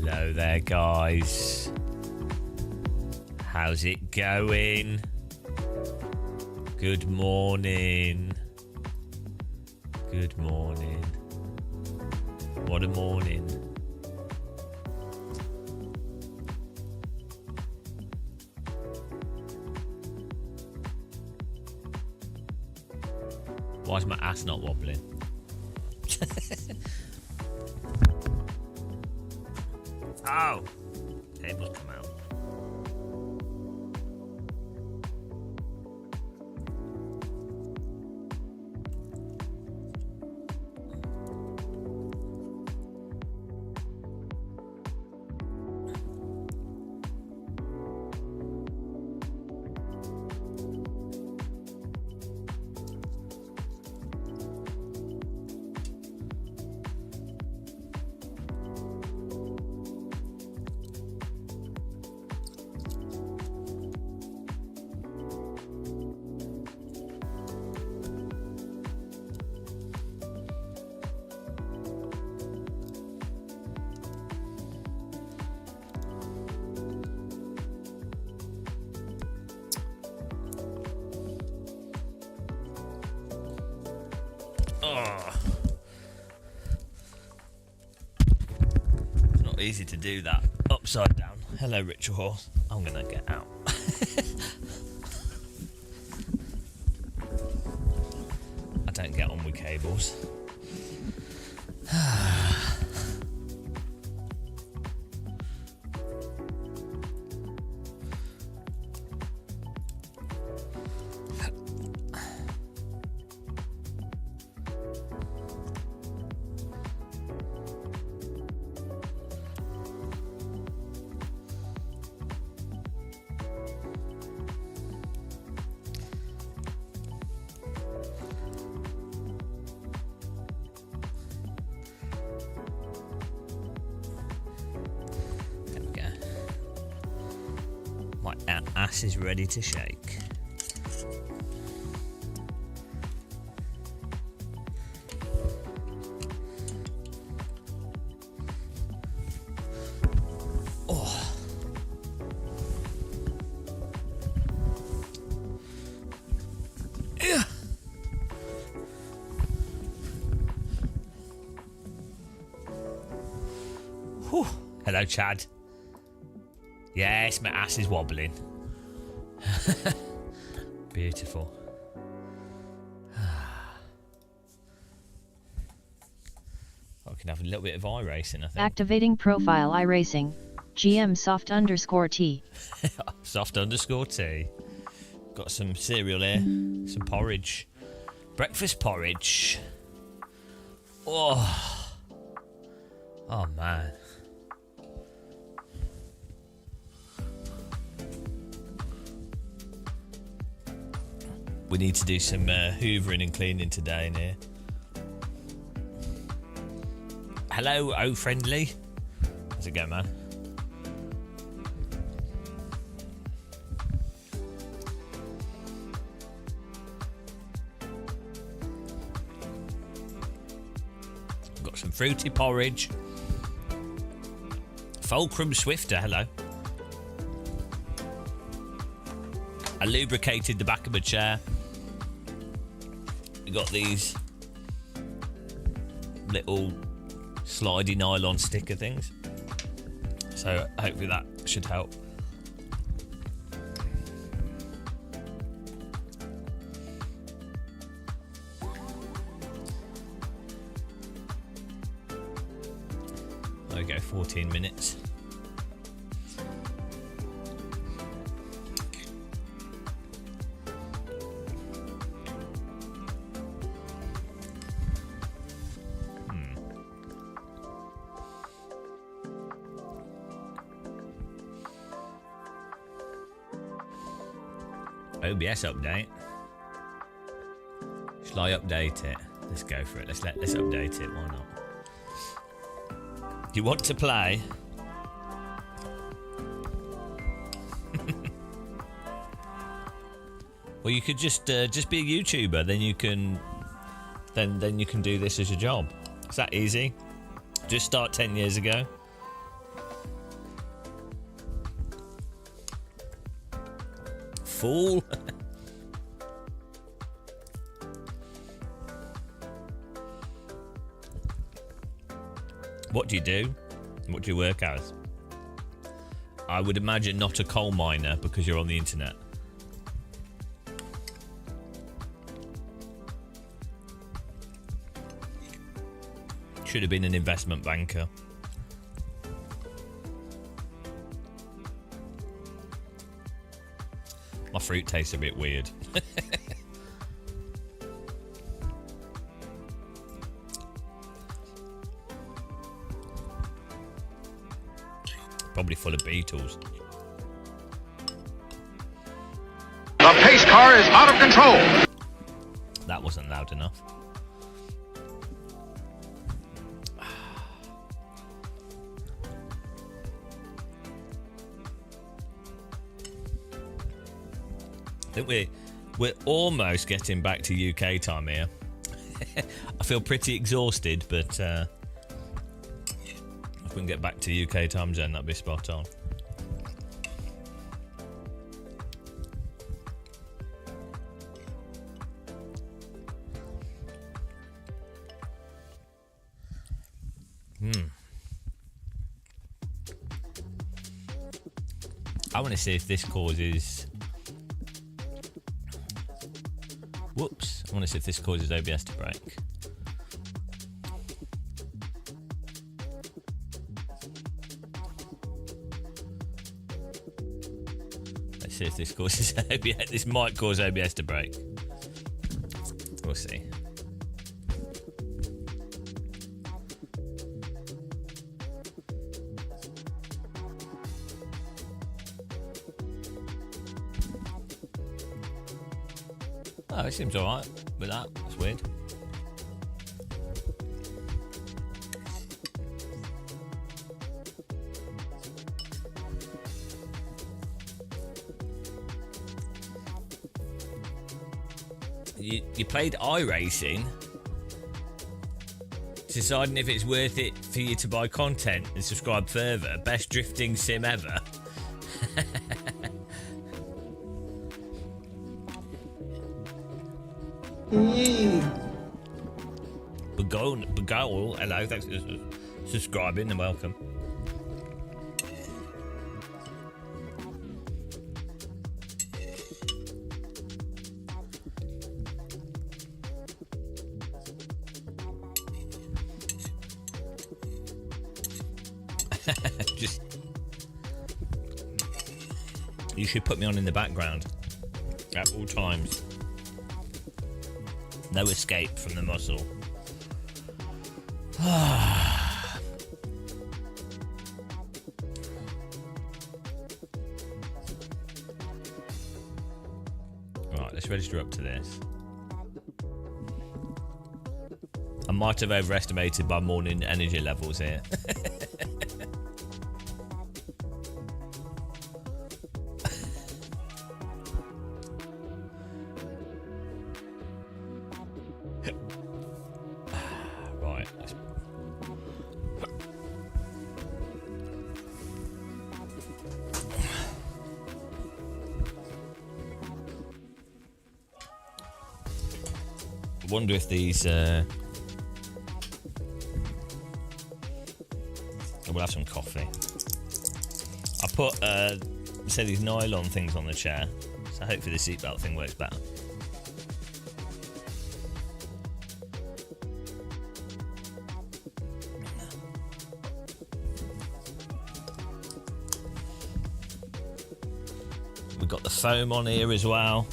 Hello there, guys. How's it going? Good morning. Good morning. What a morning. Why is my ass not wobbling? Oh! Table's come out. It's not easy to do that upside down. Hello, Ritual Horse. I'm gonna get out. I don't get on with cables. My ass is ready to shake. Oh. Yeah. Whew. Hello, Chad. Yes, my ass is wobbling. Beautiful. I can have a little bit of iRacing, I think. Activating profile iRacing. GM soft underscore T. Soft underscore T. Got some cereal here. Some porridge. Breakfast porridge. Oh. Oh, man. We need to do some hoovering and cleaning today in here. Hello, oh friendly. How's it going, man? Got some fruity porridge. Fulcrum Swifter, hello. I lubricated the back of my chair. We got these little slidey nylon sticker things, so hopefully that should help. There we go, 14 minutes. OBS update. Shall I update it? Let's go for it. Let's update it. Why not? You want to play? Well, you could just be a YouTuber. Then you can do this as your job. Is that easy? Just start 10 years ago. fool. What do you do? What do you work as? I would imagine not a coal miner because you're on the internet. Should have been an investment banker. My fruit tastes a bit weird. Probably full of beetles. The pace car is out of control. That wasn't loud enough. I think we're almost getting back to UK time here. I feel pretty exhausted, but if we can get back to UK time zone, that'd be spot on. I want to see if this causes... Whoops. I want to see if this causes OBS to break. Let's see if this causes OBS. This might cause OBS to break. We'll see. Oh, it seems alright with that. That's weird. You played iRacing, deciding if it's worth it for you to buy content and subscribe further. Best drifting sim ever. Begowl, hello, thanks for subscribing and welcome. Just, you should put me on in the background at all times. No escape from the muscle. Right, let's register up to this. I might have overestimated my morning energy levels here. Right. I wonder if these we'll have some coffee. I put say these nylon things on the chair, so hopefully the seatbelt thing works better. We've got the foam on here as well.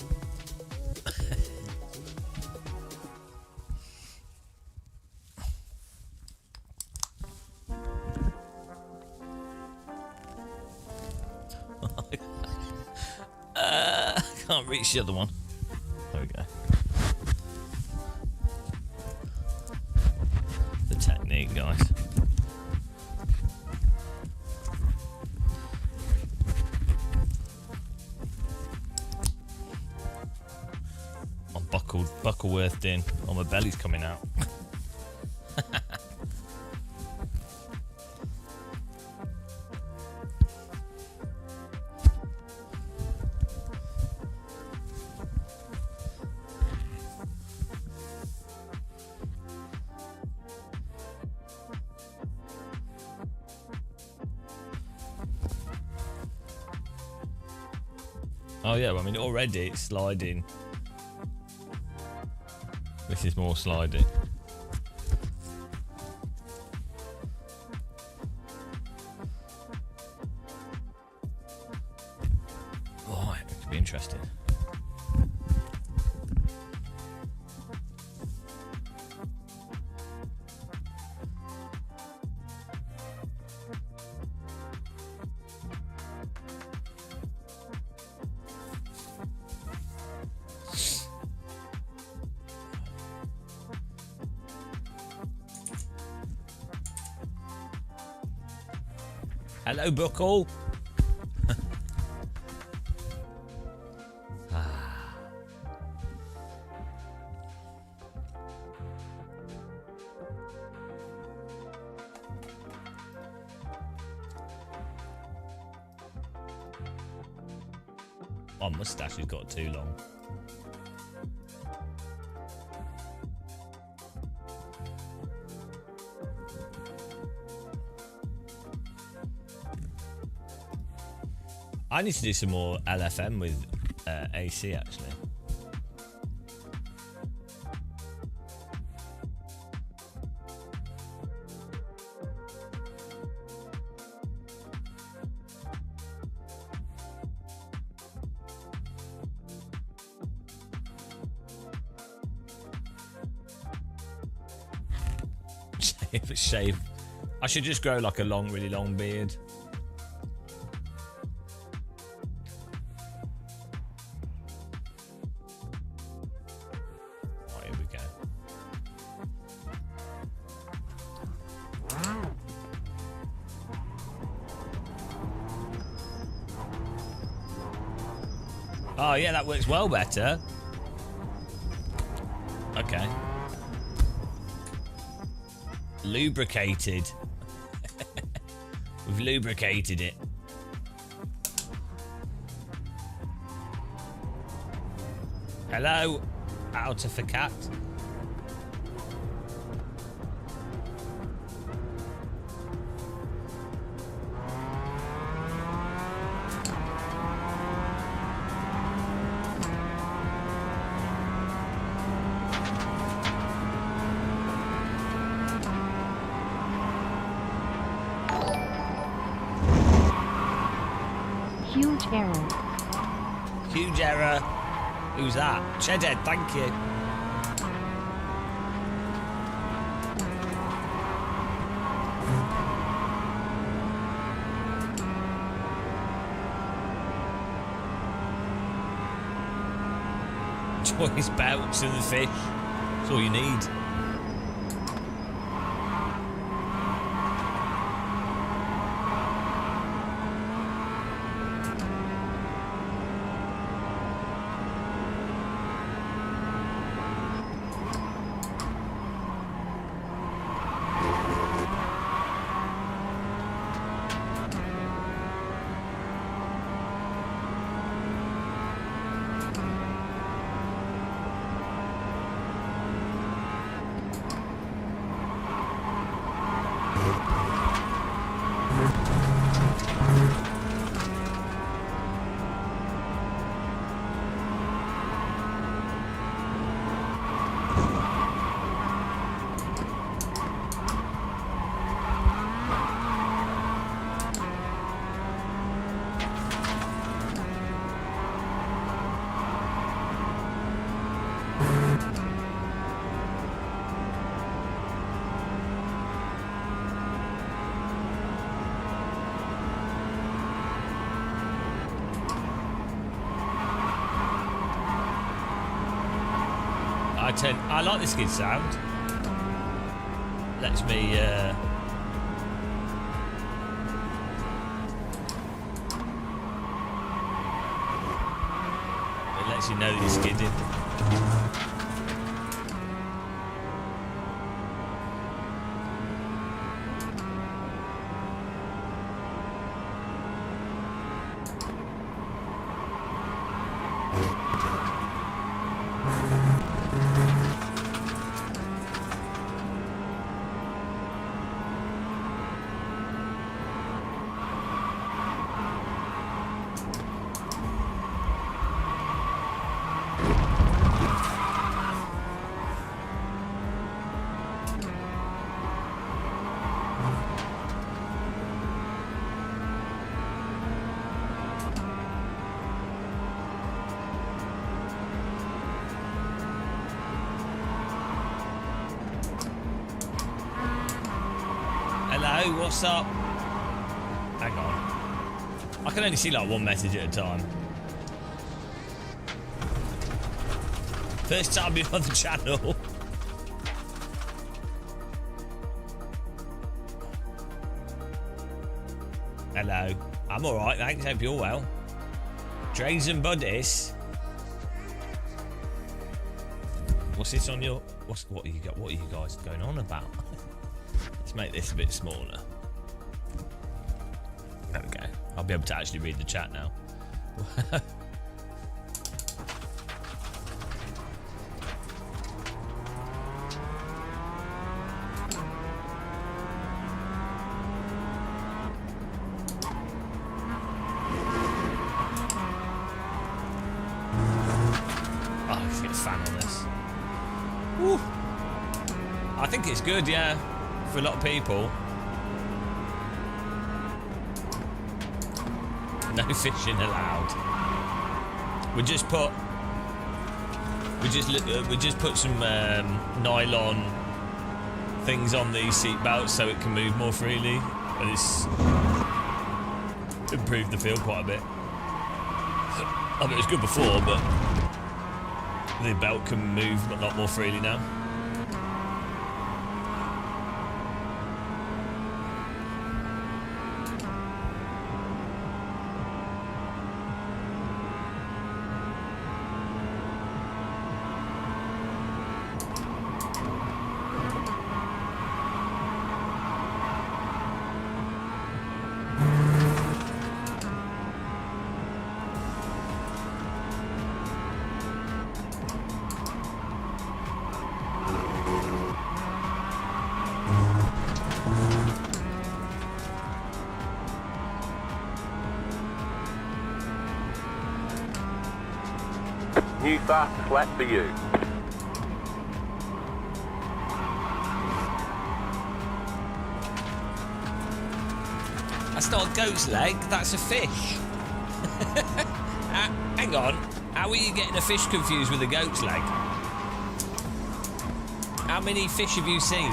Can't reach the other one. There we go. The technique, guys. I'm buckleworthed in. Oh, my belly's coming out. Oh yeah, well, I mean already it's sliding. This is more sliding. Oh, it could be interesting. Hello, Buckle. My moustache has got too long. I need to do some more LFM with AC actually. Shave. I should just grow like a long, really long beard. Oh, here we go. Oh yeah, that works well better. Okay. Lubricated. We've lubricated it. Hello, out of a cat. Huge error. Huge error. Who's that? Cheddhead, thank you. Choice bounce and the fish. That's all you need. I like the skid sound. Lets me it lets you know that you're skidding. Hello, what's up? Hang on. I can only see like one message at a time. First time you're on the channel. Hello. I'm alright, thanks. Hope you're well. Drains and buddies. What's this on your... What are you guys going on about? Let's make this a bit smaller. There we go. I'll be able to actually read the chat now. Oh, let's get a fan on this. Woo. I think it's good, yeah, for a lot of people. No fishing allowed. We just put some nylon things on the seat belts so it can move more freely, and it's improved the feel quite a bit. I mean, it was good before, but the belt can move a lot more freely now. New fastest lap for you. That's not a goat's leg, that's a fish. Hang on, how are you getting a fish confused with a goat's leg? How many fish have you seen?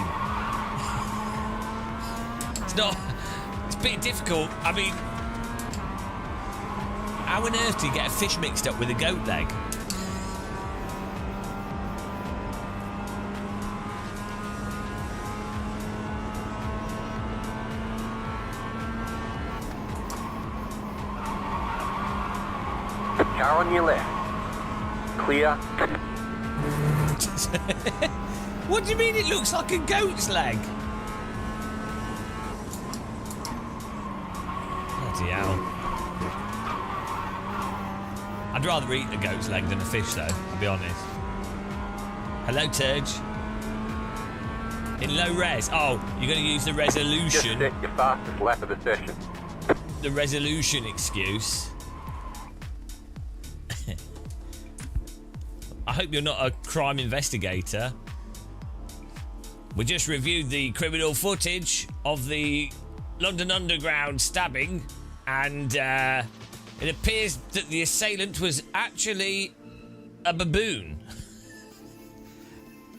It's a bit difficult. I mean, how on earth do you get a fish mixed up with a goat leg? Car on your left. Clear. What do you mean it looks like a goat's leg? Bloody hell. I'd rather eat a goat's leg than a fish though, I'll be honest. Hello, Turge. In low res. Oh, you're going to use the Just resolution. set your fastest lap of the session. The resolution excuse. I hope you're not a crime investigator. We just reviewed the criminal footage of the London Underground stabbing, and it appears that the assailant was actually a baboon.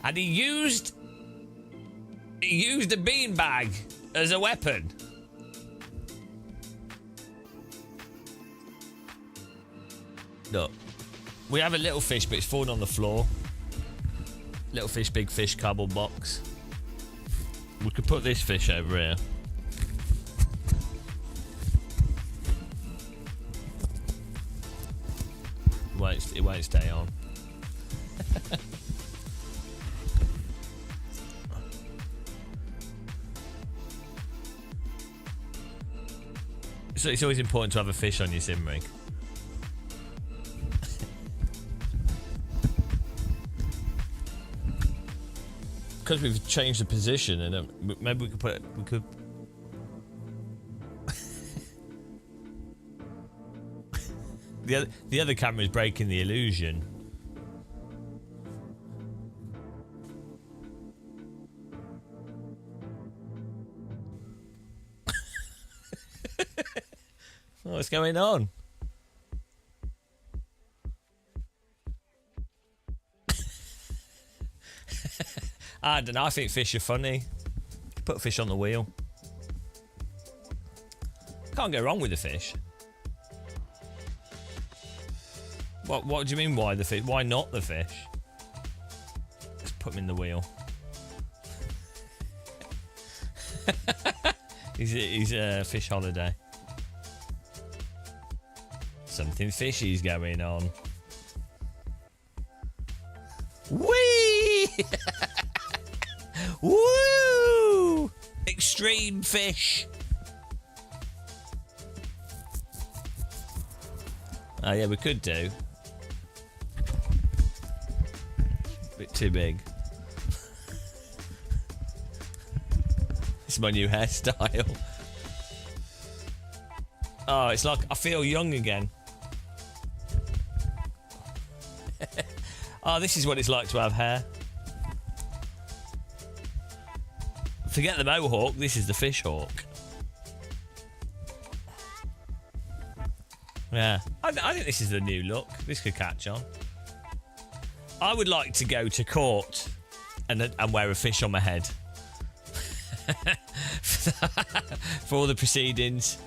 And he used a beanbag as a weapon. Look. We have a little fish, but it's fallen on the floor. Little fish, big fish, cardboard box. We could put this fish over here. It won't stay on. So it's always important to have a fish on your sim rig. Because we've changed the position, and maybe we could put it. We could. the other camera is breaking the illusion. What's going on? I don't know. I think fish are funny. Put a fish on the wheel. Can't go wrong with the fish. What do you mean, why the fish? Why not the fish? Let's put him in the wheel. he's a fish holiday. Something fishy's going on. Whee! Woo! Extreme fish. Oh yeah, we could do. Bit too big. This is my new hairstyle. Oh, it's like I feel young again. Oh, this is what it's like to have hair. Forget the mohawk, this is the fish hawk. Yeah, I think this is the new look. This could catch on. I would like to go to court and wear a fish on my head. For all the proceedings.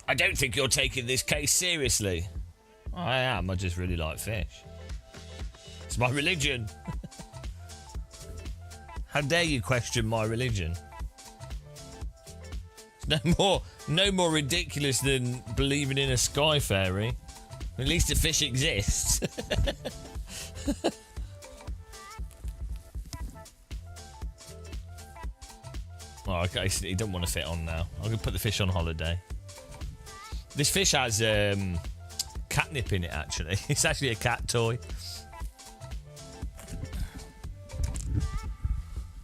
I don't think you're taking this case seriously. I am. I just really like fish. It's my religion. How dare you question my religion? It's no more ridiculous than believing in a sky fairy. At least a fish exists. Oh, okay, so he don't want to fit on now. I'm going to put the fish on holiday. This fish has catnip in it, actually. It's actually a cat toy.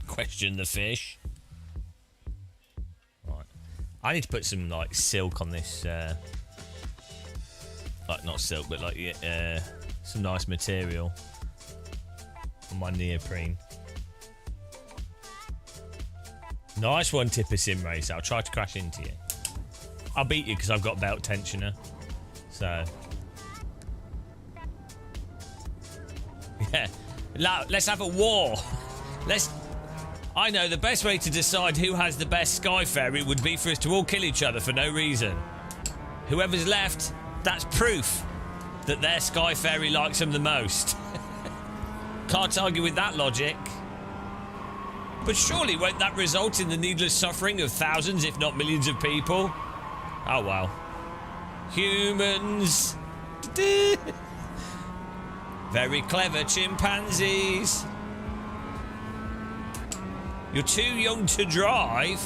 Question the fish. Right. I need to put some, like, silk on this. Like, not silk, but, like, some nice material on my neoprene. Nice one, Tipper Sim Racer. I'll try to crash into you. I'll beat you because I've got belt tensioner. So. Yeah. Let's have a war. I know the best way to decide who has the best sky fairy would be for us to all kill each other for no reason. Whoever's left, that's proof that their sky fairy likes them the most. Can't argue with that logic. But surely won't that result in the needless suffering of thousands, if not millions of people? Oh well. Humans. Very clever chimpanzees. You're too young to drive,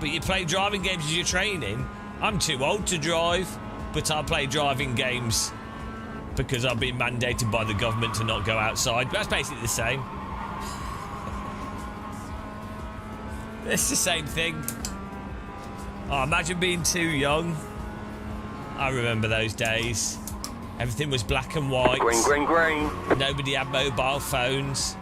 but you play driving games as your training. I'm too old to drive, but I play driving games because I've been mandated by the government to not go outside. But that's basically the same. It's the same thing. Oh, imagine being too young. I remember those days. Everything was black and white. Green, green, green. Nobody had mobile phones.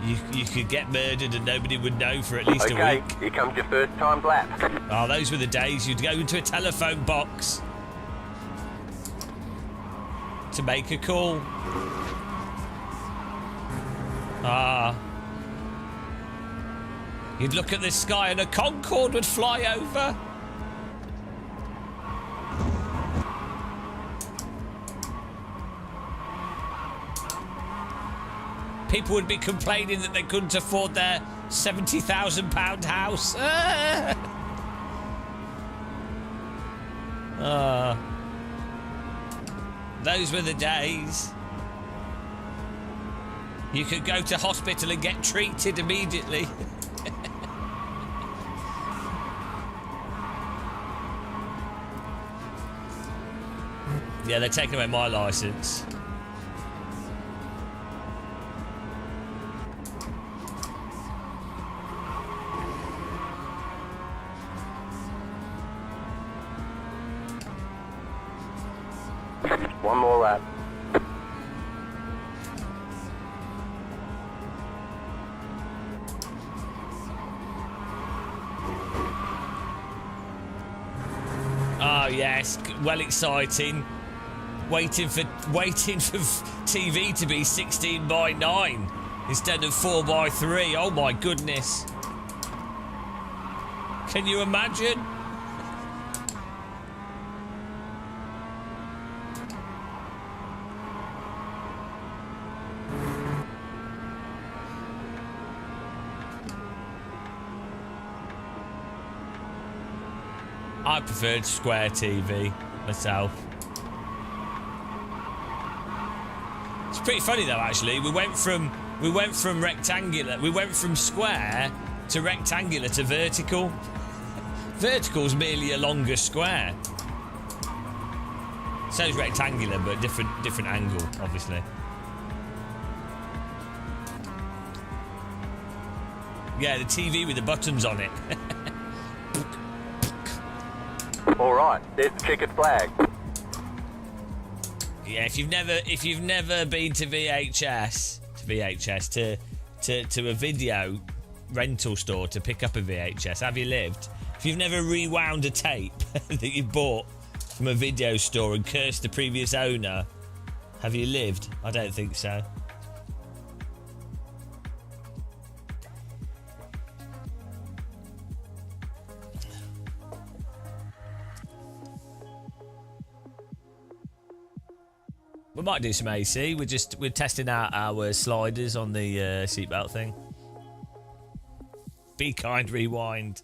You could get murdered and nobody would know for at least a week. Okay, here comes your first time lap. Oh, those were the days. You'd go into a telephone box to make a call. Ah. You'd look at the sky and a Concorde would fly over. People would be complaining that they couldn't afford their £70,000 house. Those were the days. You could go to hospital and get treated immediately. Yeah, they're taking away my licence. One more lap. Oh yes, well exciting. Waiting for TV to be 16:9. instead of 4x3. Oh my goodness. Can you imagine? I preferred square TV myself. It's pretty funny though, actually. We went from rectangular, we went from square to rectangular to vertical. Vertical's merely a longer square. So is rectangular, but different angle, obviously. Yeah, the TV with the buttons on it. All right, there's the checkered flag. Yeah, if you've never been to to a video rental store to pick up a VHS, have you lived? If you've never rewound a tape that you bought from a video store and cursed the previous owner, have you lived? I don't think so. We might do some AC. We're testing out our sliders on the seatbelt thing. Be kind, rewind.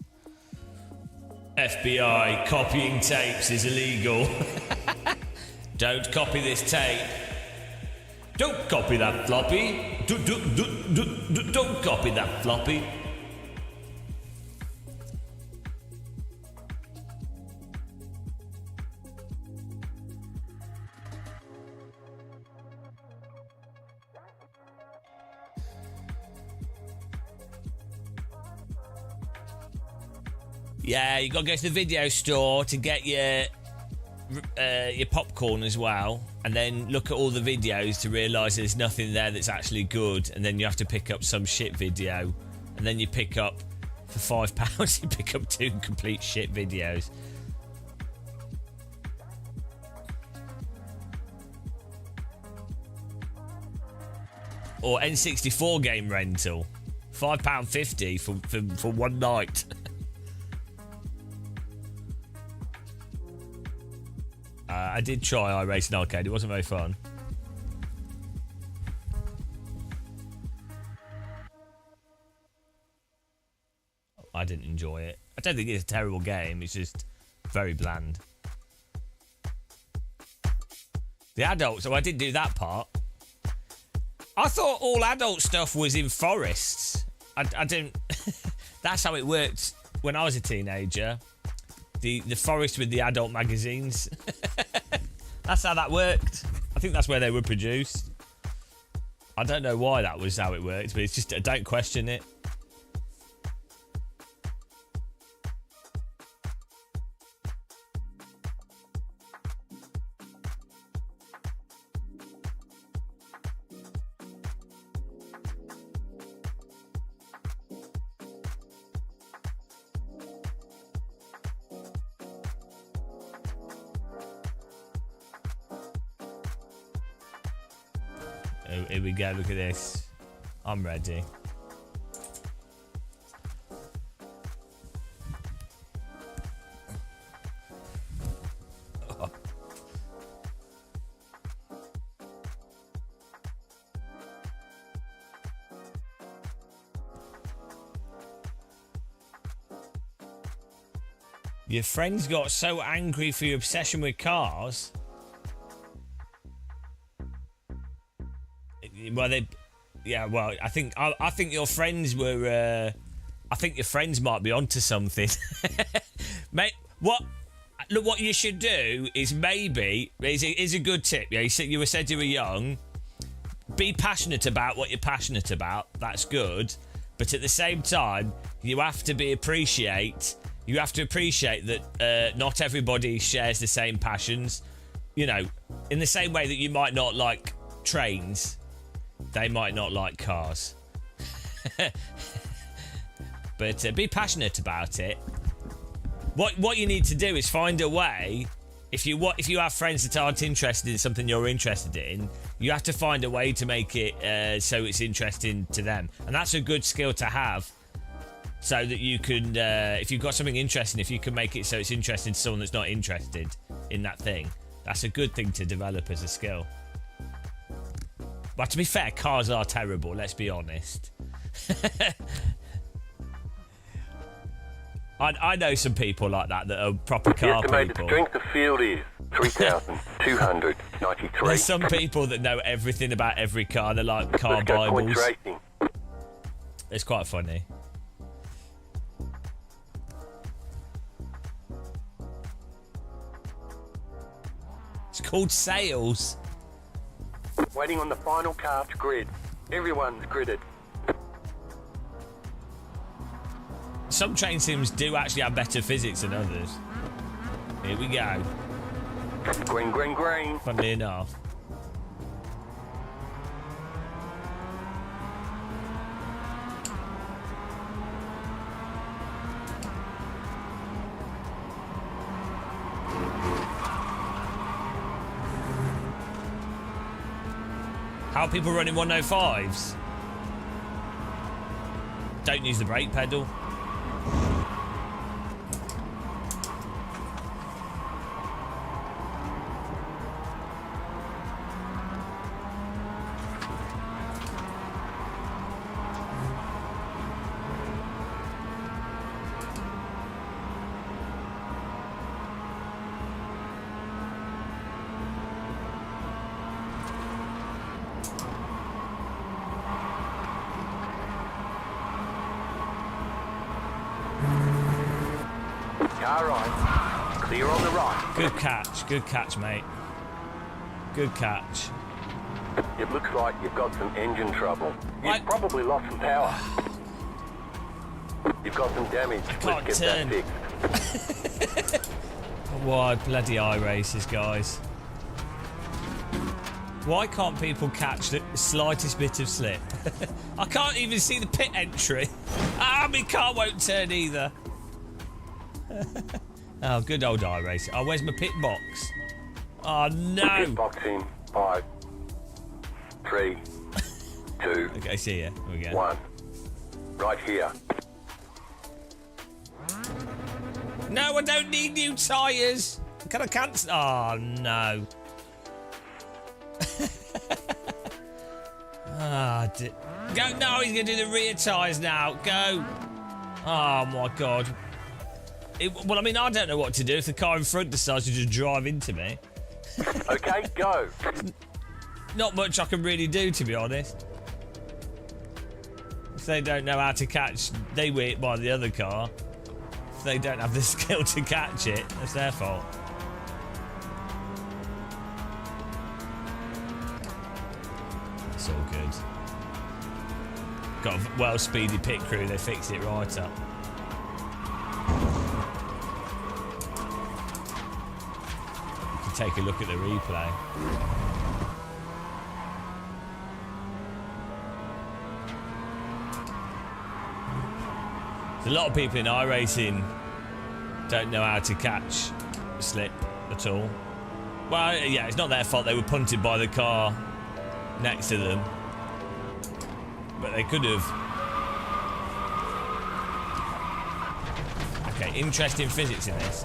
FBI, copying tapes is illegal. Don't copy this tape. Don't copy that floppy. Don't copy that floppy. Yeah, you got to go to the video store to get your popcorn as well, and then look at all the videos to realise there's nothing there that's actually good, and then you have to pick up some shit video, and then you pick up, for £5, you pick up 2 complete shit videos. Or N64 game rental, £5.50 for one night. I did try iRacing Arcade. It wasn't very fun. I didn't enjoy it. I don't think it's a terrible game. It's just very bland. The adults, I did do that part. I thought all adult stuff was in forests. I didn't... That's how it worked when I was a teenager. The forest with the adult magazines. That's how that worked. I think that's where they were produced. I don't know why that was how it worked, but it's just, don't question it. Oh, here we go, look at this. I'm ready. Oh. Your friends got so angry for your obsession with cars. Well, I think your friends were. I think your friends might be onto something, mate. What you should do is maybe is a good tip. Yeah, you said you were young. Be passionate about what you're passionate about. That's good, but at the same time, you have to appreciate that not everybody shares the same passions. You know, in the same way that you might not like trains. They might not like cars. But be passionate about it. What you need to do is find a way if you have friends that aren't interested in something you're interested in, you have to find a way to make it so it's interesting to them, and that's a good skill to have. So that you can, if you've got something interesting, if you can make it so it's interesting to someone that's not interested in that thing, that's a good thing to develop as a skill. But to be fair, cars are terrible, let's be honest. I know some people like that are proper car The estimated people. strength of field is 3,293. There's some people that know everything about every car. They're like car Let's go points bibles. racing. It's quite funny. It's called sales. Waiting on the final car to grid. Everyone's gridded. Some train sims do actually have better physics than others. Here we go. Green, green, green. Funnily enough. How are people running 105s? Don't use the brake pedal. Car right. Clear on the right. Good catch, mate. Good catch. It looks like you've got some engine trouble. You've What? probably lost some power. You've got some damage. can't Let's get turn. that fixed. Why bloody iRaces, guys? Why can't people catch the slightest bit of slip? I can't even see the pit entry. Ah, my car won't turn either. Oh, good old iRace. Oh, where's my pit box? Oh, no. Pit box in 5, 3, 2, Okay, see ya. Here we go. 1. Right here. No, I don't need new tyres. Can I cancel? Oh, no. Go. No, he's going to do the rear tyres now. Go. Oh, my God. Well, I mean, I don't know what to do if the car in front decides to just drive into me. Okay, go. Not much I can really do, to be honest. If they don't know how to catch, they were hit by the other car. If they don't have the skill to catch it, that's their fault. It's all good. Got a well-speedy pit crew, they fixed it right up. You can take a look at the replay. There's a lot of people in iRacing don't know how to catch slip at all. Well, yeah, it's not their fault. They were punted by the car next to them. But they could have. Okay, interesting physics in this.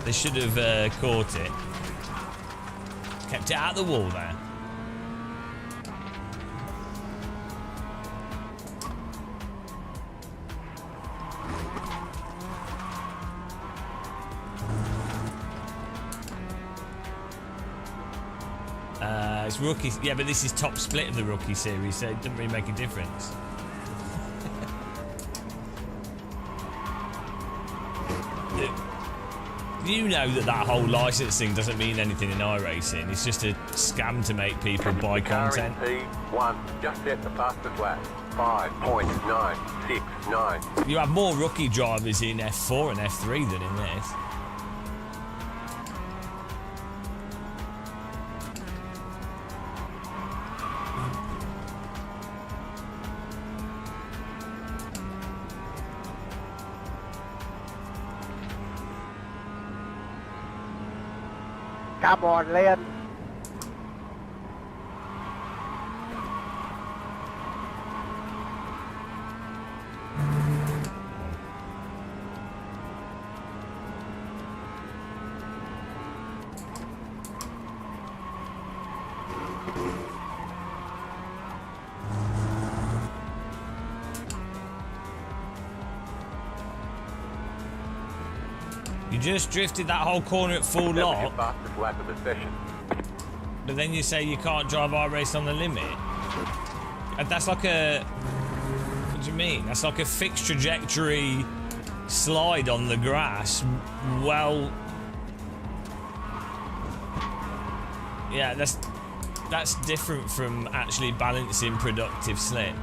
They should have caught it. Kept it out of the wall there. It's rookie, yeah, but this is top split of the rookie series, so it doesn't really make a difference. You know that whole licensing doesn't mean anything in iRacing. It's just a scam to make people buy content. Car in P1. Just set the fastest lap. 5.969. You have more rookie drivers in F4 and F3 than in this. Come on, Lynn. You just drifted that whole corner at full That was your lock, fastest lap of the session. but then you say you can't drive iRace on the limit. And that's like a... What do you mean? That's like a fixed trajectory slide on the grass. Well... Yeah, that's different from actually balancing productive slip.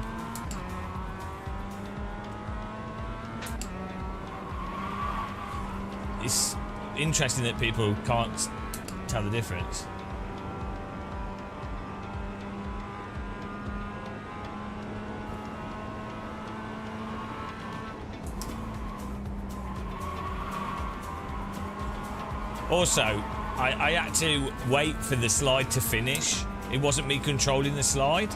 It's interesting that people can't tell the difference. Also, I had to wait for the slide to finish. It wasn't me controlling the slide.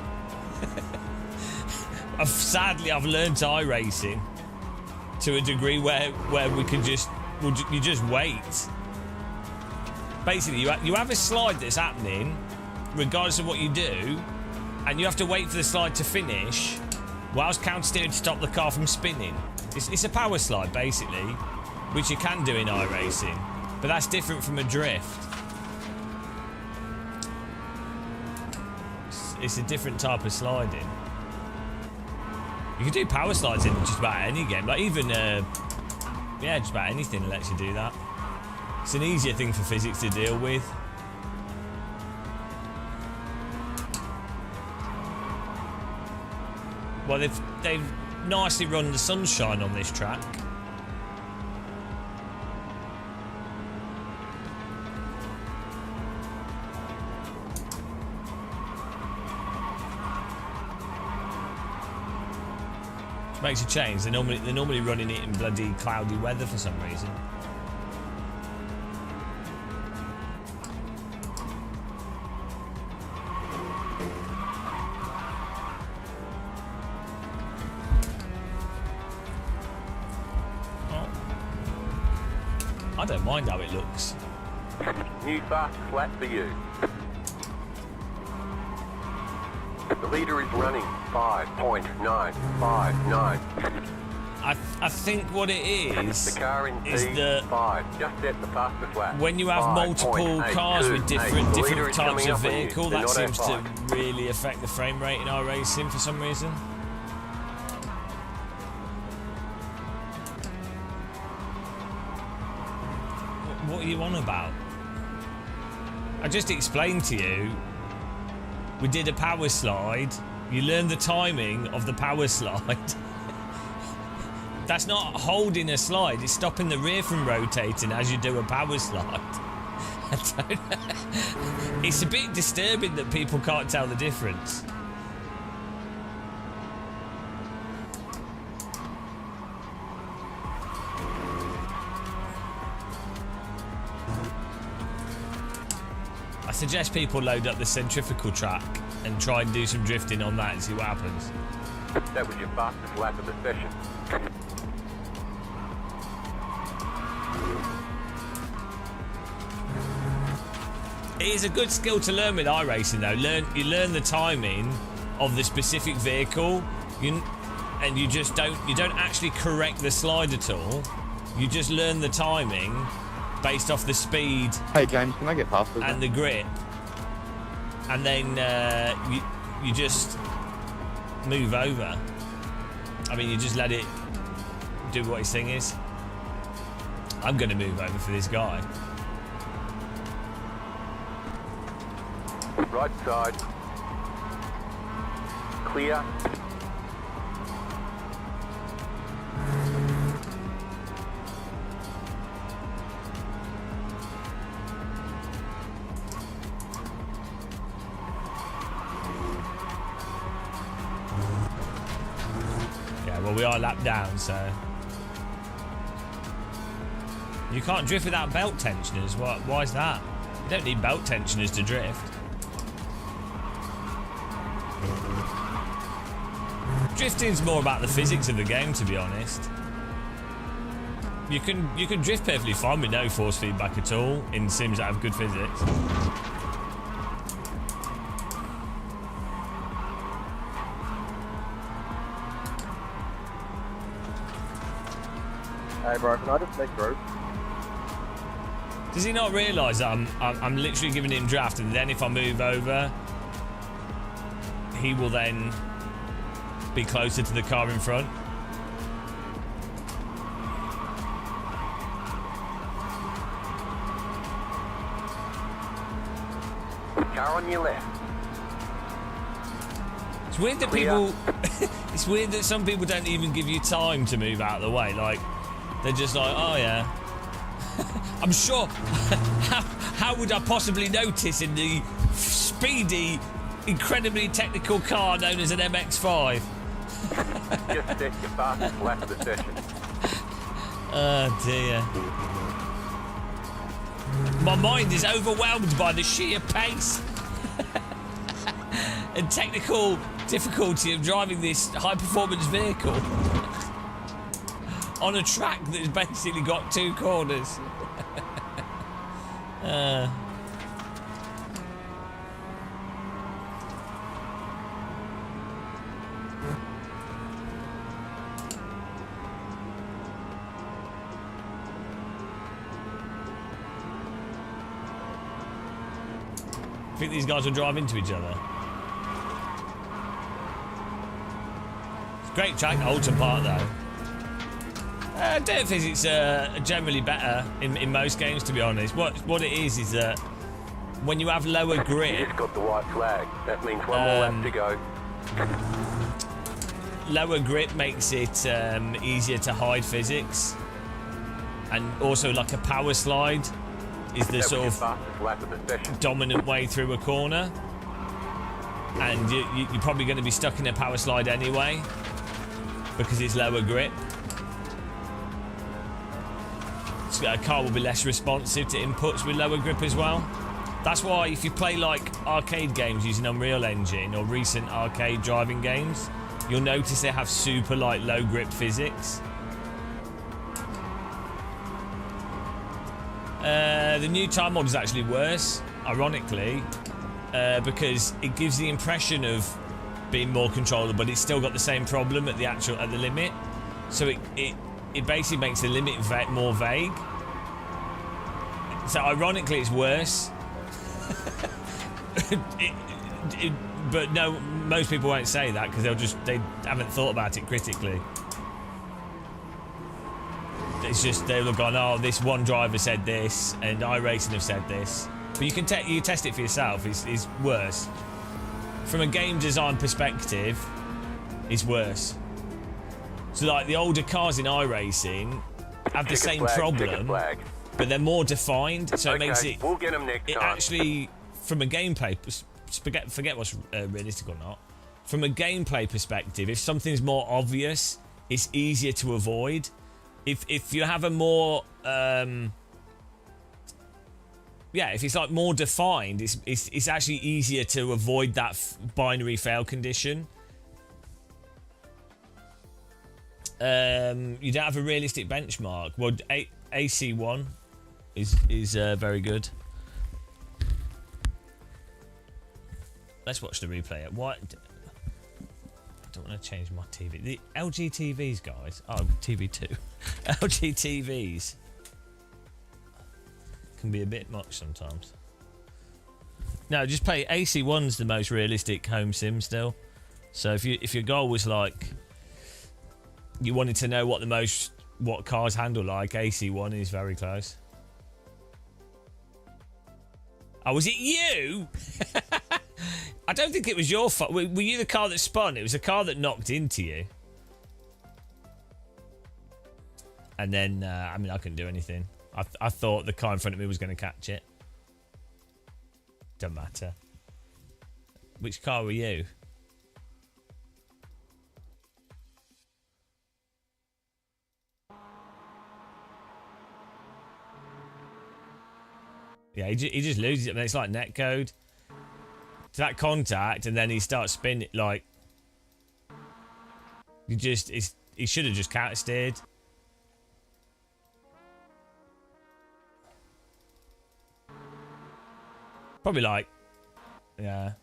Sadly, I've learned iRacing to a degree where we can just... you just wait. Basically, you have a slide that's happening, regardless of what you do, and you have to wait for the slide to finish whilst counter-steering to stop the car from spinning. It's a power slide, basically, which you can do in iRacing, but that's different from a drift. It's a different type of sliding. You can do power slides in just about any game, like even yeah, just about anything lets you do that. It's an easier thing for physics to deal with. Well, they've nicely run the sunshine on this track. Which makes a change. They're normally running it in bloody cloudy weather for some reason. I don't mind how it looks. New fast flat for you. The leader is running 5.959. I think what it is The car in P5 just set the fastest lap. when you have multiple cars with different types of vehicle, that seems to to. really affect the frame rate in iRacing for some reason. What are you on about? I just explained to you, we did a power slide, you learn the timing of the power slide. That's not holding a slide, it's stopping the rear from rotating as you do a power slide. It's a bit disturbing that people can't tell the difference. I suggest people load up the centrifugal track and try and do some drifting on that and see what happens. That was your fastest lap of the session. It is a good skill to learn with iRacing though. You learn the timing of the specific vehicle, and you don't actually correct the slide at all. You just learn the timing based off the speed. Hey James, can I get past this? And the grip, and then you just move over. I mean, you just let it do what his thing is. I'm going to move over for this guy. Right side. Clear. Yeah, well, we are lapped down, so... You can't drift without belt tensioners. Why is that? You don't need belt tensioners to drift. Drifting's more about the physics of the game, to be honest. You can drift perfectly fine with no force feedback at all in sims that have good physics. Hey bro, can I just make road? Does he not realise that I'm literally giving him draft, and then if I move over, he will then be closer to the car in front? Car on your left. It's weird that people... it's weird that some people don't even give you time to move out of the way. Like, they're just like, oh yeah. I'm sure... how would I possibly notice in the speedy, incredibly technical car known as an MX-5? Just set your fastest lap of the session. Oh dear. My mind is overwhelmed by the sheer pace and technical difficulty of driving this high-performance vehicle on a track that's basically got 2 corners. I think these guys will drive into each other. It's a great track, Alton Park though. Dirt physics are generally better in most games, to be honest. What it is that when you have lower You grip, just got the white flag. That means one more lap to go. lower grip makes it easier to hide physics, and also like a power slide is the sort of dominant way through a corner, and you're probably going to be stuck in a power slide anyway because it's lower grip. So a car will be less responsive to inputs with lower grip as well. That's why if you play like arcade games using Unreal Engine or recent arcade driving games, you'll notice they have super light low grip physics. The new time mod is actually worse, ironically, because it gives the impression of being more controllable, but it's still got the same problem at the limit. So it basically makes the limit more vague. So ironically, it's worse. But no, most people won't say that because they haven't thought about it critically. It's just they'll have gone, oh, this one driver said this, and iRacing have said this. But you can you test it for yourself. It's worse. From a game design perspective, it's worse. So like the older cars in iRacing have the same problem, but they're more defined. So it makes it. We'll get them next time. Actually, from a gameplay, forget what's realistic or not. From a gameplay perspective, if something's more obvious, it's easier to avoid. If you have a more if it's like more defined, it's actually easier to avoid that binary fail condition. You don't have a realistic benchmark. Well, AC1 is very good. Let's watch the replay. What? I don't want to change my TV. The LG TVs, guys. Oh, TV2. LG TVs can be a bit much sometimes. No, just play AC1's the most realistic home sim still. So if your goal was like you wanted to know what cars handle like, AC1 is very close. Oh, was it you? I don't think it was your fault. Were you the car that spun? It was a car that knocked into you. And then, I mean, I couldn't do anything. I thought the car in front of me was going to catch it. Don't matter. Which car were you? Yeah, he just loses it. And it's like netcode to that contact, and then he starts spinning like. He should have just counter steered. Probably like, yeah.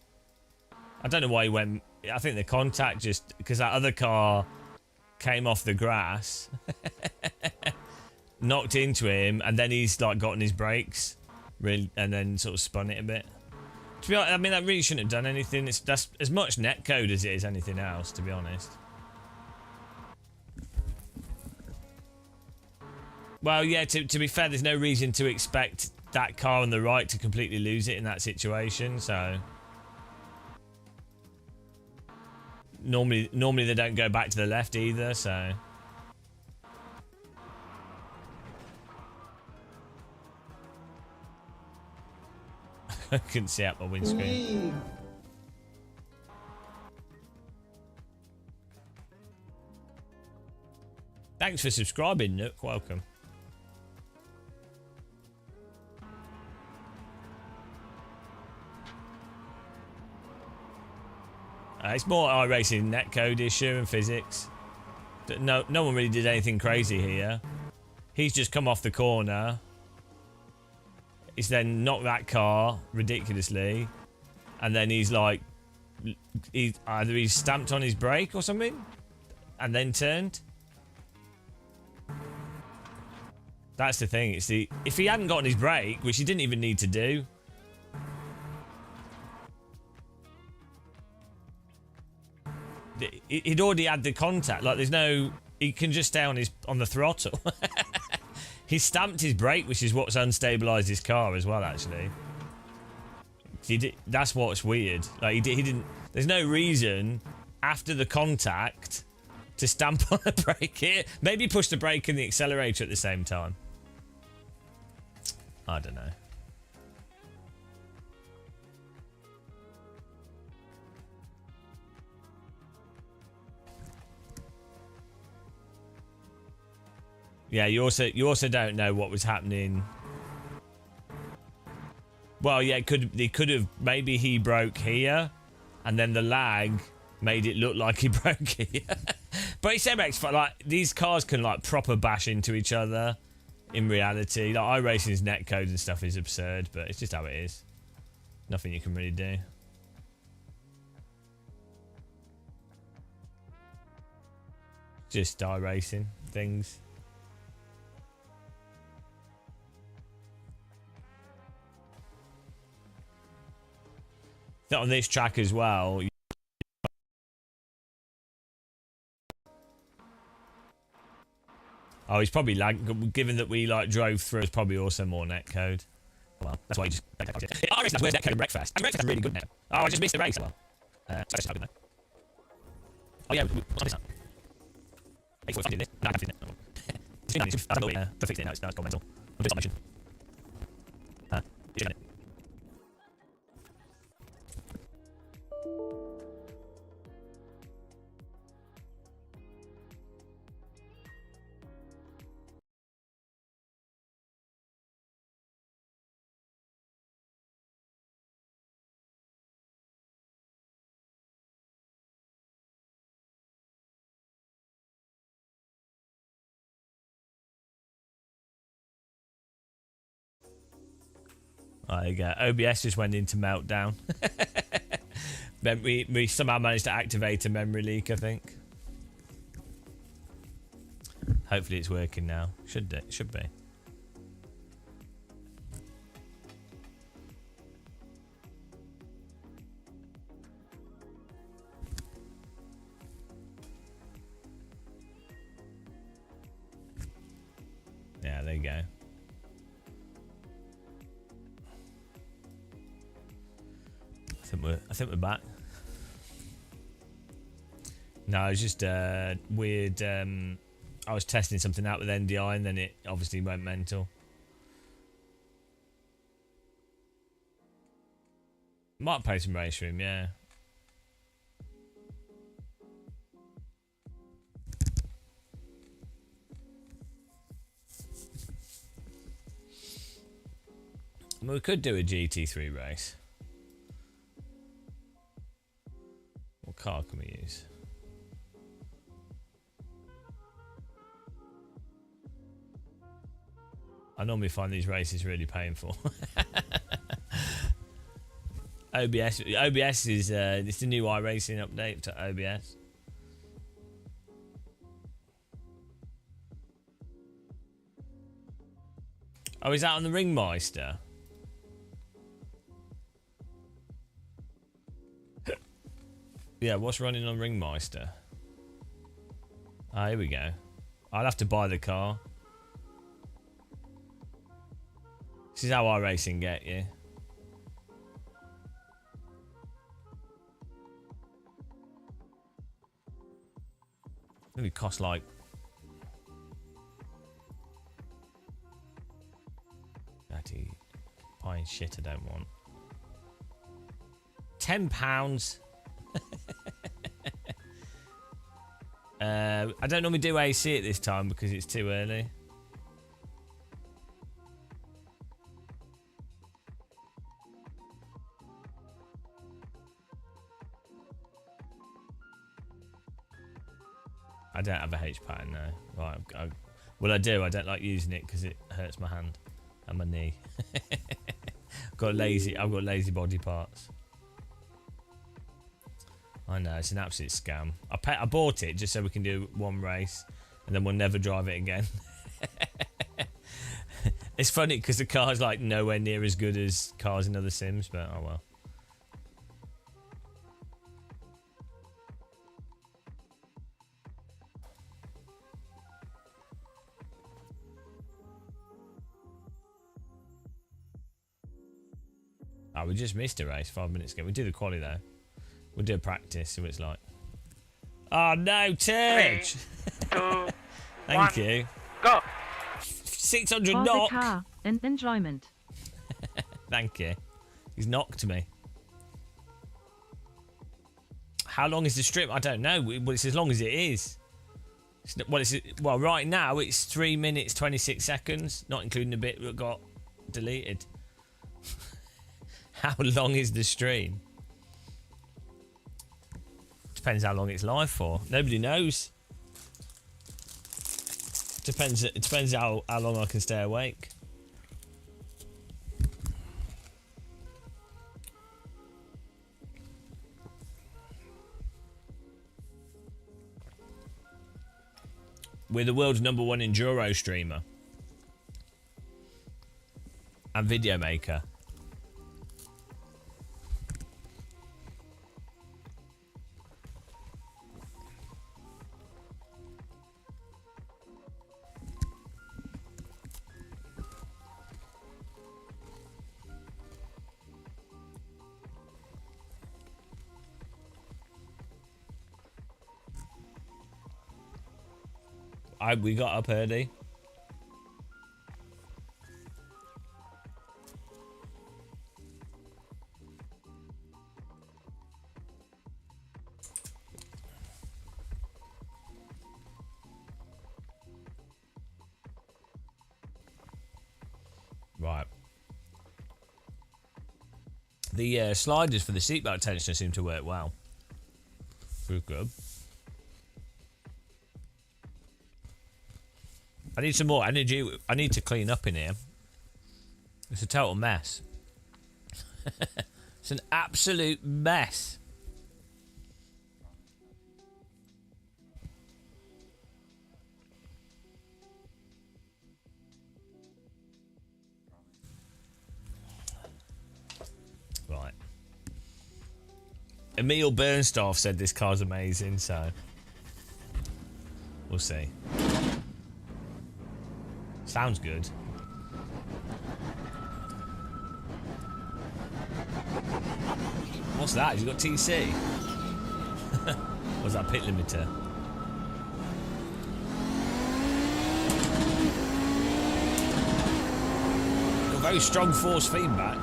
I don't know why he went. I think the contact just because that other car came off the grass, knocked into him, and then he's like gotten his brakes, really, and then sort of spun it a bit. To be honest, I mean that really shouldn't have done anything. That's as much netcode as it is anything else, to be honest. Well, yeah. To be fair, there's no reason to expect that car on the right to completely lose it in that situation. So normally they don't go back to the left either. So I couldn't see out my windscreen. Thanks for subscribing, Nook. Welcome. It's more iRacing netcode issue and physics. No one really did anything crazy here. He's just come off the corner. He's then knocked that car ridiculously, and then he's like, either he's stamped on his brake or something, and then turned. That's the thing. If he hadn't gotten his brake, which he didn't even need to do. He'd already had the contact. Like, there's no. He can just stay on the throttle. He stamped his brake, which is what's unstabilized his car as well. Actually, that's what's weird. Like he didn't. There's no reason after the contact to stamp on the brake here. Maybe push the brake and the accelerator at the same time. I don't know. Yeah, you also don't know what was happening. Well, yeah, he could have maybe he broke here, and then the lag made it look like he broke here. But it's MX, like these cars can like proper bash into each other. In reality, like iRacing's netcode and stuff is absurd, but it's just how it is. Nothing you can really do. Just iRacing things. On this track as well. Oh, he's probably lagged. Given that we like drove through, it's probably also more netcode. Well, that's why you just. I reckon where's netcode and Breakfast. And Breakfast is really good now. Oh, I just missed the race. Well, sorry, not good now. Oh yeah, what's on this? 8:45 did this. No, I haven't seen it. To fix it now. It's gone mental. I'm doing mission. You there you go. OBS just went into meltdown. Then we somehow managed to activate a memory leak, I think. Hopefully it's working now. Should be. Yeah, there you go. I think we're back. No, it's just weird. I was testing something out with NDI, and then it obviously went mental. Might play some race room, yeah. We could do a GT3 race. What car can we use? I normally find these races really painful. OBS is it's the new iRacing update to OBS. Oh, is that on the Ringmeister? Yeah, what's running on Ringmeister? Ah, here we go. I'll have to buy the car. This is how iRacing get you. It would cost like... Bloody buying shit I don't want. £10. I don't normally do AC at this time because it's too early. I don't have a H pattern now. Right, well, I do. I don't like using it because it hurts my hand and my knee. I've got lazy body parts. I know, it's an absolute scam. I bought it just so we can do one race and then we'll never drive it again. It's funny because the car's like nowhere near as good as cars in other sims, but oh well. Oh, we just missed a race 5 minutes ago. We do the quali though. We'll do a practice, see what it's like. Oh no, Turge! 3, 2, Thank you. Go! 600 For knock! the car and enjoyment. Thank you. He's knocked me. How long is the strip? I don't know. Well, it's as long as it is. Well, right now it's 3 minutes 26 seconds, not including the bit that got deleted. How long is the stream? Depends how long it's live for. Nobody knows. It depends how long I can stay awake. We're the world's #1 enduro streamer and video maker. We got up early. Right. The sliders for the seatbelt tensioner seem to work well. Pretty good. I need some more energy. I need to clean up in here. It's a total mess. It's an absolute mess. Right. Emil Bernstaff said this car's amazing, so we'll see. Sounds good. What's that? Has he got TC? What's that pit limiter? Got very strong force feedback.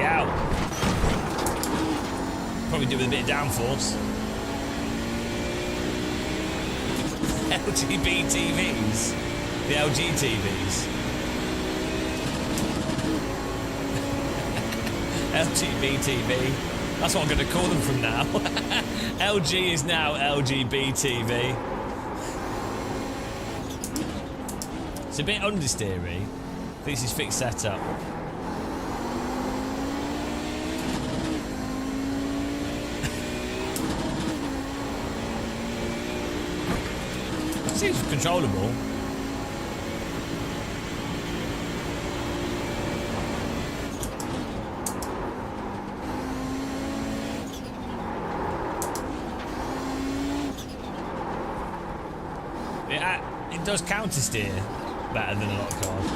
hell. Probably do with a bit of downforce. LGB TVs. The LG TVs. LGB TV. That's what I'm going to call them from now. LG is now LGB TV. It's a bit understeery. This is fixed setup. Seems controllable. It does counter steer better than a lot of cars.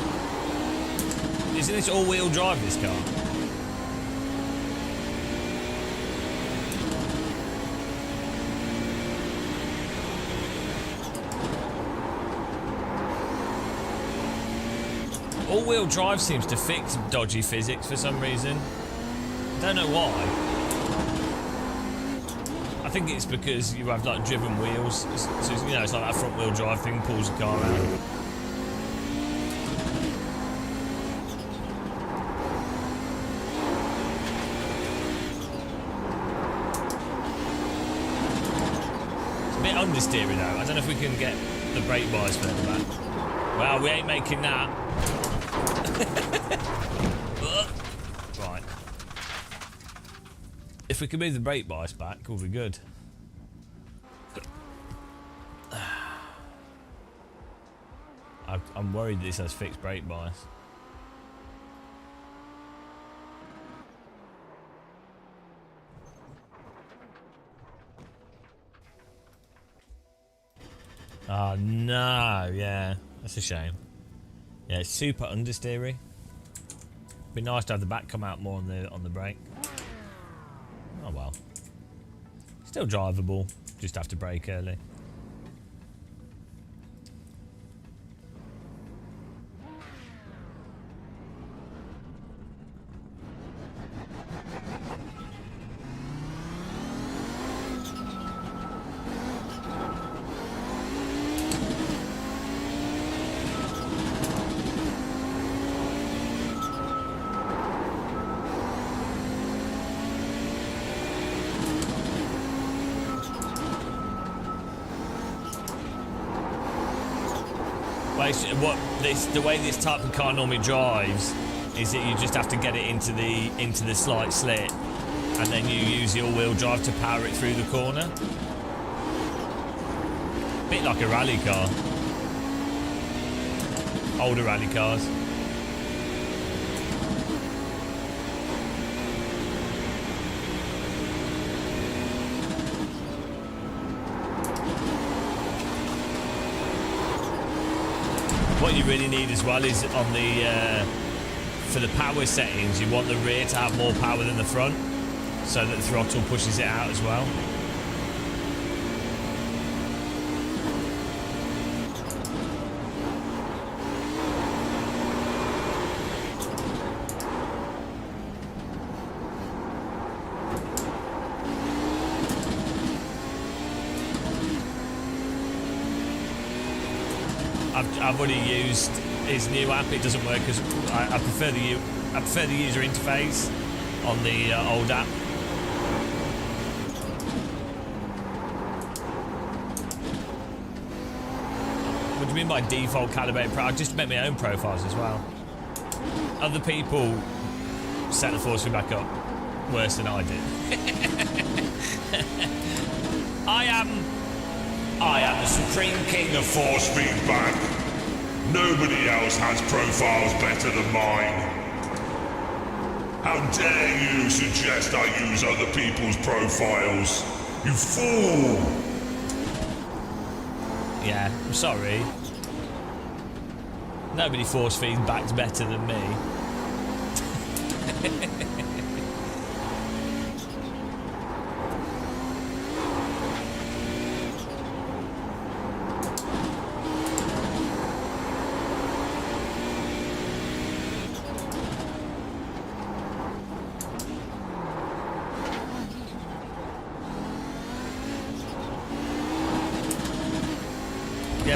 Isn't this all-wheel drive, this car? All-wheel drive seems to fix dodgy physics for some reason. I don't know why. I think it's because you have like driven wheels. So, you know, it's like that front-wheel drive thing pulls the car out. It's a bit understeery though. I don't know if we can get the brake bias further back. Well, we ain't making that. Right. If we can move the brake bias back, we'll be good. I'm worried this has fixed brake bias. Oh no, yeah, that's a shame. Yeah, it's super understeery. Be nice to have the back come out more on the brake. Oh well. Still drivable, just have to brake early. The way this type of car normally drives is that you just have to get it into the slight slit, and then you use the all-wheel drive to power it through the corner. Bit like a rally car. Older rally cars. What you really need as well is on the for the power settings, you want the rear to have more power than the front, so that the throttle pushes it out as well. I've already used his new app. It doesn't work because I prefer the user interface on the old app. What do you mean by default calibrate pro? I just make my own profiles as well. Other people set the force feedback up worse than I did. I am the supreme king of force feedback. Nobody else has profiles better than mine. How dare you suggest I use other people's profiles? You fool! Yeah, I'm sorry. Nobody force feedbacks better than me.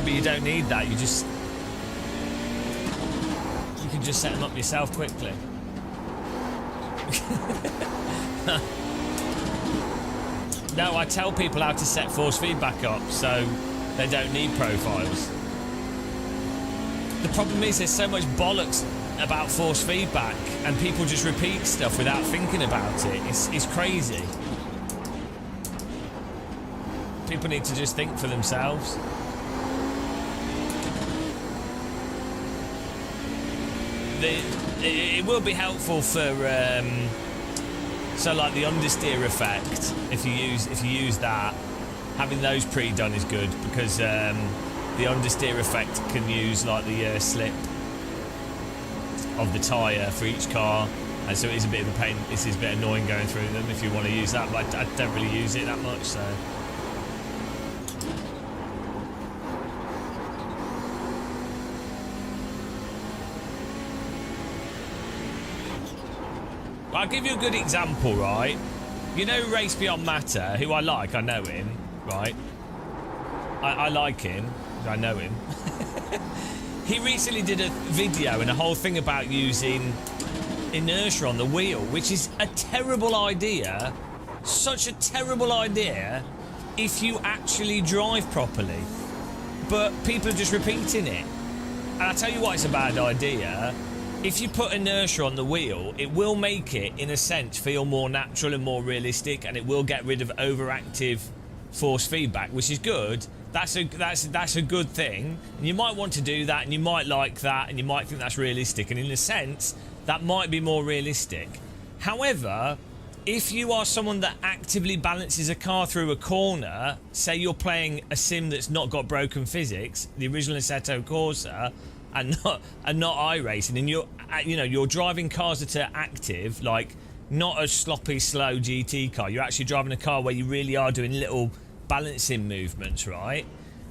Yeah, but you don't need that. You can just set them up yourself quickly. No, I tell people how to set force feedback up so they don't need profiles. The problem is there's so much bollocks about force feedback and people just repeat stuff without thinking about it. It's crazy. People need to just think for themselves. It will be helpful for so like the understeer effect. If you use that, having those pre-done is good because the understeer effect can use like the slip of the tyre for each car, and so it is a bit of a pain. This is a bit annoying going through them if you want to use that, but I don't really use it that much, so. I'll give you a good example, right? You know Race Beyond Matter, who I like, I know him, right? I like him, I know him. He recently did a video and a whole thing about using inertia on the wheel, which is a terrible idea, such a terrible idea if you actually drive properly. But people are just repeating it. And I tell you what, it's a bad idea. If you put inertia on the wheel, it will make it, in a sense, feel more natural and more realistic, and it will get rid of overactive force feedback, which is good. That's a good thing. And you might want to do that, and you might like that, and you might think that's realistic. And in a sense, that might be more realistic. However, if you are someone that actively balances a car through a corner, say you're playing a sim that's not got broken physics, the original Assetto Corsa, and not iRacing, and you're driving cars that are active, like not a sloppy, slow GT car. You're actually driving a car where you really are doing little balancing movements, right?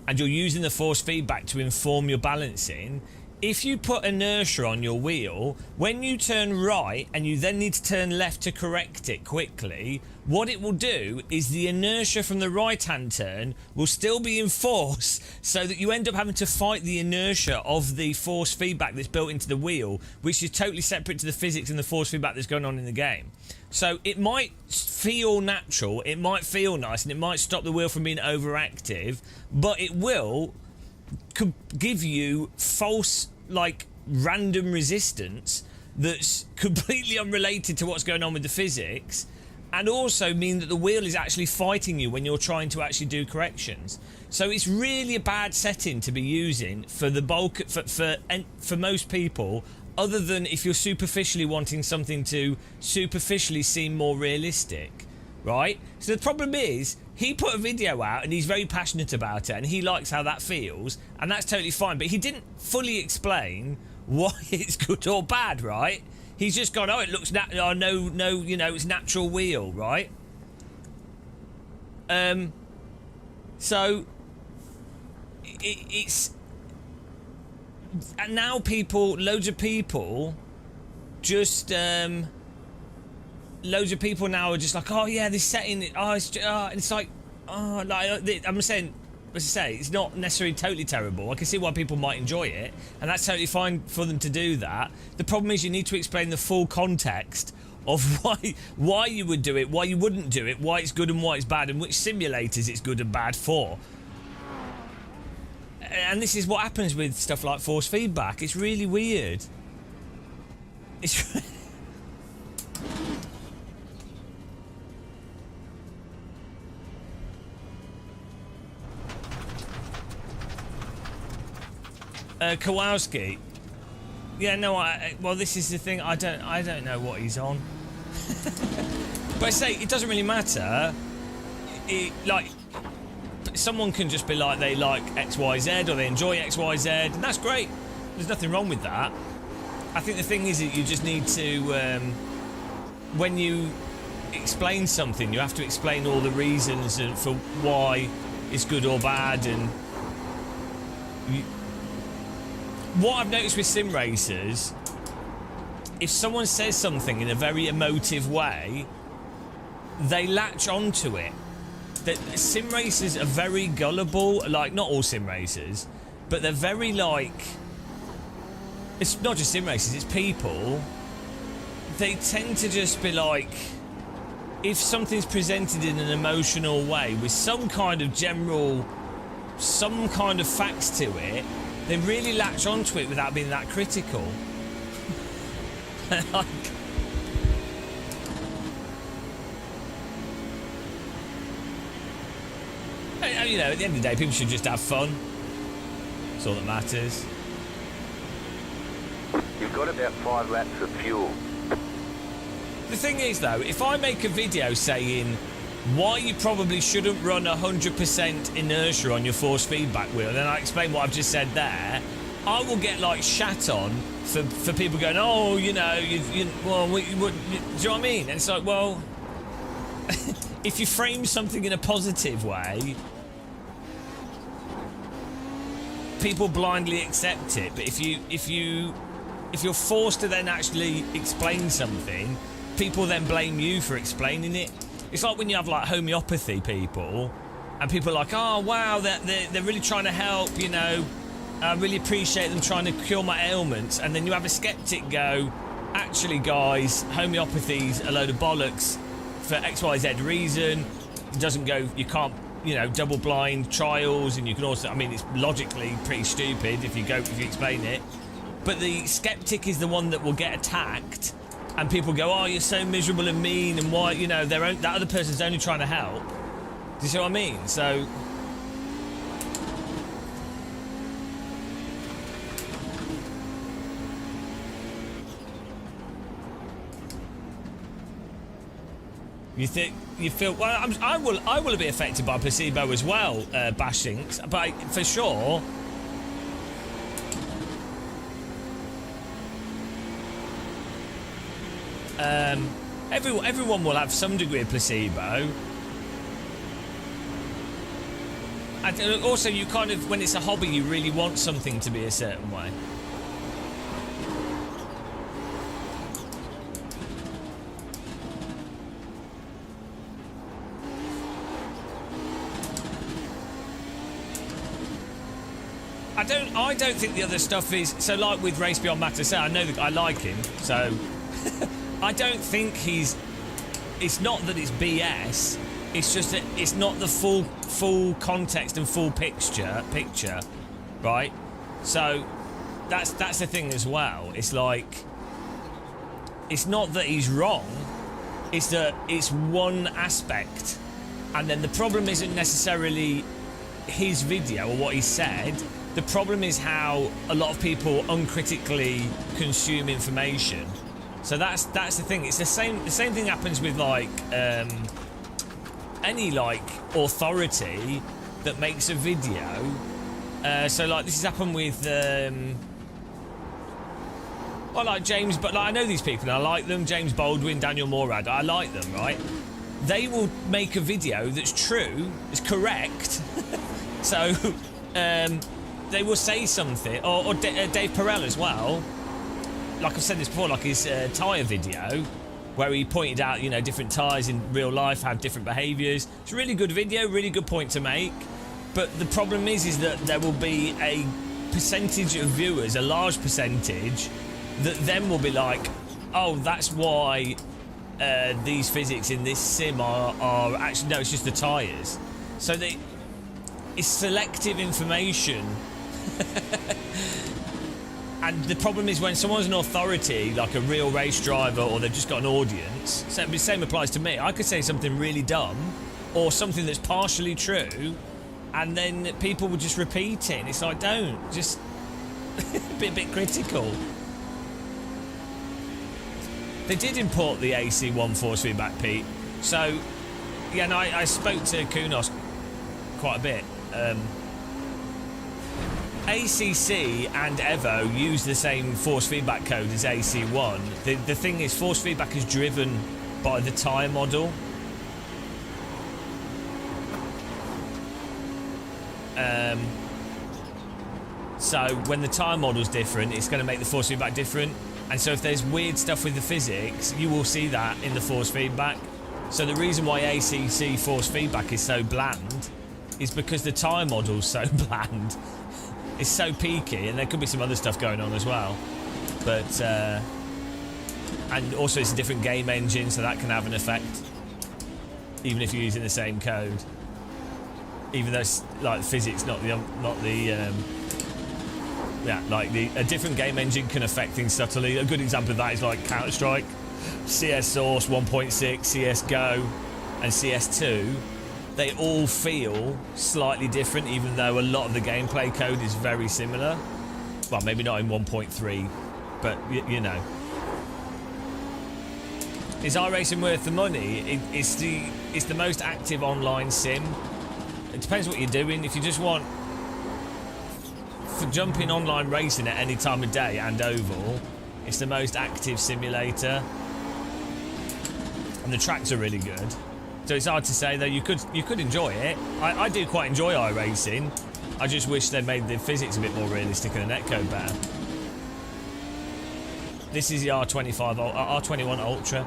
And you're using the force feedback to inform your balancing. If you put inertia on your wheel, when you turn right and you then need to turn left to correct it quickly, what it will do is the inertia from the right-hand turn will still be in force, so that you end up having to fight the inertia of the force feedback that's built into the wheel, which is totally separate to the physics and the force feedback that's going on in the game. So it might feel natural, it might feel nice, and it might stop the wheel from being overactive, but it will give you false, like, random resistance that's completely unrelated to what's going on with the physics, and also mean that the wheel is actually fighting you when you're trying to actually do corrections. So it's really a bad setting to be using for the bulk, for most people, other than if you're superficially wanting something to superficially seem more realistic, right? So the problem is, he put a video out and he's very passionate about it and he likes how that feels, and that's totally fine, but he didn't fully explain why it's good or bad, right? He's just gone, oh, it looks it's natural wheel, right? So it's, and now loads of people now are just like, oh yeah, this setting, it's like, I'm saying, as I say, it's not necessarily totally terrible. I can see why people might enjoy it, and that's totally fine for them to do that. The problem is you need to explain the full context of why you would do it, why you wouldn't do it, why it's good and why it's bad, and which simulators it's good and bad for. And this is what happens with stuff like force feedback. It's really weird. It's Kowalski. Yeah, no, well, this is the thing. I don't know what he's on. But I say it doesn't really matter. Someone can just be like they like XYZ or they enjoy XYZ, and that's great. There's nothing wrong with that. I think the thing is that you just need to, when you explain something, you have to explain all the reasons for why it's good or bad, and what I've noticed with sim racers, if someone says something in a very emotive way, they latch onto it. That sim racers are very gullible, like not all sim racers, but they're very like, it's not just sim races, it's people. They tend to just be like, if something's presented in an emotional way with some kind of facts to it, they really latch onto it without being that critical. Like, you know, at the end of the day, people should just have fun. That's all that matters. You've got about 5 laps of fuel. The thing is, though, if I make a video saying why you probably shouldn't run 100% inertia on your force feedback wheel, and then I explain what I've just said there, I will get like shat on for people going, oh, you know, do you know what I mean? And it's like, well, if you frame something in a positive way, people blindly accept it. But if you're forced to then actually explain something, people then blame you for explaining it. It's like when you have like homeopathy people, and people are like, oh wow, they're really trying to help, you know, I really appreciate them trying to cure my ailments. And then you have a skeptic go, actually guys, homeopathy's a load of bollocks for XYZ reason. It doesn't go, you can't, you know, double blind trials, and you can also, I mean, it's logically pretty stupid if you explain it. But the skeptic is the one that will get attacked, and people go, oh, you're so miserable and mean, and why, you know, that other person's only trying to help. Do you see what I mean? So you feel well. I will be affected by placebo as well, Bashinks, but for sure. Everyone will have some degree of placebo. And also, you kind of, when it's a hobby, you really want something to be a certain way. I don't think the other stuff is so. Like with Race Beyond Matter, I know that I like him, so I don't think he's. It's not that it's BS. It's just that it's not the full context and full picture, right? So that's the thing as well. It's like, it's not that he's wrong. It's that it's one aspect, and then the problem isn't necessarily his video or what he said. The problem is how a lot of people uncritically consume information. So that's the thing. It's the same thing happens with like any like authority that makes a video. So like this has happened with well, like James, but like I know these people and I like them. James Baldwin, Daniel Morad, I like them, right? They will make a video that's true, is correct. So they will say something, or Dave Perel as well. Like I've said this before, like his tyre video, where he pointed out, you know, different tyres in real life have different behaviours. It's a really good video, really good point to make. But the problem is that there will be a percentage of viewers, a large percentage, that then will be like, oh, that's why these physics in this sim are actually, no, it's just the tyres. So it's selective information. And the problem is when someone's an authority, like a real race driver, or they've just got an audience, so the same applies to me. I could say something really dumb, or something that's partially true, and then people would just repeat it. It's like, don't, just be a bit critical. They did import the AC1 force feedback, Pete. So, yeah, and I spoke to Kunos quite a bit. ACC and Evo use the same force feedback code as AC1. The thing is, force feedback is driven by the tyre model. So when the tyre model's different, it's going to make the force feedback different. And so if there's weird stuff with the physics, you will see that in the force feedback. So the reason why ACC force feedback is so bland is because the tyre model's so bland. it's so peaky, and there could be some other stuff going on as well. But and also it's a different game engine, so that can have an effect, even if you're using the same code. Even though it's like physics, not the a different game engine can affect things subtly. A good example of that is like Counter-Strike, CS Source 1.6, CS:GO, and CS2. They all feel slightly different, even though a lot of the gameplay code is very similar. Well, maybe not in 1.3, but you know. Is iRacing worth the money? It's the most active online sim. It depends what you're doing. If you just want for jumping online racing at any time of day and oval, it's the most active simulator, and the tracks are really good. So it's hard to say, though. You could enjoy it. I do quite enjoy iRacing. I just wish they made the physics a bit more realistic and the netcode better. This is the R21 Ultra.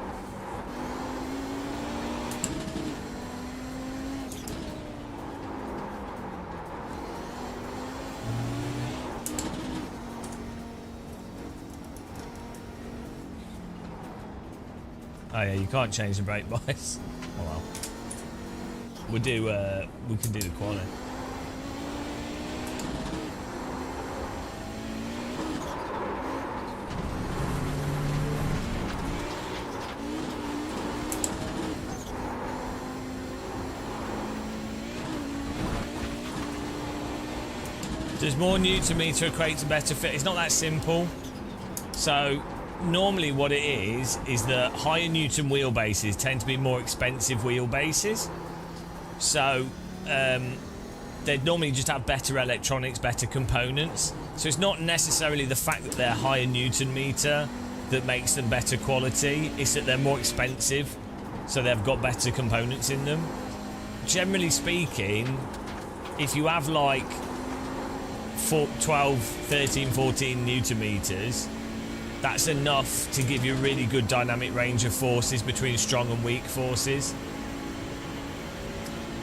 Oh yeah, you can't change the brake bias. Oh well. We can do the quality. Does more Newton meter equate to better fit? It's not that simple. So normally what it is that higher Newton wheelbases tend to be more expensive wheelbases. So they'd normally just have better electronics, better components. So it's not necessarily the fact that they're higher Newton meter that makes them better quality. It's that they're more expensive, so they've got better components in them. Generally speaking, if you have like 12, 13, 14 Newton meters, that's enough to give you a really good dynamic range of forces between strong and weak forces.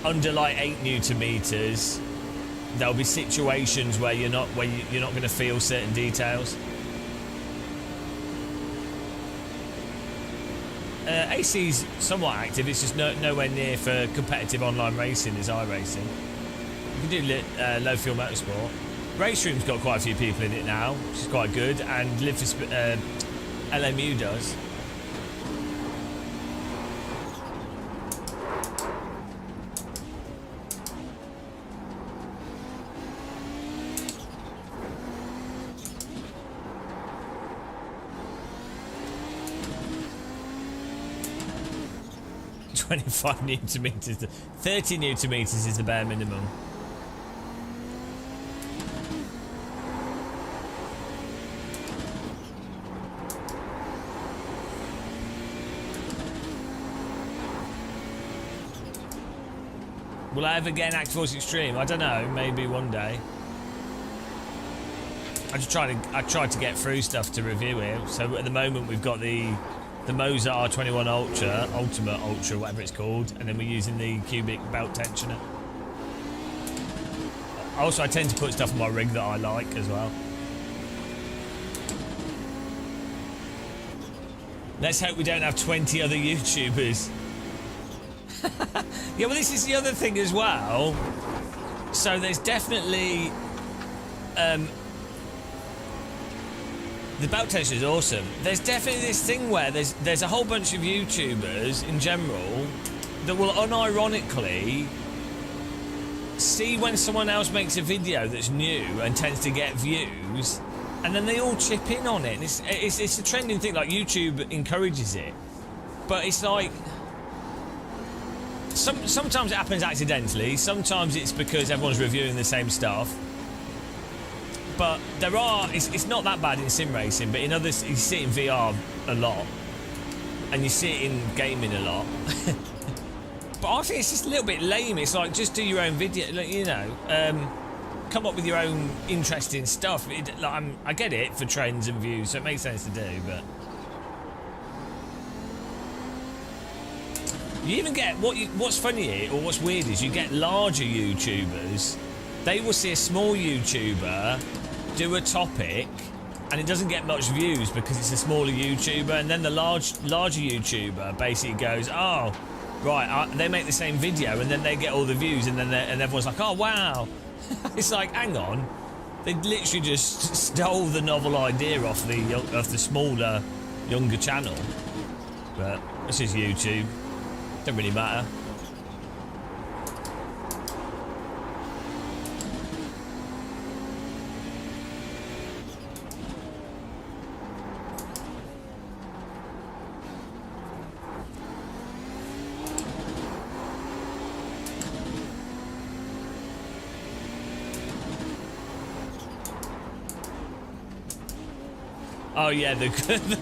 Under like 8 Newton meters, there'll be situations where you're not going to feel certain details. AC's somewhat active. It's just nowhere near for competitive online racing as iRacing. You can do low fuel motorsport. Race Room's got quite a few people in it now, which is quite good, and Live for LMU does. $25 Newton meters, 30 Newton meters is the bare minimum. Will I ever get an Active Force Extreme? I don't know. Maybe one day. I tried to get through stuff to review it. So at the moment we've got the Mozart R21 Ultra, Ultimate Ultra, whatever it's called, and then we're using the cubic belt tensioner. Also, I tend to put stuff on my rig that I like as well. Let's hope we don't have 20 other YouTubers. Yeah, well, this is the other thing as well. So there's definitely the belt tensioner is awesome. There's definitely this thing where there's a whole bunch of YouTubers in general that will unironically see when someone else makes a video that's new and tends to get views, and then they all chip in on it. And it's a trending thing. Like, YouTube encourages it, but it's like sometimes it happens accidentally. Sometimes it's because everyone's reviewing the same stuff. But it's not that bad in sim racing, but in others, you see it in VR a lot, and you see it in gaming a lot. But I think it's just a little bit lame. It's like, just do your own video, like, you know, come up with your own interesting stuff. I get it for trends and views, so it makes sense to do, but you even get what's funny or what's weird is you get larger YouTubers they will see a small YouTuber do a topic and it doesn't get much views because it's a smaller YouTuber, and then the larger YouTuber basically goes, oh, right, they make the same video, and then they get all the views, and then everyone's like, oh, wow. It's like, hang on. They literally just stole the novel idea off the smaller, younger channel. But this is YouTube. Don't really matter. Oh yeah, the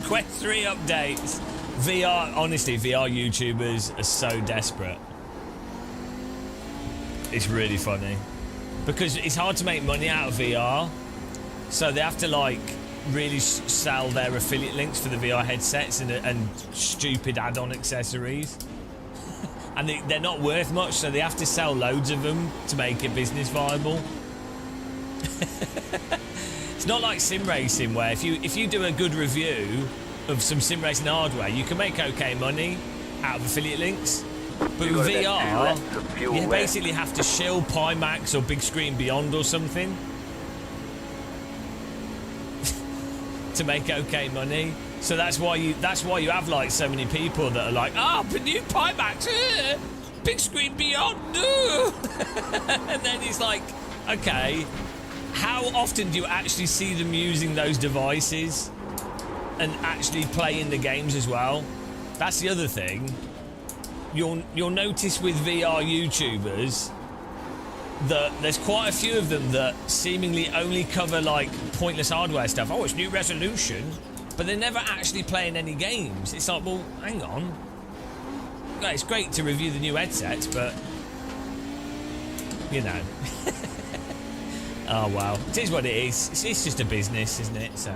Quest 3 updates. VR, honestly, VR YouTubers are so desperate. It's really funny. Because it's hard to make money out of VR. So they have to like really sell their affiliate links for the VR headsets and stupid add-on accessories. And they're not worth much, so they have to sell loads of them to make it business viable. It's not like sim racing, where if you do a good review of some sim racing hardware, you can make okay money out of affiliate links. But with VR, you basically have to shill Pimax or Big Screen Beyond or something to make okay money. So that's why you have like so many people that are like, oh, but new Pimax, Big Screen Beyond, and then it's like, okay. How often do you actually see them using those devices and actually playing the games as well? That's the other thing. You'll notice with VR YouTubers that there's quite a few of them that seemingly only cover like pointless hardware stuff. Oh, it's new resolution, but they're never actually playing any games. It's like, well, hang on. Yeah, it's great to review the new headsets, but you know. Oh wow, it is what it is. It's just a business, isn't it? So.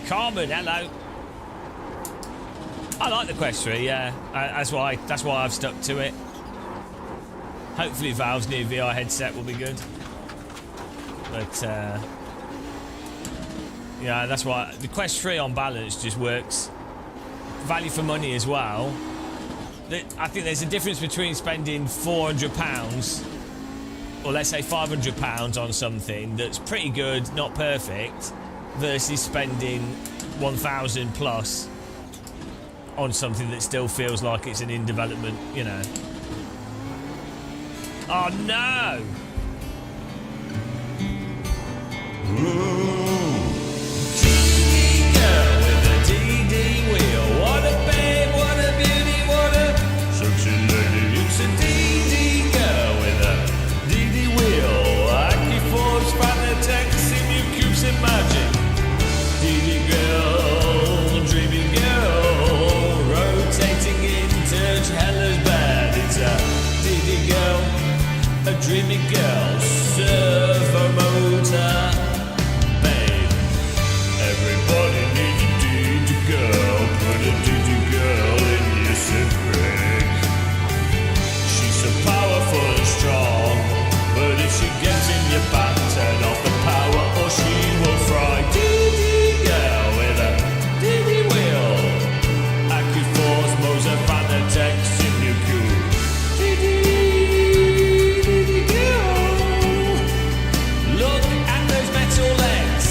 Carmen, hello. I like the Quest 3, yeah. That's why I've stuck to it. Hopefully Valve's new VR headset will be good. But yeah, that's why the Quest 3 on balance just works. Value for money as well. I think there's a difference between spending £400 or let's say £500 on something that's pretty good, not perfect, versus spending 1,000 plus on something that still feels like it's an in development, you know. Oh no! DD girl with a DD wheel. What a babe, what a beauty, what a sexy lady. It's a DD girl with a DD wheel. Active-Force, Fanatec, Simu Cubes and Magic. DD girl, dreamy girl, rotating in touch, Hella's bad. It's a DD girl, a dreamy girl, servo motor. Everybody needs a DD girl. Put a DD girl in your Civic. She's so powerful and strong, but if she gets in your back, turn off the power or she will fry. DD girl with a DD wheel. Active-Force, Moser, Fanatec, Simu DD girl. Look at those metal legs.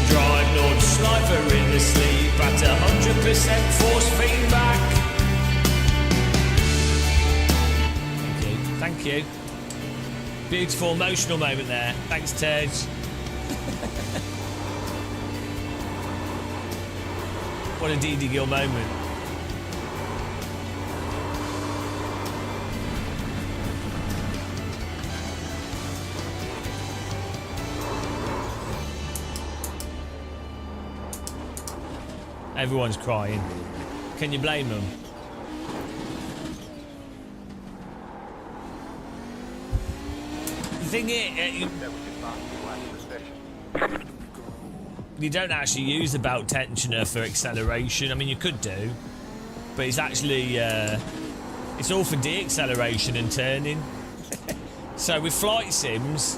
Drive Nordschleifer in the sleep at 100% force feedback. Thank you. Beautiful emotional moment there. Thanks, Tej. What a DD Gill moment. Everyone's crying. Can you blame them? thing is, That was your fastest lap of the session. you don't actually use the belt tensioner for acceleration. I mean, you could do, but it's actually it's all for de-acceleration and turning. So with flight sims,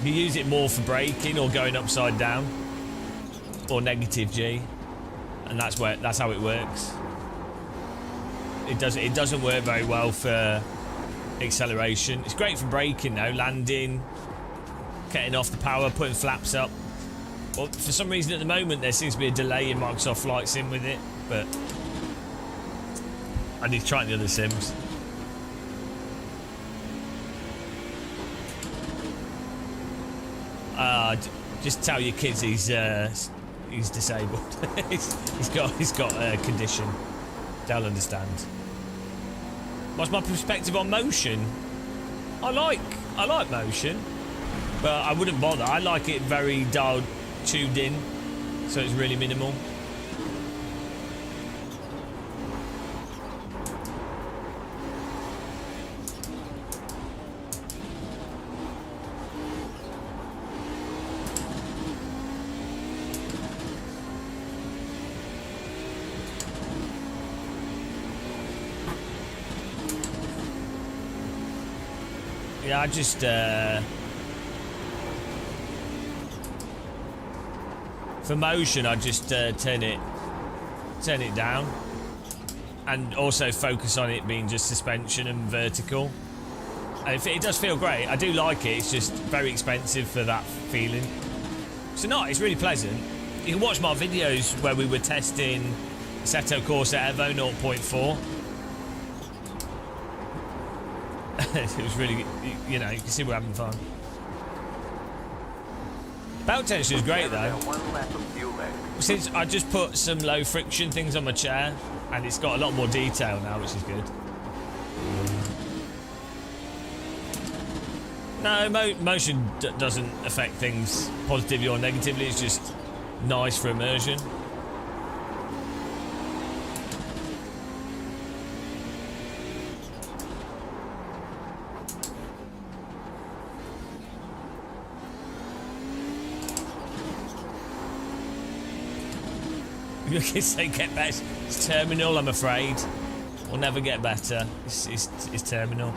you use it more for braking or going upside down or negative G, and that's how it works. It doesn't work very well for acceleration. It's great for braking though, landing, getting off the power, putting flaps up. Well, for some reason at the moment there seems to be a delay in Microsoft Flight Sim with it, but I need to try the other sims. Just tell your kids he's disabled. he's got a condition. They'll understand. What's my perspective on motion? I like motion, but I wouldn't bother. I like it very dialed, tuned in, so it's really minimal. Yeah, I just for motion I just turn it down, and also focus on it being just suspension and vertical. And it does feel great. I do like it. It's just very expensive for that feeling. So no, it's really pleasant. You can watch my videos where we were testing Assetto Corsa Evo 0.4. It was really, you know, you can see we're having fun. Belt tension is great though. One lap of fuel left. Since I just put some low friction things on my chair, and it's got a lot more detail now, which is good. No, motion doesn't affect things positively or negatively. It's just nice for immersion. Your kids say get better. It's terminal, I'm afraid. We'll never get better. It's terminal.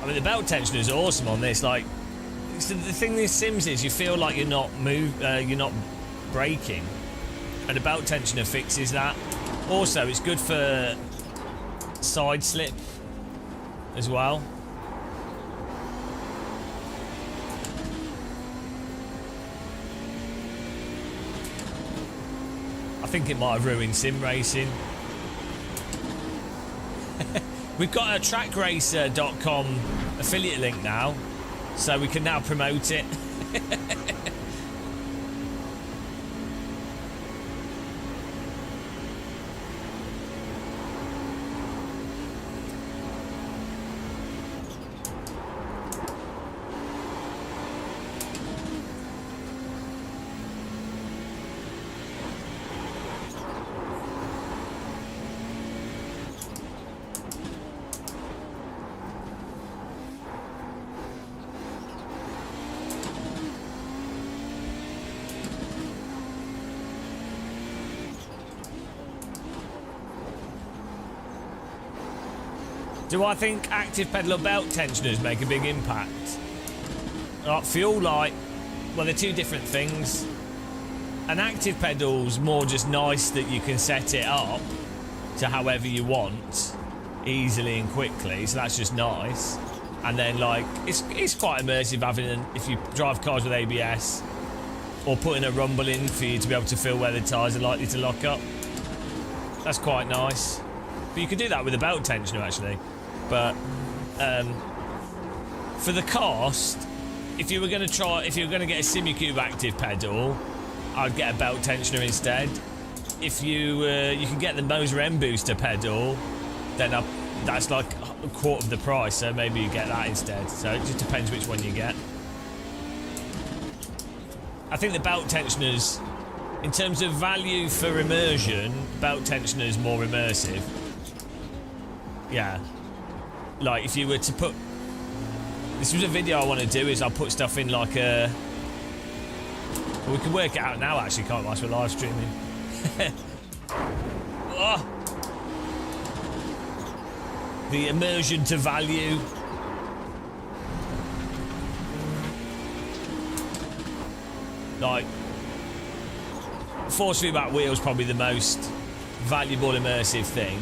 I mean, the belt tensioner is awesome on this. Like, so the thing with Sims is you feel like you're not braking, and the belt tensioner fixes that. Also, it's good for side slip as well. I think it might have ruined sim racing. We've got a trackracer.com affiliate link now, so we can now promote it. Do I think active pedal or belt tensioners make a big impact? I feel like, well, they're two different things. An active pedal's more just nice that you can set it up to however you want, easily and quickly, so that's just nice. And then, like, it's quite immersive having if you drive cars with ABS, or putting a rumble in for you to be able to feel where the tyres are likely to lock up. That's quite nice. But you could do that with a belt tensioner, actually. But for the cost, if you were going to get a Simicube active pedal, I'd get a belt tensioner instead. If you can get the Moser M booster pedal, then that's like a quarter of the price, so maybe you get that instead. So it just depends which one you get. I think the belt tensioners, in terms of value for immersion, belt tensioner is more immersive. yeah. Like, if you were to put... This was a video I want to do, is I'll put stuff in like a... Well, we can work it out now, actually, can't we? Whilst we're live streaming. Oh. The immersion to value. Like, force feedback wheel's probably the most valuable immersive thing,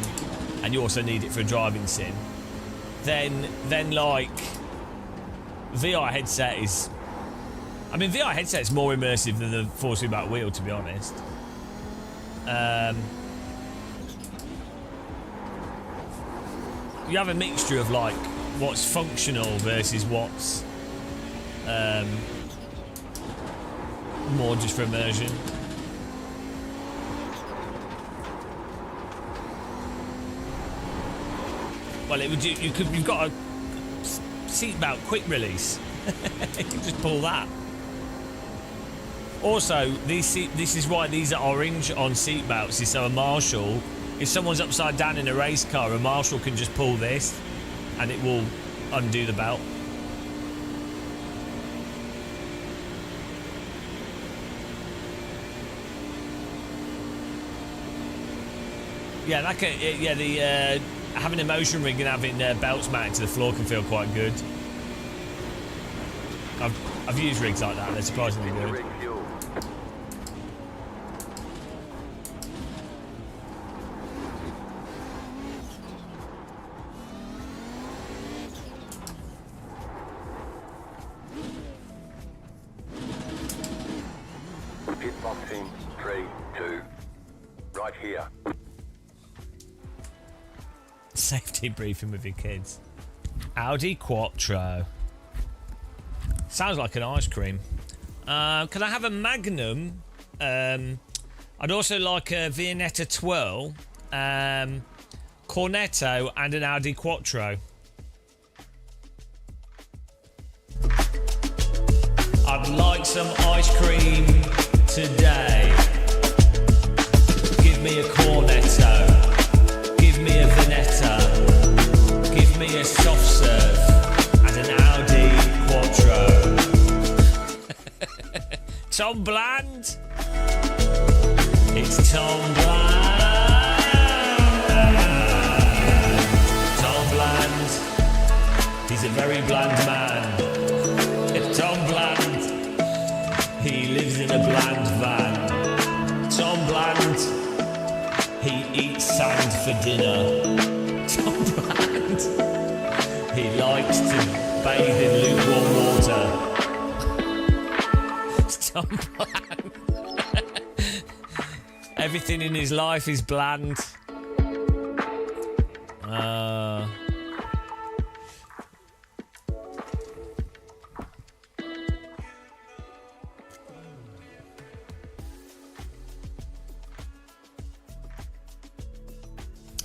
and you also need it for a driving sim. Then like, VR headset is... I mean, VR headset's more immersive than the force feedback wheel, to be honest. You have a mixture of like what's functional versus what's more just for immersion. Well, it would. You've got a seatbelt quick release. You can just pull that. Also, this is why these are orange on seatbelts. Is so a marshal, if someone's upside down in a race car, a marshal can just pull this, and it will undo the belt. Yeah, that can, yeah. The having a motion ring and having belts mounted to the floor can feel quite good. I've used rigs like that. They're surprisingly good. Pitboxing 3, 2. Right here. Safety briefing with your kids. Audi Quattro. Sounds like an ice cream. Can I have a Magnum? I'd also like a Viennetta Twirl, Cornetto, and an Audi Quattro. I'd like some ice cream today. Give me a Cornetto. Give me a Viennetta. Give me a soft serve and an Audi Quattro. Tom Bland. It's Tom Bland. Tom Bland. He's a very bland man. It's Tom Bland. He lives in a bland van. Tom Bland. He eats sand for dinner. Tom Bland. He likes to bathe in lukewarm water. Tom Bland. Everything in his life is bland.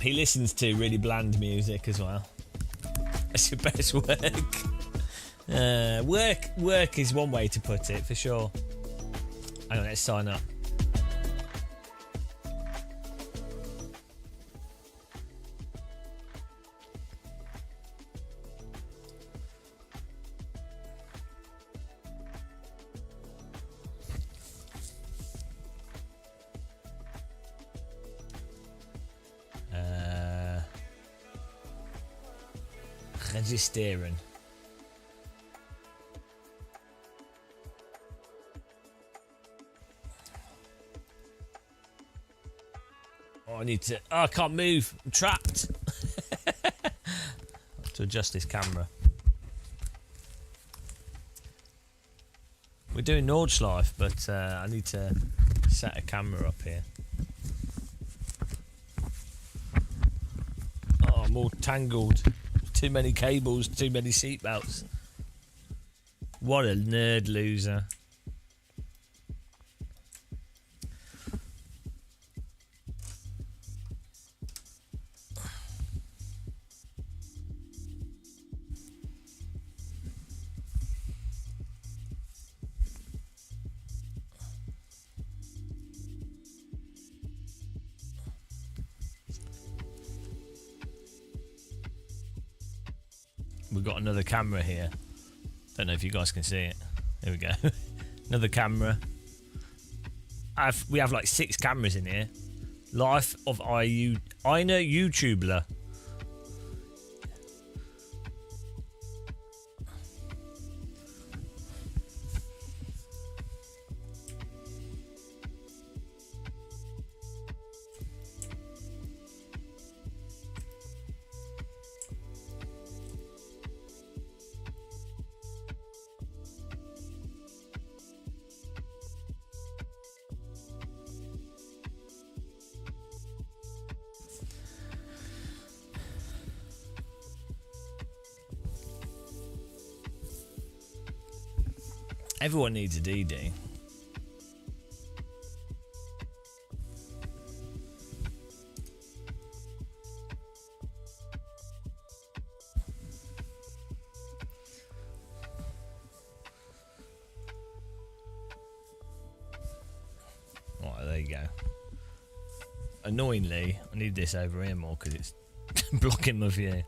He listens to really bland music as well. That's your best work. Work is one way to put it, for sure. Hang on, let's sign up. Registeren. Oh, I need to... Oh, I can't move. I'm trapped. To adjust this camera. We're doing Nordschleife, but I need to set a camera up here. Oh, I'm all tangled. Too many cables, too many seatbelts. What a nerd loser. we've got another camera here. Don't know if you guys can see it. There we go. Another camera. We have like 6 cameras in here. Life of Ina YouTuber. Everyone needs a DD. Right, there you go. Annoyingly, I need this over here more because it's blocking my view.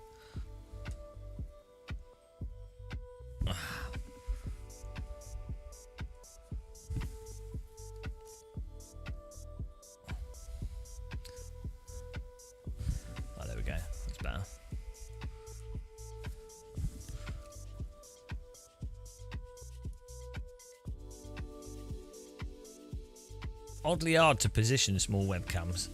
Oddly hard to position small webcams.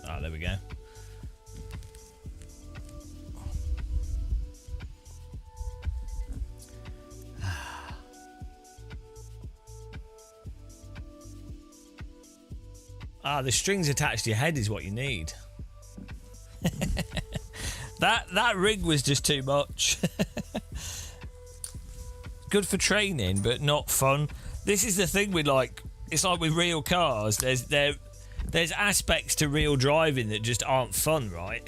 Ah, there we go. Ah, the strings attached to your head is what you need. That rig was just too much. Good for training, but not fun. This is the thing with it's like with real cars. There's aspects to real driving that just aren't fun, right?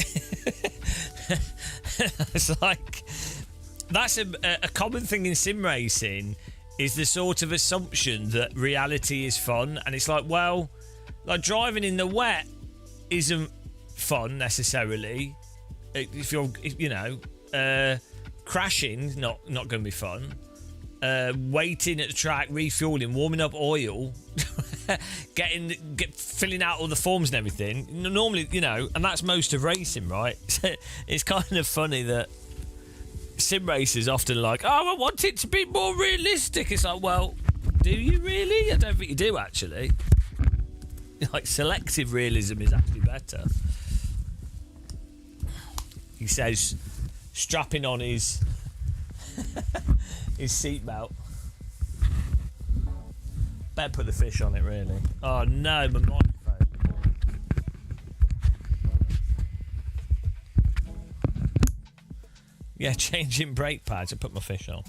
It's like that's a common thing in sim racing is the sort of assumption that reality is fun, and it's like, well. Like driving in the wet isn't fun necessarily. If you're, crashing not going to be fun. Waiting at the track, refueling, warming up oil, filling out all the forms and everything. Normally, and that's most of racing, right? It's kind of funny that sim racers often like, oh, I want it to be more realistic. It's like, well, do you really? I don't think you do actually. Like selective realism is actually better. He says, strapping on his his seatbelt. Better put the fish on it, really. Oh no, my microphone. Yeah, changing brake pads. I put my fish on.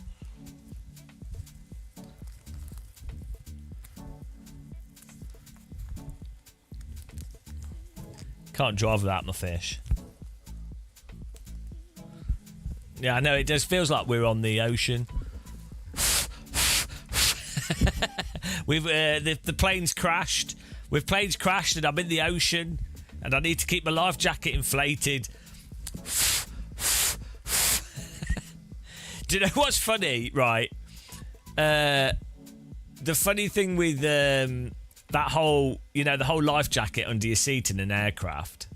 Can't drive without my fish. Yeah, I know, it just feels like we're on the ocean. We've the plane's crashed. We've planes crashed and I'm in the ocean and I need to keep my life jacket inflated. Do you know what's funny, right? The funny thing with that whole, the whole life jacket under your seat in an aircraft.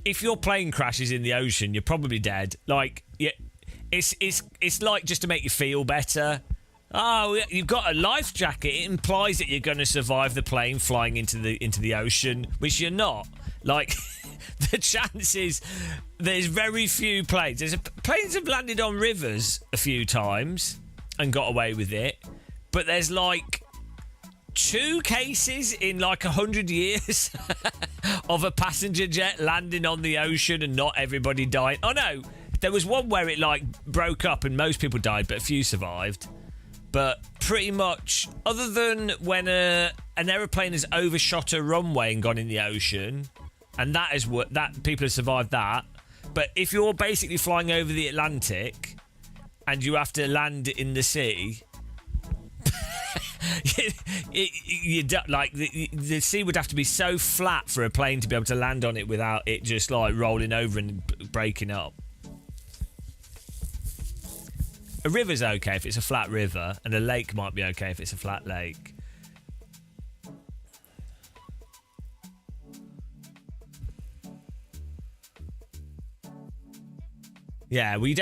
If your plane crashes in the ocean, you're probably dead. Like, yeah, it's like just to make you feel better. Oh, you've got a life jacket. It implies that you're going to survive the plane flying into the ocean, which you're not. Like, the chances, there's very few planes. Planes have landed on rivers a few times and got away with it, but there's like 2 cases in like 100 years of a passenger jet landing on the ocean and not everybody dying. Oh no, there was one where it like broke up and most people died, but a few survived. But pretty much, other than when an aeroplane has overshot a runway and gone in the ocean, and that is that people have survived that. But if you're basically flying over the Atlantic and you have to land in the sea, the sea would have to be so flat for a plane to be able to land on it without it just like rolling over and breaking up. A river's okay if it's a flat river, and a lake might be okay if it's a flat lake. Yeah, well, you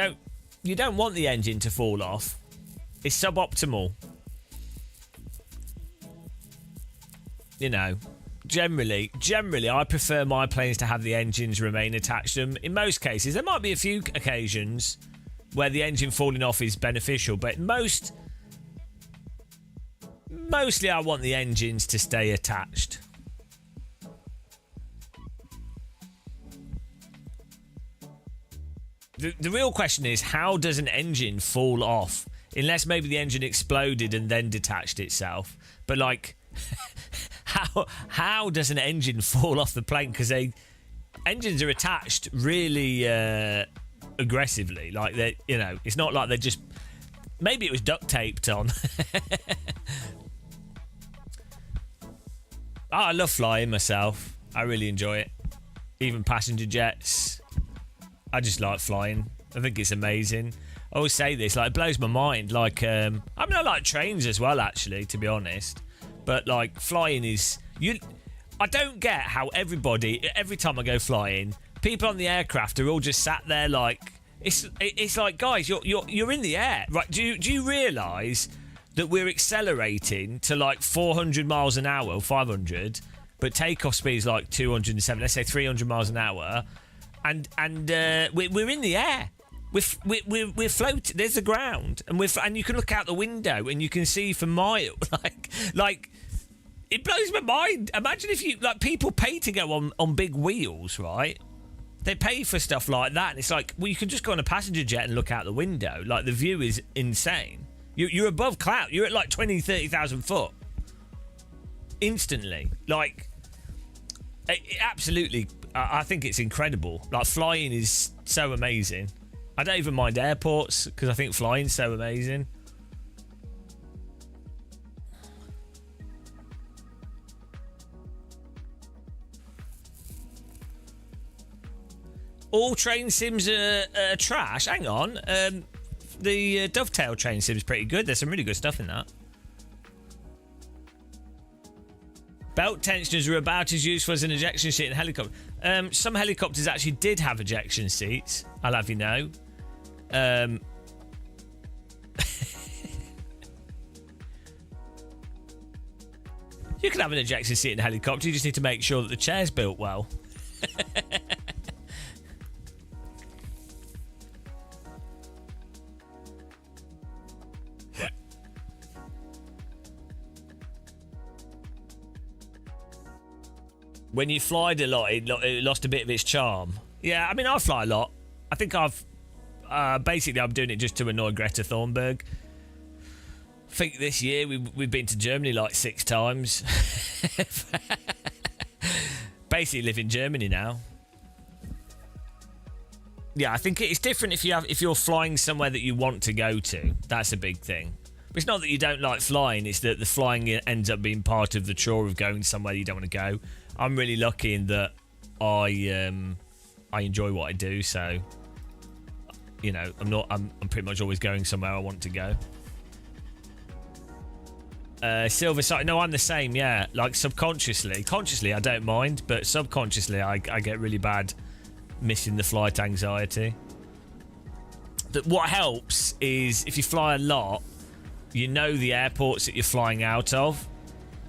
don't want the engine to fall off. It's suboptimal. You know, generally, I prefer my planes to have the engines remain attached to them. In most cases, there might be a few occasions where the engine falling off is beneficial, but mostly I want the engines to stay attached. The real question is, how does an engine fall off? Unless maybe the engine exploded and then detached itself. But like, how does an engine fall off the plane? Because engines are attached really aggressively. Like, they, you know, it's not like they're just. Maybe it was duct taped on. I love flying myself. I really enjoy it. Even passenger jets. I just like flying. I think it's amazing. I always say this, like, it blows my mind. Like, I mean, I like trains as well, actually, to be honest. But like, flying is I don't get how every time I go flying, people on the aircraft are all just sat there like it's like, guys, you're in the air, right? Do you realise that we're accelerating to like 400 miles an hour, 500, but takeoff speed is like 207, let's say 300 miles an hour. And we're in the air. We're floating. There's the ground, and you can look out the window and you can see for miles. Like it blows my mind. Imagine if people pay to go on big wheels, right? They pay for stuff like that, and it's like, well, you can just go on a passenger jet and look out the window. Like, the view is insane. You're above cloud. You're at like 30,000 foot instantly. Like, absolutely. I think it's incredible. Like, flying is so amazing. I don't even mind airports because I think flying's so amazing. All train sims are trash. Hang on. The Dovetail train sim's pretty good. There's some really good stuff in that. Belt tensioners are about as useful as an ejection seat in a helicopter. Some helicopters actually did have ejection seats, I'll have you know. You can have an ejection seat in a helicopter, you just need to make sure that the chair's built well. When you flied a lot, it lost a bit of its charm. Yeah, I mean, I fly a lot. I think basically I'm doing it just to annoy Greta Thunberg. I think this year we've been to Germany like 6 times. Basically live in Germany now. Yeah, I think it's different if you're flying somewhere that you want to go to. That's a big thing. But it's not that you don't like flying, it's that the flying ends up being part of the chore of going somewhere you don't want to go. I'm really lucky in that I enjoy what I do, so you know, I'm pretty much always going somewhere I want to go. Silver side, no, I'm the same, yeah. Like, consciously I don't mind, but subconsciously I get really bad missing the flight anxiety. But what helps is if you fly a lot, you know the airports that you're flying out of.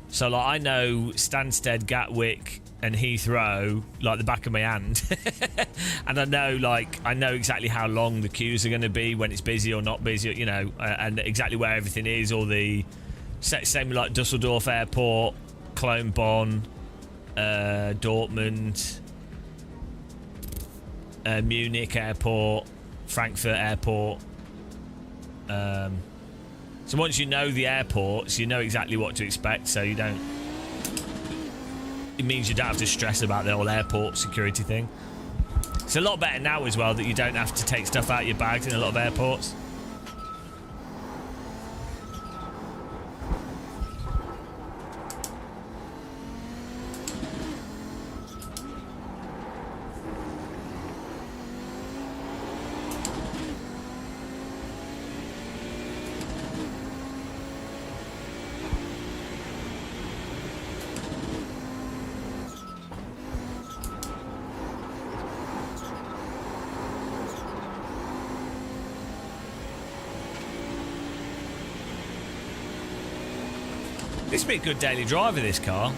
So, like, I know Stansted, Gatwick, and Heathrow like the back of my hand. And I know exactly how long the queues are going to be, when it's busy or not busy, you know, and exactly where everything is. Or the same like Dusseldorf Airport, Cologne, Bonn, Dortmund, Munich Airport, Frankfurt Airport. So once you know the airports, you know exactly what to expect, so you don't... It means you don't have to stress about the whole airport security thing. It's a lot better now as well that you don't have to take stuff out of your bags in a lot of airports. This would be a good daily driver, this car.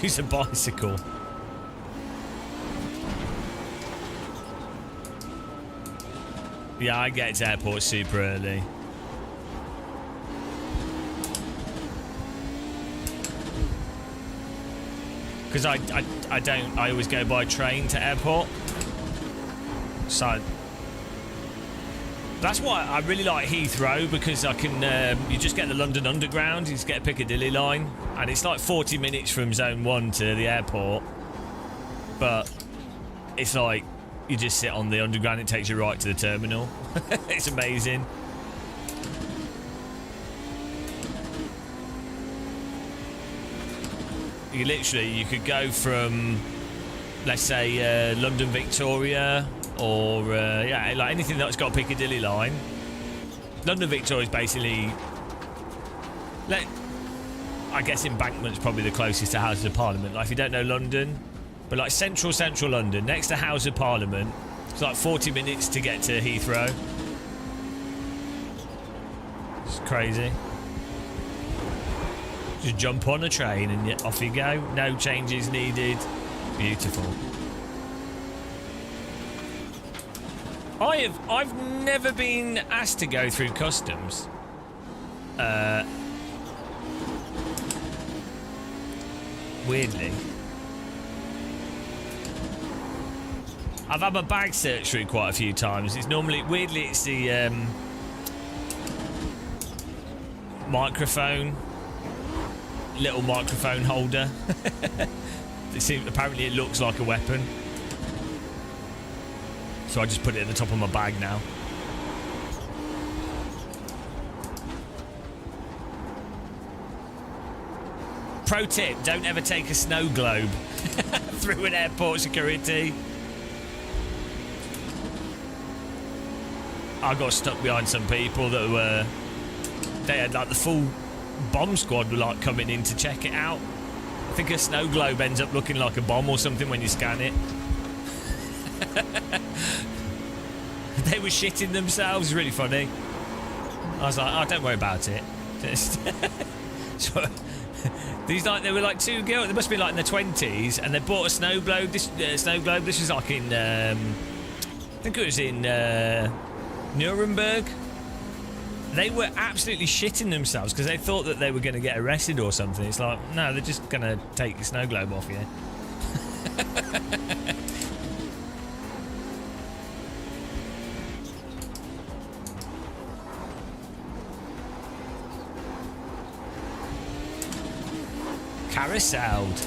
Use a bicycle. Yeah, I get to airport super early. Because I always go by train to airport. So that's why I really like Heathrow, because I can, you just get the London Underground, you just get a Piccadilly line, and it's like 40 minutes from Zone 1 to the airport. But it's like, you just sit on the Underground, it takes you right to the terminal. It's amazing. You could go from, let's say, London Victoria, or yeah, like anything that's got a Piccadilly line. London Victoria is basically, I guess Embankment's probably the closest to Houses of Parliament. Like, if you don't know London, but like central London, next to House of Parliament, it's like 40 minutes to get to Heathrow. It's crazy. Just jump on a train and off you go. No changes needed. Beautiful. I've never been asked to go through customs. Weirdly. I've had my bag searched through quite a few times. It's normally, weirdly, it's the microphone. Little microphone holder. Apparently it looks like a weapon. So I just put it at the top of my bag now. Pro tip, don't ever take a snow globe through an airport security. I got stuck behind some people that were... They had like the full bomb squad were like coming in to check it out. I think a snow globe ends up looking like a bomb or something when you scan it. They were shitting themselves. Really funny. I was like, oh, don't worry about it. Just so, these like they were like two girls. They must be like in their 20s, and they bought a snow globe. This was like in I think it was in Nuremberg. They were absolutely shitting themselves because they thought that they were going to get arrested or something. It's like, no, they're just going to take the snow globe off you. Carouselled.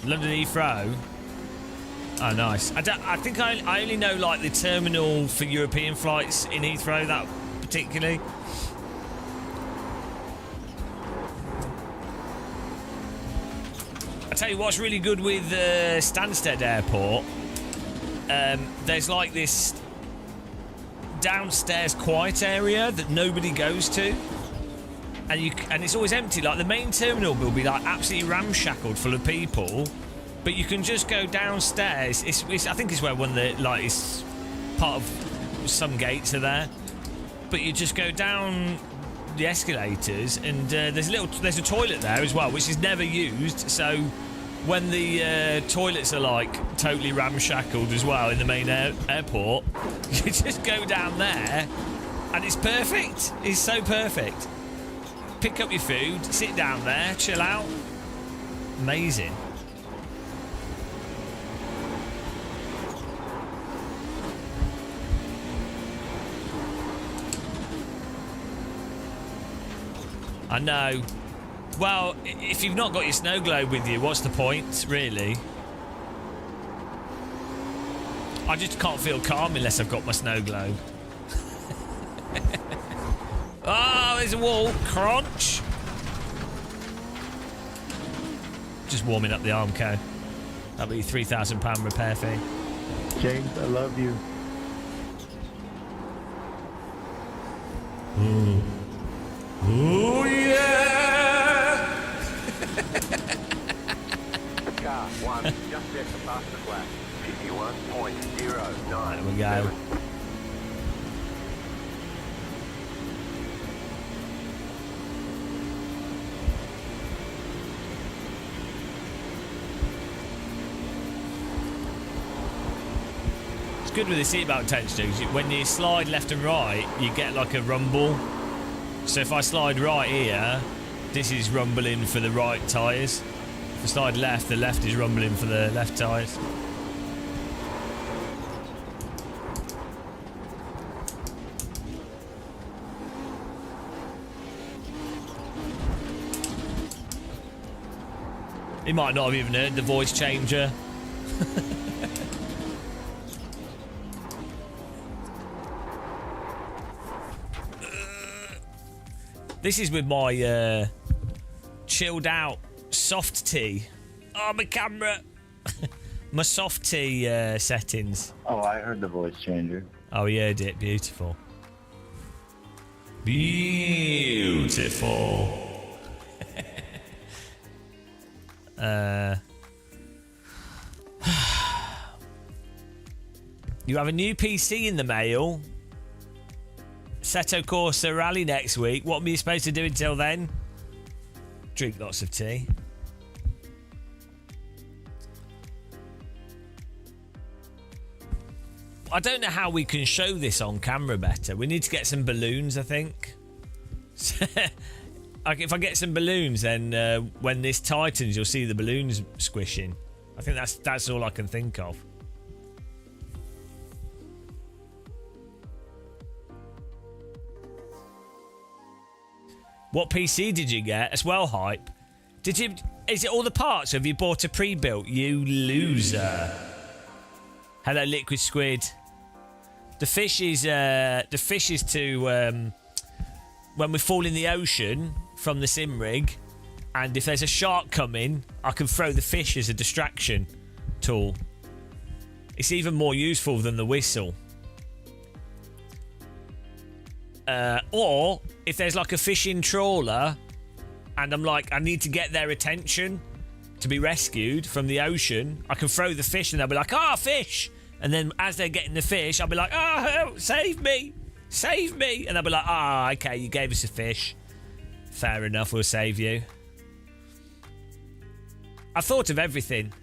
London Heathrow. Oh, nice. I think I only know like the terminal for European flights in Heathrow, that particularly. I tell you what's really good with Stansted Airport. There's like this downstairs quiet area that nobody goes to. And it's always empty. Like the main terminal will be like absolutely ramshackled full of people, but you can just go downstairs. I think it's where one of the like it's part of some gates are there, but you just go down the escalators and there's a toilet there as well, which is never used. So when the toilets are like totally ramshackled as well in the main airport, you just go down there, and it's perfect. It's so perfect. Pick up your food, sit down there, chill out. Amazing. I know. Well, if you've not got your snow globe with you, what's the point, really? I just can't feel calm unless I've got my snow globe. Oh, there's a wall. Crunch. Just warming up the Armco. That'll be £3,000 repair fee. James, I love you. Oh yeah! Car 1, just set the fastest lap. 51.09. There we go. It's good with the seatbelt tension because when you slide left and right, you get like a rumble. So if I slide right here, this is rumbling for the right tyres. If I slide left, the left is rumbling for the left tyres. He might not have even heard the voice changer. This is with my chilled out soft tea. Oh, my camera. My soft tea settings. Oh, I heard the voice changer. Oh, you heard it. Beautiful. Beautiful. You have a new PC in the mail. Seto Corsa Rally next week. What are you supposed to do until then? Drink lots of tea. I don't know how we can show this on camera better. We need to get some balloons, I think. Like if I get some balloons, then when this tightens, you'll see the balloons squishing. I think that's all I can think of. What PC did you get? As well, hype. Did you? Is it all the parts? Or have you bought a pre-built? You loser. Hello, Liquid Squid. The fish is to when we fall in the ocean from the sim rig, and if there's a shark coming, I can throw the fish as a distraction tool. It's even more useful than the whistle. Or if there's like a fishing trawler and I'm like, I need to get their attention to be rescued from the ocean, I can throw the fish and they'll be like, ah, fish. And then as they're getting the fish, I'll be like, oh, save me. Save me. And they'll be like, ah, okay, you gave us a fish. Fair enough, we'll save you. I thought of everything.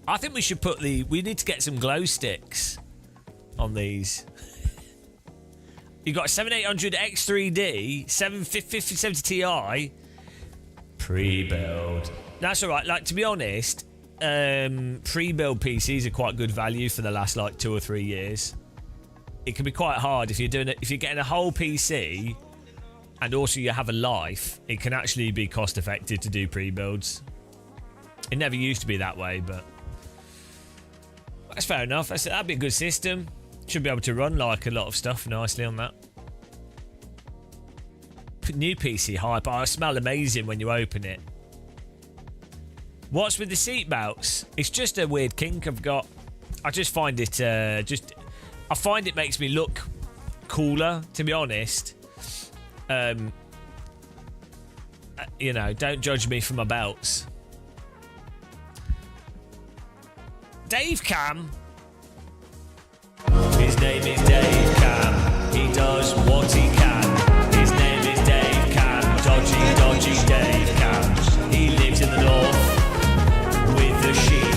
I think we should we need to get some glow sticks on these. You got 7800 X3D, 75070 Ti, pre-build. That's all right. Like, to be honest, pre-build PCs are quite good value for the last like 2 or 3 years. It can be quite hard if you're doing it. If you're getting a whole PC and also you have a life, it can actually be cost effective to do pre-builds. It never used to be that way, but that's fair enough. That'd be a good system. Should be able to run like a lot of stuff nicely on that. New PC hype. Oh, it smells amazing when you open it. What's with the seatbelts? It's just a weird kink I've got. I just find it I find it makes me look cooler, to be honest. You know, don't judge me for my belts. Dave Cam. His name is Dave Cam. He does what he can. His name is Dave Cam. Dodgy, dodgy Dave Cam. He lives in the north with the sheep.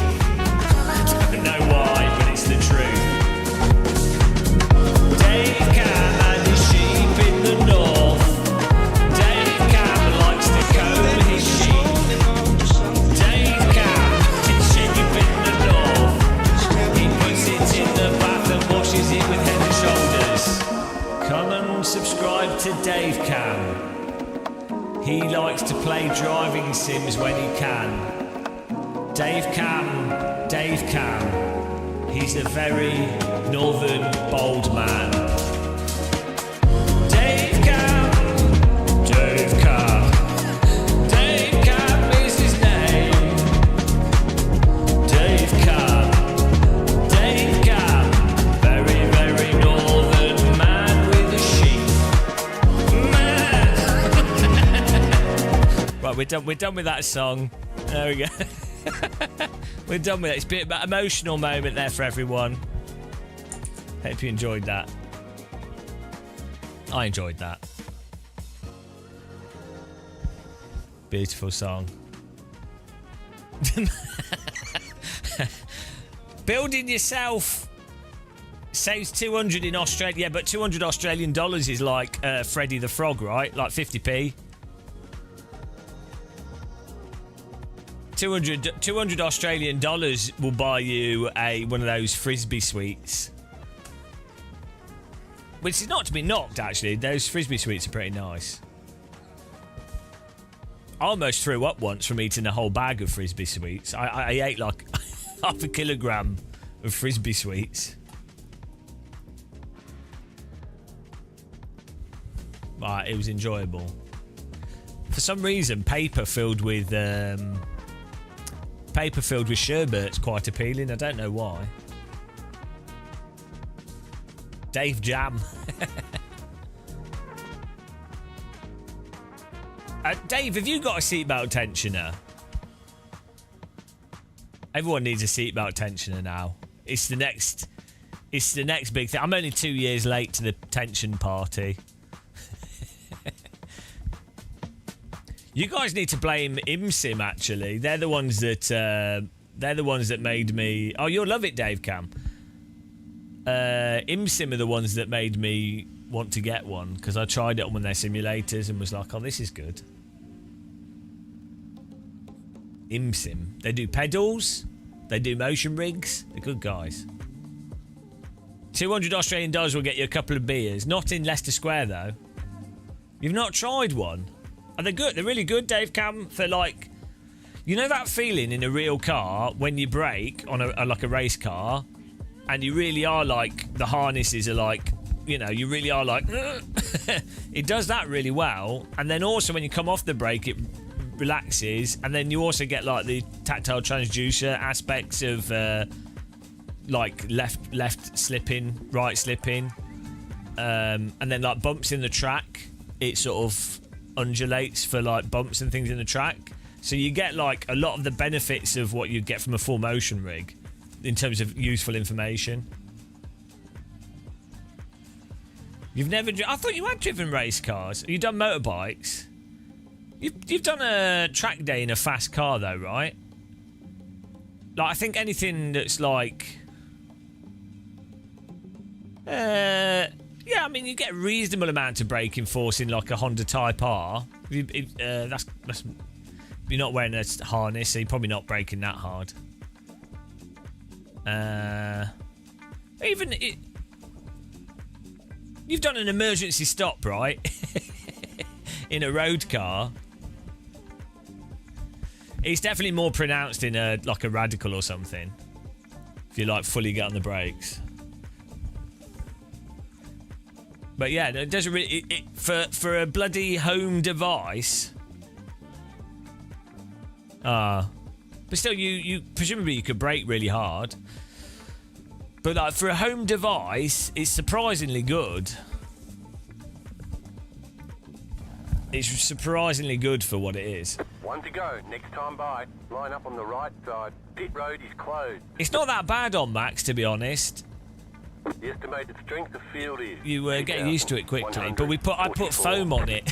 I don't know why, but it's the truth. Dave Cam and his sheep in the north. Dave Cam likes to comb his sheep. Dave Cam, his sheep in the north. He puts it in the bath and washes it with head and shoulders. Come and subscribe to Dave Cam. He likes to play driving sims when he can. Dave Cam, Dave Cam. He's a very northern, bold man. Dave Cam, Dave Cam. Dave Cam is his name. Dave Cam. done. We're done with that song. There we go. We're done with it. It's been an emotional moment there for everyone. Hope you enjoyed that. I enjoyed that. Beautiful song. Building yourself saves 200 in Australia. Yeah, but 200 Australian dollars is like Freddy the Frog, right? Like 50p. 200 Australian dollars will buy you one of those Frisbee sweets. Which is not to be knocked, actually. Those Frisbee sweets are pretty nice. I almost threw up once from eating a whole bag of Frisbee sweets. I ate like half a kilogram of Frisbee sweets. But it was enjoyable. For some reason, paper filled with sherbet's quite appealing. I don't know why. Dave Jam. Dave, have you got a seatbelt tensioner? Everyone needs a seatbelt tensioner now. It's the next big thing. I'm only 2 years late to the tension party. You guys need to blame ImSim. Actually, they're the ones that made me. Oh, you'll love it, Dave Cam. ImSim are the ones that made me want to get one because I tried it on one of their simulators and was like, oh, this is good. ImSim. They do pedals. They do motion rigs. They're good guys. 200 Australian dollars will get you a couple of beers. Not in Leicester Square, though. You've not tried one? Are they good? They're really good, Dave Cam, for like... You know that feeling in a real car when you brake on like a race car and you really are like... The harnesses are like... You know, you really are like... It does that really well. And then also when you come off the brake, it relaxes. And then you also get like the tactile transducer aspects of... like left slipping, right slipping. And then like bumps in the track. It sort of undulates for like bumps and things in the track, so you get like a lot of the benefits of what you'd get from a full motion rig in terms of useful information. You've never I thought you had driven race cars. You've done motorbikes. You've done a track day in a fast car though, right? Like I think anything that's like yeah, I mean, you get a reasonable amount of braking force in like a Honda Type R. That's you're not wearing a harness, so you're probably not braking that hard. You've done an emergency stop, right? In a road car. It's definitely more pronounced in a like a Radical or something. If you like fully get on the brakes. But yeah, it doesn't really... for a bloody home device... but still, you presumably you could brake really hard. But like for a home device, it's surprisingly good. It's surprisingly good for what it is. One to go. Next time by. Line up on the right side. Pit road is closed. It's not that bad on Max, to be honest. The estimated strength of field is... You get used to it quickly, but I put foam on it.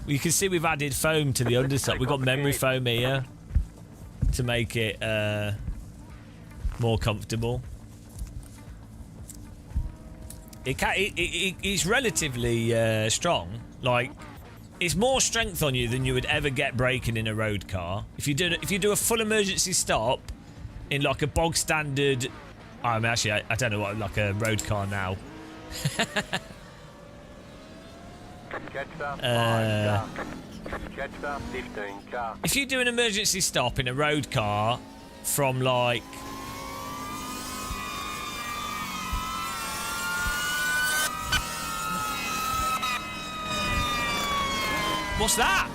You can see we've added foam to the underside. We've got memory foam here to make it more comfortable. It's relatively strong. Like it's more strength on you than you would ever get braking in a road car. If you do a full emergency stop in like a bog standard. I mean, actually, I don't know what like a road car now. If you do an emergency stop in a road car from like what's that?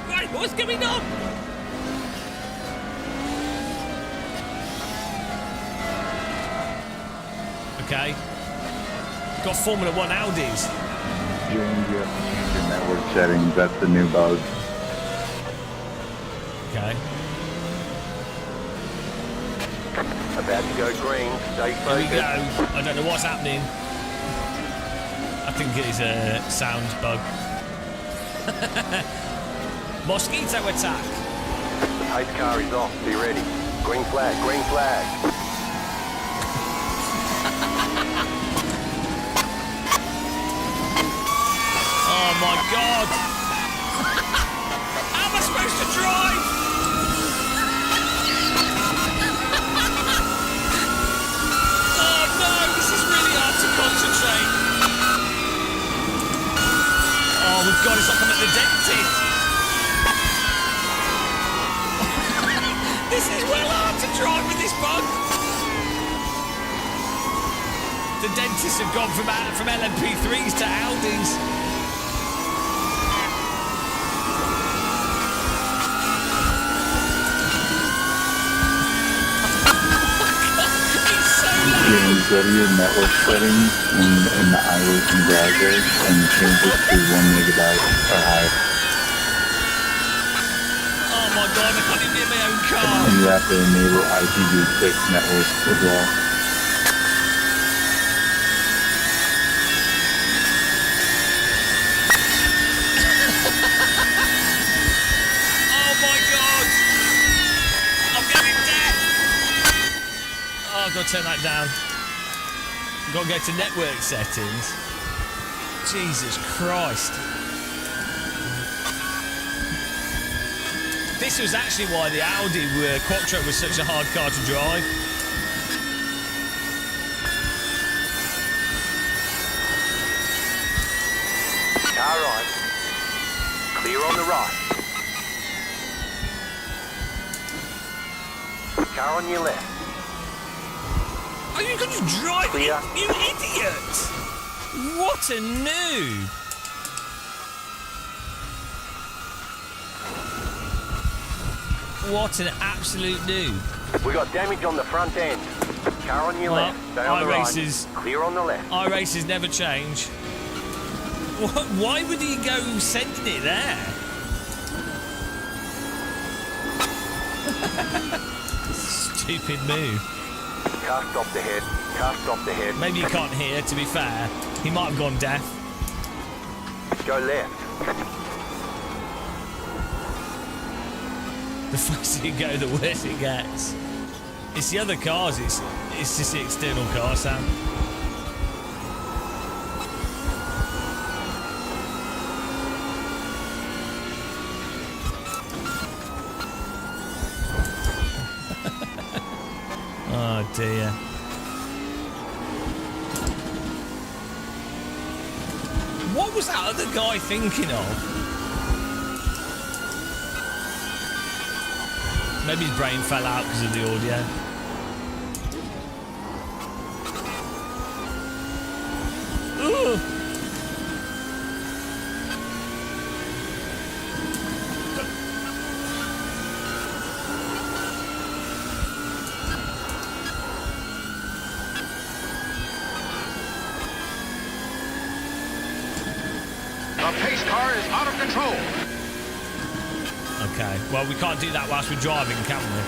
Right, what's going on? Okay. got Formula 1 Audis. James, you have to change your network settings. That's the new bug. Okay. About to go green. Stay Here we go. focused. I don't know what's happening. I think it is a sound bug. Mosquito attack. The pace car is off. Be ready. Green flag, green flag. Oh my god! How am I supposed to drive? Oh no, this is really hard to concentrate. Oh my god, it's like I'm at the dentist. This is well hard to drive with this bug. The dentists have gone from LMP3s to Audis. James, go to your network settings in the iRacing browser and change it to 1 megabyte or higher. Oh my god, I can't even hear my own car. And you have to enable IPv6 networks as well. Oh my god! I'm getting deaf! Oh, I've got to turn that down. I've got to go to network settings. Jesus Christ. This was actually why the Audi Quattro was such a hard car to drive. Car right. Clear on the right. Car on your left. Are you going to drive? Clear. You idiot! What a noob! What an absolute noob. We got damage on the front end. Car on your Well, left. Stay on the iRaces. right. Clear on the left. iRaces never change. Why would he go sending it there? Stupid move. Car stopped ahead. Car stopped ahead. Maybe you can't hear, to be fair. He might have gone deaf. Go left. The faster you go, the worse it gets. It's the other cars, it's just the external car sound. Oh dear. What was that other guy thinking of? Maybe his brain fell out because of the audio. Ugh. The pace car is out of control. Okay, well, we can't do that whilst we're driving, can we?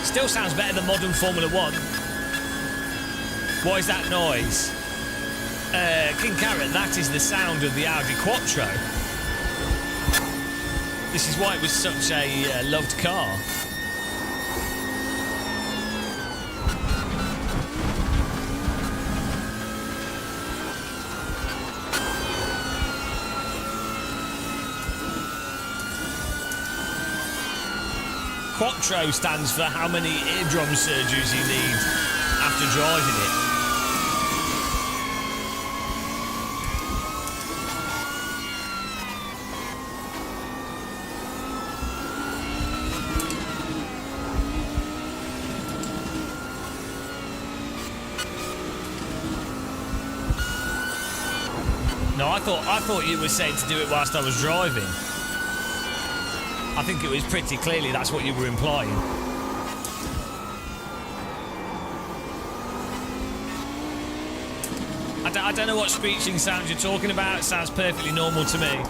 Still sounds better than modern Formula 1. What is that noise? King Carrot, that is the sound of the Audi Quattro. This is why it was such a loved car. Quattro stands for how many eardrum surgeries you need after driving it. No, I thought you were saying to do it whilst I was driving. I think it was pretty clearly that's what you were implying. I don't know what screeching sounds you're talking about. It sounds perfectly normal to me.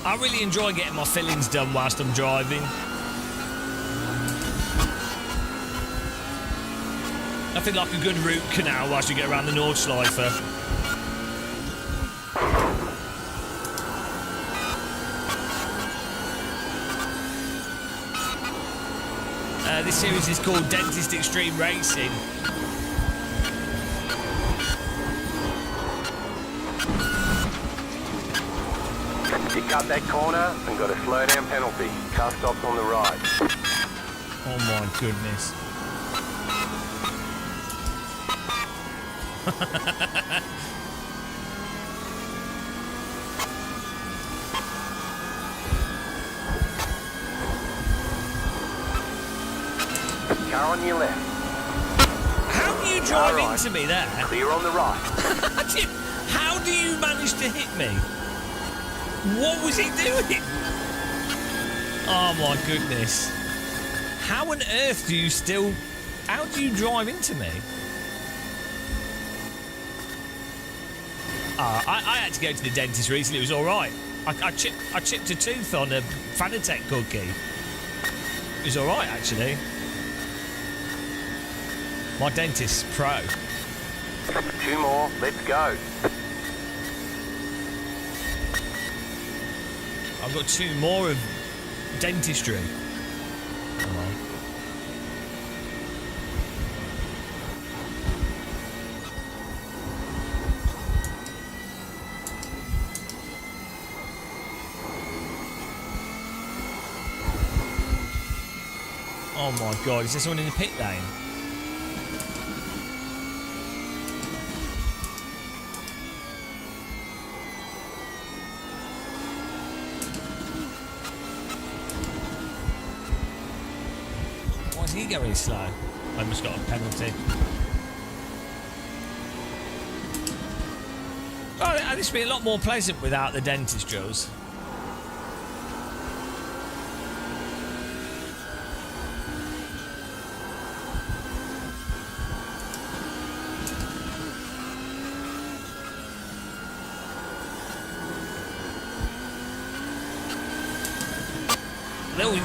I really enjoy getting my fillings done whilst I'm driving. Nothing like a good root canal whilst you get around the Nordschleife. This series is called Dentist Extreme Racing. You cut that corner and got a slow down penalty. Car stops on the right. Oh my goodness. Car on your left. How do you drive All right. into me there? Clear on the right. How do you manage to hit me? What was he doing? Oh my goodness. How on earth do you still... How do you drive into me? I had to go to the dentist recently. It was all right. I chipped a tooth on a Fanatec cookie. It was all right, actually. My dentist's pro. 2 more. Let's go. I've got 2 more of dentistry. Come on. Oh my god, is there someone in the pit lane? Why is he going slow? I must got a penalty. Oh, this would be a lot more pleasant without the dentist drills.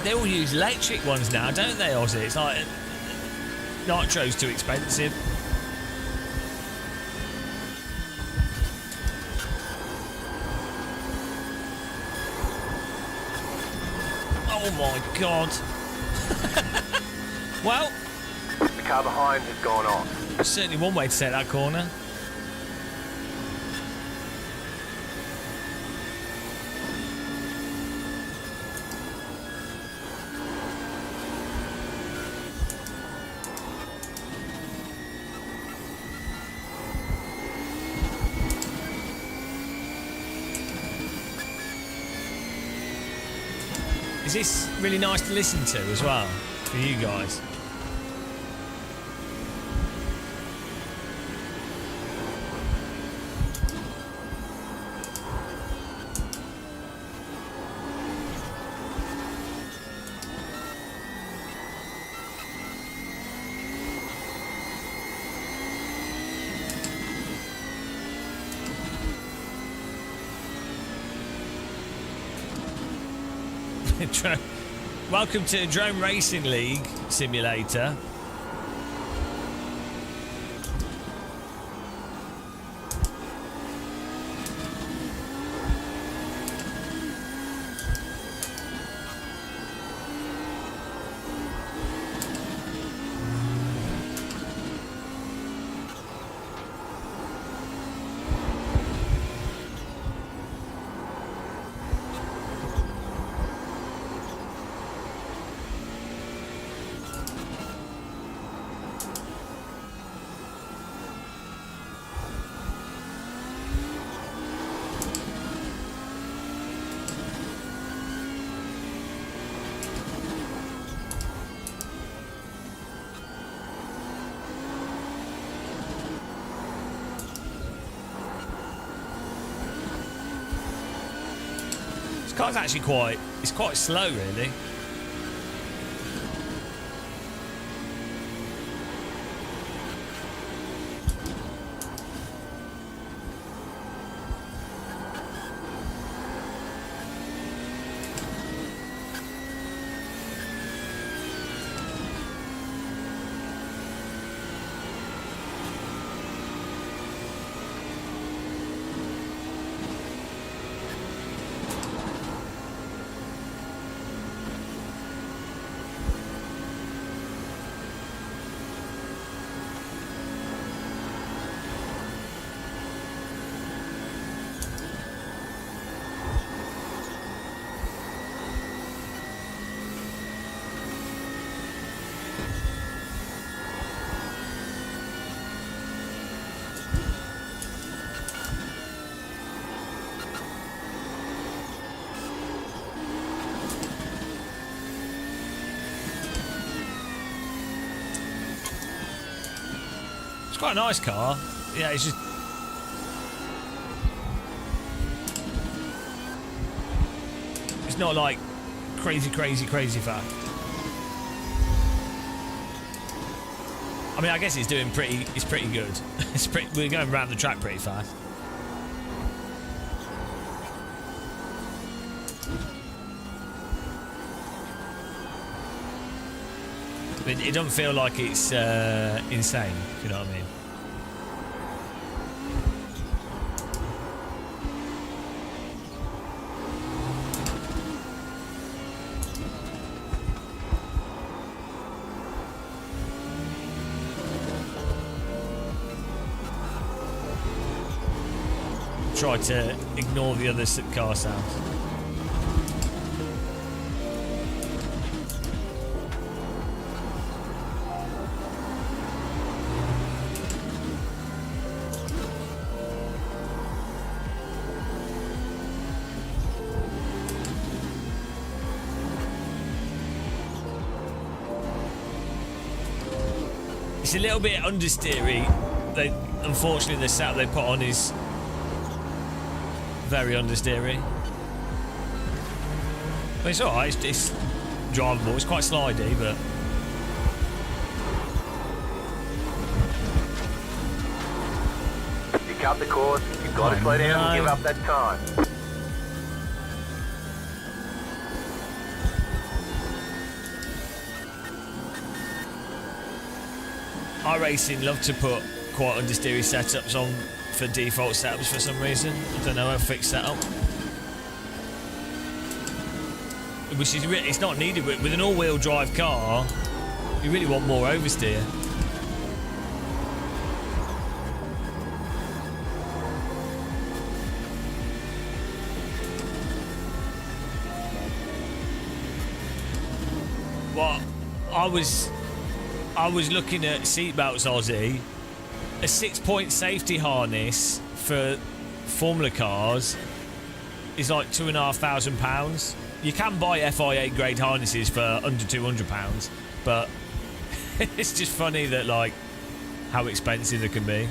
They all use electric ones now, don't they, Ozzy? It's like nitro's too expensive. Oh my god. Well, The car behind has gone off. certainly one way to take that corner. Is this really nice to listen to as well, for you guys? Welcome to Drone Racing League Simulator. car's actually quite slow, really. It's quite a nice car. Yeah, it's just... It's not like crazy fast. I mean, I guess it's doing pretty... It's pretty good. We're going around the track pretty fast. It doesn't feel like it's insane, if you know what I mean. Try to ignore the other car sounds. It's a little bit understeery. Unfortunately, the setup they put on is very understeery. But it's alright, it's drivable. It's quite slidey, but... You cut the course, you've got to slow down and give up that time. iRacing love to put quite understeery setups on for default setups for some reason. I don't know, a fixed setup. Which is it's not needed with an all-wheel drive car. You really want more oversteer. Well, I was looking at seatbelts, Aussie. A 6-point safety harness for Formula cars is like £2,500. You can buy FIA grade harnesses for under £200, but it's just funny that like how expensive they can be.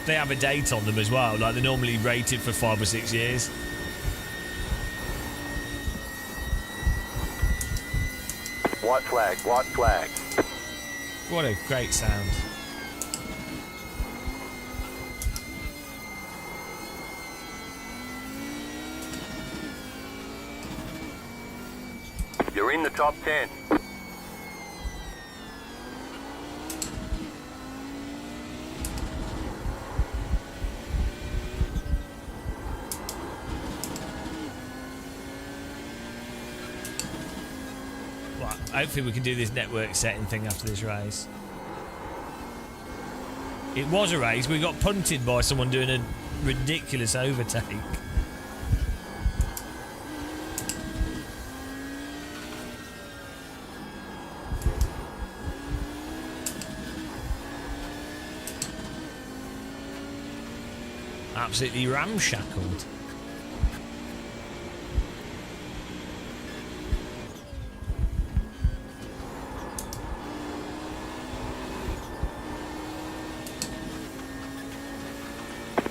They have a date on them as well. Like they're normally rated for 5 or 6 years. White flag, white flag. What a great sound. You're in the top 10. Well, hopefully we can do this network setting thing after this race. It was a race. We got punted by someone doing a ridiculous overtake. Absolutely ramshackled.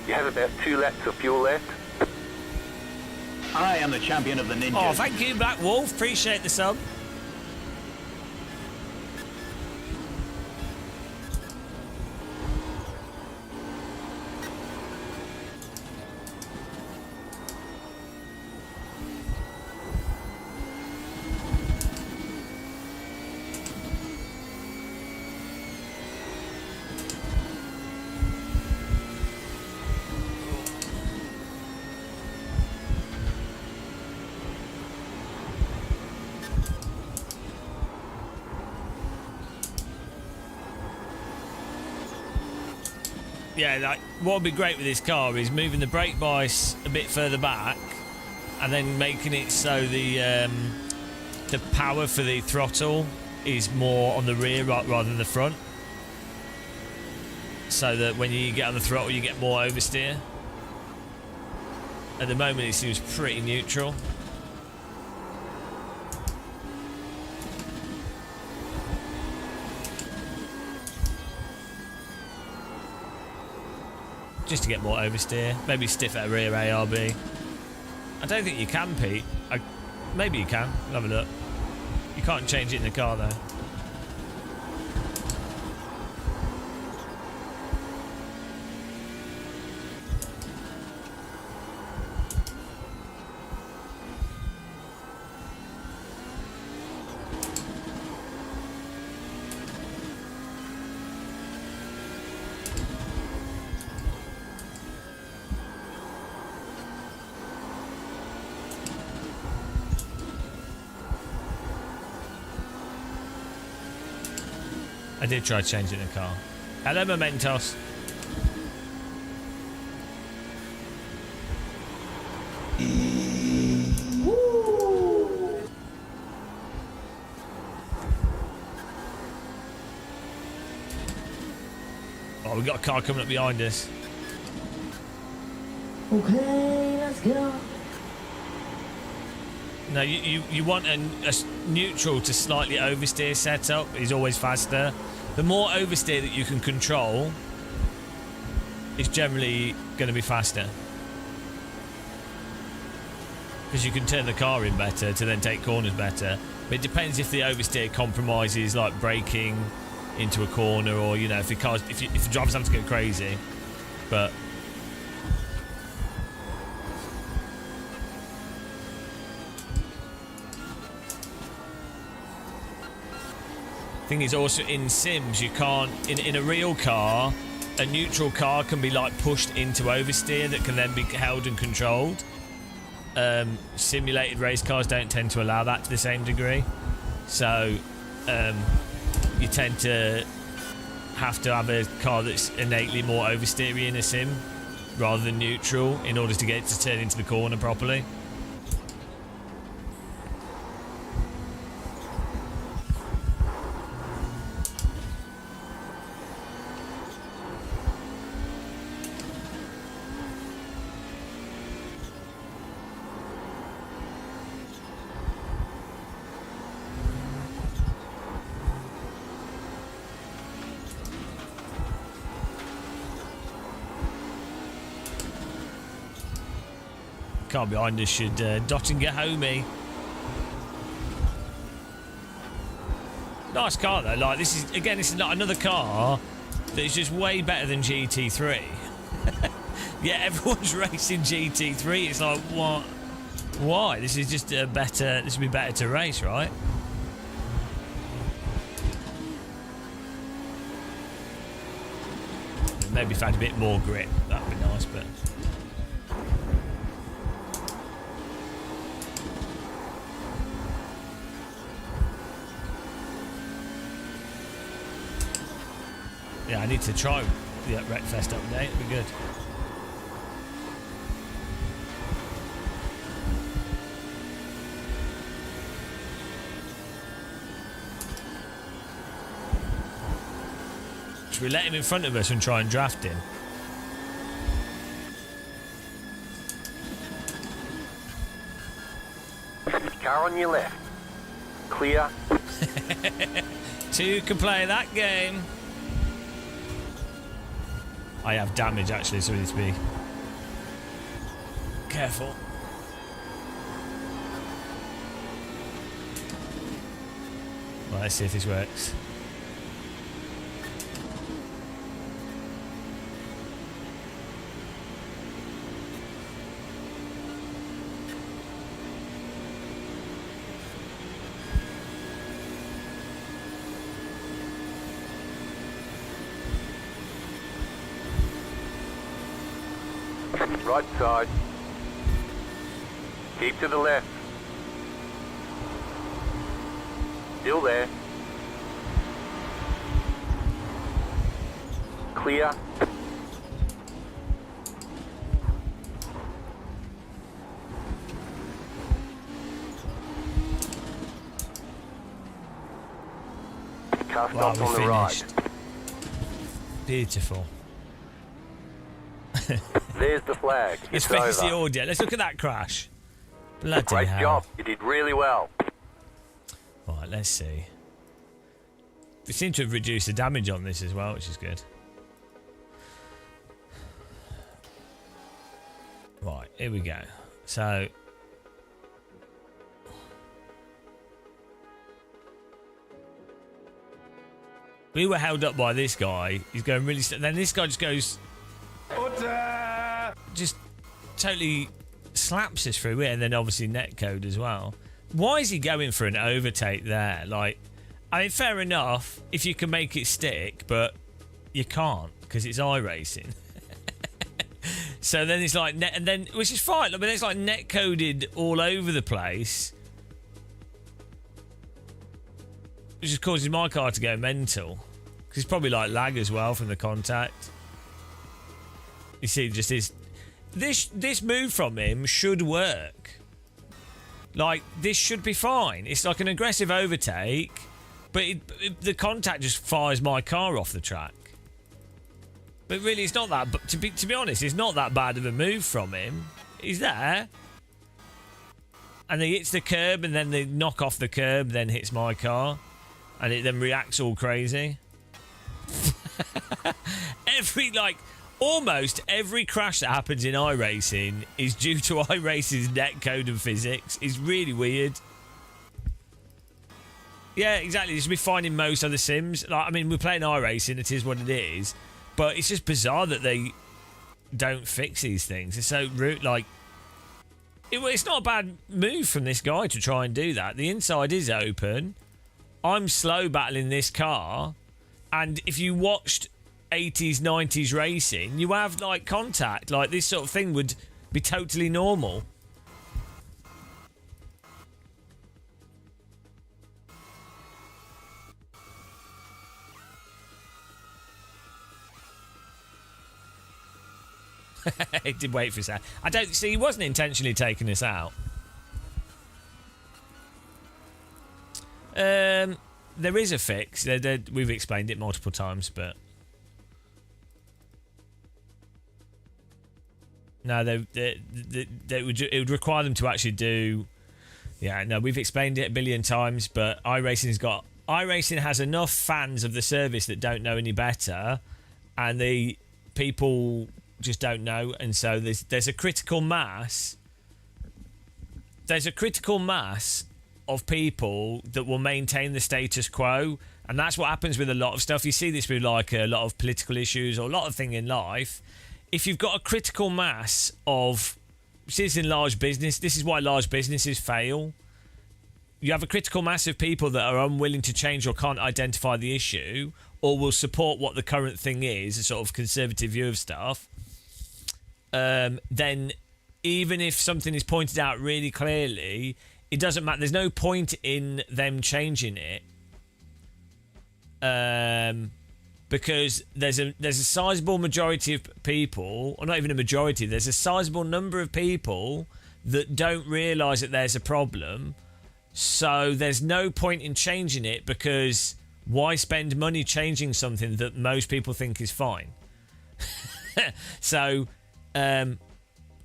You have about 2 laps of fuel left. I am the champion of the ninjas. Oh, thank you, Black Wolf. Appreciate the sub. Yeah, like what would be great with this car is moving the brake bias a bit further back, and then making it so the power for the throttle is more on the rear rather than the front, so that when you get on the throttle you get more oversteer. At the moment it seems pretty neutral. Just to get more oversteer. Maybe stiff at a rear ARB. I don't think you can, Pete. Maybe you can. I'll have a look. You can't change it in the car, though. I did try changing the car. Hello, Mementos. Oh, we got a car coming up behind us. Okay, let's go. No, you want a neutral to slightly oversteer setup is always faster. The more oversteer that you can control is generally going to be faster, because you can turn the car in better to then take corners better. But it depends if the oversteer compromises like braking into a corner, or you know, if the driver's having to go crazy. But thing is also in sims you can't, in a real car, a neutral car can be like pushed into oversteer that can then be held and controlled. Simulated race cars don't tend to allow that to the same degree, so you tend to have a car that's innately more oversteery in a sim rather than neutral in order to get it to turn into the corner properly. Car behind us should dot and get homey. Nice car though. Like this is not another car that's just way better than GT3. Yeah, everyone's racing GT3. It's like, what? Why? This is just a better. This would be better to race, right? Maybe find a bit more grip. That'd be nice, but. Yeah, I need to try the Wreckfest update. It'd be good. Should we let him in front of us and try and draft him? Car on your left. Clear. Two can play that game. I have damage actually, so we need to be Careful. Right, let's see if this works. Right side. Keep to the left. Still there. Clear. Car Wow, stops we on the right. finished. Beautiful. There's the flag. Let's It's finish the over. audio. Let's look at that crash. Bloody Great hell. job. You did really well. Right, let's see. We seem to have reduced the damage on this as well, which is good. Right, here we go. So... we were held up by this guy. He's going really... then this guy just goes... just totally slaps us through it, and then obviously netcode as well. Why is he going for an overtake there? Like, I mean, fair enough if you can make it stick, but you can't because it's iRacing. So then it's like net, and then which is fine, but it's like netcoded all over the place, which is causing my car to go mental because it's probably like lag as well from the contact. You see, just this move from him should work. Like, this should be fine. It's like an aggressive overtake, but the contact just fires my car off the track. But really, it's not that. But to be honest, it's not that bad of a move from him. He's there, and he hits the curb, and then they knock off the curb, then hits my car, and it then reacts all crazy. Almost every crash that happens in iRacing is due to iRacing's netcode and physics. It's really weird. Yeah, exactly. This should be fine in most other sims. Like, I mean, we're playing iRacing. It is what it is. But it's just bizarre that they don't fix these things. It's so rude. Like, it's not a bad move from this guy to try and do that. The inside is open. I'm slow battling this car. And if you watched 80s, 90s racing, you have like contact. Like, this sort of thing would be totally normal. He did wait for us out. I don't see. He wasn't intentionally taking us out. There is a fix. We've explained it multiple times, but no, it would require them to actually do. Yeah, no, we've explained it a billion times, but iRacing has enough fans of the service that don't know any better, and the people just don't know, and so there's a critical mass. There's a critical mass of people that will maintain the status quo, and that's what happens with a lot of stuff. You see this with like a lot of political issues or a lot of things in life. If you've got a critical mass of, see this in large business, this is why large businesses fail. You have a critical mass of people that are unwilling to change or can't identify the issue, or will support what the current thing is, a sort of conservative view of stuff. Then even if something is pointed out really clearly, it doesn't matter. There's no point in them changing it, because there's a sizable majority of people, or not even a majority, there's a sizable number of people that don't realise that there's a problem. So there's no point in changing it, because why spend money changing something that most people think is fine? So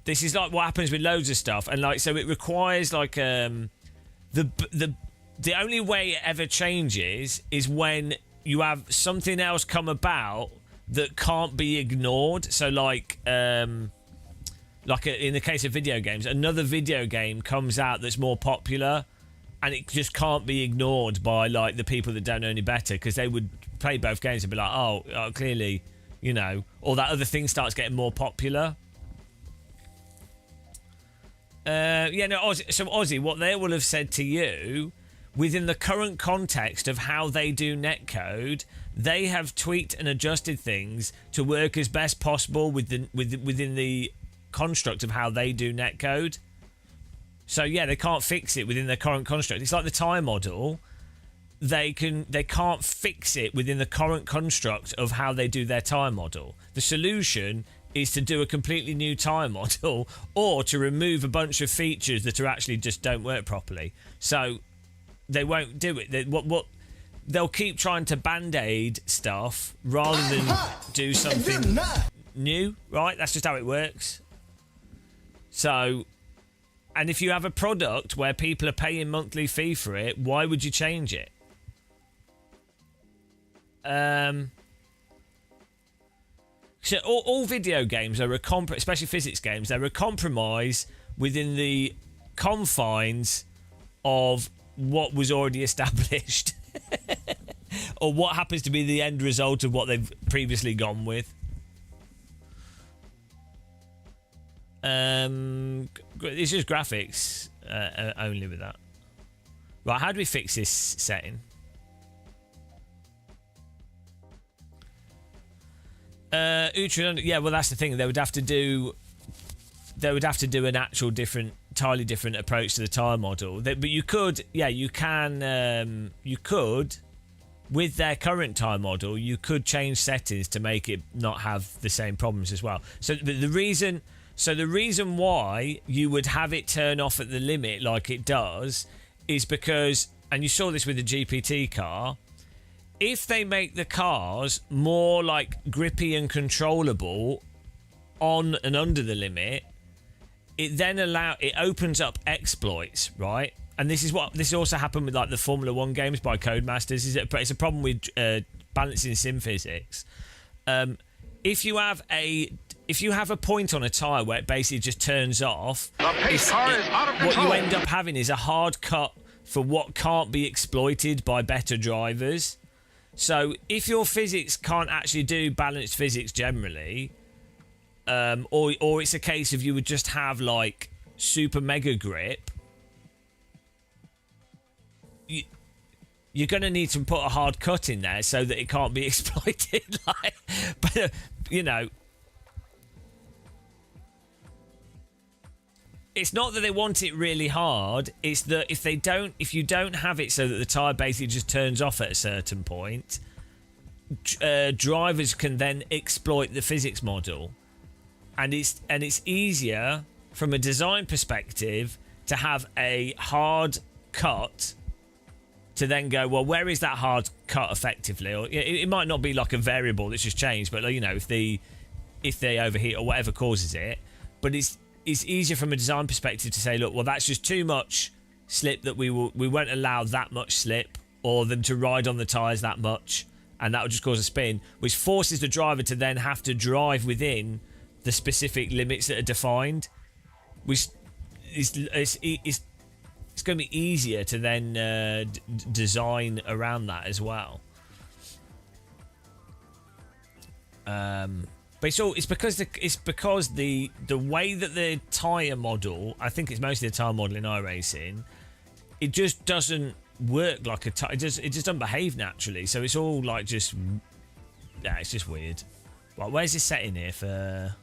this is like what happens with loads of stuff, and like, so it requires like the only way it ever changes is when you have something else come about that can't be ignored. So like like in the case of video games, another video game comes out that's more popular, and it just can't be ignored by like the people that don't know any better, because they would play both games and be like, oh, clearly, you know, or that other thing starts getting more popular. So Ozzy, what they will have said to you, within the current context of how they do netcode, they have tweaked and adjusted things to work as best possible within the construct of how they do netcode. So yeah, they can't fix it within their current construct. It's like the tire model. They can't fix it within the current construct of how they do their tire model. The solution is to do a completely new tire model, or to remove a bunch of features that are actually just don't work properly. So they won't do it. They'll keep trying to band-aid stuff rather than do something new, right? That's just how it works. So, and if you have a product where people are paying monthly fee for it, why would you change it? So all video games are especially physics games, they're a compromise within the confines of what was already established. Or what happens to be the end result of what they've previously gone with. It's just graphics only with that. Right, how do we fix this setting? Yeah, well, that's the thing. They would have to do an actual entirely different approach to the tire model. But you could, you could, with their current tire model, you could change settings to make it not have the same problems as well. So the reason why you would have it turn off at the limit like it does is because, and you saw this with the GPT car, if they make the cars more like grippy and controllable on and under the limit, it then opens up exploits, right? And this also happened with like the Formula 1 games by Codemasters. It's a problem with balancing sim physics. If you have a point on a tyre where it basically just turns off, The pace car is out of control. What you end up having is a hard cut for what can't be exploited by better drivers. So if your physics can't actually do balanced physics generally, or it's a case of you would just have like super mega grip, you're going to need to put a hard cut in there so that it can't be exploited. But you know, it's not that they want it really hard. It's that if you don't have it so that the tyre basically just turns off at a certain point, drivers can then exploit the physics model, and it's easier from a design perspective to have a hard cut to then go, well, where is that hard cut effectively? Or it might not be like a variable that's just changed, but you know, if they overheat or whatever causes it, but it's easier from a design perspective to say, look, well, that's just too much slip, that we won't allow that much slip or them to ride on the tyres that much, and that will just cause a spin, which forces the driver to then have to drive within the specific limits that are defined, which it's going to be easier to then design around that as well. But it's because the way that the tyre model, I think it's mostly the tyre model in iRacing, it just doesn't work like a tyre. It just doesn't behave naturally. So it's all like it's just weird. Right, where's this setting here for?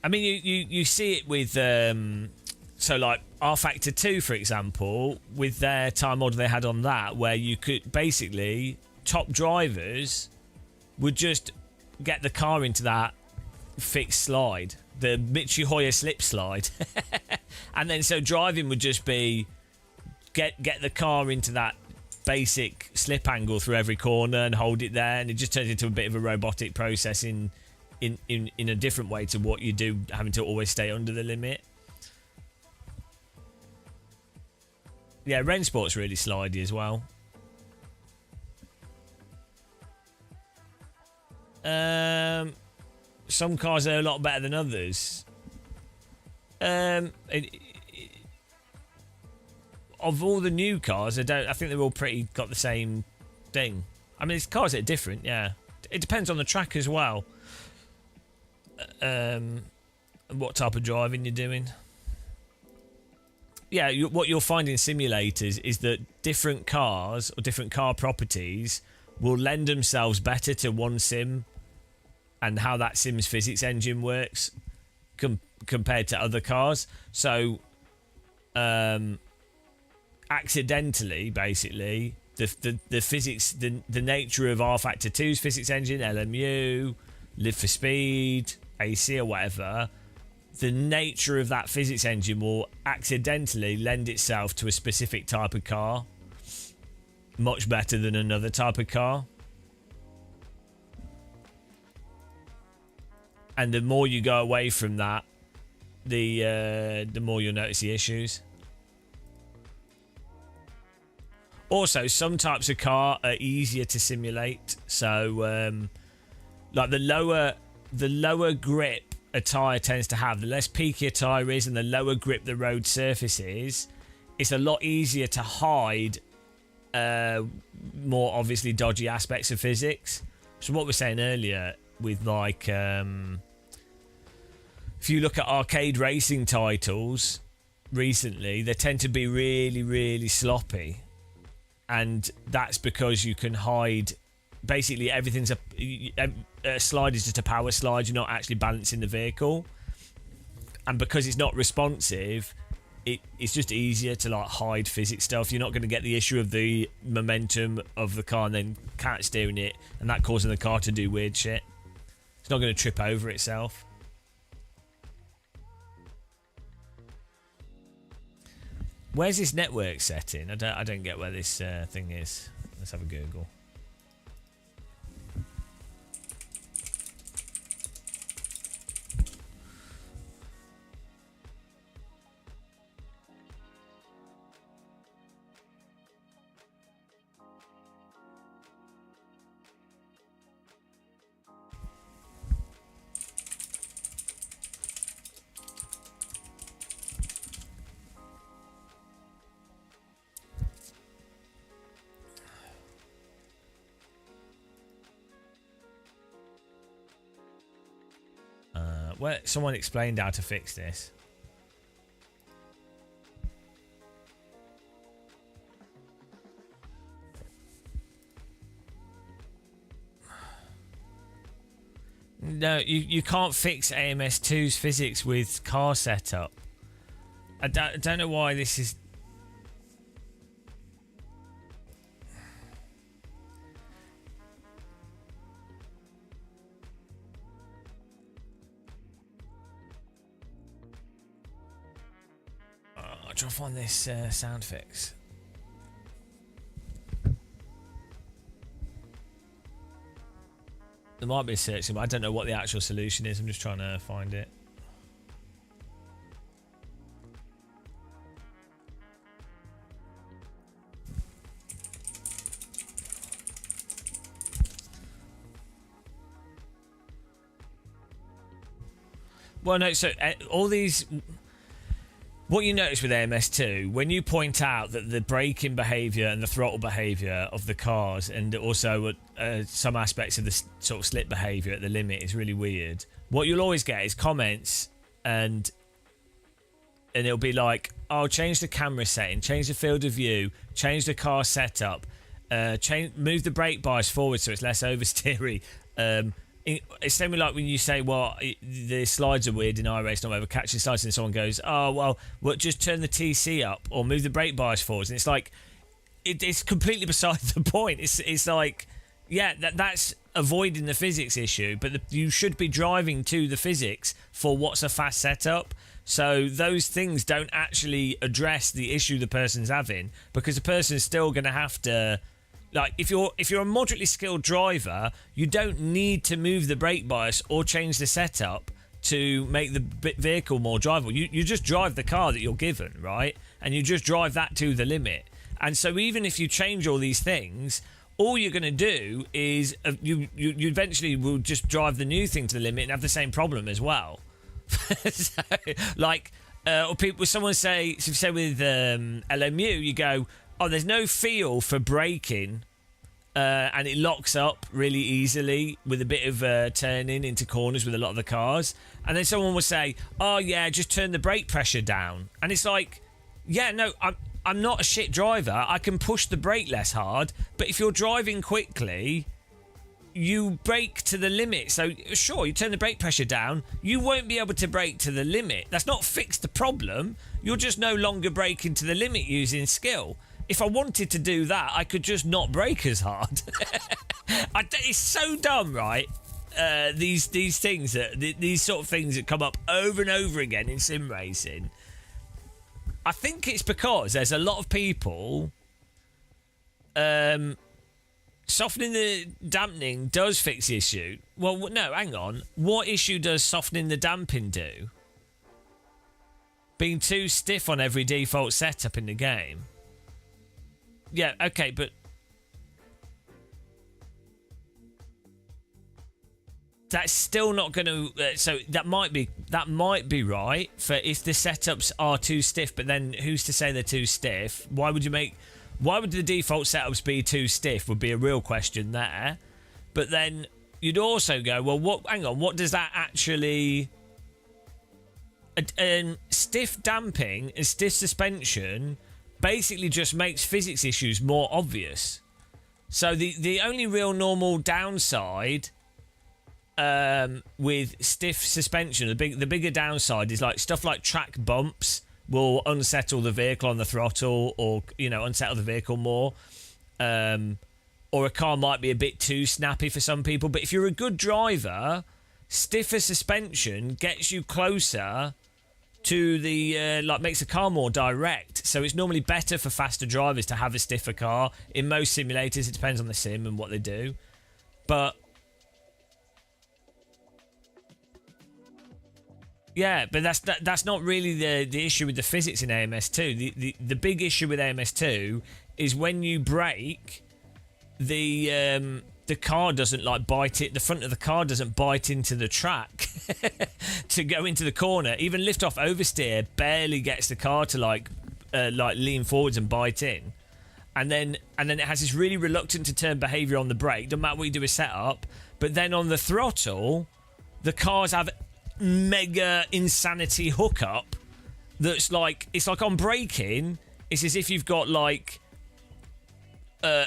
I mean, you see it with so like R Factor 2, for example, with their time model they had on that, where you could basically, top drivers would just get the car into that fixed slide, the Michi Hoyer slip slide, and then so driving would just be get the car into that basic slip angle through every corner and hold it there, and it just turns into a bit of a robotic process in a different way to what you do, having to always stay under the limit. Yeah, Rennsport's really slidey as well. Some cars are a lot better than others. Of all the new cars, I think they're all pretty got the same thing. I mean, it's cars that are different, yeah. It depends on the track as well. And what type of driving you're doing. Yeah, what you'll find in simulators is that different cars or different car properties will lend themselves better to one sim and how that sim's physics engine works compared to other cars. So, accidentally, basically, the physics, the nature of R Factor 2's physics engine, LMU, Live for Speed, AC or whatever, the nature of that physics engine will accidentally lend itself to a specific type of car much better than another type of car. And the more you go away from that, the more you'll notice the issues. Also, some types of car are easier to simulate. So, like the lower grip a tyre tends to have, the less peaky a tyre is and the lower grip the road surface is, it's a lot easier to hide more obviously dodgy aspects of physics. So what we were saying earlier with like, if you look at arcade racing titles recently, they tend to be really, really sloppy. And that's because you can hide... Basically, everything's a slide is just a power slide. You're not actually balancing the vehicle, and because it's not responsive, it's just easier to like hide physics stuff. You're not going to get the issue of the momentum of the car and then can't steering it, and that causing the car to do weird shit. It's not going to trip over itself. Where's this network setting? I don't get where this thing is. Let's have a Google. Well, someone explained how to fix this. No, you can't fix AMS2's physics with car setup. I don't know why this is... I'll try to find this sound fix. There might be a search, but I don't know what the actual solution is. I'm just trying to find it. Well, no, so all these... What you notice with AMS2, when you point out that the braking behaviour and the throttle behaviour of the cars, and also some aspects of the sort of slip behaviour at the limit is really weird, what you'll always get is comments, and it'll be like, oh, change the camera setting, change the field of view, change the car setup, move the brake bias forward so it's less oversteery. It's same like when you say, well, the slides are weird in iRace, not whatever, catching slides, and someone goes, oh, well, just turn the TC up or move the brake bias forwards. And it's like, it's completely beside the point. It's like, yeah, that's avoiding the physics issue, but you should be driving to the physics for what's a fast setup. So those things don't actually address the issue the person's having, because the person's still going to have to... Like, if you're a moderately skilled driver, you don't need to move the brake bias or change the setup to make the vehicle more drivable. You just drive the car that you're given, right? and you just drive that to the limit. And so even if you change all these things, all you're going to do is you eventually will just drive the new thing to the limit and have the same problem as well. So, like, or people, someone say, so if you say with LMU, you go, oh, there's no feel for braking, and it locks up really easily with a bit of turning into corners with a lot of the cars. And then someone will say, oh yeah, just turn the brake pressure down. And it's like, yeah, no, I'm not a shit driver. I can push the brake less hard, but if you're driving quickly, you brake to the limit. So sure, you turn the brake pressure down, you won't be able to brake to the limit. That's not fix the problem. You're just no longer braking to the limit using skill. If I wanted to do that, I could just not brake as hard. It's so dumb, right? These things, these sort of things that come up over and over again in sim racing. I think it's because there's a lot of people. Softening the dampening does fix the issue. Well, no, hang on. What issue does softening the damping do? Being too stiff on every default setup in the game. Yeah, okay, but that's still not going to. So that might be right for if the setups are too stiff. But then who's to say they're too stiff? Why would the default setups be too stiff? Would be a real question there. But then you'd also go, well, hang on, what does that actually? Stiff damping and stiff suspension basically just makes physics issues more obvious. So the only real normal downside with stiff suspension, the bigger downside is like stuff like track bumps will unsettle the vehicle on the throttle, or unsettle the vehicle more, or a car might be a bit too snappy for some people. But if you're a good driver, stiffer suspension gets you closer to the makes the car more direct. So it's normally better for faster drivers to have a stiffer car. In most simulators, it depends on the sim and what they do, but yeah, but that's not really the issue with the physics in AMS2. The big issue with AMS2 is when you brake, the car doesn't bite it. The front of the car doesn't bite into the track to go into the corner. Even lift off oversteer barely gets the car to lean forwards and bite in. And then it has this really reluctant to turn behaviour on the brake. Doesn't matter what you do with setup. But then on the throttle, the cars have mega insanity hookup that's it's like on braking, it's as if you've got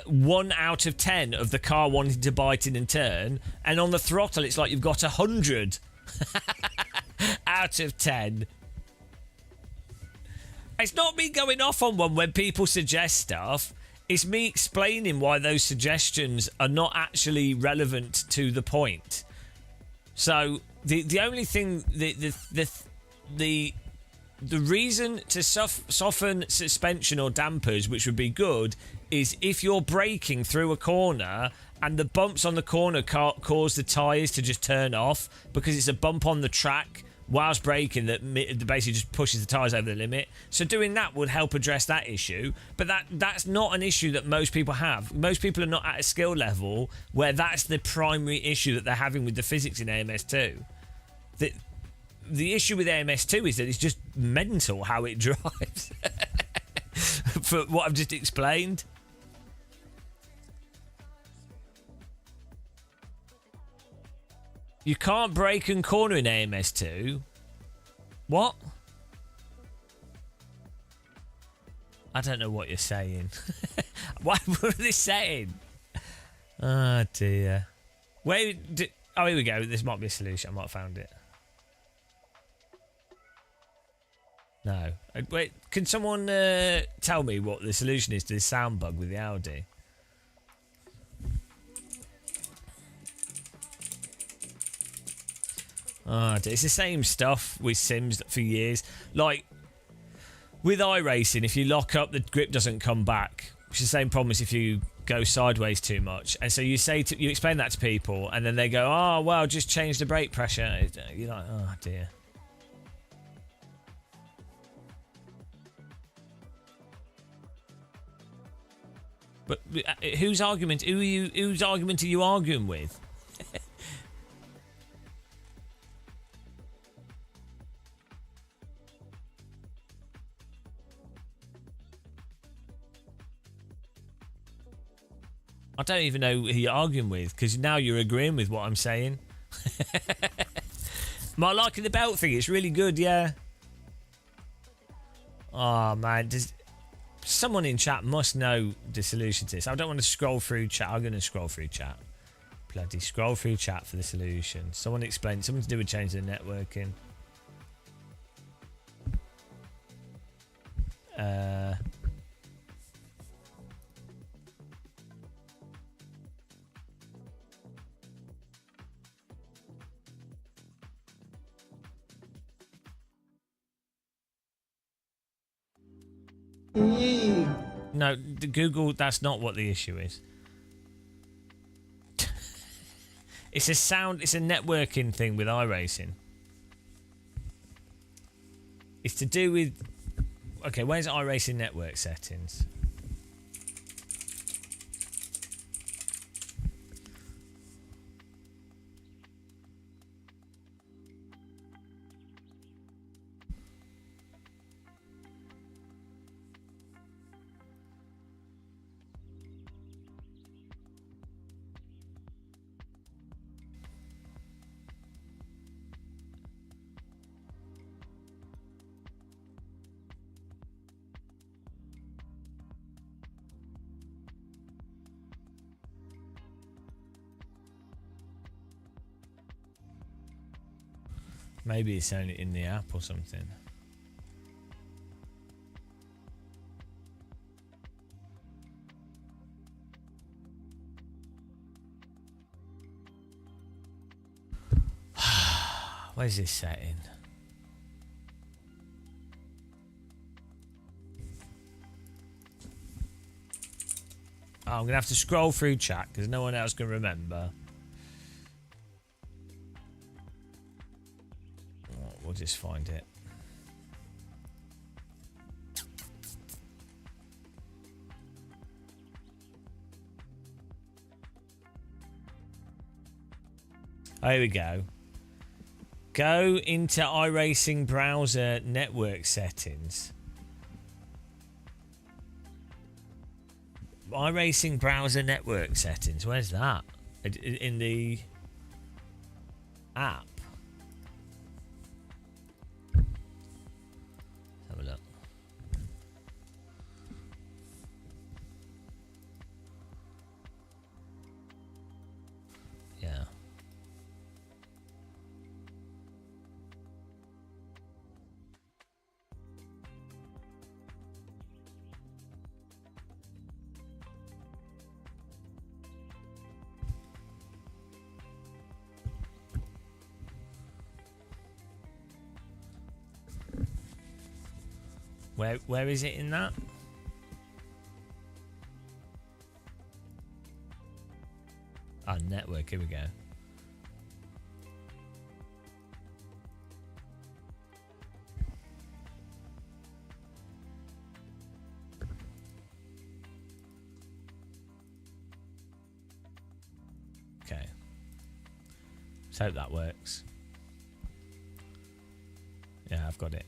1 out of 10 of the car wanting to bite in and turn, and on the throttle it's like you've got 100 out of 10. It's not me going off on one when people suggest stuff. It's me explaining why those suggestions are not actually relevant to the point. So the only thing, the reason to soften suspension or dampers, which would be good, is if you're braking through a corner and the bumps on the corner cause the tyres to just turn off because it's a bump on the track whilst braking that basically just pushes the tyres over the limit. So doing that would help address that issue. But that's not an issue that most people have. Most people are not at a skill level where that's the primary issue that they're having with the physics in AMS2. The issue with AMS2 is that it's just mental how it drives. For what I've just explained. You can't brake and corner in AMS2. What? I don't know what you're saying. What are they saying? Oh dear. Oh, here we go. This might be a solution. I might have found it. No. Wait, can someone tell me what the solution is to this sound bug with the Audi? Oh, it's the same stuff with Sims for years. Like, with iRacing, if you lock up, the grip doesn't come back. Which is the same problem as if you go sideways too much. And so you explain that to people, and then they go, oh, well, just change the brake pressure. You're like, oh, dear. But whose argument? Whose argument are you arguing with? I don't even know who you're arguing with, because now you're agreeing with what I'm saying. Am I liking the belt thing? It's really good, yeah. Oh, man. Someone in chat must know the solution to this. I don't want to scroll through chat. I'm going to scroll through chat. Bloody scroll through chat for the solution. Someone explain. Something to do with changing the networking. No, Google, that's not what the issue is. It's a networking thing with iRacing. It's to do with... Okay, where's iRacing network settings? Maybe it's only in the app or something. Where's this setting? Oh, I'm going to have to scroll through chat because no one else can remember. We'll just find it. Here we go. Go into iRacing browser network settings. iRacing browser network settings. Where's that? In the app. Have a look. Yeah. Where is it in that? Ah, network, here we go. Okay. Let's hope that works. Yeah, I've got it.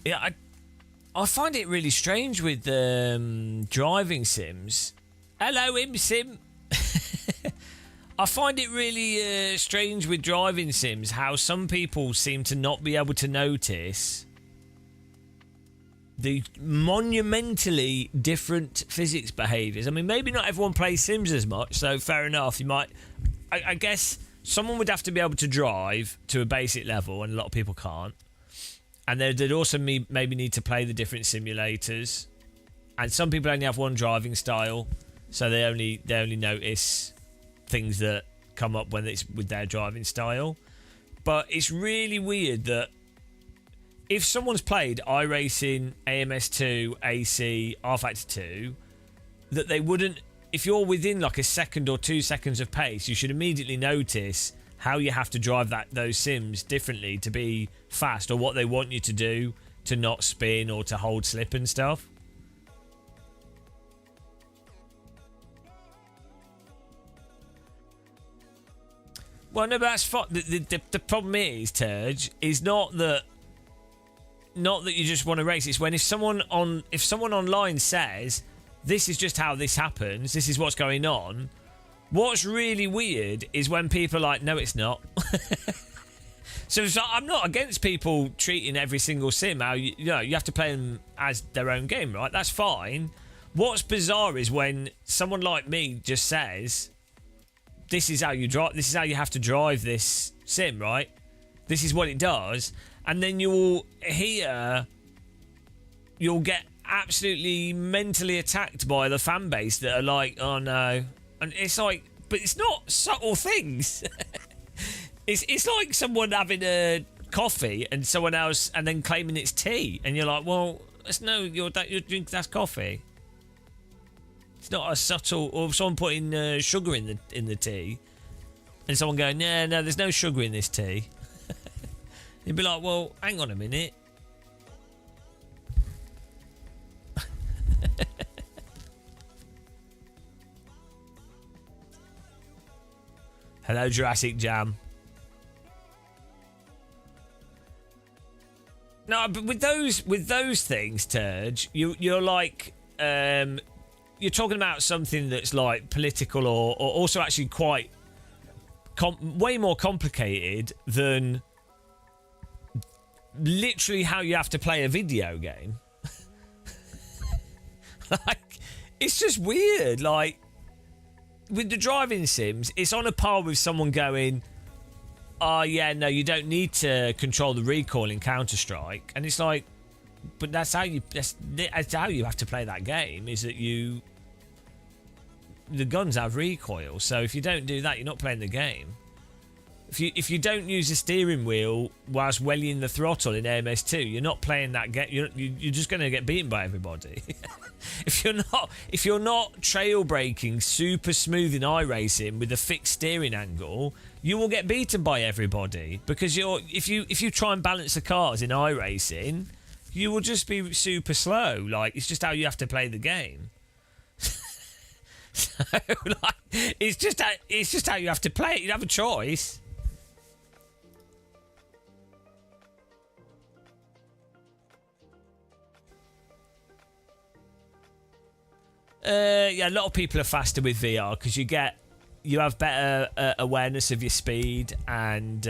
Yeah, I find it really strange with driving sims. Hello, ImSim. I find it really strange with driving sims how some people seem to not be able to notice the monumentally different physics behaviours. I mean, maybe not everyone plays Sims as much, so fair enough. You might... I guess someone would have to be able to drive to a basic level, and a lot of people can't. And they'd also maybe need to play the different simulators. And some people only have one driving style, so they only notice things that come up when it's with their driving style. But it's really weird that if someone's played iRacing, AMS2, AC, rFactor 2, that they wouldn't if you're within like a second or 2 seconds of pace, you should immediately notice how you have to drive those sims differently to be fast, or what they want you to do to not spin or to hold slip and stuff. Well, no, but that's fine. The problem is, Turge, is not that you just want to race. It's when if someone online says this is just how this happens, this is what's going on. What's really weird is when people are like, no, it's not. So it's like, I'm not against people treating every single sim how you have to play them as their own game, right? That's fine. What's bizarre is when someone like me just says, this is how you drive. This is how you have to drive this sim, right? This is what it does, and then you'll get absolutely mentally attacked by the fan base that are like, oh no, and it's like, but it's not subtle things. It's like someone having a coffee and someone else, and then claiming it's tea, and you're like, well, your drink, that's coffee. It's not a subtle, or someone putting sugar in the tea, and someone going, no, there's no sugar in this tea. You'd be like, well, hang on a minute. Hello, Jurassic Jam. No, but with those things, Turge, you're like, you're talking about something that's like political or also actually quite way more complicated than literally how you have to play a video game. Like, it's just weird. Like, with the driving sims, it's on a par with someone going, oh yeah, no, you don't need to control the recoil in Counter-Strike. And it's like, but that's how you have to play that game, is that the guns have recoil. So if you don't do that, you're not playing the game. If you don't use the steering wheel whilst wellying the throttle in AMS2, you're not playing that game. You're just going to get beaten by everybody. If you're not trail braking super smooth in iRacing with a fixed steering angle, you will get beaten by everybody, because if you try and balance the cars in iRacing, you will just be super slow. Like, it's just how you have to play the game. So, like, it's just how you have to play it. You have a choice. Yeah, a lot of people are faster with VR because you have better awareness of your speed and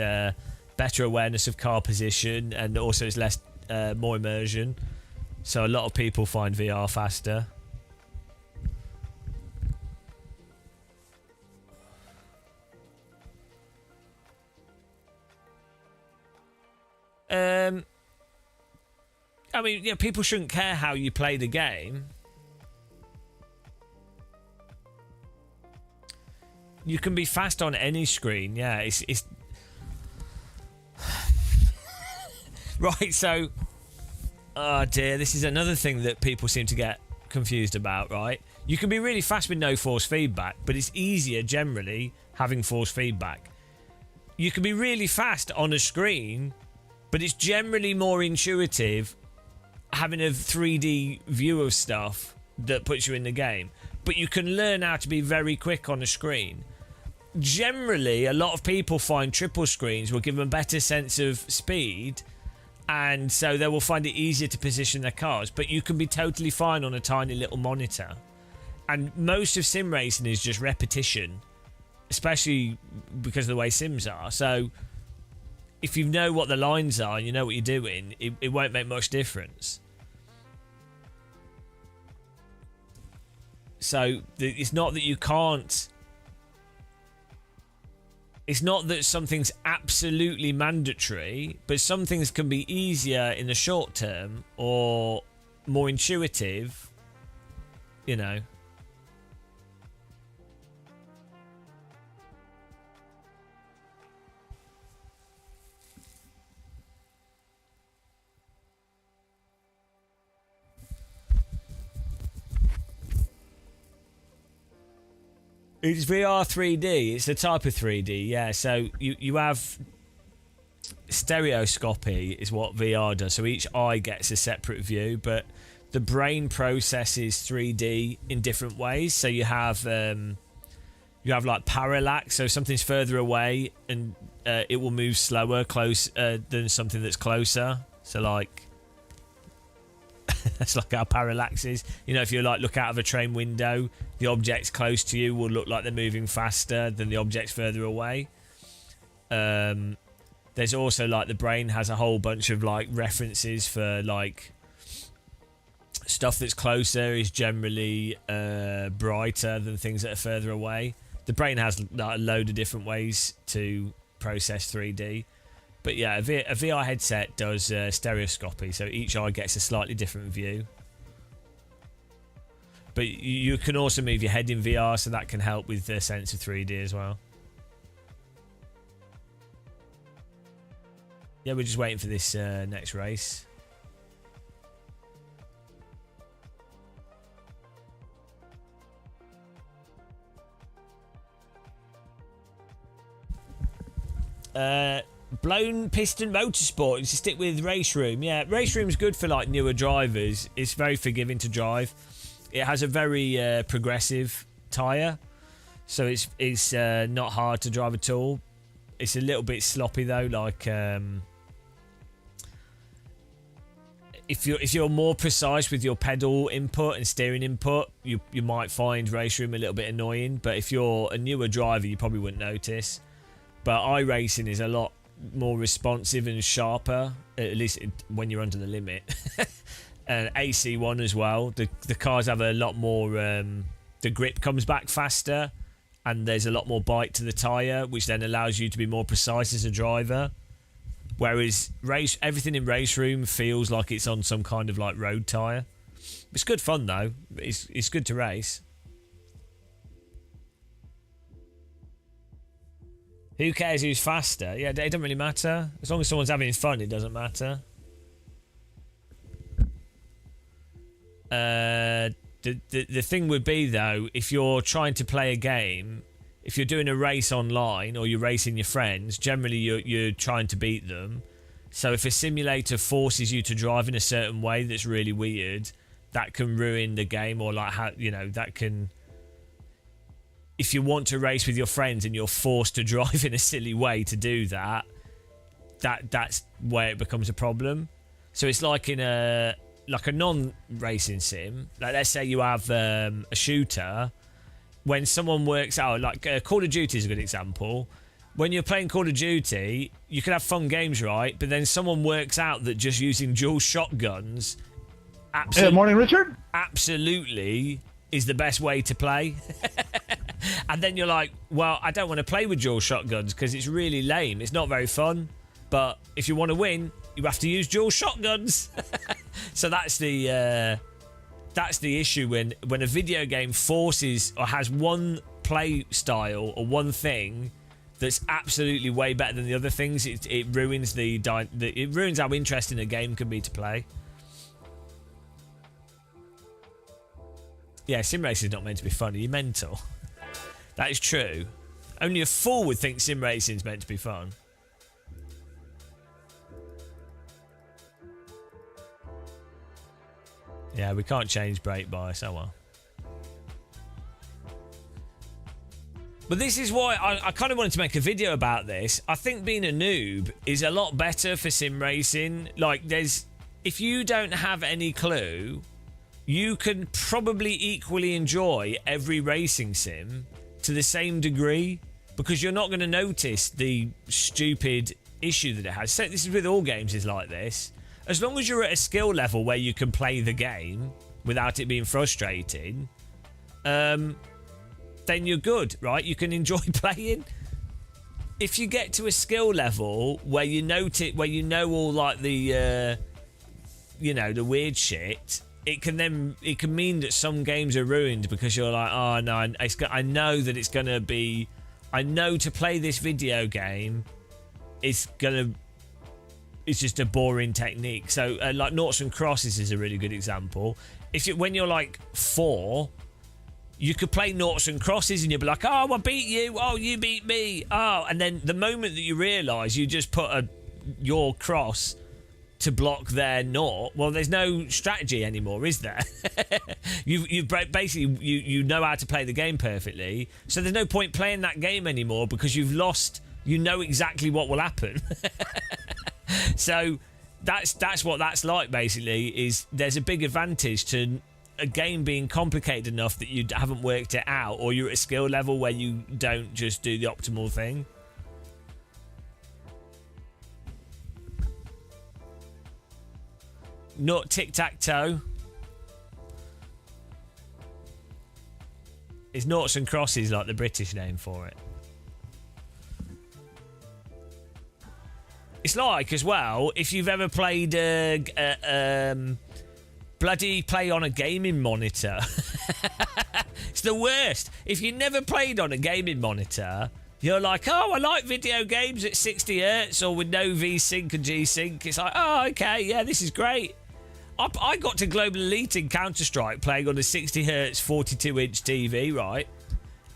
better awareness of car position, and also it's less more immersion. So a lot of people find VR faster. I mean, yeah, people shouldn't care how you play the game. You can be fast on any screen. Yeah, it's right. So, oh dear, this is another thing that people seem to get confused about. Right, you can be really fast with no force feedback, but it's easier generally having force feedback. You can be really fast on a screen, but it's generally more intuitive having a 3D view of stuff that puts you in the game. But you can learn how to be very quick on a screen. Generally, a lot of people find triple screens will give them a better sense of speed, and so they will find it easier to position their cars. But you can be totally fine on a tiny little monitor. And most of sim racing is just repetition, especially because of the way sims are. So if you know what the lines are and you know what you're doing, it won't make much difference. So it's not that you can't... It's not that something's absolutely mandatory, but some things can be easier in the short term or more intuitive, you know. It's VR 3D. It's a type of 3D, yeah. So you have stereoscopy is what VR does. So each eye gets a separate view, but the brain processes 3D in different ways. So you have like parallax. So something's further away and it will move slower than something that's closer. So like that's like how parallax is. You know, if you like look out of a train window, the objects close to you will look like they're moving faster than the objects further away. There's also like the brain has a whole bunch of like references for like stuff that's closer is generally brighter than things that are further away. The brain has like, a load of different ways to process 3D. But yeah, a VR headset does stereoscopy, so each eye gets a slightly different view. But you can also move your head in VR, so that can help with the sense of 3D as well. Yeah, we're just waiting for this next race. Blown Piston Motorsport. You stick with Race Room. Yeah, Race Room's good for like newer drivers. It's very forgiving to drive. It has a very progressive tyre, so it's not hard to drive at all. It's a little bit sloppy though. Like if you're more precise with your pedal input and steering input, you might find Race Room a little bit annoying. But if you're a newer driver, you probably wouldn't notice. But iRacing is a lot more responsive and sharper, at least when you're under the limit. And AC1 as well. The cars have a lot more... the grip comes back faster, and there's a lot more bite to the tyre, which then allows you to be more precise as a driver. Whereas everything in Race Room feels like it's on some kind of like road tyre. It's good fun though. It's good to race. Who cares who's faster? Yeah, it doesn't really matter. As long as someone's having fun, it doesn't matter. The thing would be, though, if you're trying to play a game, if you're doing a race online or you're racing your friends, generally you're trying to beat them. So if a simulator forces you to drive in a certain way that's really weird, that can ruin the game, or like how, you know, that can... If you want to race with your friends and you're forced to drive in a silly way to do that, that's where it becomes a problem. So it's like in a non-racing sim. Like let's say you have a shooter. When someone works out, like Call of Duty is a good example. When you're playing Call of Duty, you can have fun games, right? But then someone works out that just using dual shotguns, morning, Richard. Absolutely is the best way to play. And then you're like, well, I don't want to play with dual shotguns because it's really lame. It's not very fun. But if you want to win, you have to use dual shotguns. So that's the issue when a video game forces or has one play style or one thing that's absolutely way better than the other things. It ruins it ruins how interesting a game can be to play. Yeah, sim racing is not meant to be funny. You're mental. That is true. Only a fool would think sim racing is meant to be fun. Yeah, we can't change brake bias. Oh well. But this is why I kind of wanted to make a video about this. I think being a noob is a lot better for sim racing. Like, if you don't have any clue, you can probably equally enjoy every racing sim to the same degree, because you're not going to notice the stupid issue that it has. So this is with all games is like this. As long as you're at a skill level where you can play the game without it being frustrating, then you're good, right? You can enjoy playing. If you get to a skill level where you know all like the the weird shit, it can mean that some games are ruined because you're like, oh no, I know that it's gonna be, I know to play this video game, it's just a boring technique. So like noughts and crosses is a really good example. When you're like 4, you could play noughts and crosses and you'd be like, oh, I beat you, oh, you beat me, oh, and then the moment that you realise you just put your cross to block their naught, well, there's no strategy anymore, is there? you've basically you know how to play the game perfectly, so there's no point playing that game anymore because you've lost. You know exactly what will happen. So that's what that's like. Basically, is there's a big advantage to a game being complicated enough that you haven't worked it out, or you're at a skill level where you don't just do the optimal thing. Not tic-tac-toe. It's noughts and crosses, like the British name for it. It's like, as well, if you've ever played bloody play on a gaming monitor. It's the worst. If you never played on a gaming monitor, you're like, oh, I like video games at 60 hertz or with no V-Sync and G-Sync. It's like, oh, okay, yeah, this is great. I got to Global Elite in Counter-Strike playing on a 60 hertz 42-inch TV, right?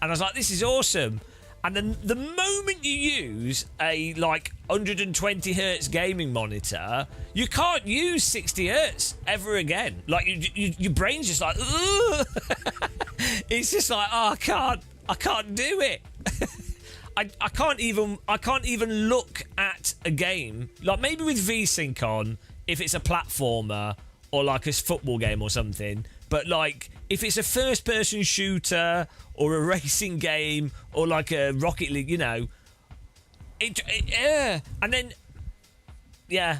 And I was like, this is awesome. And then the moment you use a, like, 120 hertz gaming monitor, you can't use 60 hertz ever again. Like, your brain's just like, ugh. It's just like, oh, I can't do it. I can't even look at a game. Like, maybe with V-Sync on, if it's a platformer or like a football game or something. But like, if it's a first-person shooter or a racing game or like a Rocket League, you know, and then, yeah,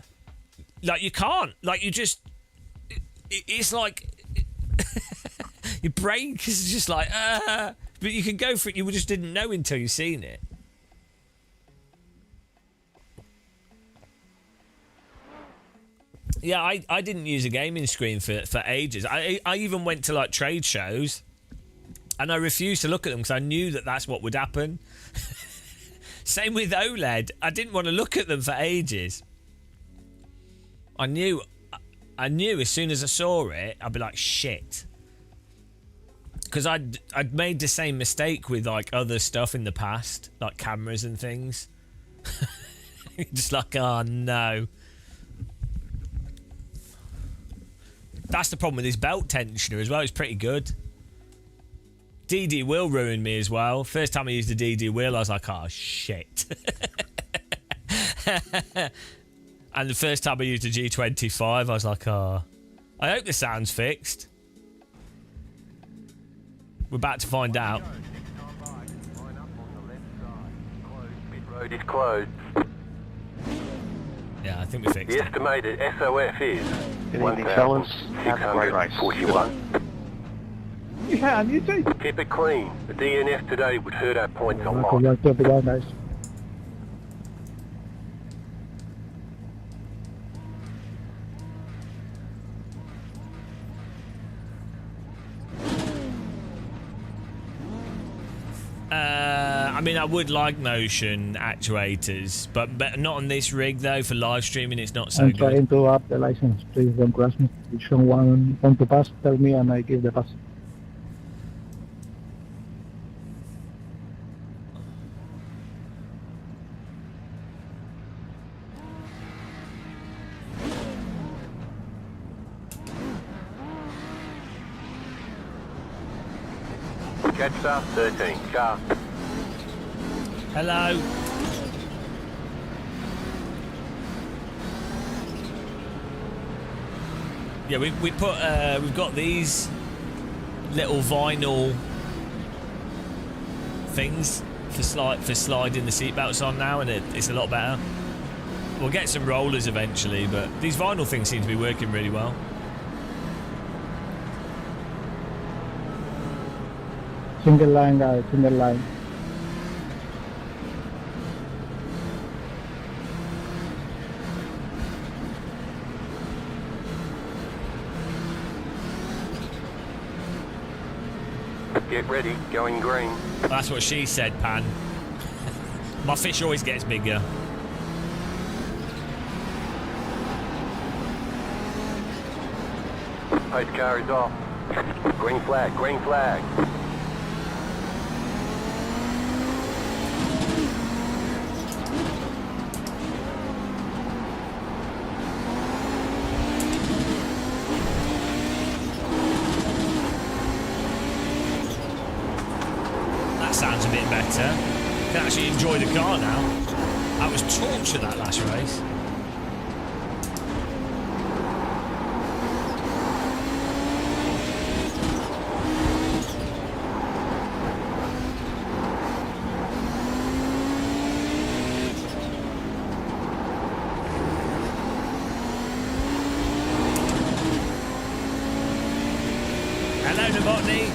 like you can't, like you just, it's like your brain is just like, but you can go for it. You just didn't know until you've seen it. Yeah, I didn't use a gaming screen for ages. I even went to like trade shows and I refused to look at them because I knew that that's what would happen. Same with OLED. I didn't want to look at them for ages. I knew as soon as I saw it, I'd be like, shit. Because I'd made the same mistake with like other stuff in the past, like cameras and things. Just like, oh no. That's the problem with this belt tensioner as well. It's pretty good. DD wheel ruined me as well. First time I used the DD wheel, I was like, oh, shit. And the first time I used a G25, I was like, oh, I hope the sound's fixed. We're about to find out. Road is closed. Yeah, I think we fixed The it. estimated SOF is Good evening, fellas. Have a great race. 1,641. Yeah, and you too. Keep it clean. The DNF today would hurt our points a lot. Guys. I mean, I would like motion actuators, but not on this rig though. For live streaming, it's not so I'm good. trying to up the license. Please don't crash me. If someone want to pass, tell me and I give the pass. Jetstar 13, car. Hello. Yeah, we put we've got these little vinyl things for sliding the seatbelts on now, and it's a lot better. We'll get some rollers eventually, but these vinyl things seem to be working really well. Single line, guys, single line. Get ready, going green. That's what she said, Pan. My fish always gets bigger. Pace car is off. Green flag, green flag. bit better. Can actually enjoy the car now. That was torture, that last race. Hello, Novotny.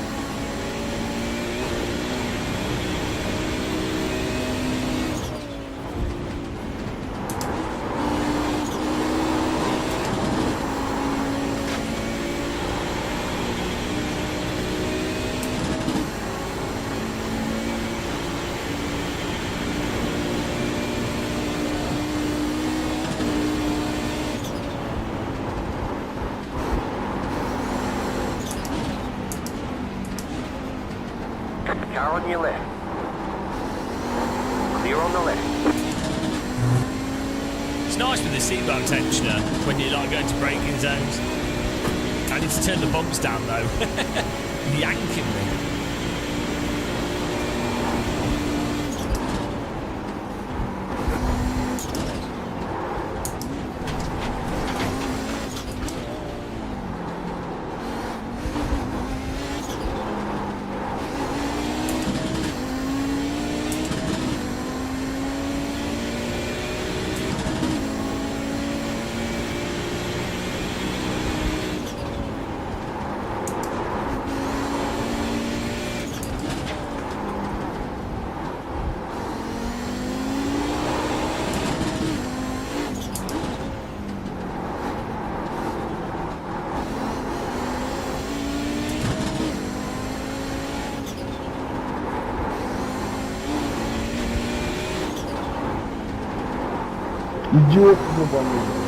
Car on your left. Clear on the left. It's nice with the seatbelt tensioner when you like going to braking zones. I need to turn the bumps down though. Yanking me. Идиот ебаный.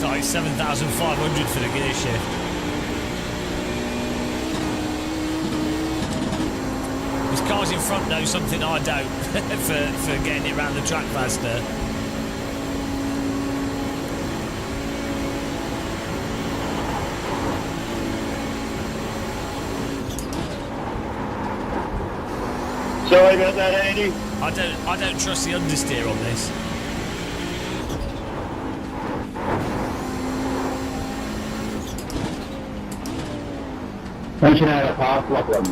Like 7,500 for the gear shift. This car's in front knows something I don't for getting it around the track faster. Sorry about that, Andy. I don't trust the understeer on this. Mention out of park, like one.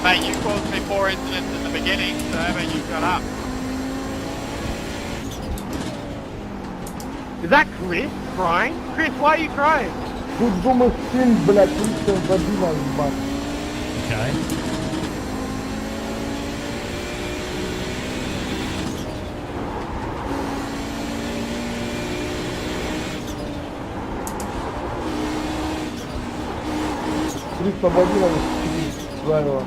Mate, you caused me 4 incidents in the beginning, so how about you shut up? Is that Chris crying? Chris, why are you crying? Тут дома стиль, блядь, 300 година, ебать. Okay. Правило.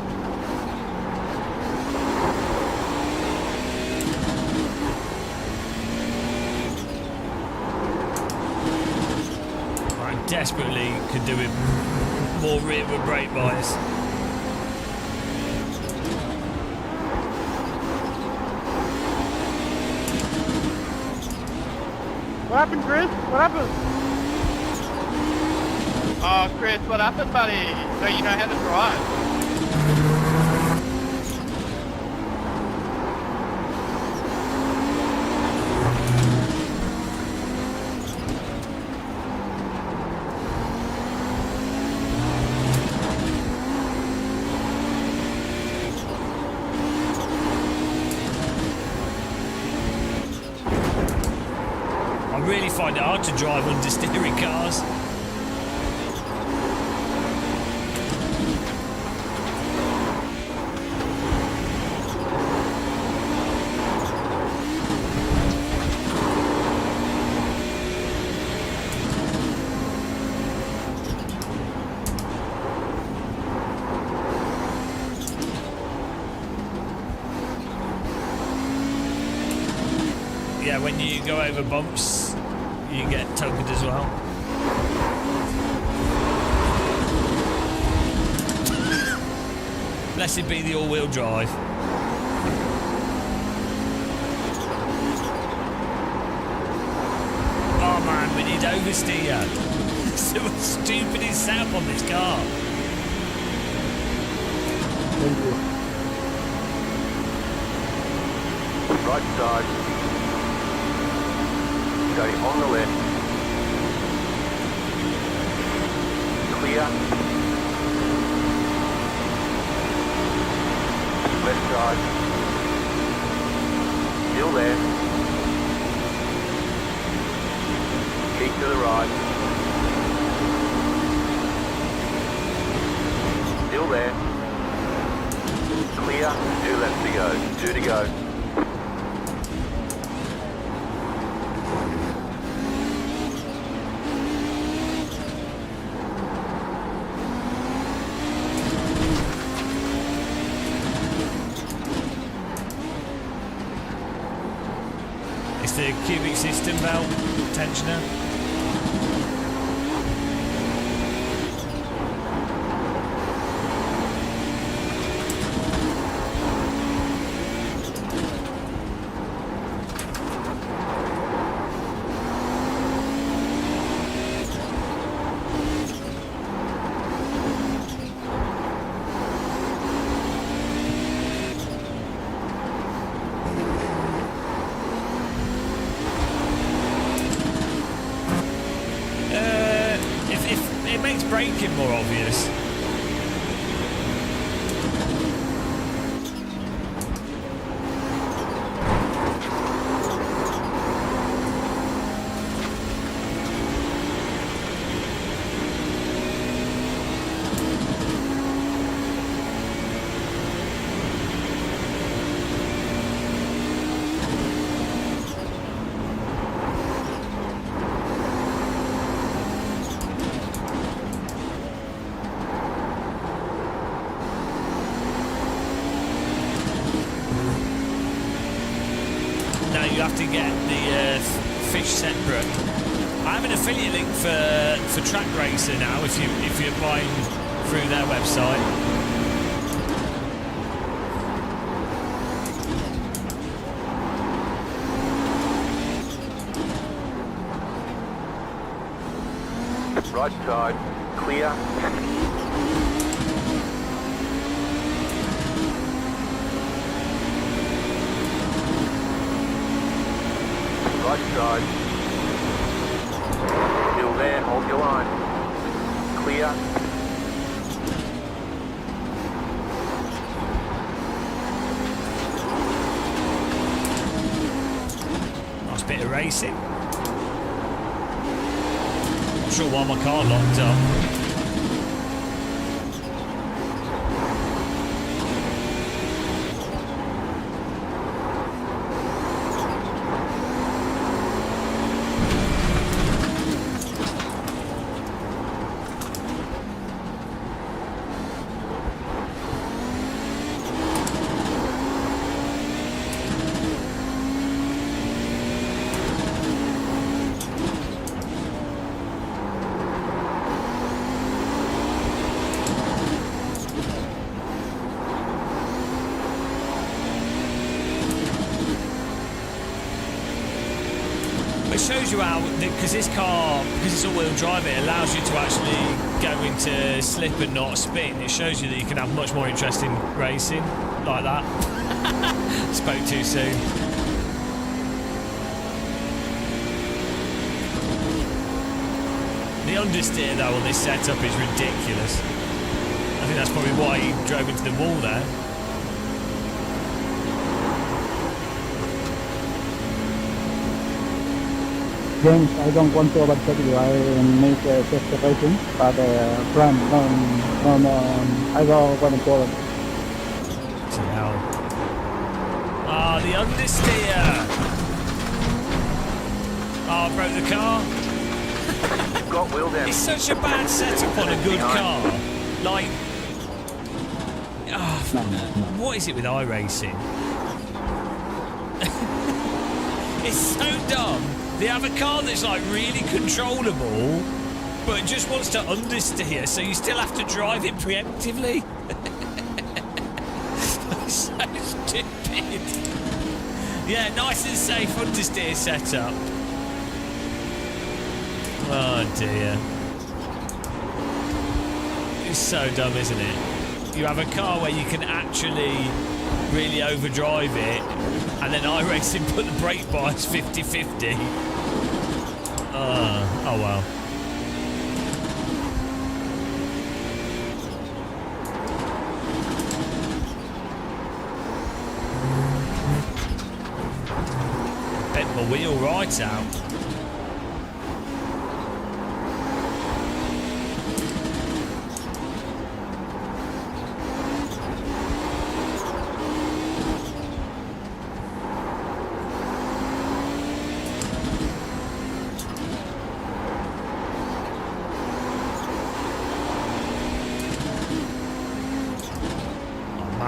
I desperately could do with more rearward brake bias. What happened, Chris? What happened? Oh, Chris, what happened, buddy? So you know how to drive? really find it hard to drive understeering cars. Yeah, when you go over bumps, you get tokened as well. Blessed be the all-wheel drive. Oh man, we need oversteer. So much stupid is set up on this car. Thank you. Right side. Stay on the left. Clear. Left side. Still there. Keep to the right. Still there. Clear. 2 left to go. 2 to go. The cubic system belt tensioner. It makes braking more obvious. You have to get the fish separate. I have an affiliate link for Track Racer now if you're buying through their website. Right side, clear. Right side. Still there, hold your line. Clear. Nice bit of racing. Not sure why my car locked up. It shows you how, because this car, because it's all-wheel drive, it allows you to actually go into slip and not spin. It shows you that you can have much more interesting racing like that. Spoke too soon. The understeer though on this setup is ridiculous. I think that's probably why he drove into the wall there. James, I don't want to overtake you. I make test racing, but friend, I don't want to follow. Hell. Ah, the understeer. Oh, I broke the car. Got wheel down. It's such a bad setup on a good car. Like, what is it with iRacing? It's so dumb. They have a car that's like really controllable, but it just wants to understeer, so you still have to drive it preemptively. It's so stupid. Yeah, nice and safe understeer setup. Oh dear. It's so dumb, isn't it? You have a car where you can actually really overdrive it, and then iRacing put the brake bias 50-50. Oh well. Bent my wheel right out.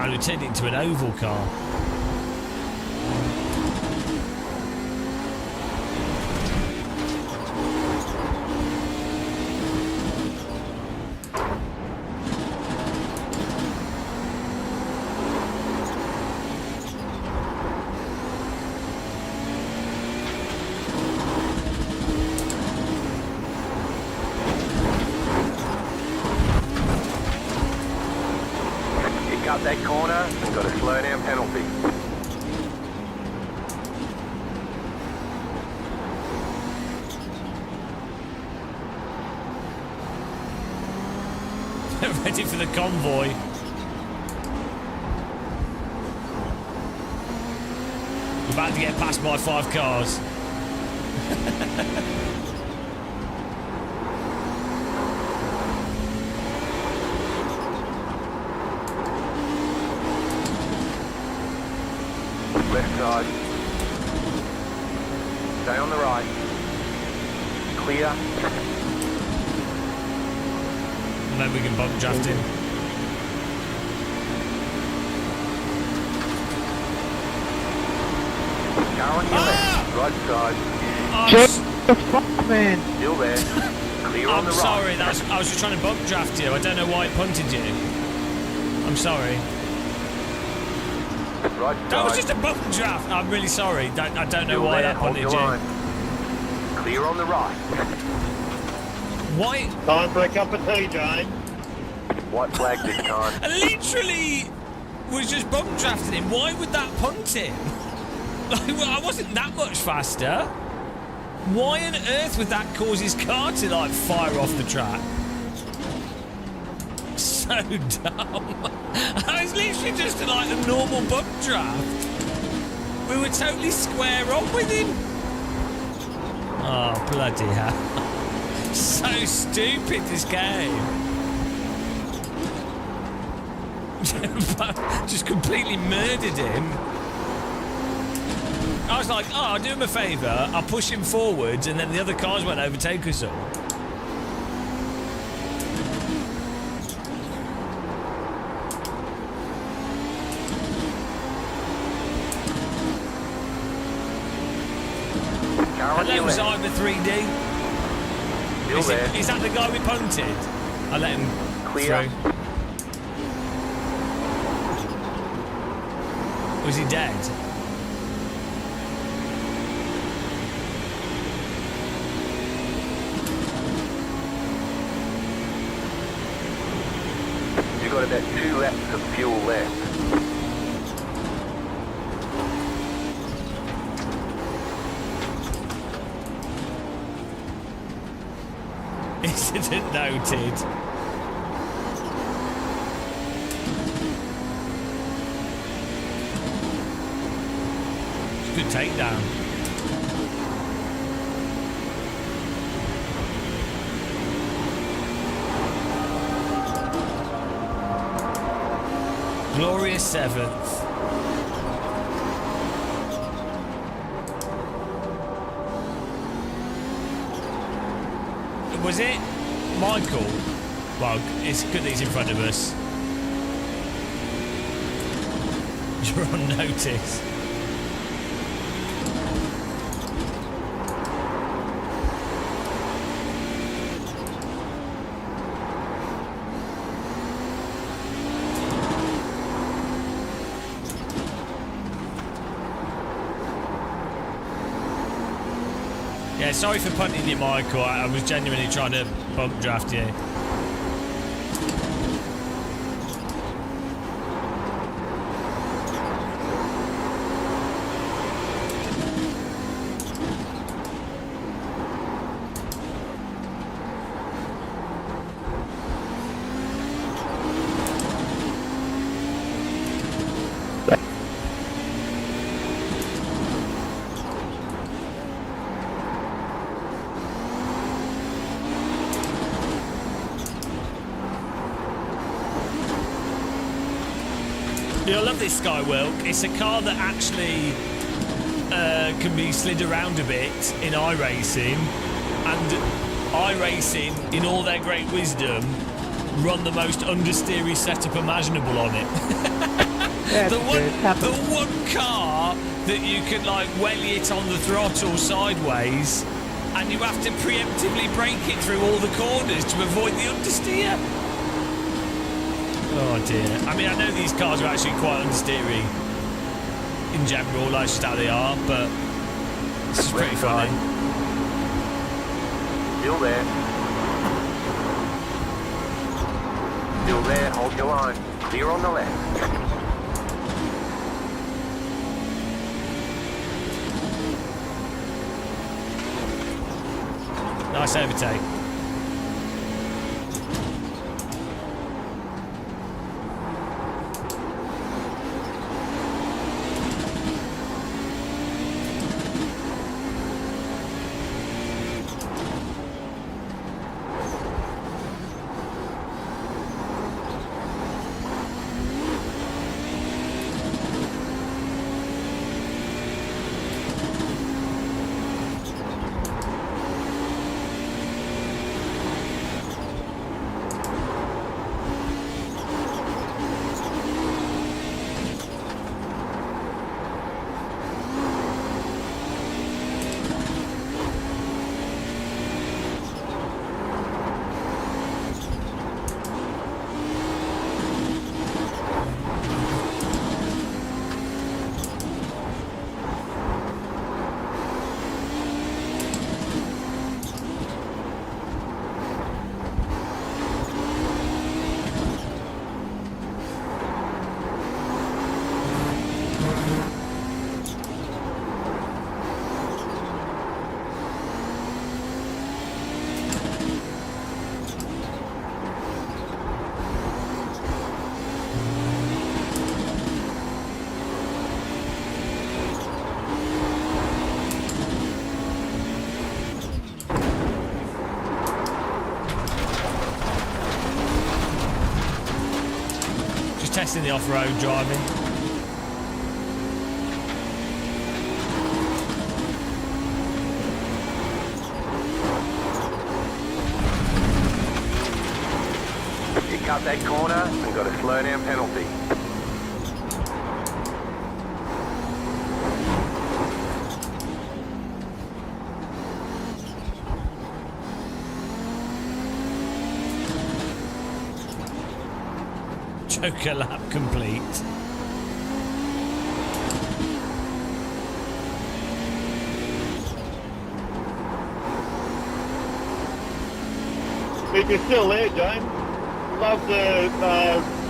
We turned it into an oval car. Cut that corner and got a slow down penalty. Ready for the convoy. We're about to get past by 5 cars. Left side. Stay on the right. Clear. And then we can bump draft in. Car on your left. Right side. Man. Still there. Clear on I'm the right. sorry, I was just trying to bump draft you. I don't know why it punted you. I'm sorry. Right That was side. just a bump draft. I'm really sorry. I don't know Still why there. that Hold punted your you. line. Clear on the right. Why? Time for a cup of tea, Johnny. White flag this time. I literally was just bump drafting him. Why would that punt him? Like, well, I wasn't that much faster. Why on earth would that cause his car to like fire off the track? So dumb. I was literally just like a normal bump draft. We were totally square on with him. Oh, bloody hell. So stupid, this game. Just completely murdered him. I was like, oh, I'll do him a favour. I'll push him forwards, and then the other cars won't overtake us all. Hello, Cyber 3D. Is that the guy we punted? I let him Clear. through. Was he dead? You've got about 2 laps of fuel left. Incident noted. It's a good takedown. Glorious 7th. Was it Michael? Well, it's good that he's in front of us. You're on notice. Yeah, sorry for punting you, Michael. I was genuinely trying to bump draft you. I love this Skywilk. It's a car that actually can be slid around a bit in iRacing, and iRacing, in all their great wisdom, run the most understeery setup imaginable on it. the one car that you can like welly it on the throttle sideways, and you have to preemptively brake it through all the corners to avoid the understeer. Oh dear. I mean, I know these cars are actually quite understeery in general, that's just how they are, but this is pretty funny. Still there. Still there, hold your line. Clear on the left. Nice overtake. Testing the off-road driving. You cut that corner and got a slow down penalty. Joker lap complete. If you're still there, James, love the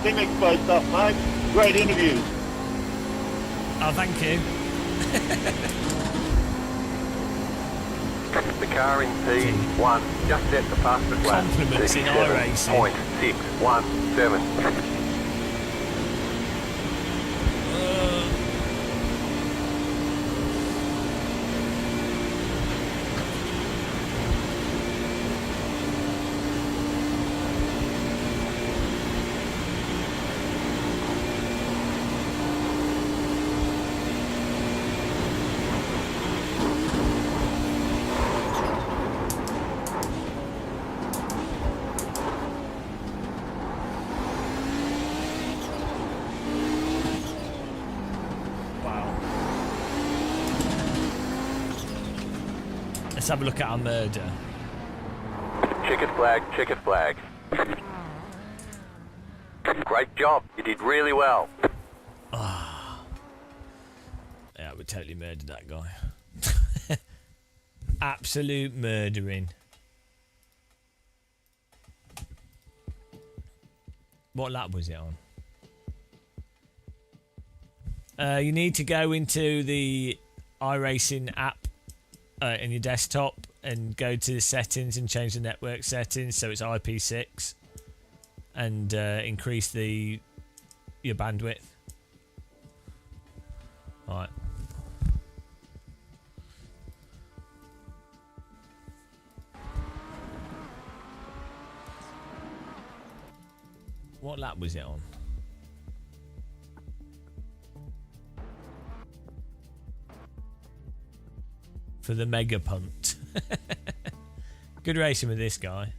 Sim Expo stuff, mate. Great interviews. Oh, thank you. The car in P1 just set the fastest lap. Compliments in iRacing. 67.617. Let's have a look at our murder. Checkered flag, checkered flag. Great job. You did really well. Yeah, we totally murdered that guy. Absolute murdering. What lap was it on? You need to go into the iRacing app in your desktop and go to the settings and change the network settings so it's IP6 and increase your bandwidth. Right. What lap was it on? For the mega punt. Good racing with this guy.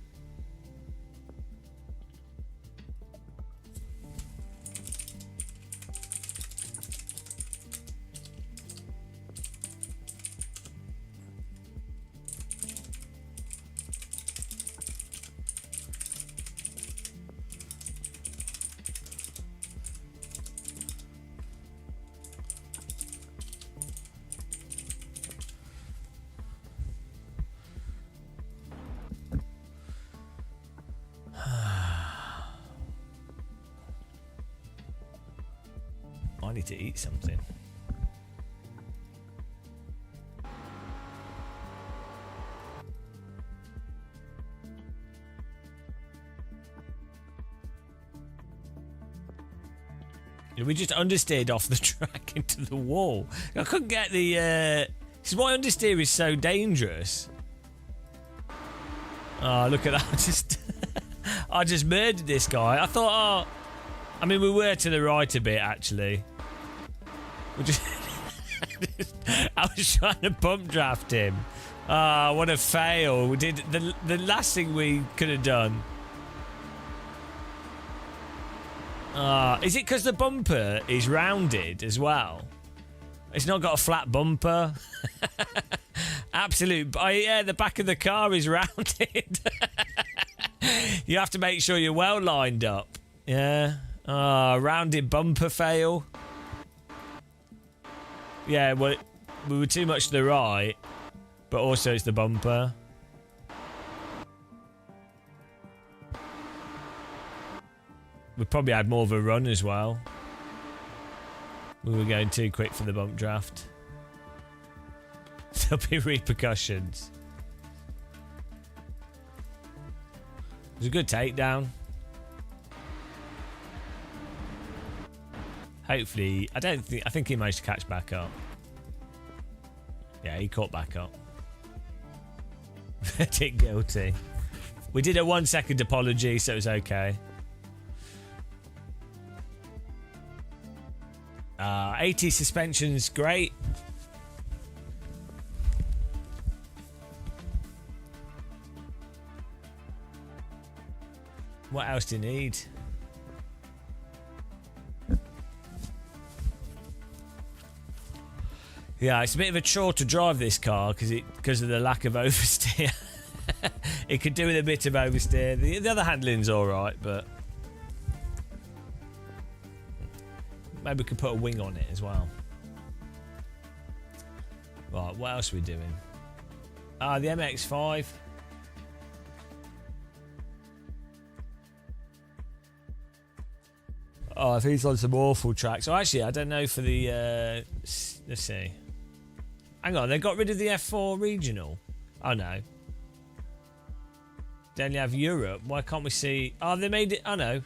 I need to eat something. We just understeered off the track into the wall. I couldn't get the... This is why understeer is so dangerous. Oh, look at that. I just murdered this guy. I thought, I mean, we were to the right a bit, actually. We just... I was trying to bump draft him. Ah, what a fail. We did the last thing we could have done. Is it because the bumper is rounded as well? It's not got a flat bumper. Absolute. Oh, yeah, the back of the car is rounded. You have to make sure you're well lined up. Yeah. Rounded bumper fail. Yeah, well, we were too much to the right, but also it's the bumper. We probably had more of a run as well. We were going too quick for the bump draft. There'll be repercussions. It was a good takedown. Hopefully, I think he managed to catch back up. Yeah, he caught back up. Verdict guilty. We did a 1 second apology, so it was okay. 80 suspension's great. What else do you need? Yeah, it's a bit of a chore to drive this car because of the lack of oversteer. It could do with a bit of oversteer. The other handling's all right, but maybe we could put a wing on it as well. Right, what else are we doing? The MX-5. Oh, I think he's on some awful tracks. So actually, I don't know for the... let's see. Hang on, they got rid of the F4 regional. Oh, no. They only have Europe. Why can't we see... Oh, they made it... Oh, no.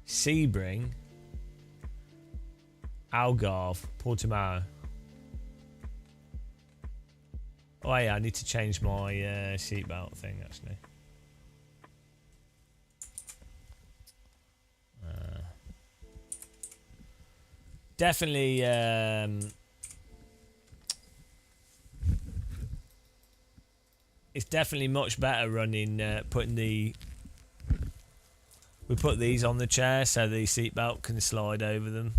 Sebring. Algarve. Portimao. Oh, yeah, I need to change my seatbelt thing, actually. Definitely... it's definitely much better running... putting the... We put these on the chair so the seatbelt can slide over them.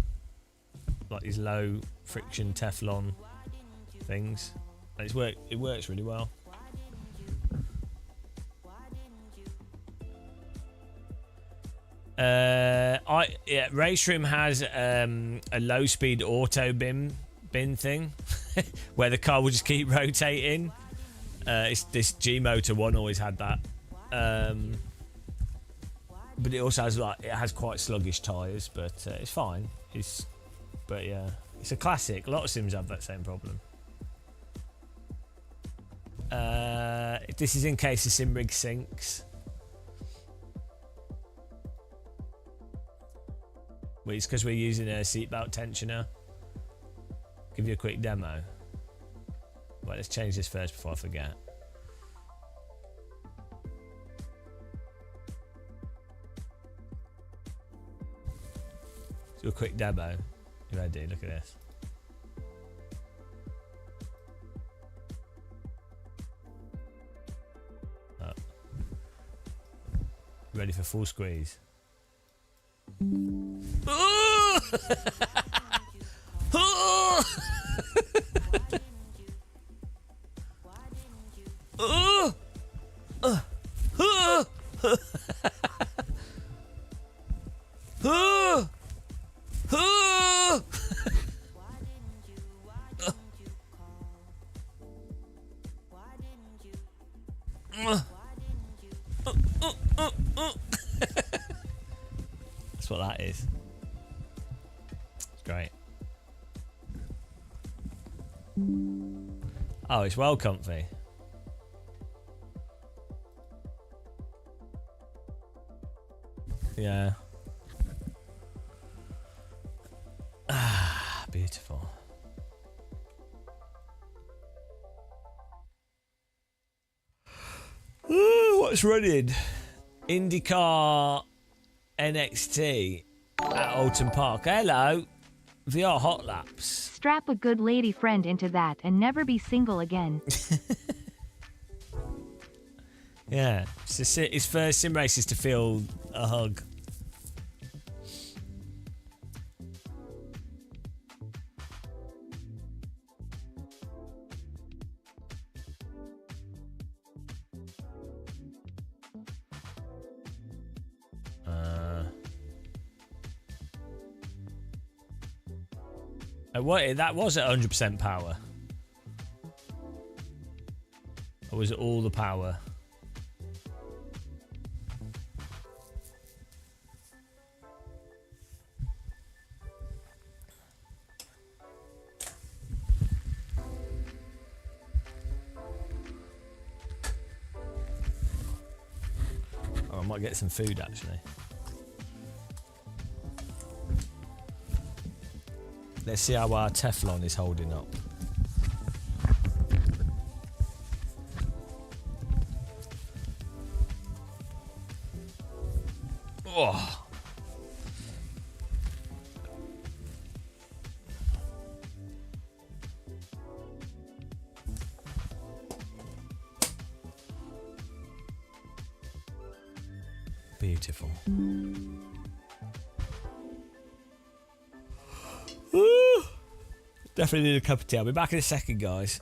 Like these low friction Teflon things. It works really well. Race Room has a low speed auto bin thing where the car will just keep rotating. It's this G Motor one always had that, but it also has quite sluggish tyres, but it's fine. But yeah, it's a classic. A lot of sims have that same problem. This is in case the sim rig sinks. Well, it's because we're using a seatbelt tensioner. Give you a quick demo. Right, let's change this first before I forget. Do a quick demo. You ready? Look at this. Oh. Ready for full squeeze. That's what that is. It's great. Oh, it's well comfy. Yeah. Ah, beautiful. Ooh, what's running? IndyCar NXT at Alton Park. Hello. VR hot laps. Strap a good lady friend into that and never be single again. Yeah, it's for sim races to feel a hug. What? That was at 100% power. Or was it all the power? Oh, I might get some food actually. Let's see how our Teflon is holding up. Oh. Beautiful. Definitely need a cup of tea. I'll be back in a second, guys.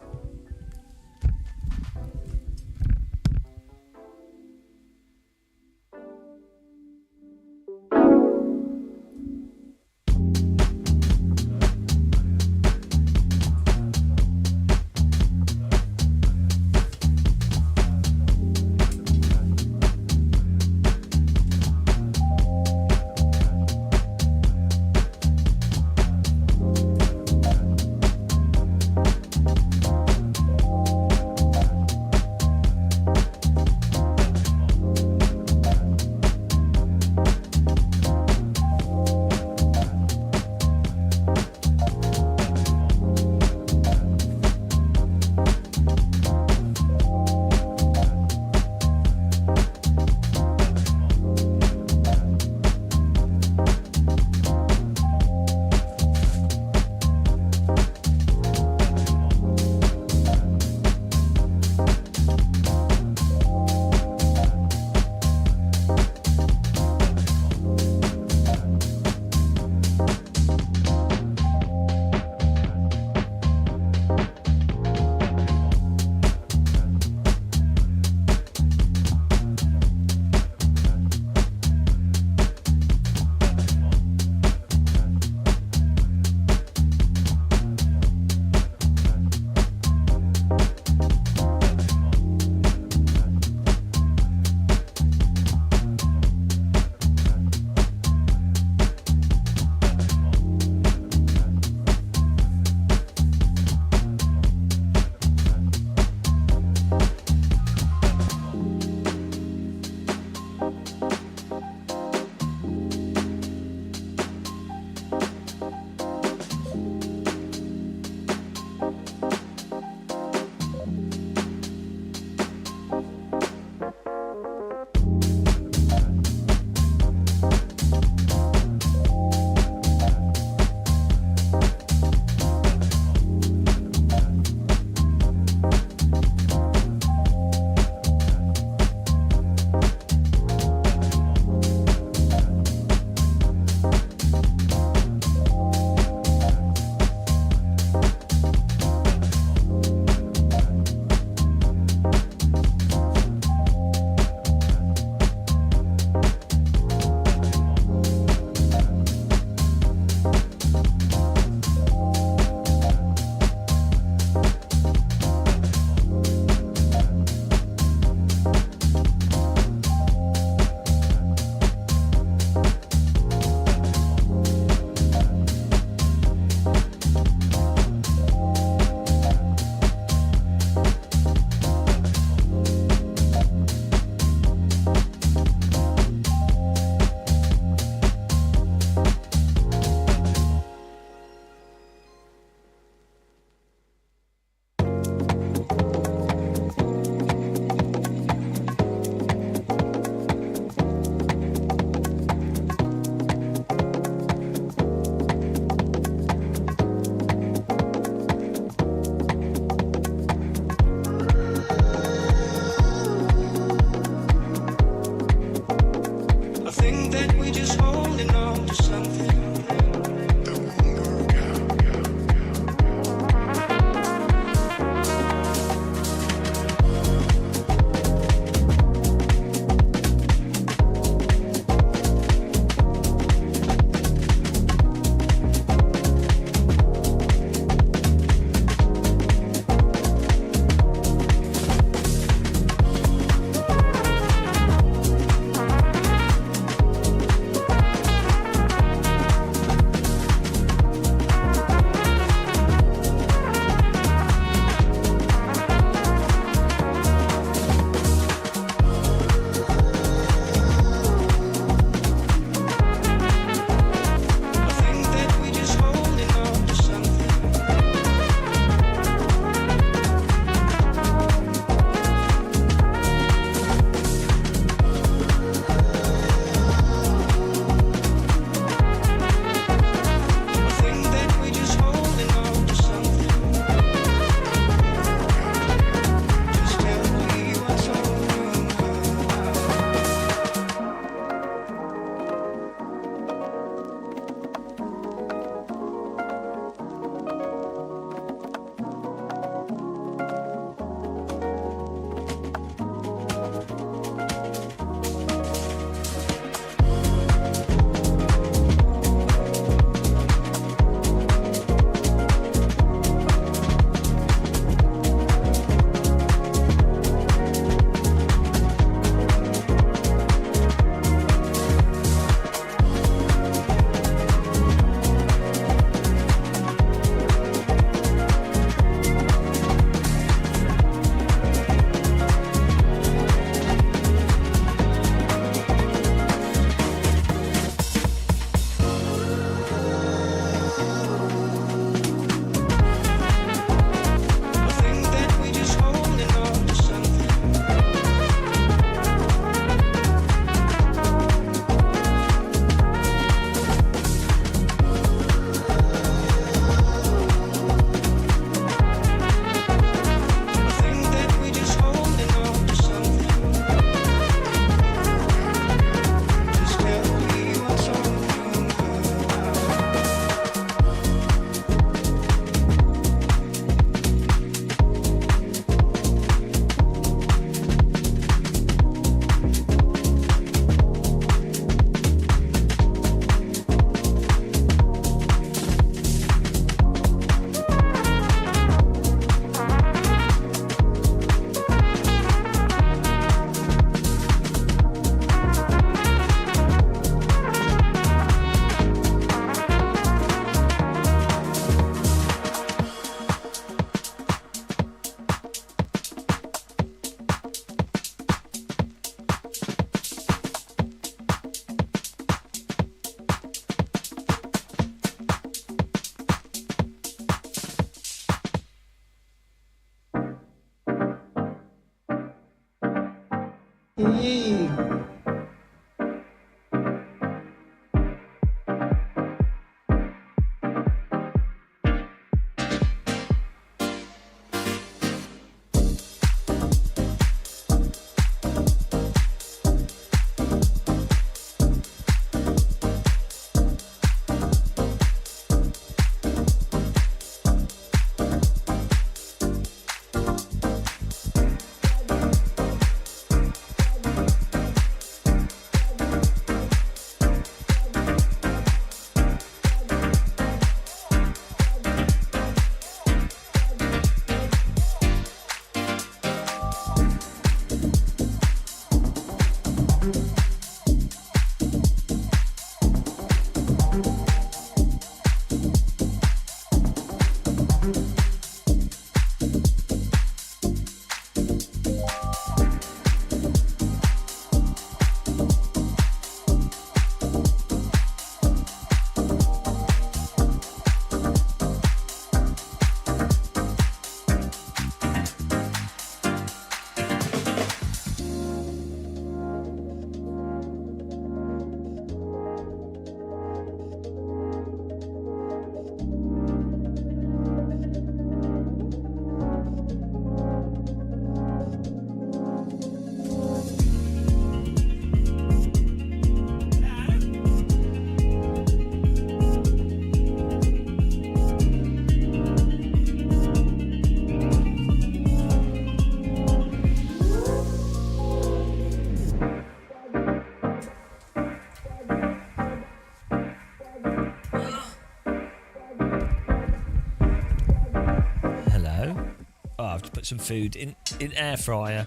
Put some food in air fryer.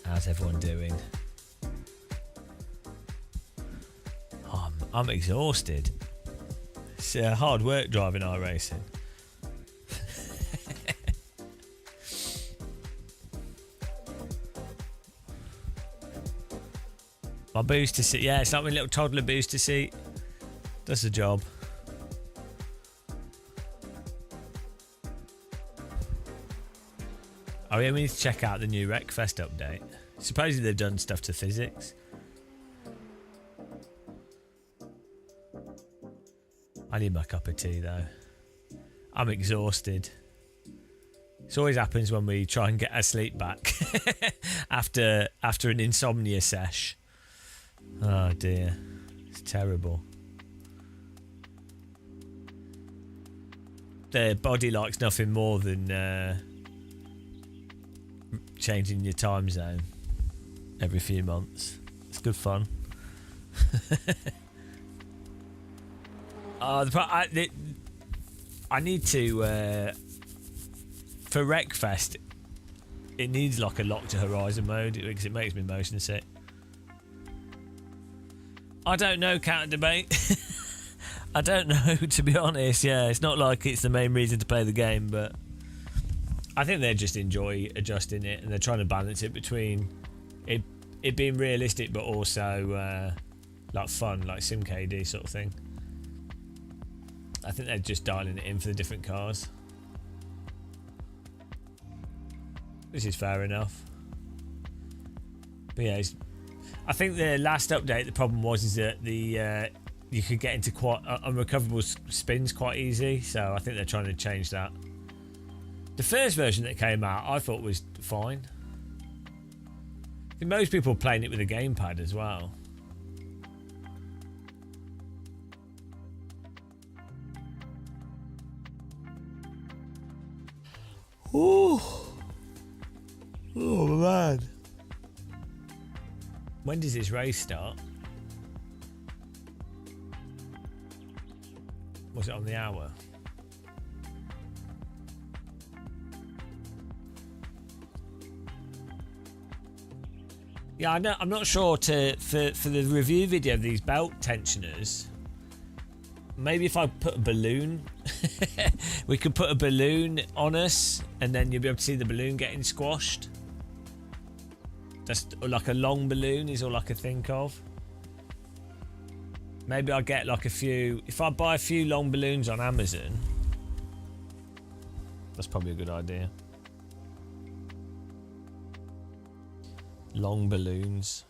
How's everyone doing? I'm exhausted. It's hard work driving iRacing. My booster seat, yeah, it's like my little toddler booster seat. Does the job. Oh yeah, we need to check out the new Wreckfest update. Supposedly they've done stuff to physics. I need my cup of tea though. I'm exhausted. This always happens when we try and get our sleep back after an insomnia sesh. Oh dear, it's terrible. The body likes nothing more than changing your time zone every few months. It's good fun. I need to for Wreckfest. It needs like a lock to horizon mode because it makes me motion sick. I don't know, counter debate. I don't know, to be honest. Yeah, it's not like it's the main reason to play the game, but I think they just enjoy adjusting it, and they're trying to balance it between it being realistic but also like fun, like SimKD sort of thing. I think they're just dialing it in for the different cars, which is fair enough. But yeah, I think the last update, the problem was that you could get into quite unrecoverable spins quite easy, so I think they're trying to change that. The first version that came out, I thought was fine. I think most people are playing it with a gamepad as well. Ooh. Oh man. When does this race start? Was it on the hour? Yeah, I'm not sure for the review video of these belt tensioners. Maybe if I put a balloon, we could put a balloon on us, and then you'll be able to see the balloon getting squashed. Just like a long balloon is all I could think of. Maybe I'll get like a few. If I buy a few long balloons on Amazon, that's probably a good idea. Long balloons.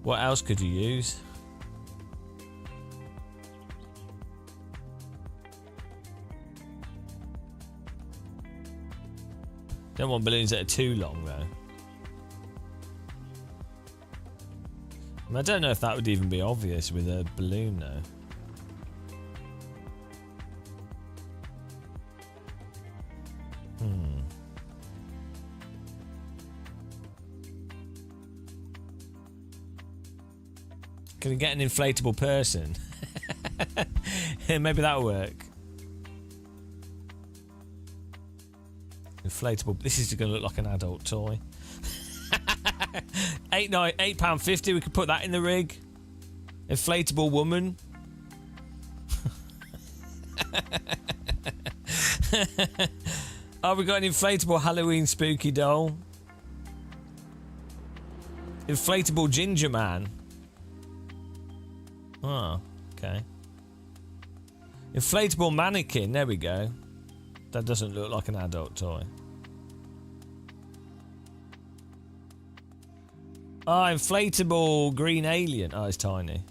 What else could you use? Don't want balloons that are too long though. And I don't know if that would even be obvious with a balloon though. Can you get an inflatable person? Maybe that'll work. Inflatable. This is going to look like an adult toy. £8.50. We could put that in the rig. Inflatable woman. Oh, we got an inflatable Halloween spooky doll. Inflatable ginger man. Oh, okay. Inflatable mannequin. There we go. That doesn't look like an adult toy. Oh, inflatable green alien. Oh, it's tiny.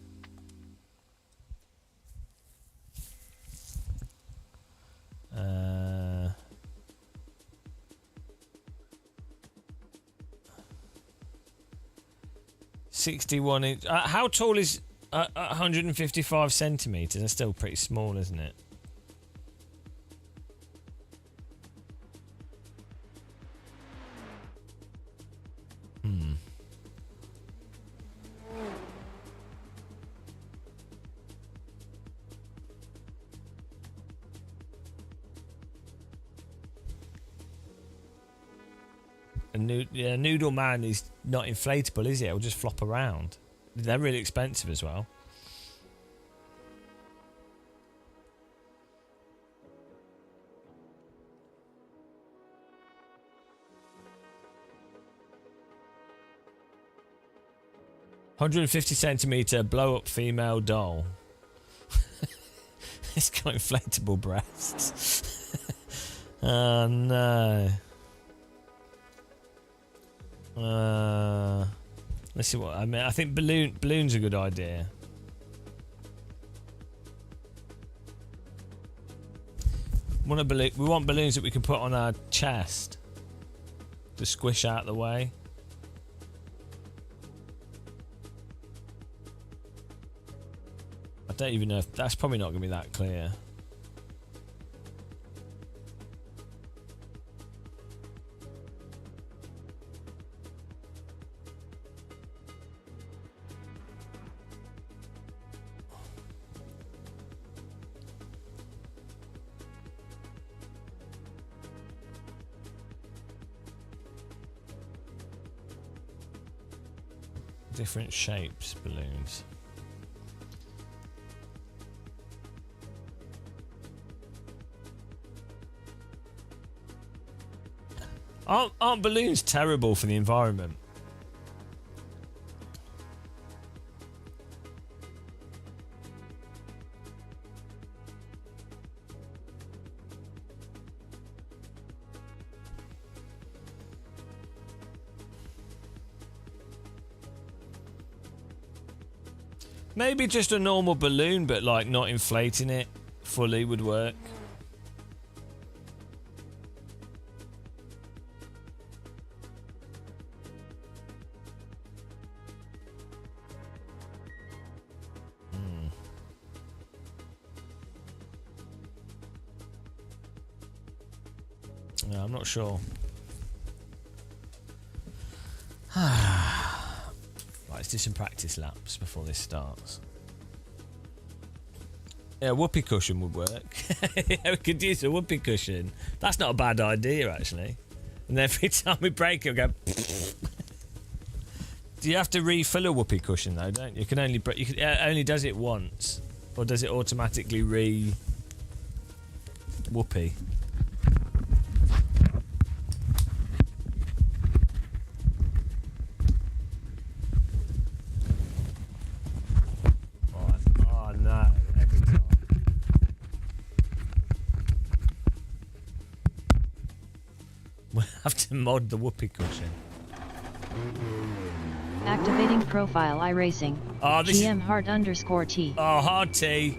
Uh, 61 inch. How tall is 155 centimeters? That's still pretty small, isn't it? Noodle Man is not inflatable, is it? It'll just flop around. They're really expensive as well. $150cm blow-up female doll. It's got inflatable breasts. Oh no. Let's see what I mean. I think balloons are a good idea. We want balloons that we can put on our chest to squish out the way. I don't even know if that's probably not going to be that clear. Different shapes, balloons. Aren't balloons terrible for the environment? Maybe just a normal balloon, but like not inflating it fully would work. No, I'm not sure. Let's do some practice laps before this starts. Yeah, a whoopee cushion would work. Yeah, we could use a whoopee cushion. That's not a bad idea, actually. And every time we break it, we go. Do you have to refill a whoopee cushion though? Don't you? You can only break. It only does it once, or does it automatically whoopee? have to mod the whoopee cushion. Activating profile iRacing. Oh, this GM hard_T. Oh, hard T.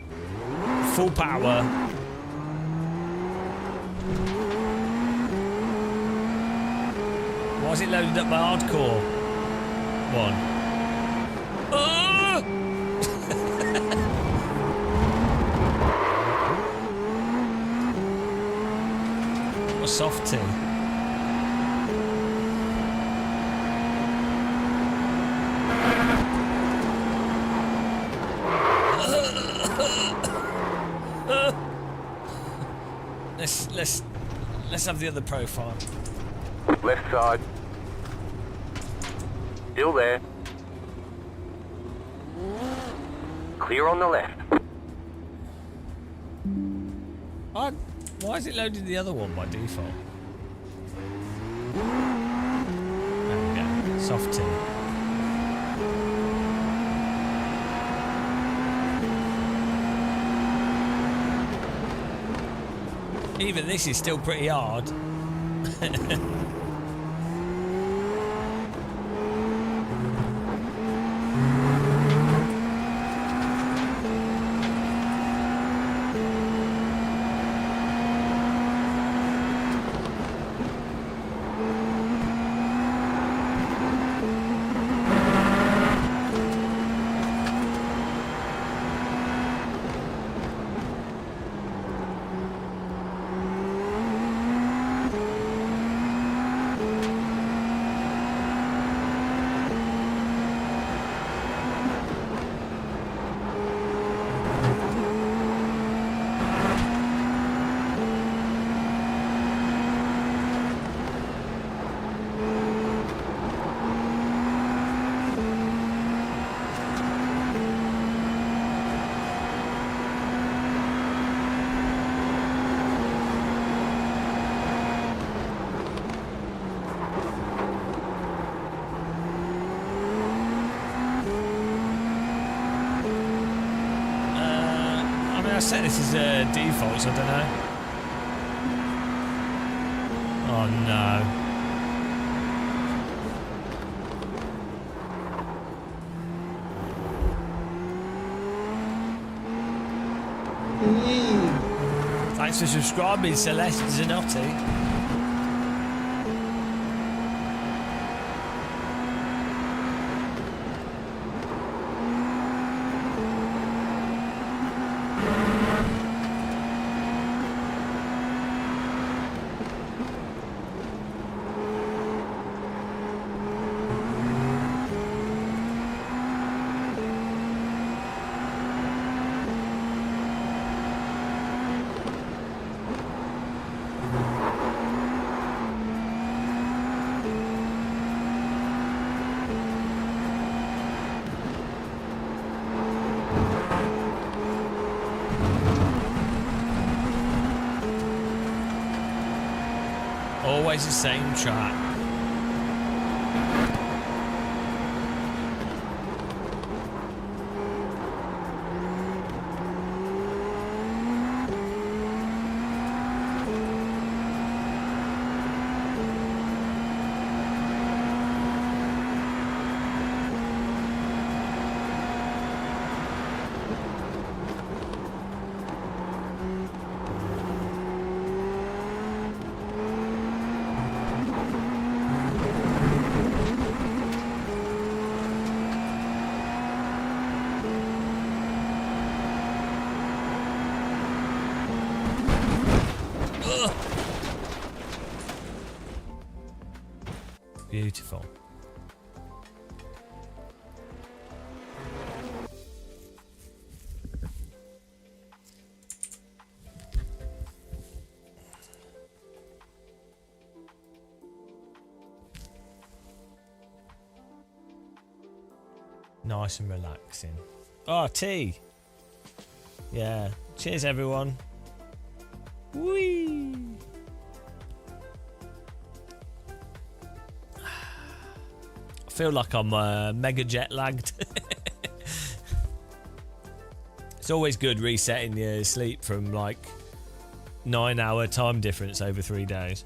Full power. Why is it loaded up my hardcore one? Oh! What soft T? Let's have the other profile. Left side. Still there. Clear on the left. Why is it loaded the other one by default? There we go. Soft T. Even this is still pretty hard. I set this as a default, so I don't know. Oh no. Thanks for subscribing, Celeste Zanotti. Always the same track. Beautiful. Nice and relaxing. Oh, tea. Yeah. Cheers, everyone. Whee! I feel like I'm mega jet lagged. It's always good resetting your sleep from like 9-hour time difference over 3 days.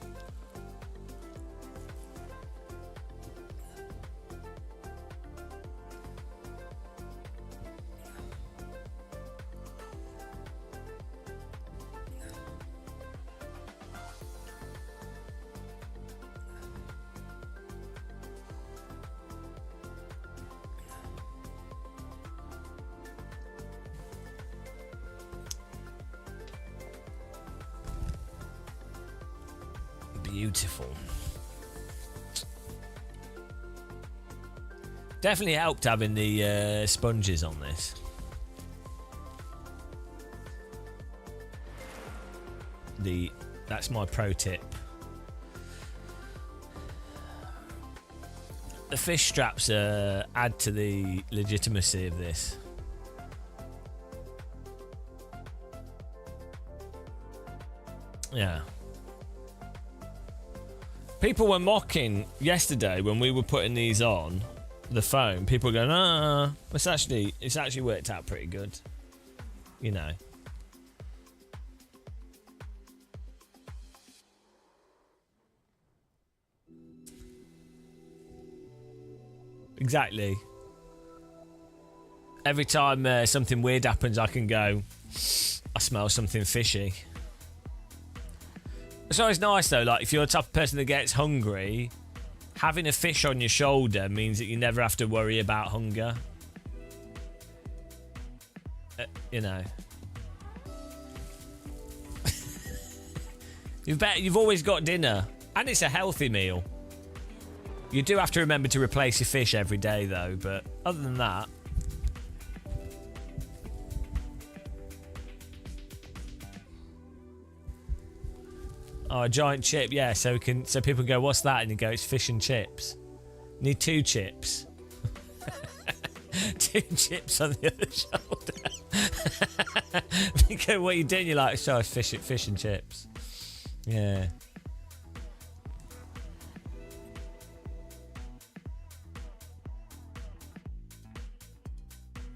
Beautiful. Definitely helped having the sponges on this. That's my pro tip. The fish straps add to the legitimacy of this. Yeah. People were mocking yesterday when we were putting these on the phone. People were going, it's actually worked out pretty good. You know. Exactly. Every time something weird happens, I can go, I smell something fishy. It's always nice though, like if you're the type of person that gets hungry, having a fish on your shoulder means that you never have to worry about hunger. You know. You've always got dinner, and it's a healthy meal. You do have to remember to replace your fish every day though, but other than that. Oh, a giant chip, yeah, so people can go, what's that? And you go, it's fish and chips. Need 2 chips. 2 chips on the other shoulder. You go, what are you doing? You're like, so it's fish and chips. Yeah.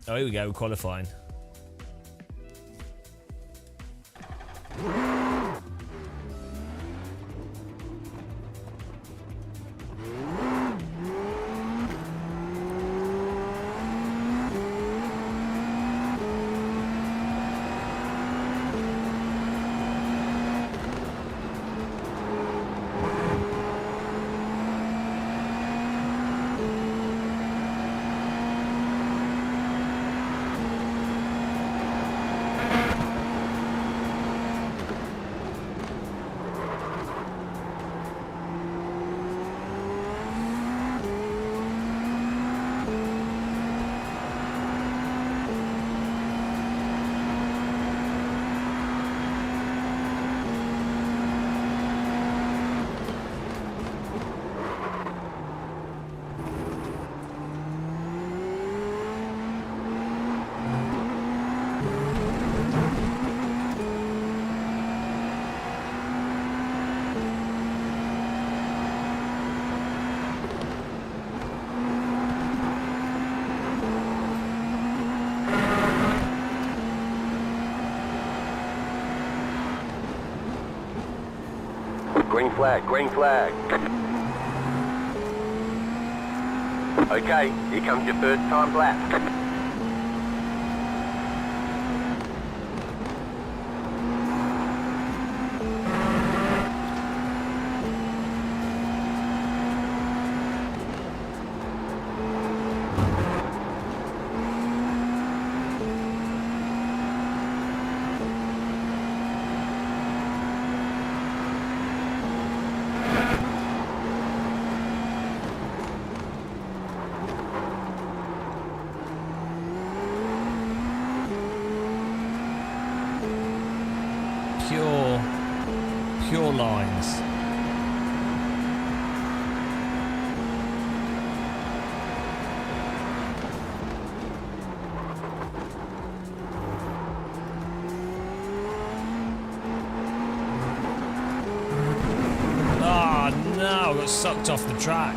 Oh, here we go, we're qualifying. Green flag, green flag. Okay, here comes your first time lap. Pure lines. Oh no, I got sucked off the track.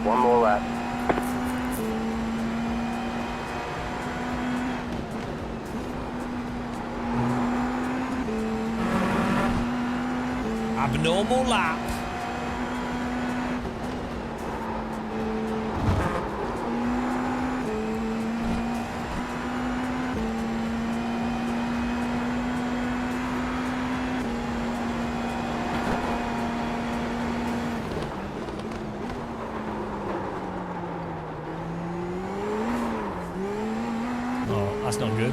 One more lap. Abnormal lap. That's not good.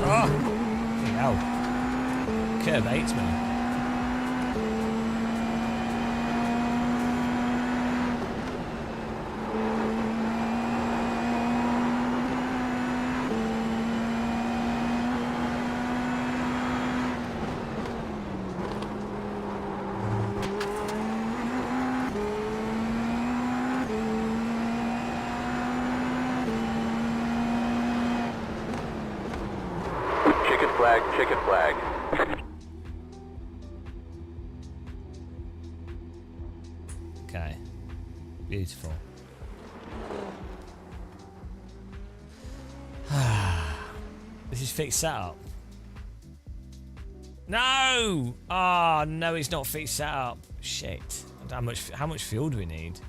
Oh! Hell. Curb hates me. Chicken flag. Okay. Beautiful. This is fixed setup. No! Oh no, it's not fixed setup. Shit. How much fuel do we need?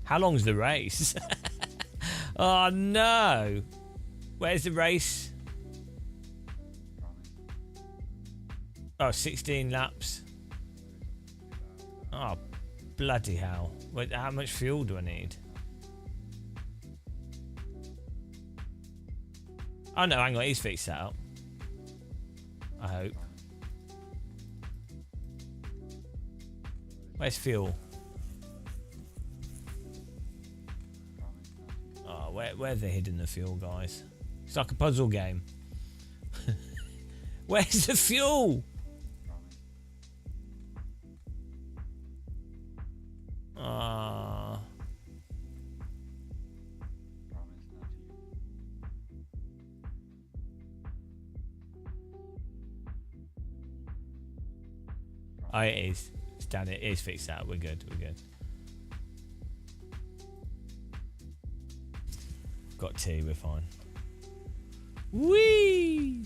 How long's the race? Oh no! Where's the race? Oh, 16 laps. Oh, bloody hell. Wait, how much fuel do I need? Oh no, hang on, he's fixed that up. I hope. Where's fuel? Oh, where have they hidden the fuel, guys? It's like a puzzle game. Where's the fuel? Oh, it is. It's down. It is fixed out. We're good. We're good. Got two. We're fine. Whee!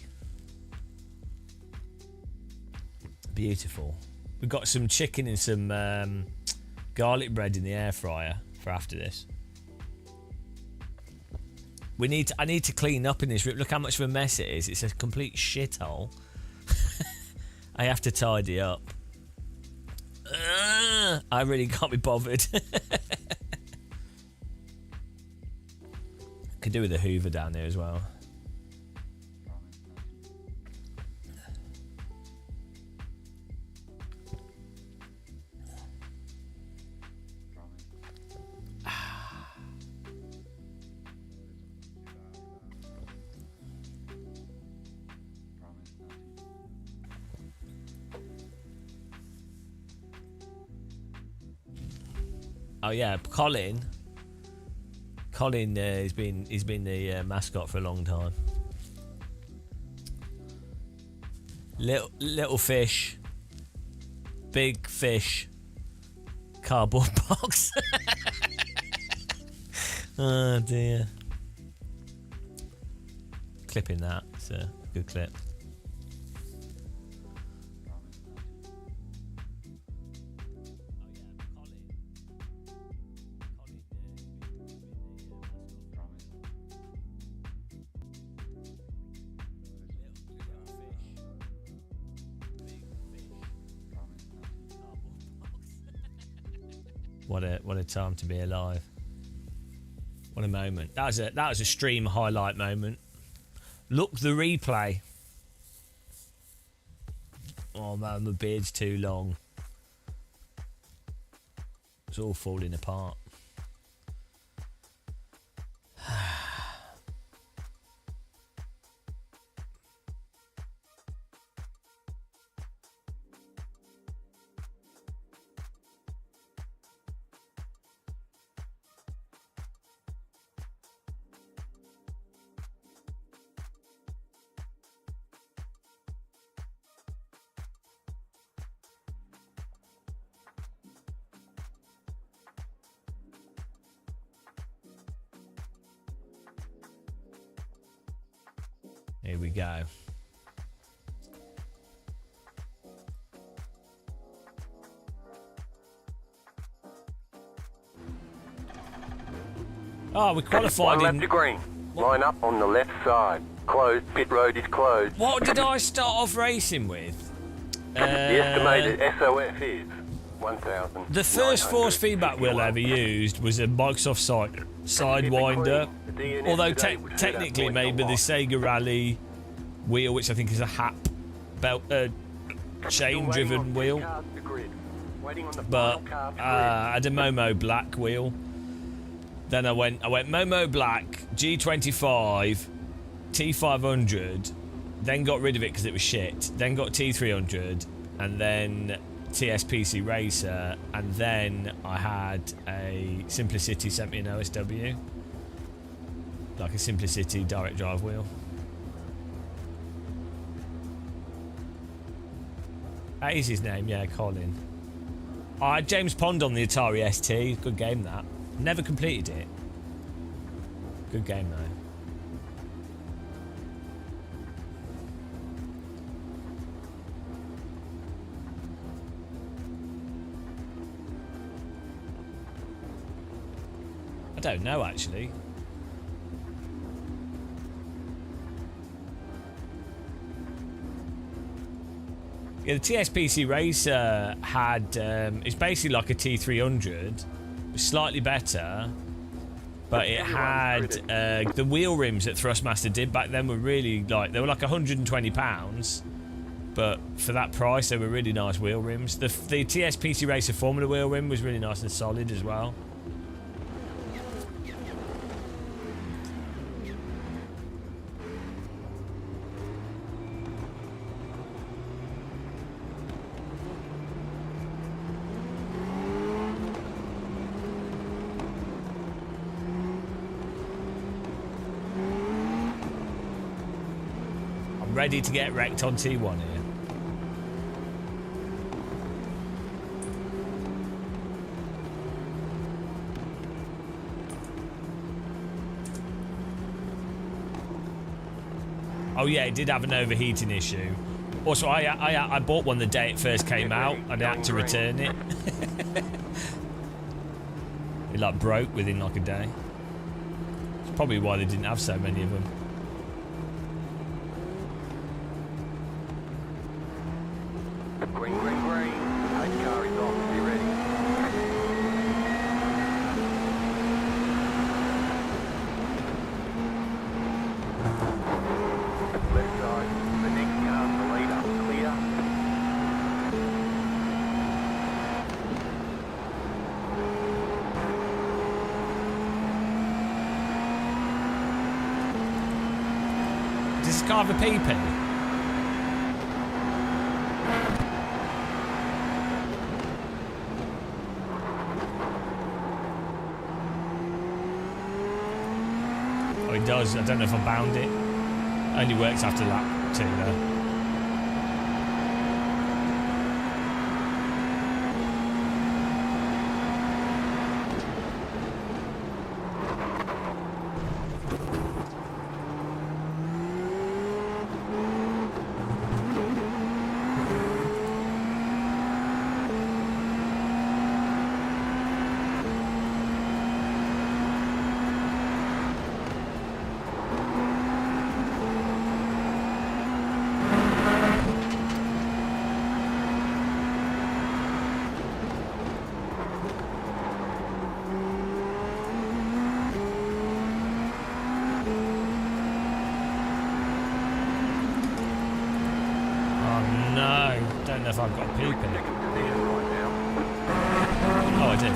Beautiful. We've got some chicken and some garlic bread in the air fryer for after this. I need to clean up in this room. Look how much of a mess it is. It's a complete shithole. I have to tidy up. I really can't be bothered. Could do with a Hoover down there as well. Oh yeah, Colin. He's been the mascot for a long time. Little fish, big fish, cardboard box. Oh dear. Clipping that. It's a good clip. What a time to be alive. What a moment. That was a stream highlight moment. Look the replay. Oh man, my beard's too long. It's all falling apart. Here we go. Oh, we qualified One lap in... to green. Line up on the left side. Closed. Pit road is closed. What did I start off racing with? The estimated SOF is 1,000. The first force feedback wheel I ever used was a Microsoft Sidewinder. Although technically maybe the Sega Rally wheel, which I think is a HAP belt chain-driven wheel. But I had a Momo Black wheel. Then I went Momo Black, G25, T500, then got rid of it because it was shit. Then got T300, and then TSPC Racer, and then I had a Simplicity sent me an OSW, like a Simplicity direct drive wheel. That is his name, yeah, Colin. I had James Pond on the Atari ST. Good game, that. Never completed it. Good game, though. I don't know, actually. Yeah, the TSPC Racer had... it's basically like a T300. Slightly better. But it had... the wheel rims that Thrustmaster did back then were really like... They were like £120. But for that price, they were really nice wheel rims. The TSPC Racer Formula wheel rim was really nice and solid as well. Ready to get wrecked on T1 here. Oh yeah, it did have an overheating issue. Also, I bought one the day it first came out, and I had to return it. It like broke within like a day. It's probably why they didn't have so many of them. Green, green, green. Pace car is off. Be ready. Left side. The next car, the leader. Clear. Does this car have a PP? It does. I don't know if I bound it. Only works after lap 2 though. Don't know if I've got a peep in it. Oh, I did.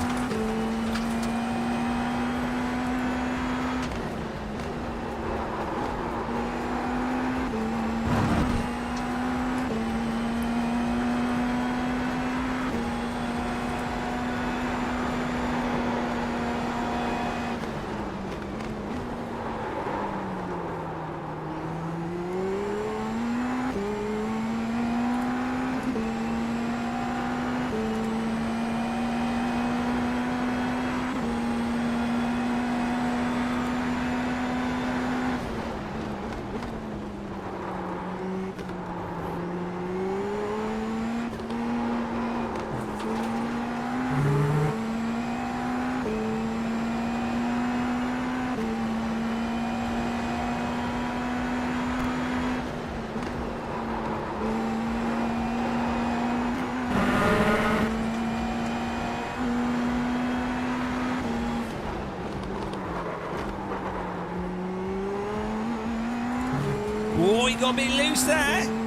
got a bit loose there.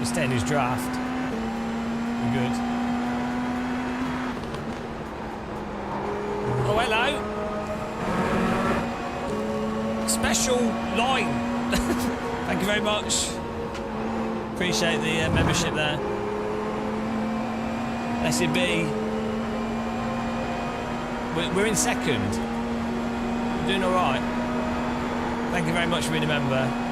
Stay in his draft. We're good. Oh, hello. Special line. Thank you very much. Appreciate the membership there. SEB. We're in second. We're doing all right. Thank you very much for being a member.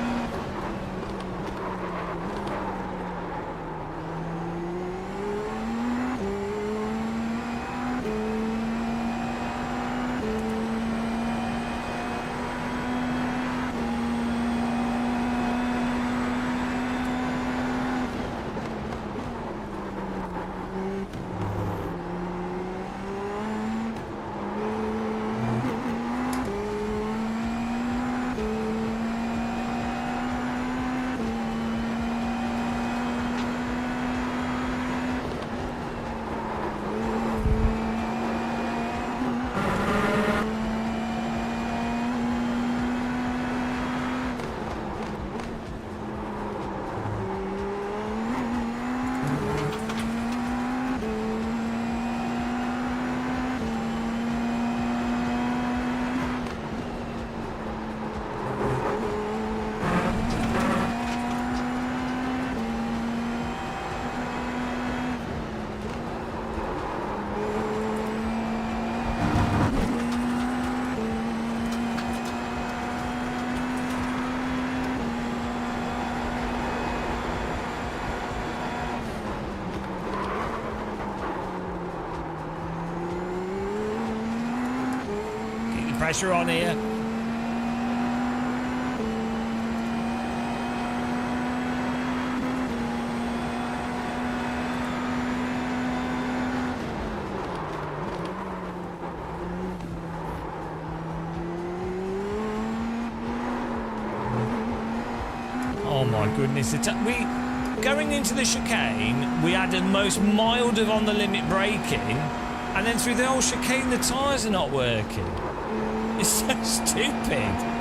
Pressure on here. Oh my goodness. Going into the chicane, we had the most mild of on the limit braking, and then through the whole chicane the tyres are not working. It's so stupid.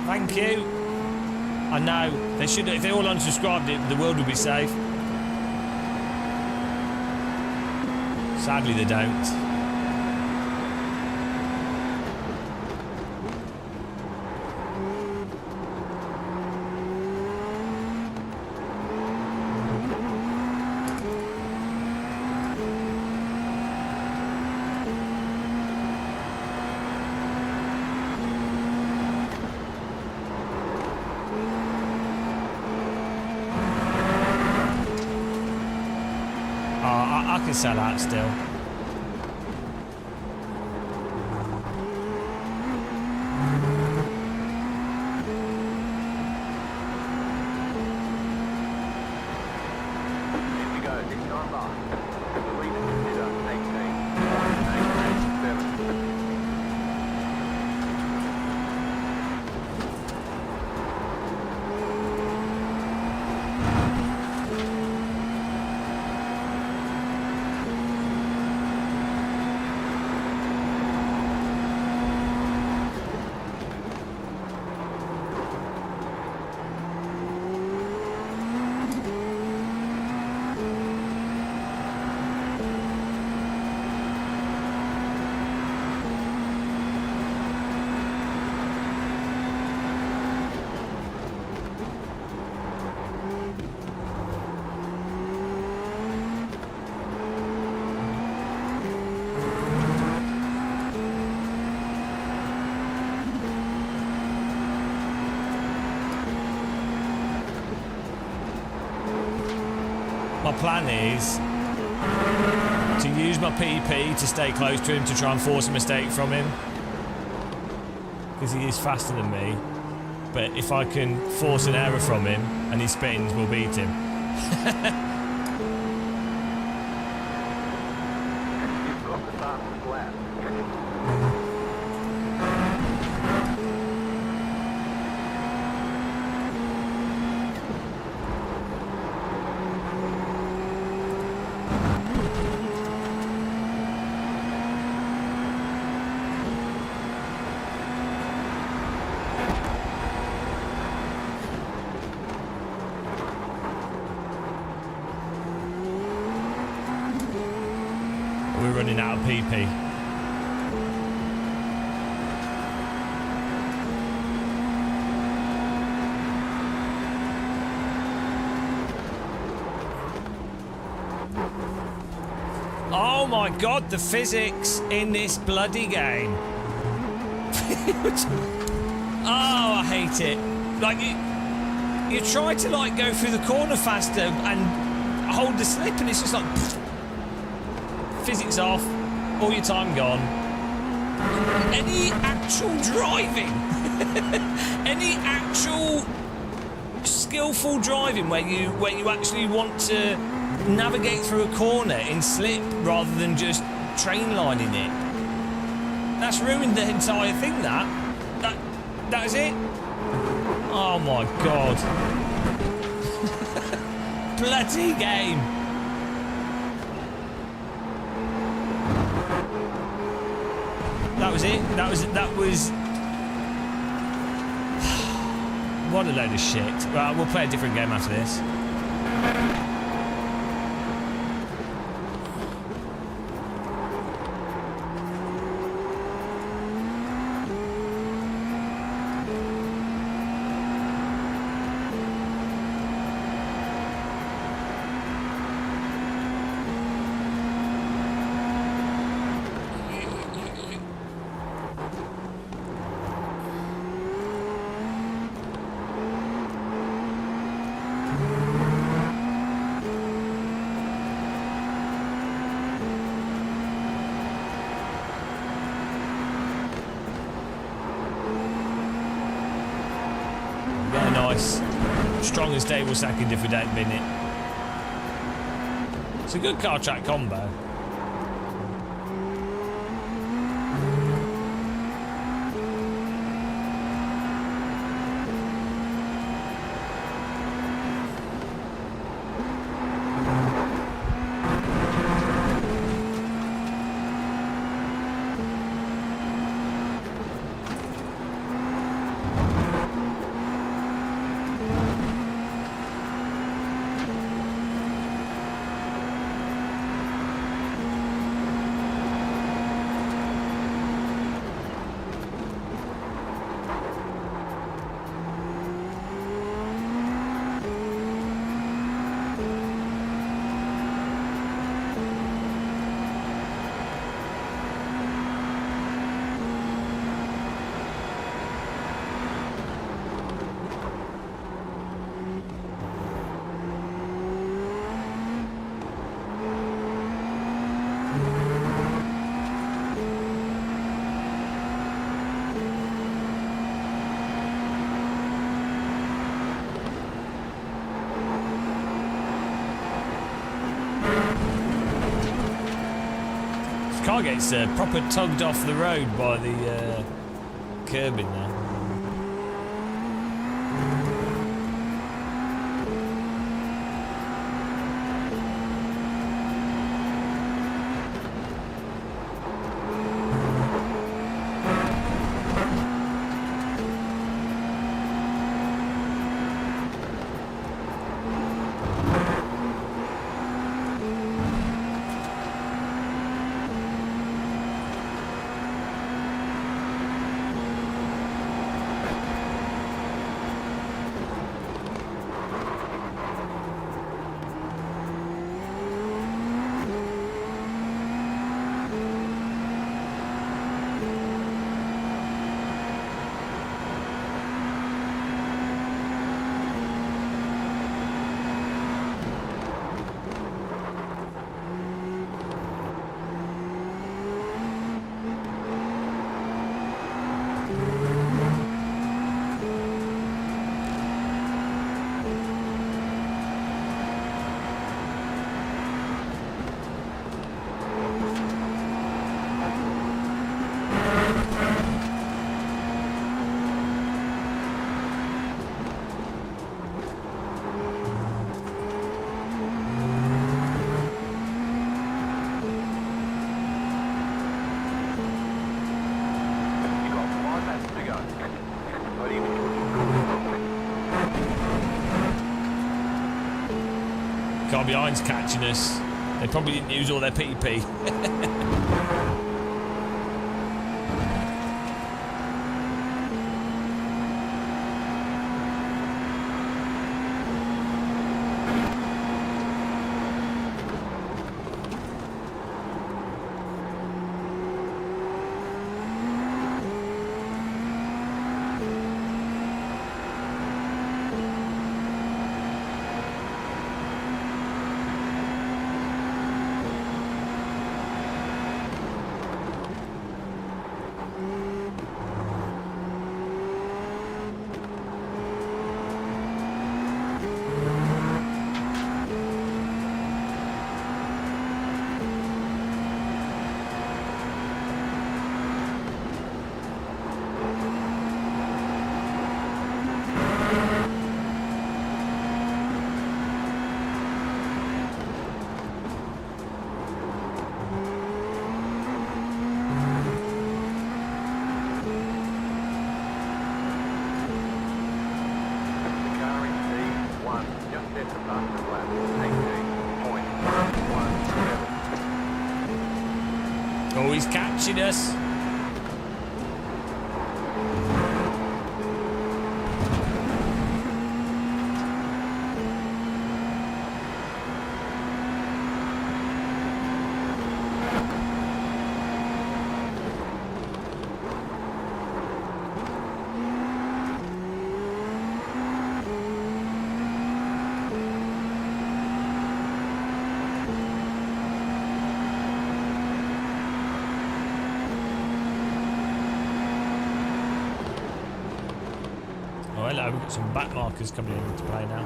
Thank you. I know. They should. If they all unsubscribed, the world would be safe. Sadly, they don't. can sell out still. My plan is to use my PP to stay close to him to try and force a mistake from him, because he is faster than me. But if I can force an error from him and he spins, we'll beat him. We're running out of PP. Oh my god, the physics in this bloody game. Oh, I hate it. Like, you try to like go through the corner faster and hold the slip and it's just like... Physics off, all your time gone. Any actual driving, any actual skillful driving where you actually want to navigate through a corner in slip rather than just train lining it. That's ruined the entire thing. That is it. Oh my god. Bloody game. That was it. That was... What a load of shit. Right, we'll play a different game after this. Nice. Strong and stable second if we don't win it. It's a good car track combo. car gets proper tugged off the road by the curbing now. Car behind's catching us. They probably didn't use all their PP. Oh, he's catching us. Oh, hello, we've got some back markers coming into play now.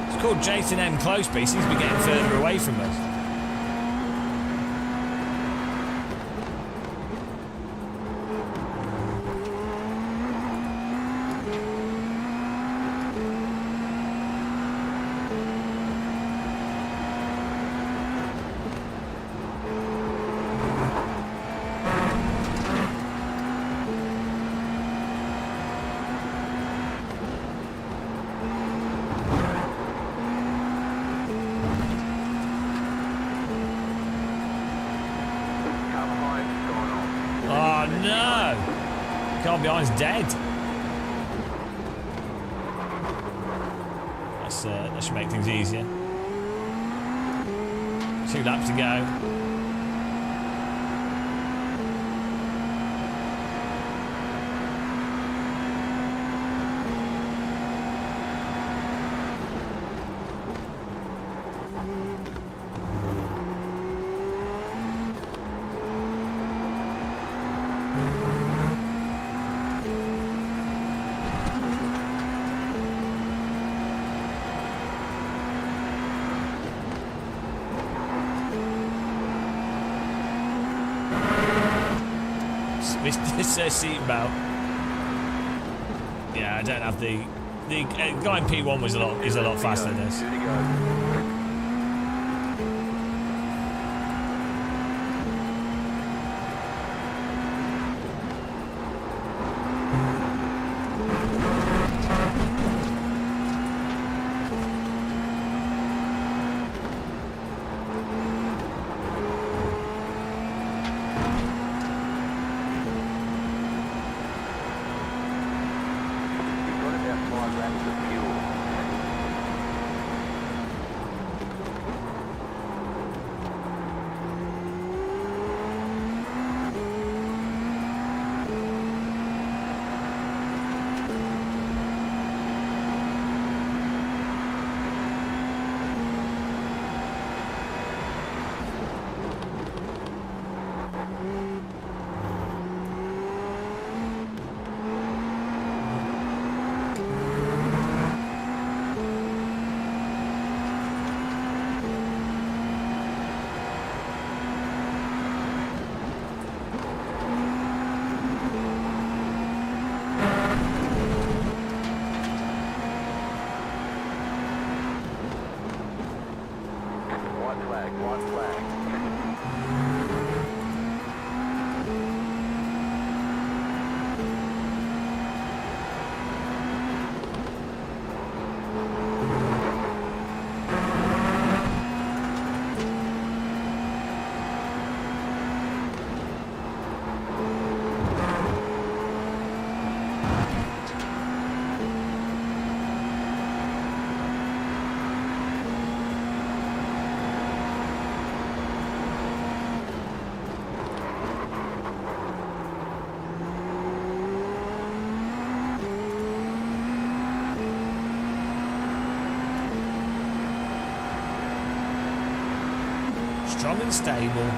It's called Jason M. Close, but he seems to be getting further away from us. Car behind's dead. That should make things easier. 2 laps to go. Mr. Seatbelt. Yeah, I don't have the guy in P1 is a lot faster than this. Strong and stable.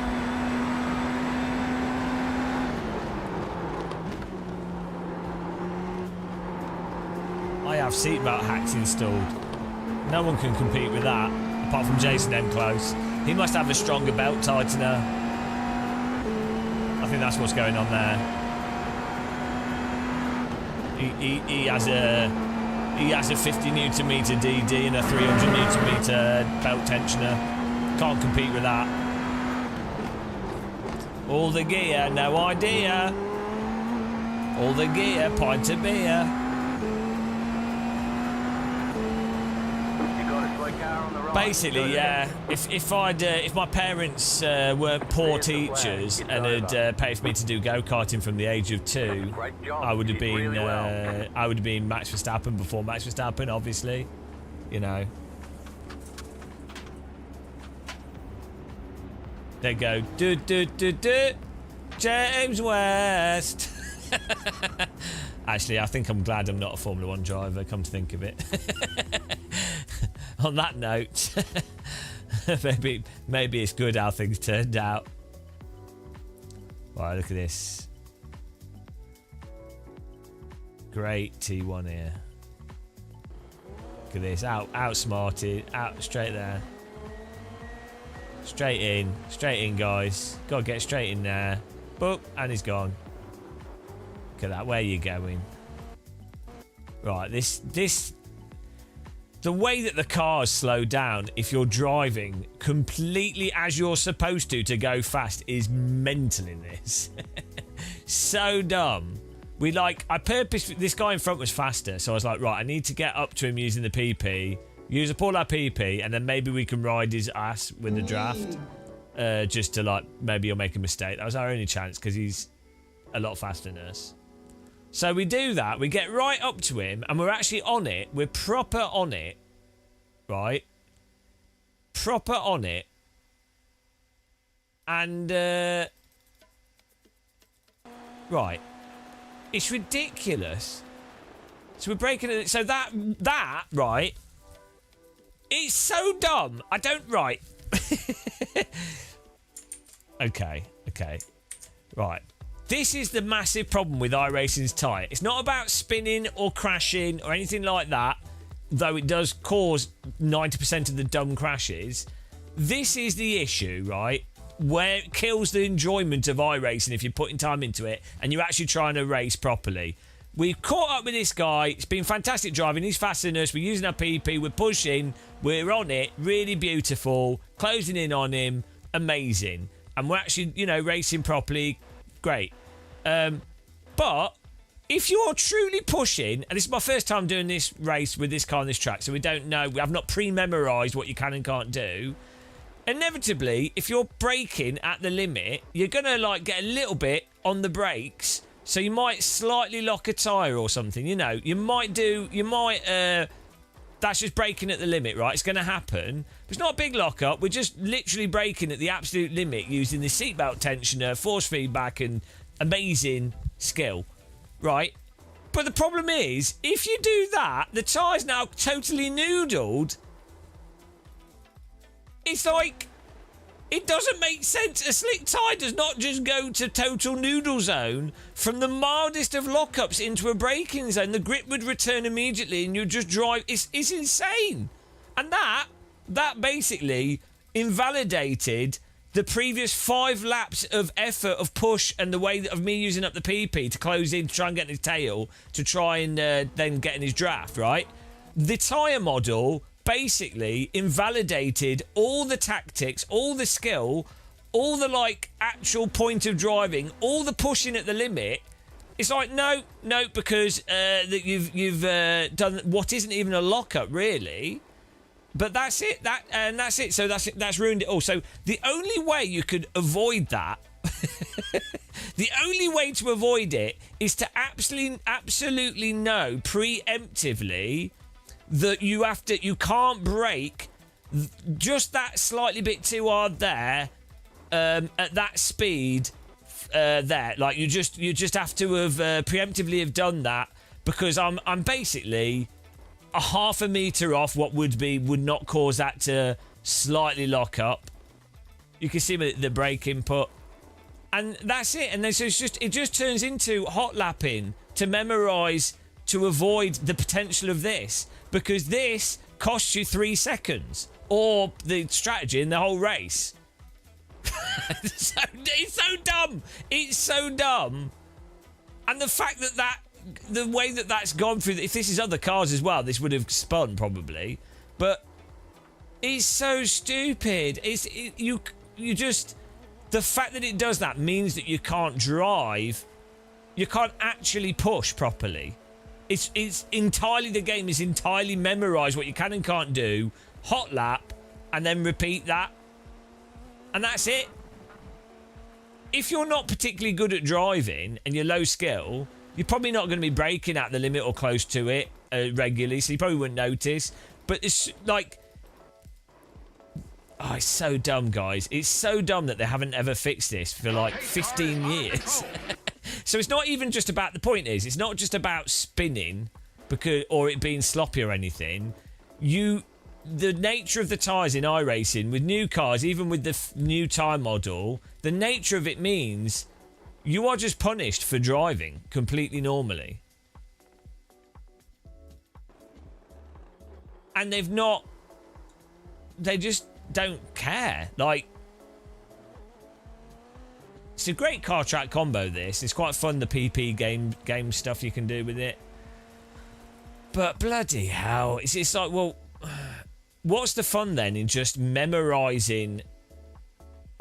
I have seatbelt hacks installed. No one can compete with that, apart from Jason M. Close. He must have a stronger belt tightener. I think that's what's going on there. He has a 50 Newton meter DD and a 300 Newton meter belt tensioner. Can't compete with that. All the gear, no idea. All the gear, pint of beer. Basically, yeah. If my parents weren't poor teachers and had paid for me to do go-karting from the age of 2, I would have been Max Verstappen before Max Verstappen, obviously. You know. They go do do do do, James West. Actually, I think I'm glad I'm not a Formula 1 driver. Come to think of it. On that note, maybe it's good how things turned out. Right, look at this. Great T1 here. Look at this, outsmarted, out straight there. Straight in, guys. Gotta get straight in there. Boop, and he's gone. Look at that. Where are you going? Right, this. The way that the cars slow down if you're driving completely as you're supposed to go fast is mental in this. So dumb. I purposely, this guy in front was faster, so I was like, right, I need to get up to him using the PP. Use up all our PP, and then maybe we can ride his ass with the draft. Just to, maybe he'll make a mistake. That was our only chance, because he's a lot faster than us. So we do that. We get right up to him, and we're actually on it. We're proper on it. Right? Proper on it. And, right. It's ridiculous. So we're breaking it. So that, right... It's so dumb. I don't... Right. Okay. Right. This is the massive problem with iRacing's tyre. It's not about spinning or crashing or anything like that, though it does cause 90% of the dumb crashes. This is the issue, right? where it kills the enjoyment of iRacing if you're putting time into it and you're actually trying to race properly. We've caught up with this guy. It's been fantastic driving. He's faster than us. We're using our PP. We're pushing. We're on it. Really beautiful. Closing in on him. Amazing. And we're actually, racing properly. Great. But if you're truly pushing, and this is my first time doing this race with this car on this track, so we don't know. We have not pre-memorised what you can and can't do. Inevitably, if you're braking at the limit, you're going to get a little bit on the brakes. So you might slightly lock a tyre or something, that's just braking at the limit, right? It's going to happen. But it's not a big lock-up. We're just literally braking at the absolute limit using the seatbelt tensioner, force feedback, and amazing skill, right? But the problem is, if you do that, the tyre's now totally noodled. It's like... It doesn't make sense. A slick tyre does not just go to total noodle zone from the mildest of lockups into a braking zone. The grip would return immediately and you just drive. It's insane. And that basically invalidated the previous 5 laps of effort, of push, and the way of me using up the PP to close in to try and get in his tail to try and then get in his draft, right? The tyre model basically invalidated all the tactics, all the skill, all the actual point of driving, all the pushing at the limit. It's like no, because that you've done what isn't even a lockup really. But that's it. That's it. So that's ruined it all. So the only way you could avoid that, the only way to avoid it is to absolutely know preemptively that you can't brake just that slightly bit too hard there at that speed there. You just have to have preemptively have done that, because I'm basically a half a metre off what would not cause that to slightly lock up. You can see the brake input, and that's it. And then so it just turns into hot lapping to memorise to avoid the potential of this. Because this costs you 3 seconds, or the strategy in the whole race. It's so dumb. It's so dumb. And the fact that the way that's gone through, if this is other cars as well, this would have spun probably. But it's so stupid. You just, the fact that it does that means that you can't drive. You can't actually push properly. It's entirely, the game is entirely memorise what you can and can't do, hot lap, and then repeat that. And that's it. If you're not particularly good at driving and you're low skill, you're probably not going to be braking at the limit or close to it regularly, so you probably wouldn't notice. But it's it's so dumb, guys. It's so dumb that they haven't ever fixed this for 15 years. So it's not even just about, the point is, it's not just about spinning or it being sloppy or anything. The nature of the tyres in iRacing, with new cars, even with the new tyre model, the nature of it means you are just punished for driving completely normally. And they just don't care. It's a great car track combo, this. It's quite fun, the PP game stuff you can do with it. But bloody hell. It's like, well, what's the fun then in just memorising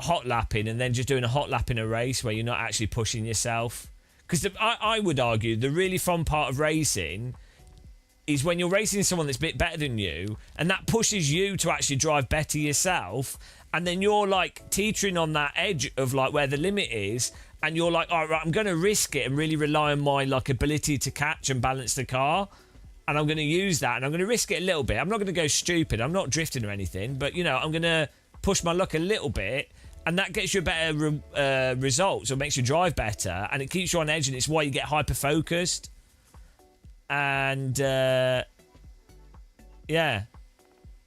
hot lapping and then just doing a hot lap in a race where you're not actually pushing yourself? Because I would argue the really fun part of racing is when you're racing someone that's a bit better than you, and that pushes you to actually drive better yourself. And then you're teetering on that edge of where the limit is, and you're like, all right, I'm going to risk it and really rely on my ability to catch and balance the car, and I'm going to use that, and I'm going to risk it a little bit. I'm not going to go stupid. I'm not drifting or anything, but I'm going to push my luck a little bit, and that gets you a better results, or makes you drive better, and it keeps you on edge, and it's why you get hyper focused. And yeah, and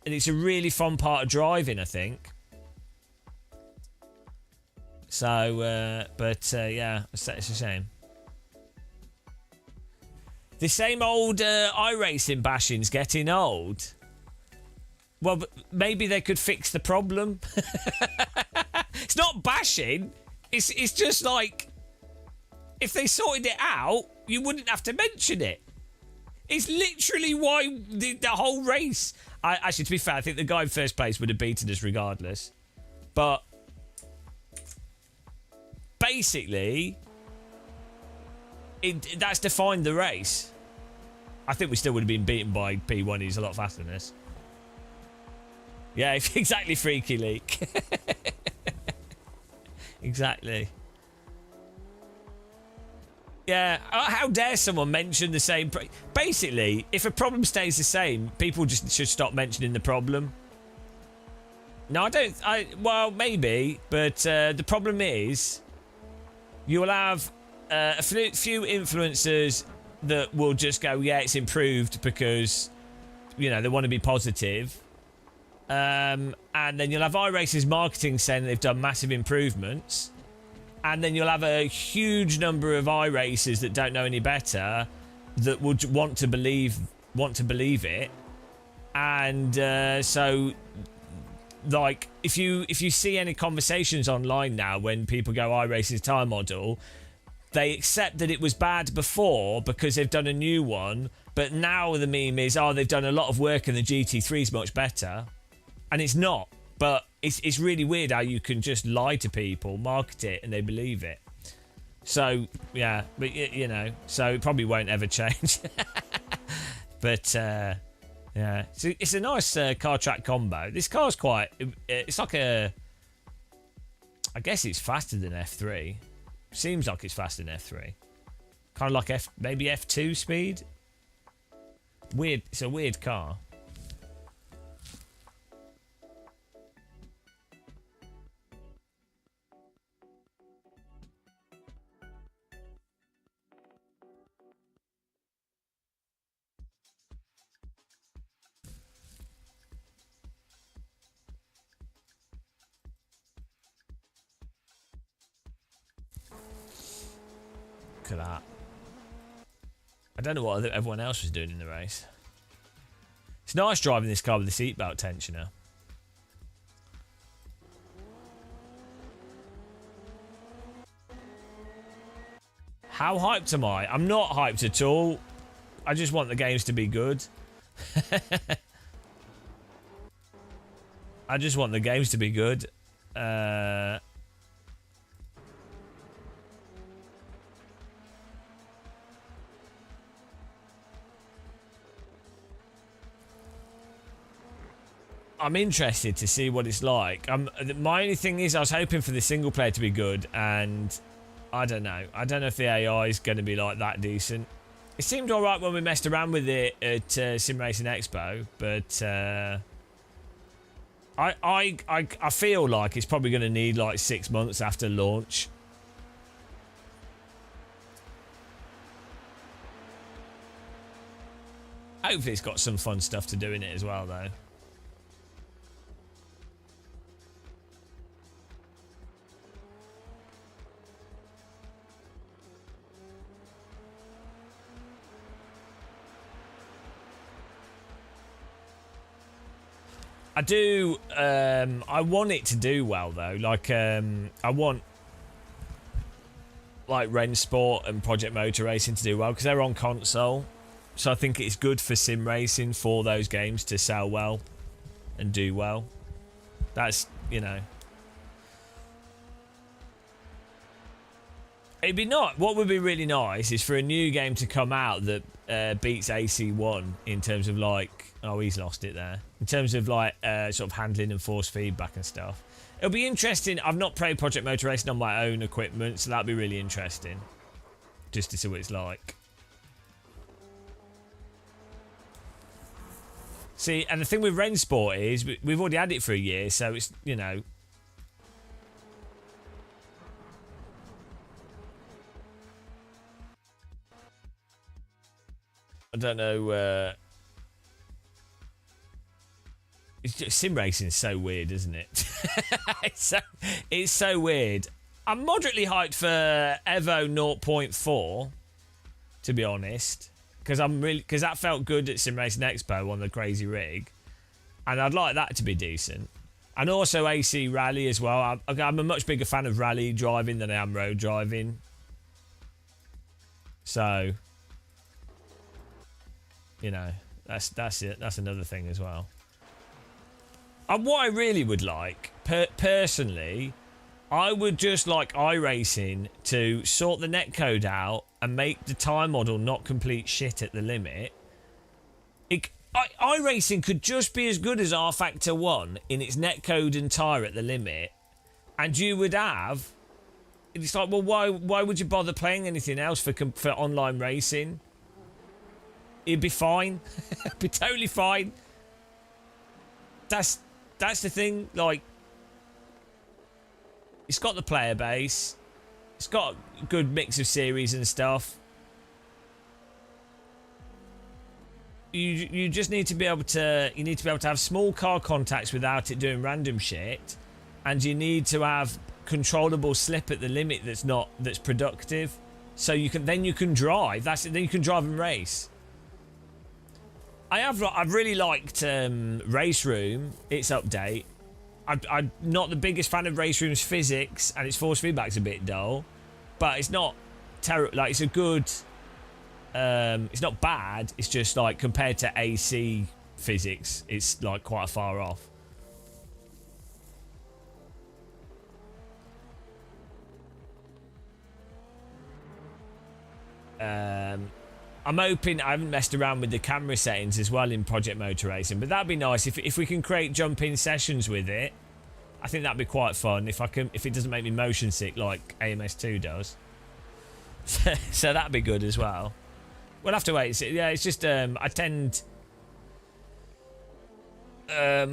it's a really fun part of driving, I think. So, yeah, it's a shame. The same old iRacing bashing's getting old. Well, but maybe they could fix the problem. It's not bashing. It's just like, if they sorted it out, you wouldn't have to mention it. It's literally why the whole race. Actually, to be fair, I think the guy in first place would have beaten us regardless. But basically, that's defined the race. I think we still would have been beaten by P1. He's a lot faster than us. Yeah, exactly, Freaky Leak. Exactly. Yeah, how dare someone mention the same... Basically, if a problem stays the same, people just should stop mentioning the problem. No, I don't... well, maybe, but the problem is you'll have a few influencers that will just go, yeah, it's improved because, you know, they want to be positive. And then you'll have iRacing's marketing saying they've done massive improvements. And then you'll have a huge number of iRacers that don't know any better that would want to believe it. And so, like, if you see any conversations online now when people go iRacing's tire model, they accept that it was bad before because they've done a new one, but now the meme is, oh, they've done a lot of work and the GT3 is much better. And it's not, but it's really weird how you can just lie to people, market it, and they believe it. So, yeah, but, you know, so it probably won't ever change. But, yeah, it's a nice car track combo. This car's quite, it's like a, I guess it's faster than F3. Seems like it's faster than F3. Kind of like maybe F2 speed. Weird, it's a weird car. Look at that. I don't know what everyone else was doing in the race. It's nice driving this car with the seatbelt tensioner. How hyped am I? I'm not hyped at all. I just want the games to be good. I just want the games to be good. I'm interested to see what it's like. My only thing is I was hoping for the single player to be good, and I don't know. I don't know if the AI is going to be like that decent. It seemed alright when we messed around with it at Simracing Expo, but I feel like it's probably going to need like 6 months after launch. Hopefully it's got some fun stuff to do in it as well, though. I do, I want it to do well though, like, I want, like, Rensport and Project Motor Racing to do well, because they're on console, so I think it's good for sim racing for those games to sell well and do well. That's, you know. It'd be not. What would be really nice is for a new game to come out that beats AC1 in terms of, like, oh, he's lost it there. In terms of, like, sort of handling and force feedback and stuff. It'll be interesting. I've not played Project Motor Racing on my own equipment, so that'll be really interesting. Just to see what it's like. See, and the thing with Rensport is we've already had it for a year, so it's, you know. I don't know. Sim racing is so weird, isn't it? it's so weird. I'm moderately hyped for Evo 0.4, to be honest, because that felt good at Sim Racing Expo on the crazy rig, and I'd like that to be decent. And also AC Rally as well. I'm a much bigger fan of rally driving than I am road driving. So, you know, that's it. That's another thing as well. And what I really would like, personally, I would just like iRacing to sort the netcode out and make the time model not complete shit at the limit. iRacing could just be as good as R Factor 1 in its netcode and tyre at the limit. And you would have... It's like, well, why would you bother playing anything else for online racing? It'd be fine. It'd be totally fine. That's the thing. Like, it's got the player base. It's got a good mix of series and stuff. You just need to be able to... You need to be able to have small car contacts without it doing random shit. And you need to have controllable slip at the limit that's productive. So you can drive. Then you can drive and race. I've really liked Race Room, its update. I'm not the biggest fan of Race Room's physics, and its force feedback's a bit dull, but it's not terrible. Like, it's a good. It's not bad. It's just like compared to AC physics, it's like quite far off. I'm hoping I haven't messed around with the camera settings as well in Project Motor Racing, but that'd be nice if we can create jump-in sessions with it. I think that'd be quite fun if it doesn't make me motion sick like AMS2 does. So that'd be good as well. We'll have to wait. Yeah, it's just I tend I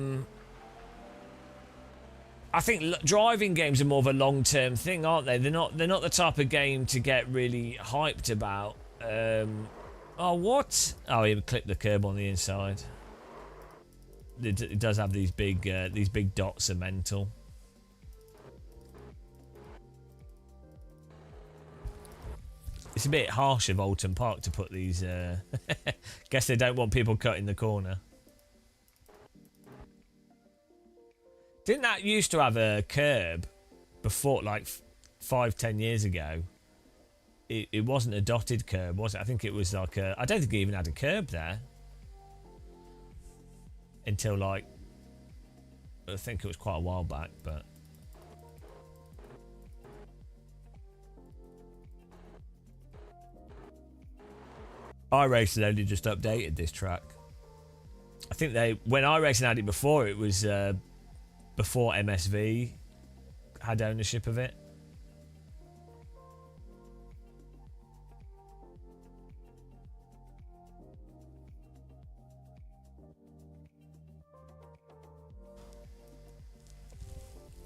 think driving games are more of a long-term thing, aren't they? They're not the type of game to get really hyped about. Oh, what? Oh, he clipped the curb on the inside. It does have these big dots are mental. It's a bit harsh of Alton Park to put these... Guess they don't want people cutting the corner. Didn't that used to have a curb before, like 5-10 years ago? It wasn't a dotted curb, was it? I think it was like a... I don't think it even had a curb there. Until, like... I think it was quite a while back, but... iRacing only just updated this track. I think when iRacing had it before, it was before MSV had ownership of it.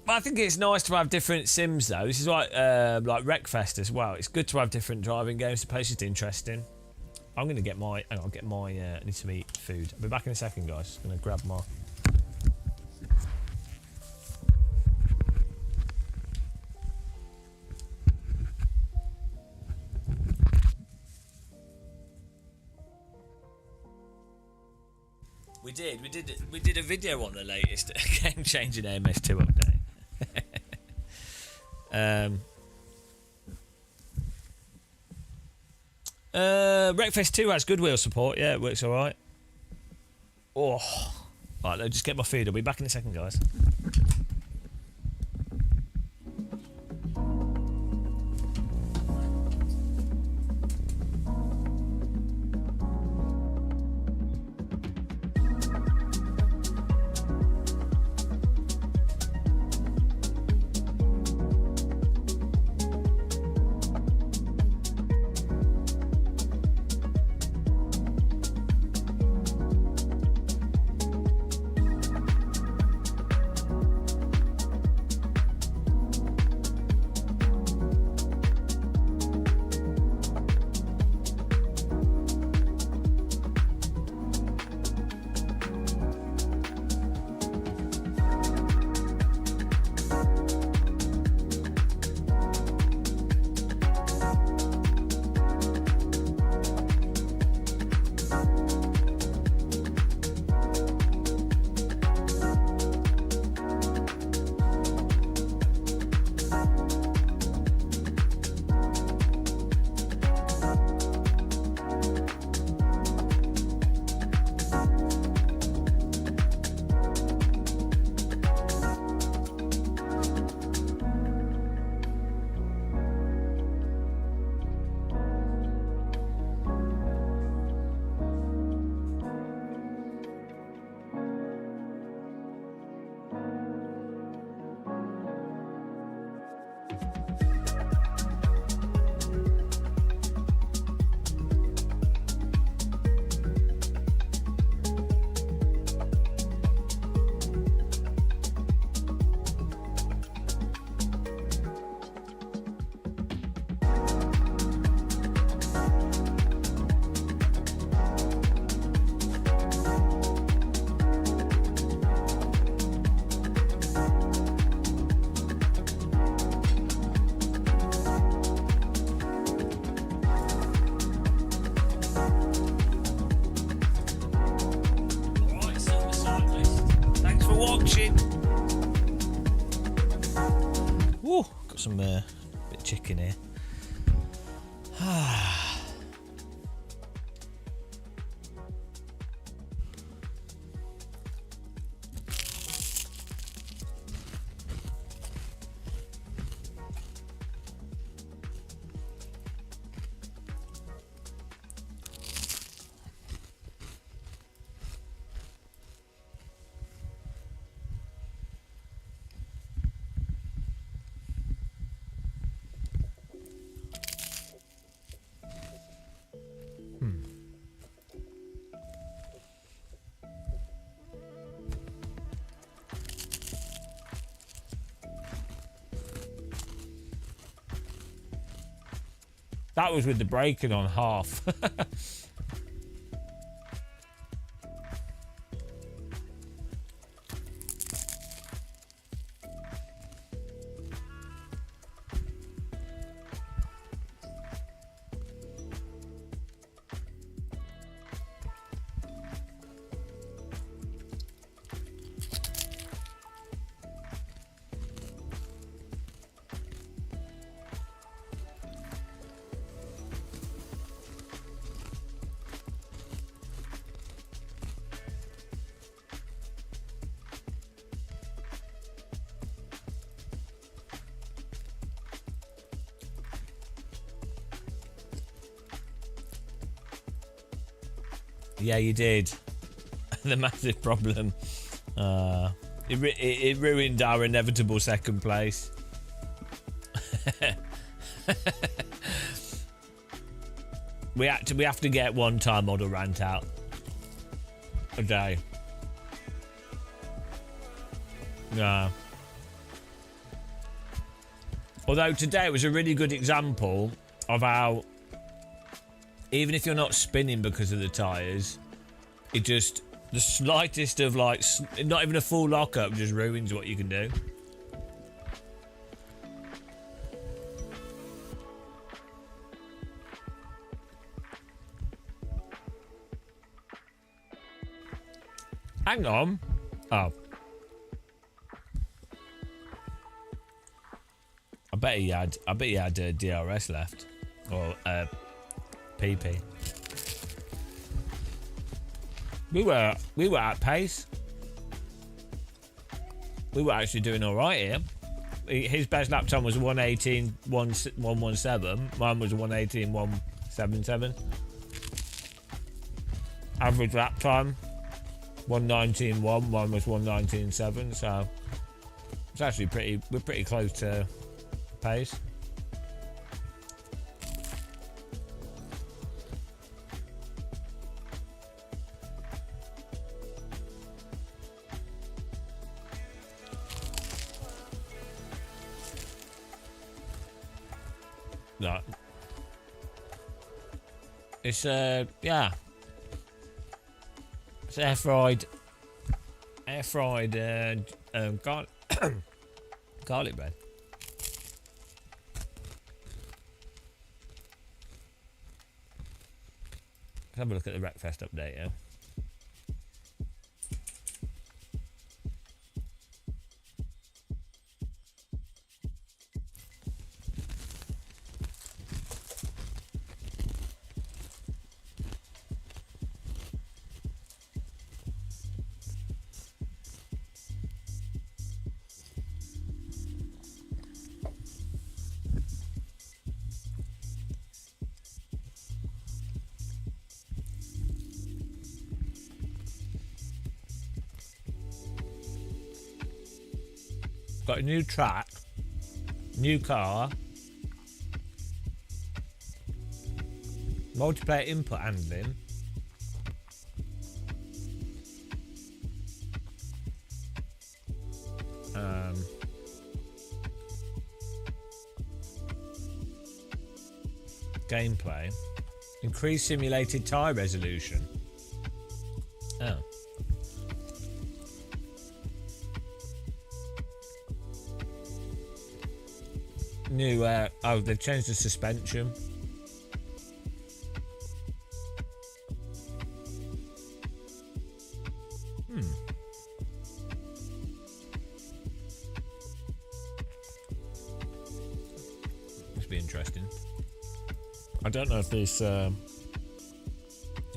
But I think it's nice to have different sims though. This is like Wreckfest as well. It's good to have different driving games. The place is interesting. I'm gonna get my. Hang on, get my. I need to eat food. I'll be back in a second, guys. Gonna grab my. We did a video on the latest game-changing AMS2 update. Wreckfest 2 has good wheel support. Yeah, it works all right. Oh, right. Let's just get my food. I'll be back in a second, guys. watching. Woo, got some bit of chicken here. That was with the braking on half. Yeah, you did. The massive problem. It ruined our inevitable second place. we have to get one time model rant out a day. Yeah. Although today was a really good example of how, even if you're not spinning because of the tyres, it just, the slightest of like, not even a full lockup just ruins what you can do. Hang on. Oh. I bet he had DRS left. Or, PP. We were at pace. We were actually doing all right here. His best lap time was 1:18.117. Mine was 1:18.177. Average lap time 1:19.1. Mine was 1:19.7. So it's actually we're pretty close to pace. No. It's yeah. It's air fried garlic garlic bread. Let's have a look at the Wreckfest update, yeah. Got a new track, new car, multiplayer input handling, gameplay, increased simulated tyre resolution. Oh. New, oh, they've changed the suspension. interesting. I don't know if this is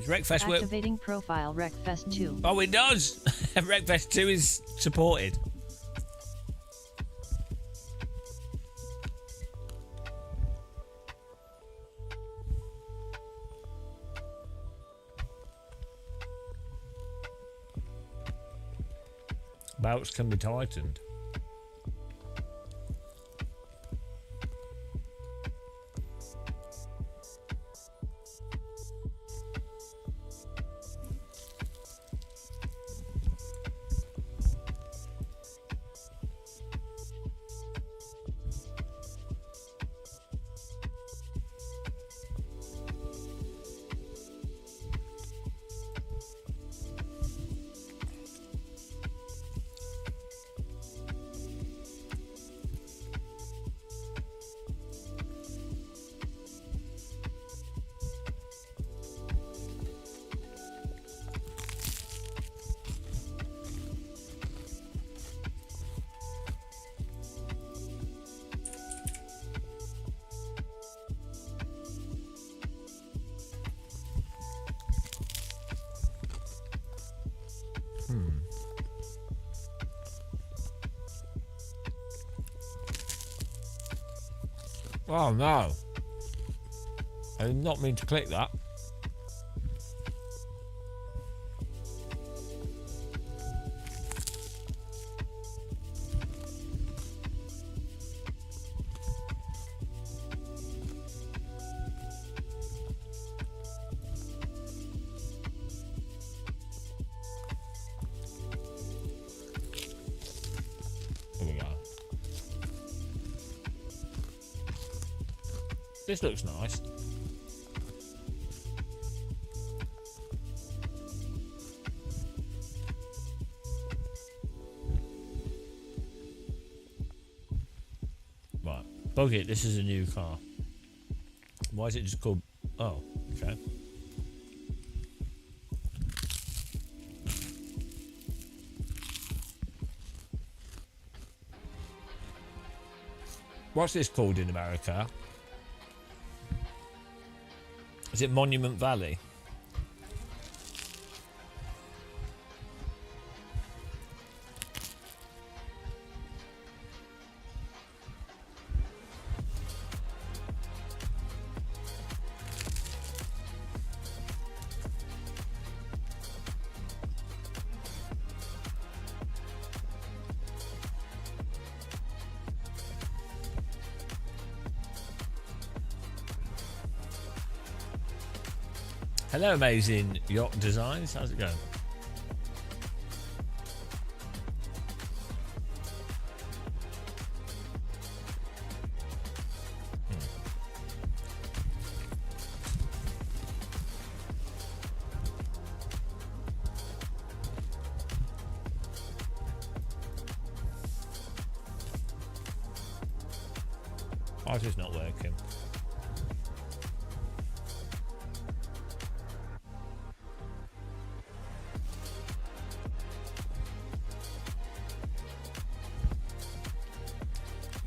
Wreckfest work. Activating profile Wreckfest 2. Oh, it does. Wreckfest 2 is supported. Belts can be tightened. Oh no. I did not mean to click that. Here we go. This looks nice. Right, bug it, this is a new car. Why is it just called... Oh, okay. What's this called in America? Is it Monument Valley? Hello, amazing yacht designs. How's it going? Why is this not working?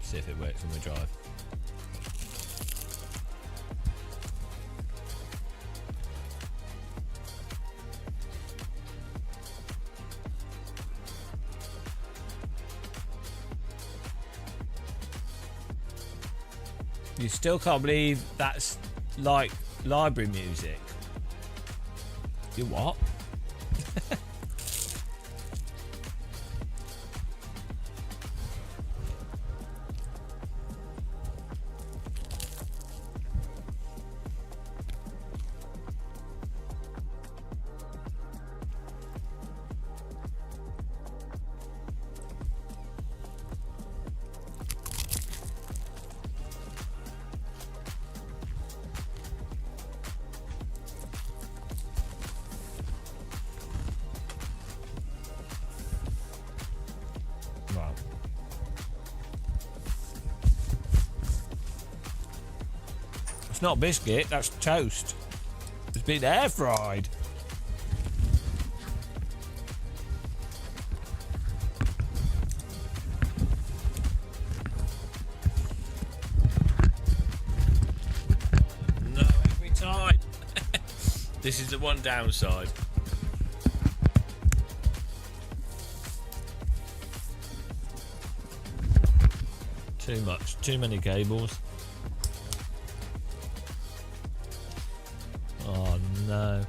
See if it works when we drive. You still can't believe that's like library music. You what? Wow. It's not biscuit, that's toast. It's been air fried. This is the one downside. Too much. Too many cables. Oh no.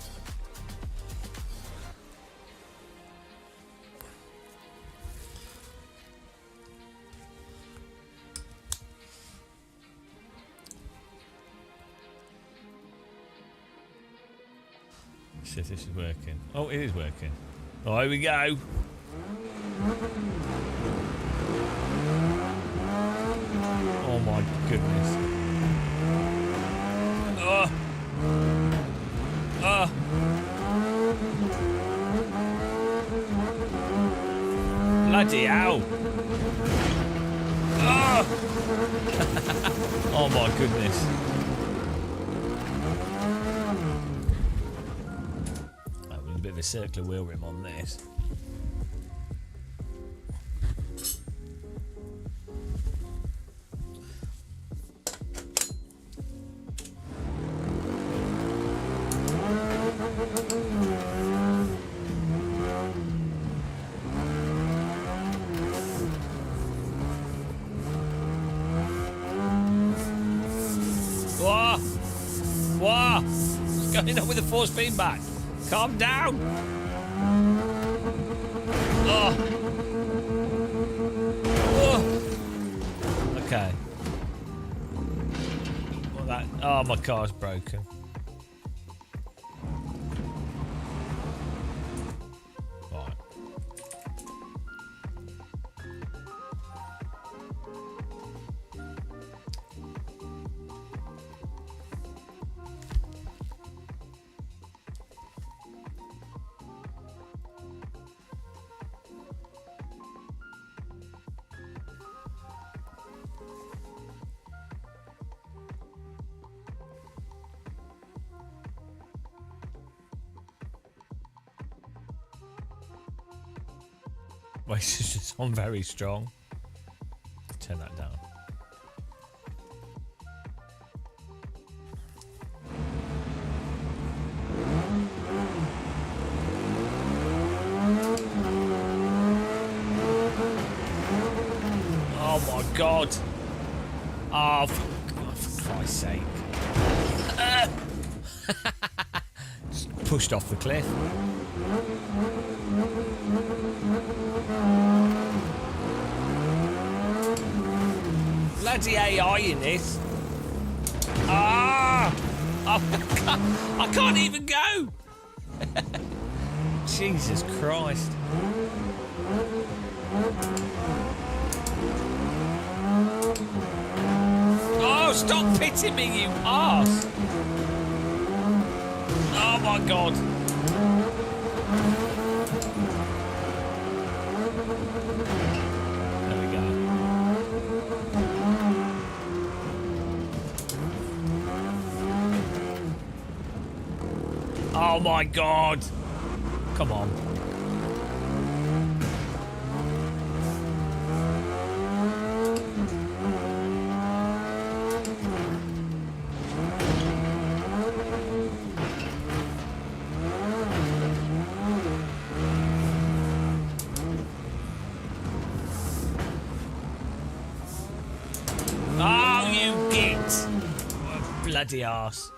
See if this is working. Oh, it is working. Oh, here we go. Oh my goodness. Oh. Oh. Bloody hell. Oh. Oh my goodness. A bit of a circular wheel rim on this. Whoa! Whoa! What's going on with the force feedback? Calm down. Oh. Oh. Okay. Well, that. Oh, my car's broken. Right. Wait, it's just on very strong. Turn that down. Oh my god. Oh, for Christ's sake. Just pushed off the cliff. Bloody AI in this. Ah! Oh, I can't even go. Jesus Christ. Oh, stop pitting me, you arse. Oh my god. There we go. Oh my god. Come on. Oh, you git! Oh, bloody arse.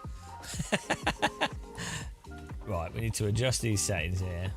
Right, we need to adjust these settings here.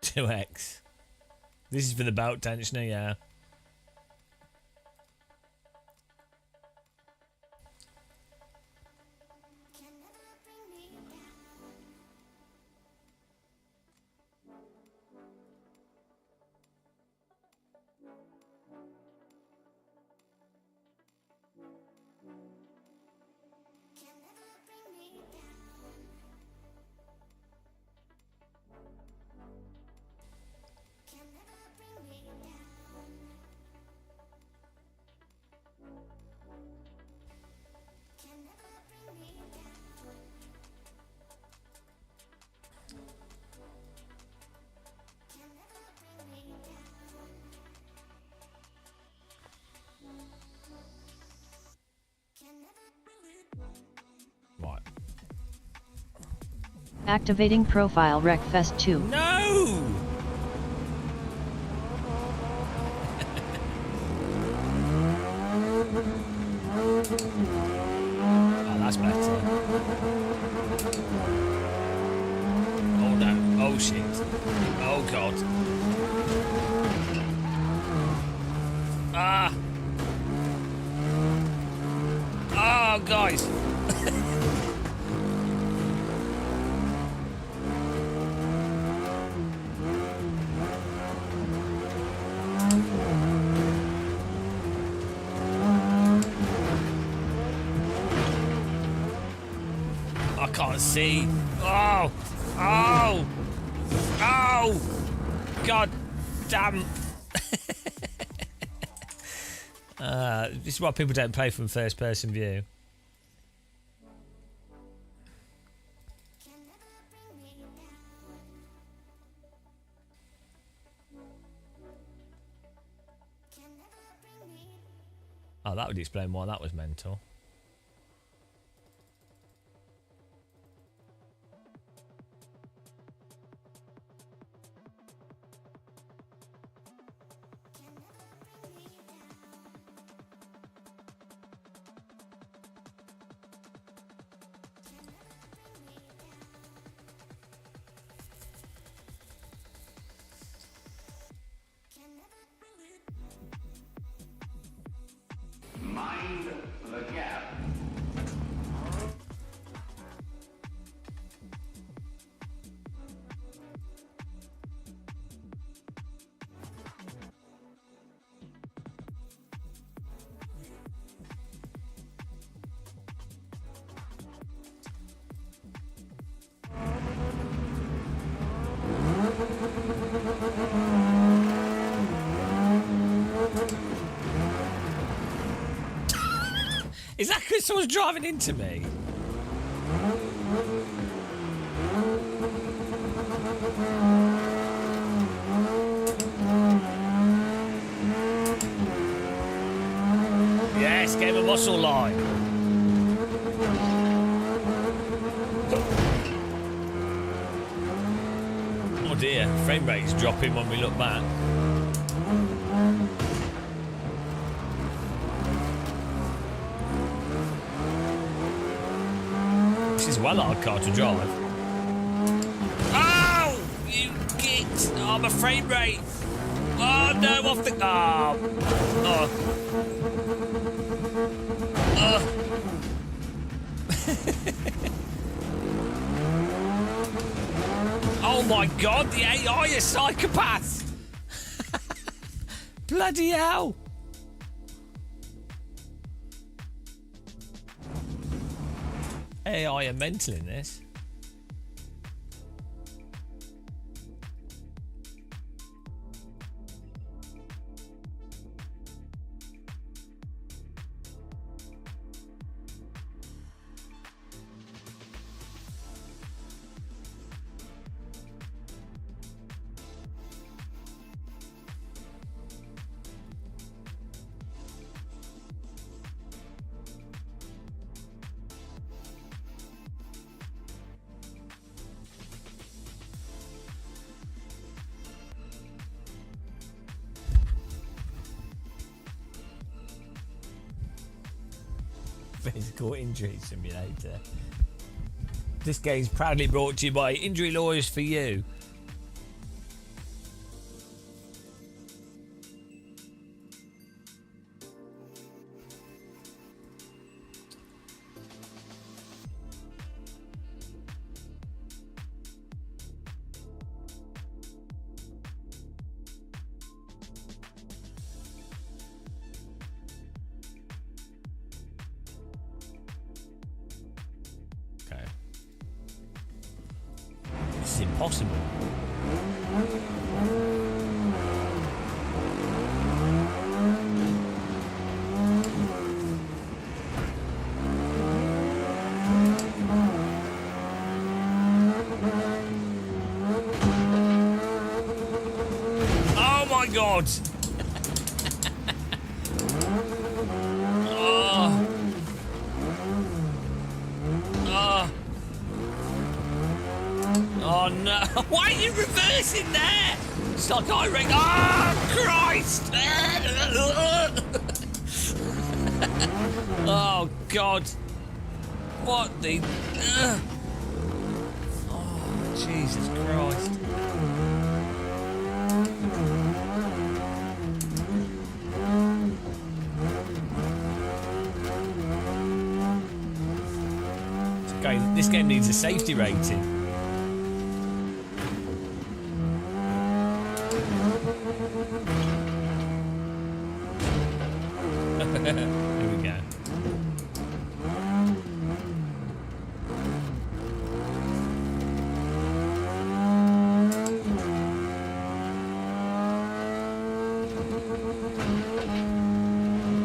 Two X. This is for the belt tensioner, yeah. Activating profile Wreckfest 2. No! Oh, that's better. Oh no. Oh shit. Oh god. Ah! Oh, guys! I can't see. Oh! Oh! Oh! God damn! This is why people don't play from first-person view. Oh, that would explain why that was mental. Mind the gap. Is that because someone's driving into me? Yes, gave a muscle line. Oh dear, frame rate's dropping when we look back. This is well hard car to drive. Oh, you git! Oh, my frame rate. Oh no, off the. Oh. Oh my god, the AI is psychopath! Bloody hell! AI are mental in this. Physical Injury Simulator. This game's proudly brought to you by Injury Lawyers for You. This is impossible. Oh my god! Oh. Oh. no. Why are you reversing there? It's like I ring. Oh, Christ. Oh, God. What the... Oh, Jesus Christ. Okay, this game needs a safety rating. Here we go.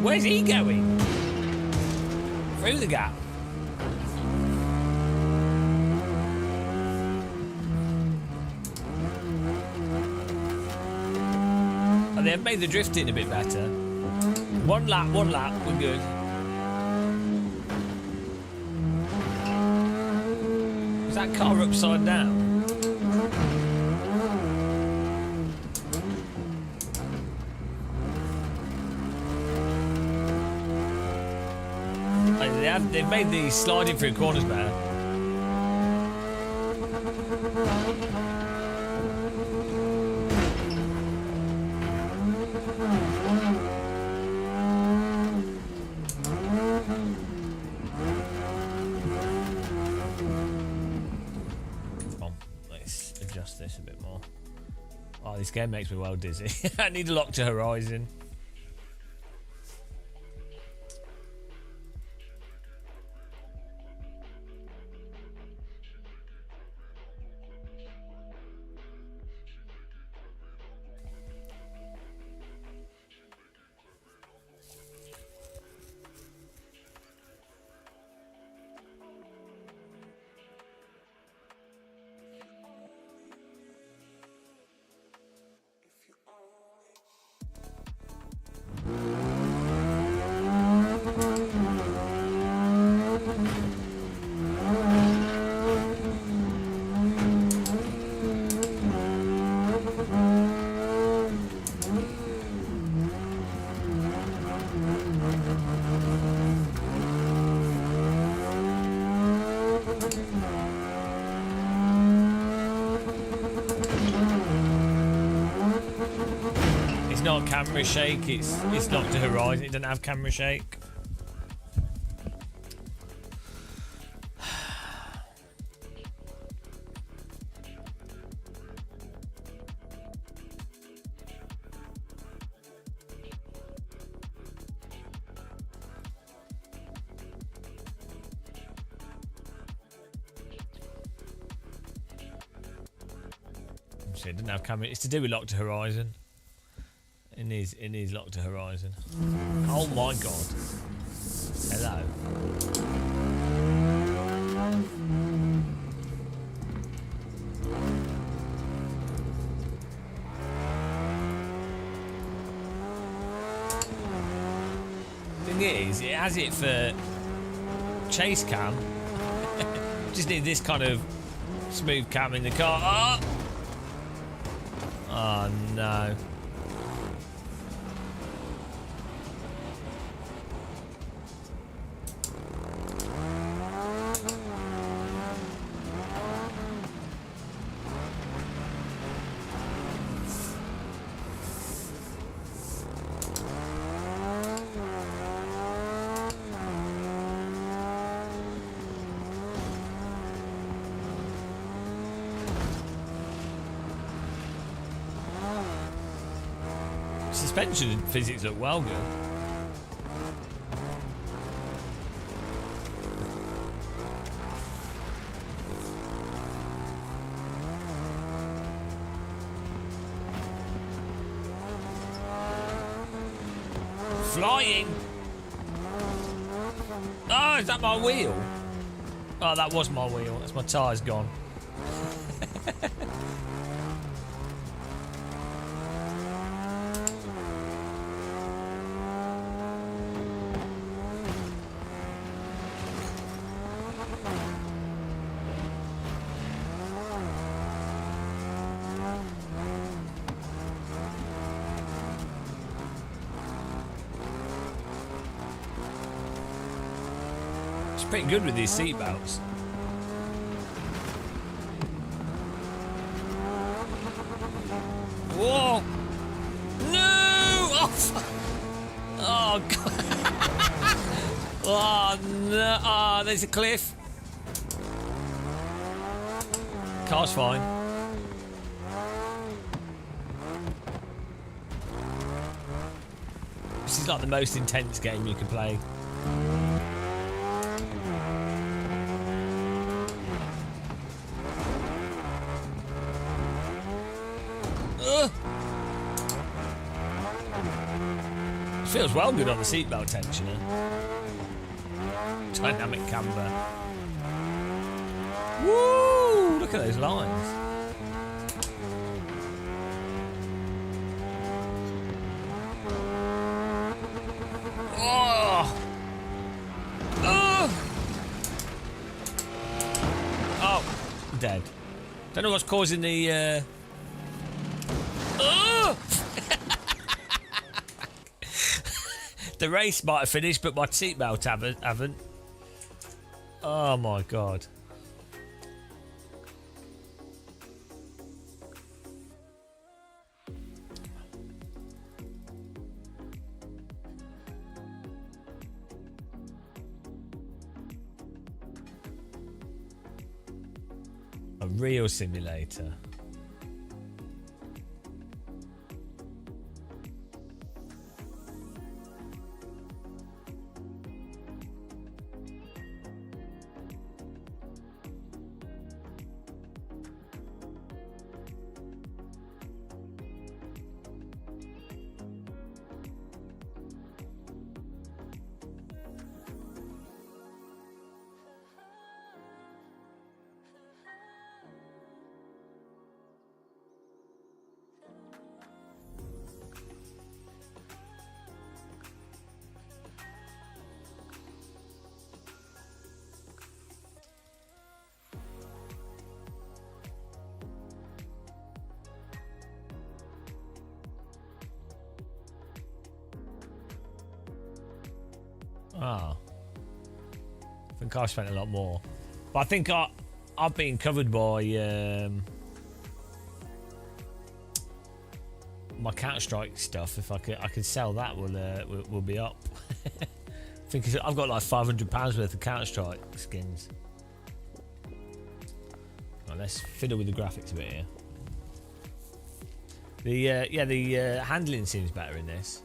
Where's he going? Through the gap. Oh, they've made the drifting a bit better. One lap, we're good. Is that car upside down? They've made the sliding through corners better. Come on, let's adjust this a bit more. Oh, this game makes me well dizzy. I need a lock to horizon. Not camera shake, it's locked to horizon, it doesn't have camera shake. So it doesn't have camera, it's to do with locked to horizon. It needs locked to horizon. Oh my god. Hello. Thing is, it has it for chase cam. Just need this kind of smooth cam in the car. Oh, oh no. Suspension physics look well good. Flying! Oh, is that my wheel? Oh, that was my wheel. That's my tyre's gone. pretty good with these seatbelts. Whoa! No! Oh, oh God! Oh no! Oh, there's a cliff. Car's fine. This is like the most intense game you can play. Feels well good on the seatbelt tensioner. Dynamic camber. Woo! Look at those lines. Oh! Oh! Oh! Dead. Don't know what's causing the. Oh! The race might have finished, but my seatbelt haven't. Oh my God. A real simulator. Ah, I think I've spent a lot more, but I think I've been covered by my Counter-Strike stuff. If I could sell that, will be up. I think I've got like £500 worth of Counter-Strike skins. Right, let's fiddle with the graphics a bit here. The handling seems better in this.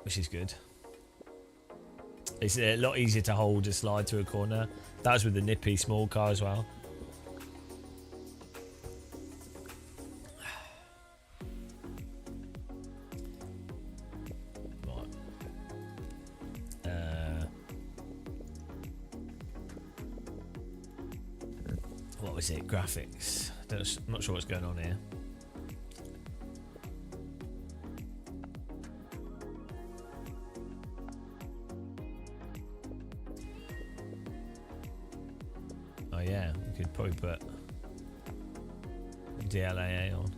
Which is good. It's a lot easier to hold a slide through a corner. That was with the nippy small car as well. Right. What was it? Graphics. I'm not sure what's going on here. Oh yeah, we could probably put DLAA on.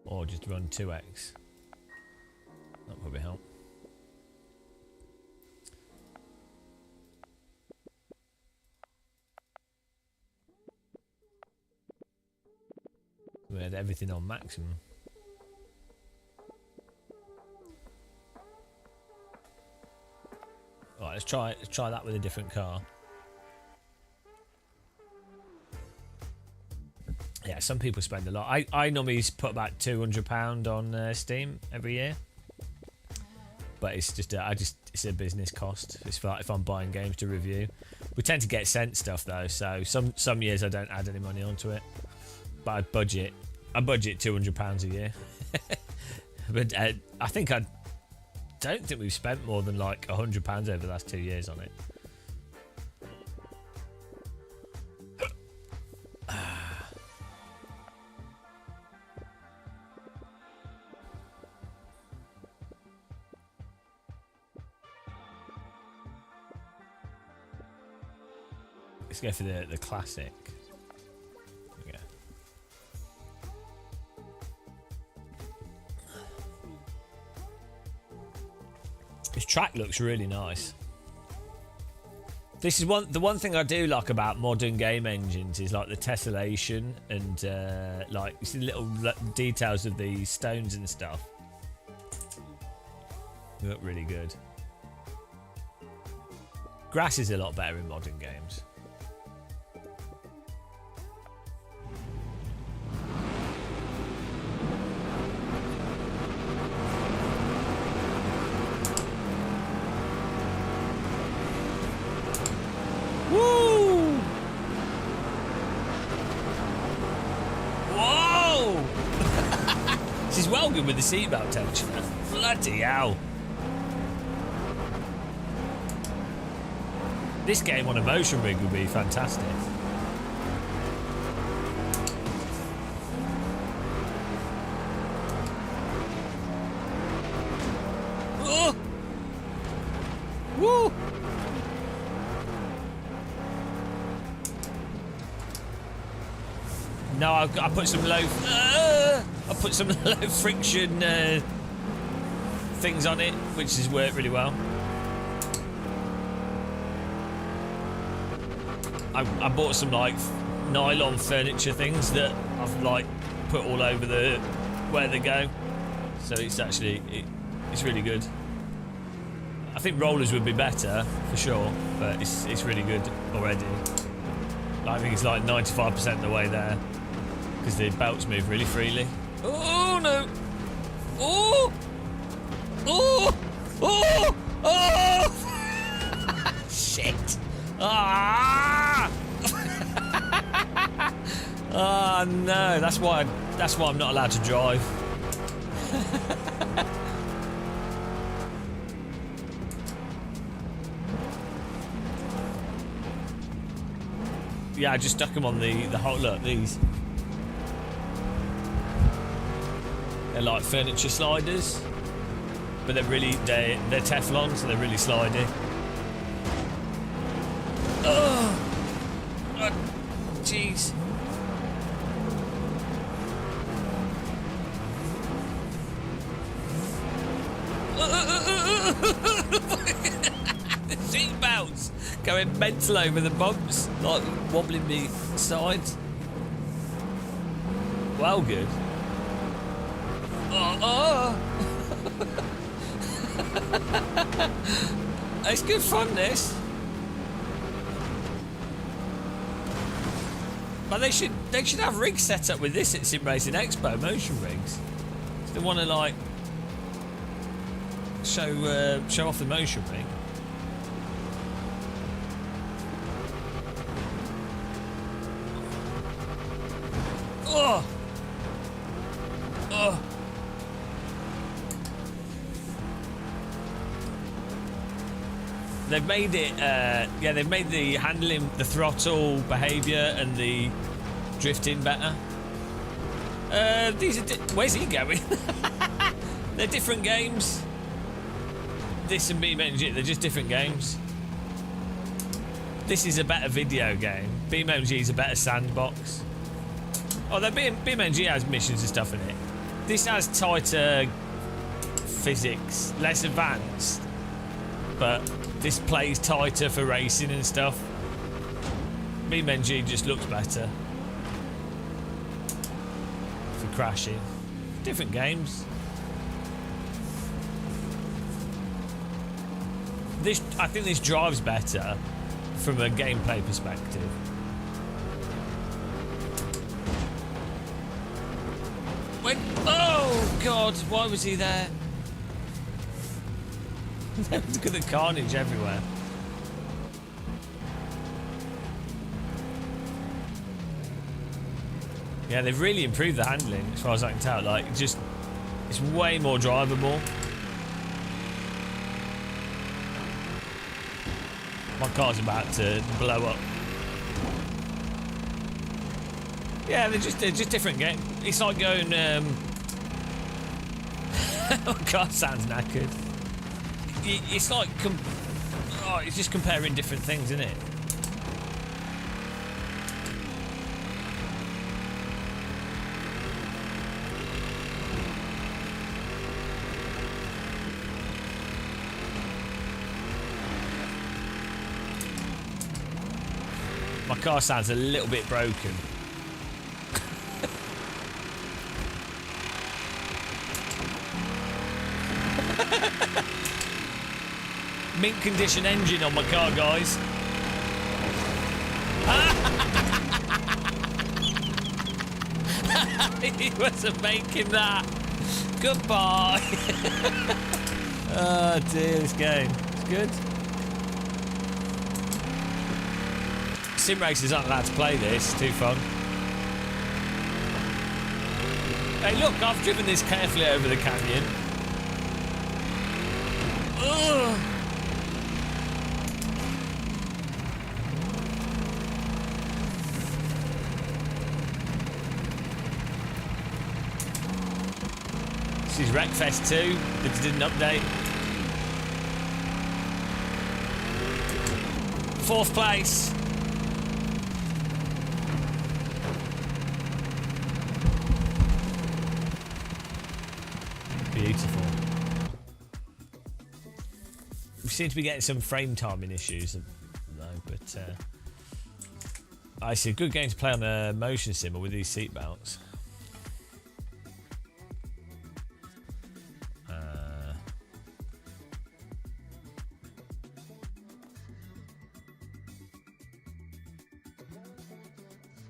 Or just run 2x. That'll probably help. We had everything on maximum. Right, let's try that with a different car. Yeah, some people spend a lot. I normally put about £200 on Steam every year, but it's just it's a business cost. It's like if I'm buying games to review. We tend to get sent stuff though, so some years I don't add any money onto it. But I budget £200 a year. But I don't think we've spent more than like £100 over the last 2 years on it. Let's go for the classic. Yeah. This track looks really nice. This is the one thing I do like about modern game engines is like the tessellation and like you see the little details of the stones and stuff. They look really good. Grass is a lot better in modern games. Woo! Whoa! This is well good with the seatbelt tensioner. Bloody hell. This game on a motion rig would be fantastic. Oh! Woo! No, I put some low. I put some low friction things on it, which has worked really well. I bought some like nylon furniture things that I've like put all over where they go, so it's actually it's really good. I think rollers would be better for sure, but it's really good already. I think it's like 95% of the way there because the belts move really freely. Oh no! Oh! Oh! Oh! Oh! Shit! Ah! Oh no! That's why I'm not allowed to drive. Yeah, I just stuck them on the whole. Look, these. They're like furniture sliders, but they're Teflon, so they're really slidey. Oh, jeez. The seatbelts going mental over the bumps, like wobbling me sides. Well, good. It's good fun, this. But they should have rigs set up with this at Simracing Expo, motion rigs. If they want to like show off the motion rig. Oh. Oh. They've made it, they've made the handling, the throttle behaviour and the drifting better. These are, where's he going? They're different games. This and BeamNG, they're just different games. This is a better video game. BeamNG is a better sandbox. Although BeamNG has missions and stuff in it. This has tighter physics, less advanced, but this plays tighter for racing and stuff. BeamNG just looks better for crashing. Different games. I think this drives better from a gameplay perspective. Oh God! Why was he there? Look at the carnage everywhere. Yeah, they've really improved the handling, as far as I can tell. Like, it's way more drivable. My car's about to blow up. Yeah, they're just different games. It's like going. Oh God, sounds knackered. It's like it's just comparing different things, isn't it? My car sounds a little bit broken. Mint condition engine on my car, guys. He wasn't making that. Goodbye. Oh dear, this game. It's good. Sim racers aren't allowed to play this. Too fun. Hey, look, I've driven this carefully over the canyon. Ugh. This is Wreckfest 2. This did an update. 4th place. Beautiful. We seem to be getting some frame timing issues though, but it's a good game to play on a motion sim with these seatbelts.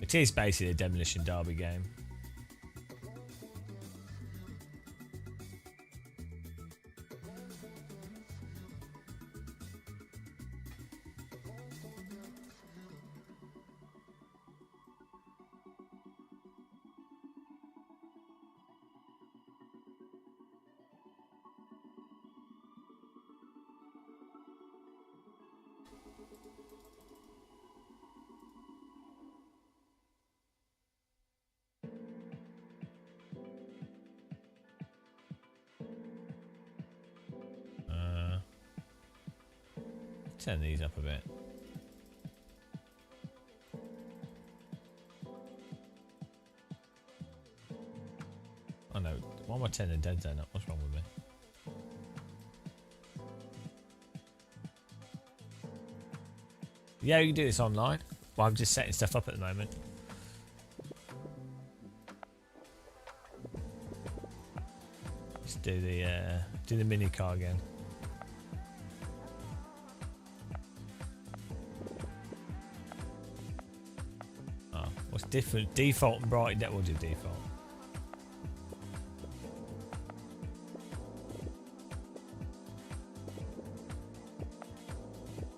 It is basically a demolition derby game. Turn these up a bit. Oh no, why am I turning the dead zone up? What's wrong with me? Yeah, you can do this online. Well, I'm just setting stuff up at the moment. Let's do the mini car again. What's different? Default and bright. We'll do default.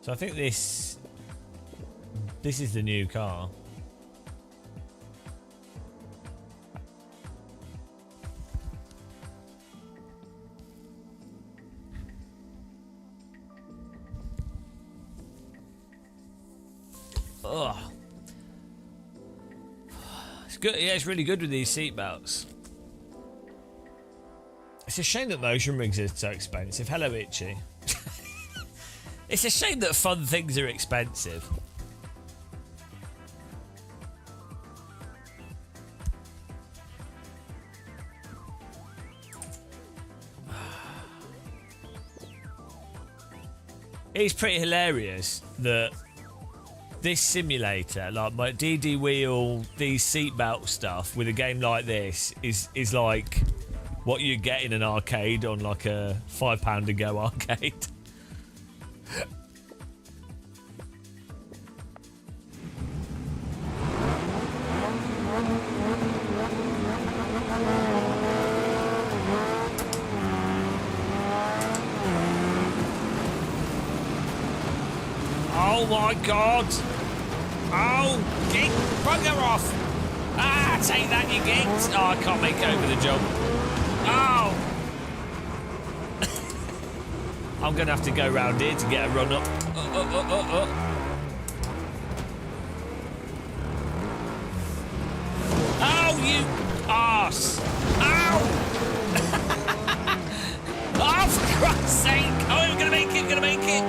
So I think this is the new car. Ugh. It's good. Yeah, it's really good with these seatbelts. It's a shame that motion rigs are so expensive. Hello, Itchy. It's a shame that fun things are expensive. It's pretty hilarious that this simulator, like my DD wheel, these seatbelt stuff with a game like this is like what you get in an arcade on like a £5 a go arcade. Oh my god! Oh, git! Bugger off! Ah, take that, you git! Oh, I can't make over the jump. Oh! I'm gonna have to go round here to get a run up. Oh, you arse! Ow! Oh, for Christ's sake! Oh, I'm gonna make it, gonna make it!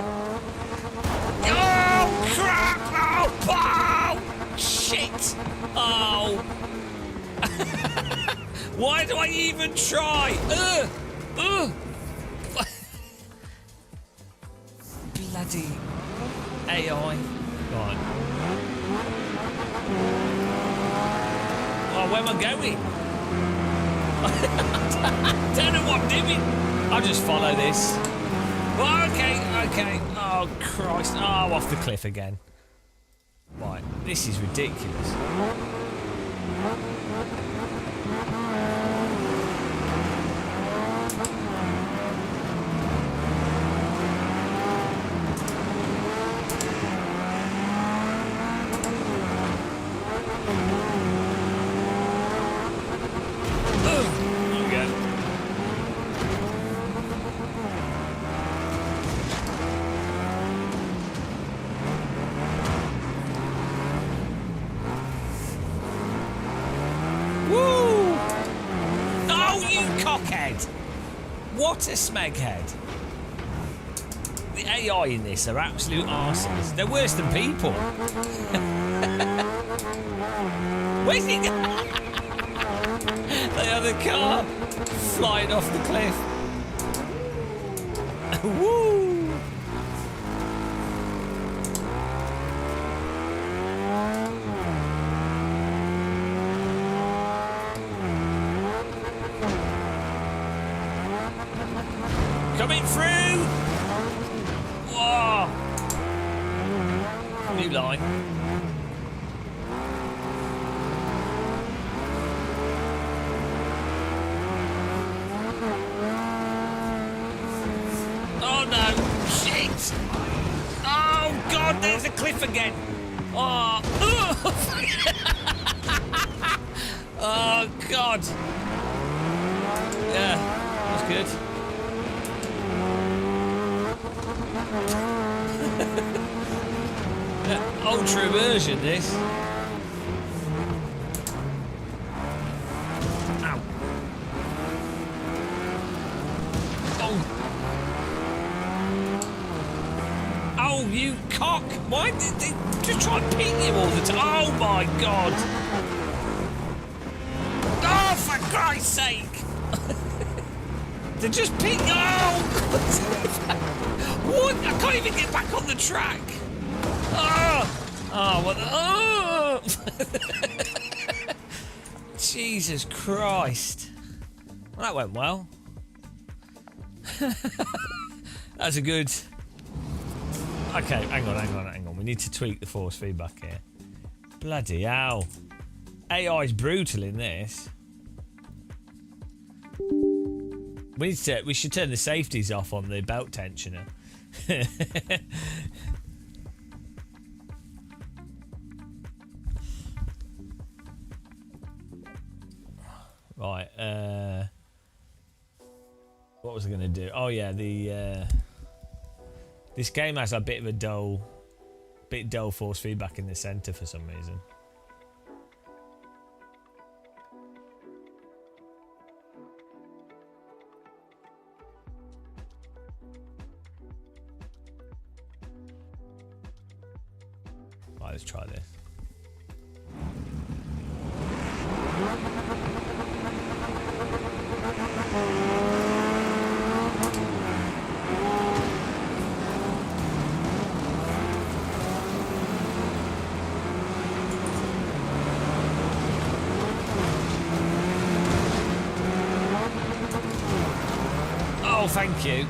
Oh, crap! Oh, oh, shit! Oh. Why do I even try? Bloody AI. Right. Oh, where am I going? I don't know what I'm doing. I'll just follow this. Oh, okay. Oh, Christ. Oh, off the cliff again. Right, this is ridiculous. What a smeghead. The AI in this are absolute arses. They're worse than people. Where's he going? The other car flying off the cliff. Woo! Coming through! Whoa! New line. Oh no! Shit! Oh God! There's a cliff again! Oh! Oh God! Yeah, that's good. Ultra immersion, this. Ow. Oh. Oh, you cock! Why did they just try and ping you all the time? Oh my God! Oh, for Christ's sake! They just ping. Oh! What? I can't even get back on the track. Oh! Oh, what the... Oh! Jesus Christ. Well, that went well. That's a good... Okay, hang on. We need to tweak the force feedback here. Bloody hell. AI's brutal in this. We should turn the safeties off on the belt tensioner. Right, what was I going to do? Oh yeah, this game has a bit of a dull force feedback in the centre for some reason. Right, let's try this. Oh, thank you.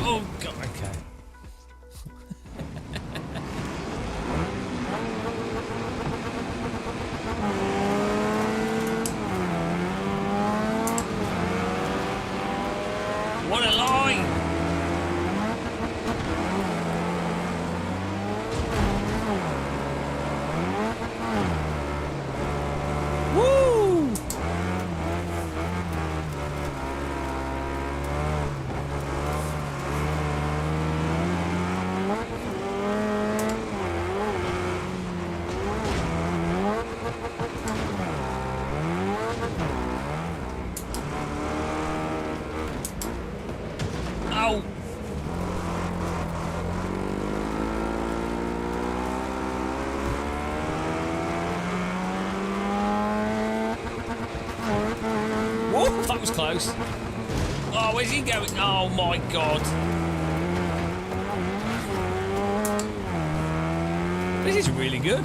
Oh, God, okay. What a line! Woo! Ow! Whoa, that was close. Oh, where's he going? Oh my God. This is really good.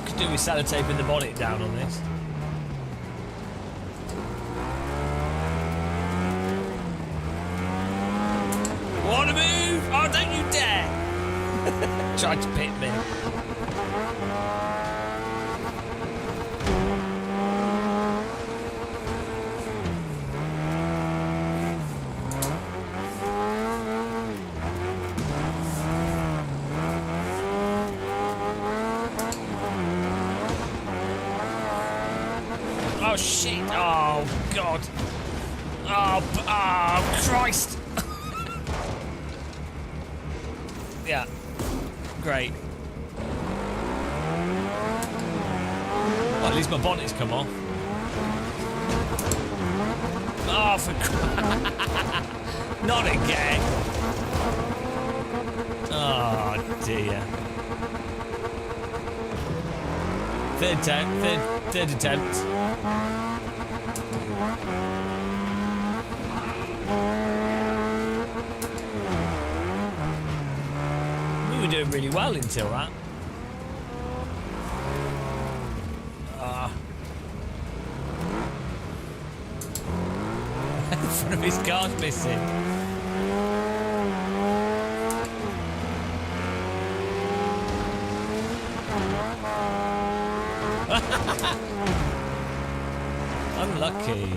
Could do with sellotaping the bonnet down on this. Wanna move? Oh, don't you dare! Tried to pit me. Oh shit! Oh god! Oh Christ! Yeah. Great. Well, at least my bonnet's come off. Oh, for not again. Oh dear. Third attempt. We were doing really well until that. The front of his car's missing. Unlucky.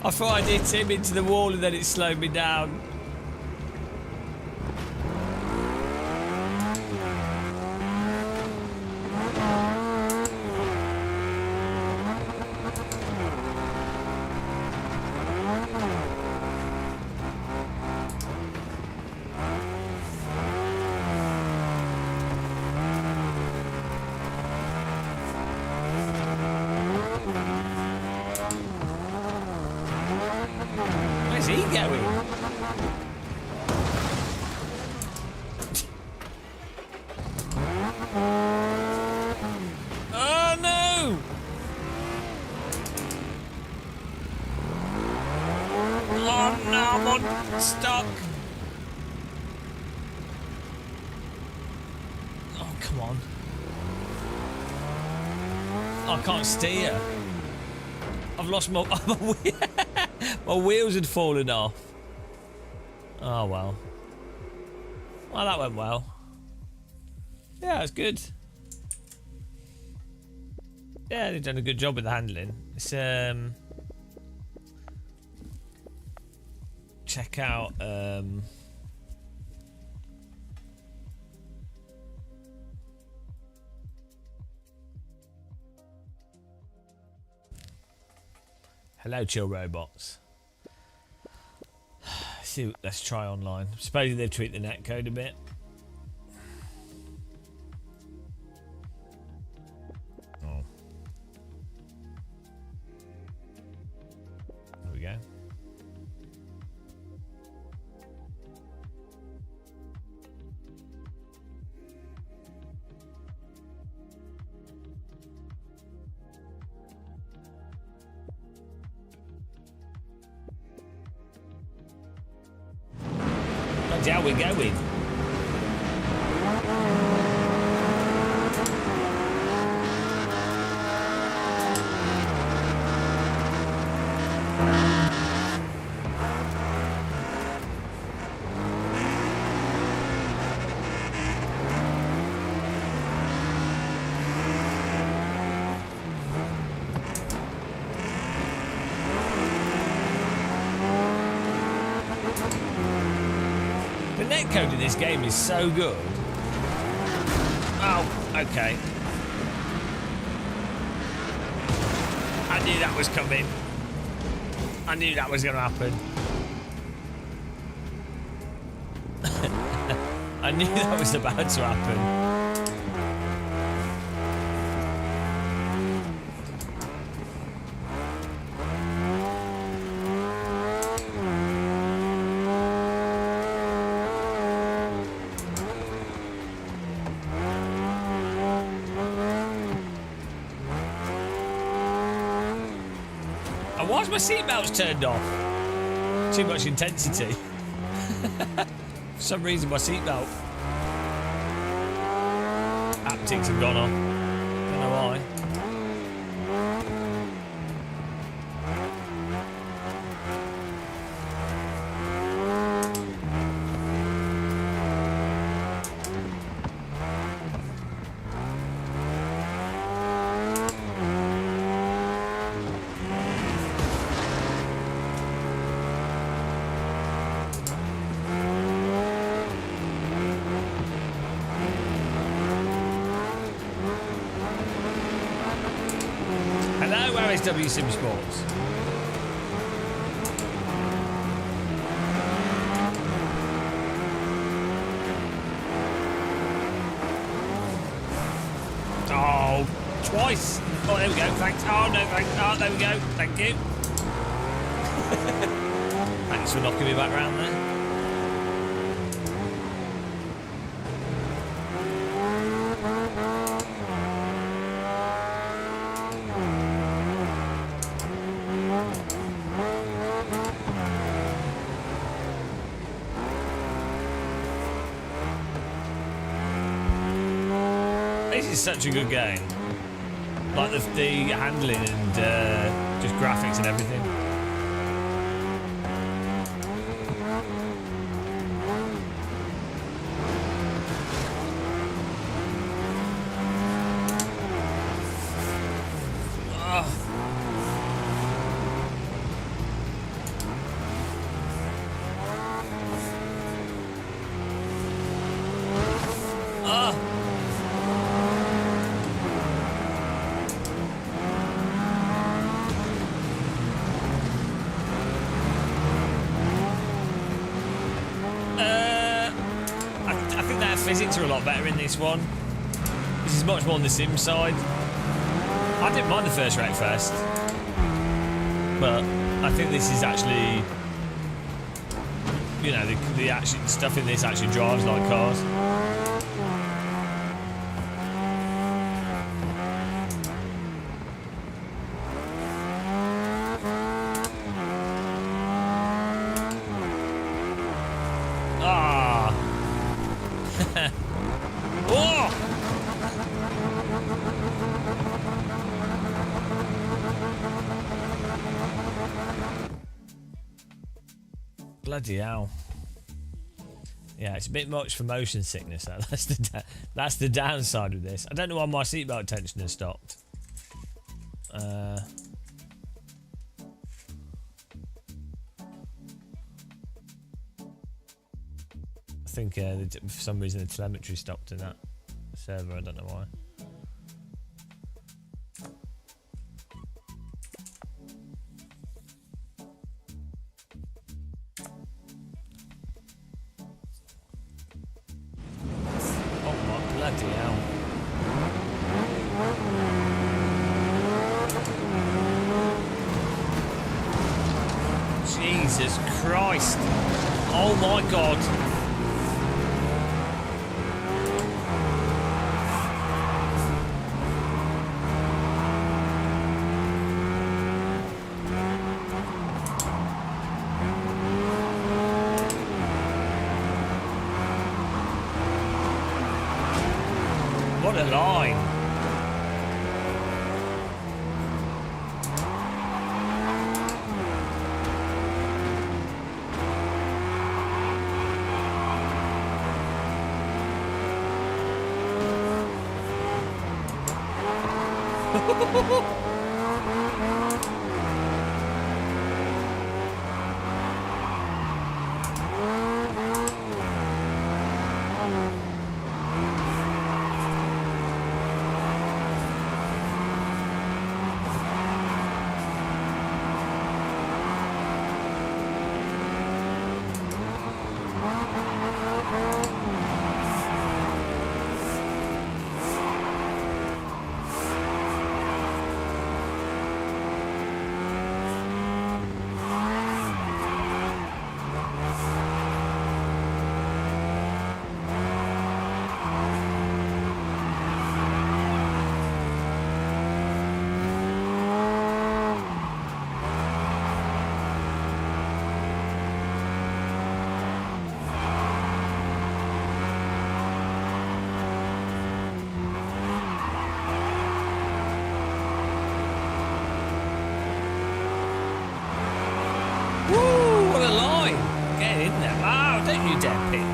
I thought I'd hit him into the wall and then it slowed me down. Where's he going? Oh no! Oh no, I'm unstuck. Oh, come on. I can't steer. I've lost my my wheels had fallen off. Oh well. Well, that went well. Yeah, it's good. Yeah, they've done a good job with the handling. It's check out Hello, chill robots. See, let's try online. Supposedly they've tweaked the netcode a bit. Oh. There we go. That's how we're going. netcode in this game is so good. Oh, okay. I knew that was coming. I knew that was going to happen. I knew that was about to happen. Why's my seatbelts turned off? Too much intensity. For some reason, my seatbelt haptics have gone off. Don't know why. W Sim Sports. Oh, twice. Oh, there we go. Thanks. Oh, no, thanks. Oh, there we go. Thank you. Thanks for knocking me back round there. This is such a good game. Like the handling and just graphics and everything. Physics are a lot better in this one. This is much more on the sim side. I didn't mind the first Wreck Fest, but I think this is actually, you know, the action stuff in this actually drives like cars. Bloody hell. Yeah, it's a bit much for motion sickness. That's the downside of this. I don't know why my seatbelt tension has stopped. I think for some reason the telemetry stopped in that server. I don't know why. Jesus Christ. Oh my God. What a line. expect you dare pit me.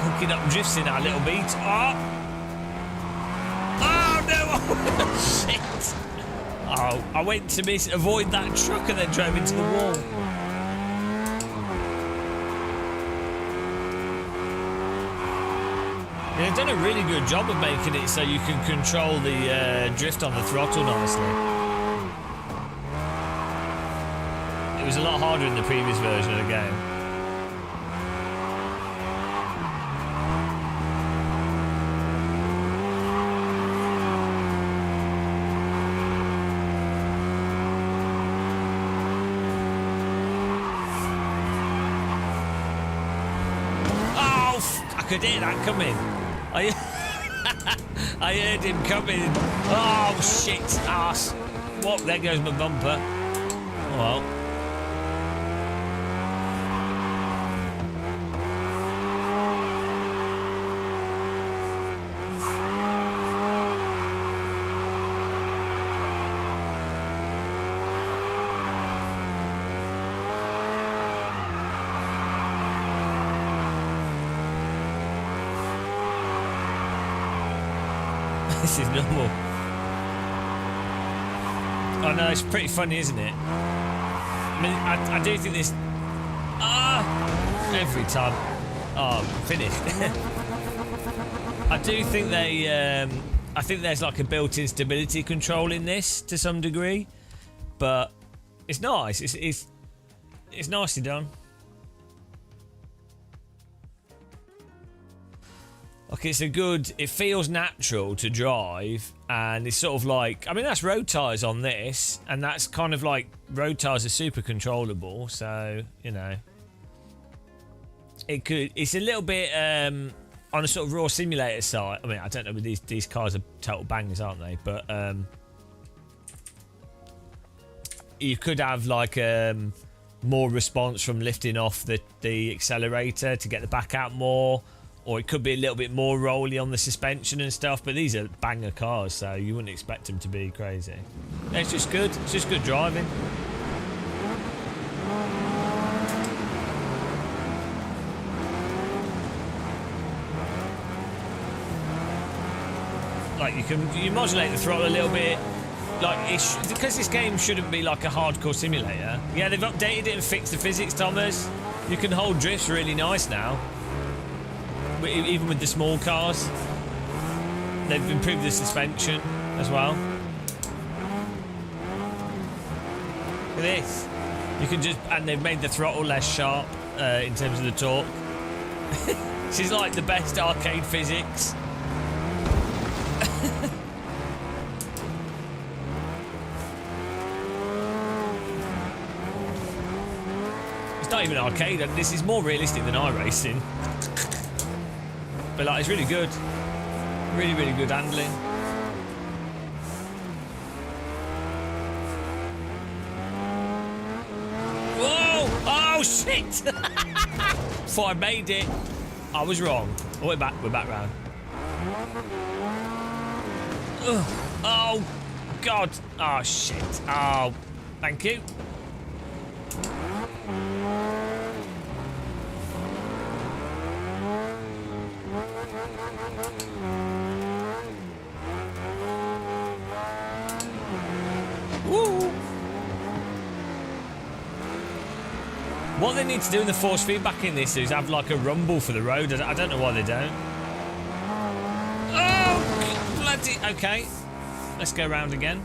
Hooking up drifts in our little beat. Oh! Oh no! Shit! Oh, I went to avoid that truck and then drove into the wall. Yeah, they've done a really good job of making it so you can control the drift on the throttle nicely. It was a lot harder in the previous version of the game. I could hear that coming. I heard him coming. Oh shit, ass. What? There goes my bumper. Oh well. This is normal. Oh no, it's pretty funny, isn't it? I mean, I do think this... every time. Oh, finished. I do think they... I think there's like a built-in stability control in this to some degree. But it's nice. It's nicely done. Like it's a good, it feels natural to drive, and it's sort of like, I mean that's road tyres on this, and that's kind of like, road tyres are super controllable, so, you know. It's a little bit on a sort of raw simulator side. I mean, I don't know, but these cars are total bangers, aren't they? But you could have like more response from lifting off the accelerator to get the back out more. Or it could be a little bit more rolly on the suspension and stuff, but these are banger cars, so you wouldn't expect them to be crazy. It's just good. It's just good driving. Like you modulate the throttle a little bit. Like because this game shouldn't be like a hardcore simulator. Yeah, they've updated it and fixed the physics, Thomas. You can hold drifts really nice now. Even with the small cars, they've improved the suspension as well. Look at this. You can just, and they've made the throttle less sharp in terms of the torque. This is like the best arcade physics. It's not even arcade. This is more realistic than iRacing. But like, it's really good. Really, really good handling. Whoa! Oh shit! Thought I made it. I was wrong. Oh, we're back round. Ugh. Oh god. Oh shit. Oh, thank you. Woo. What they need to do in the force feedback in this is have like a rumble for the road. I don't know why they don't. Oh, bloody... Okay. Let's go round again.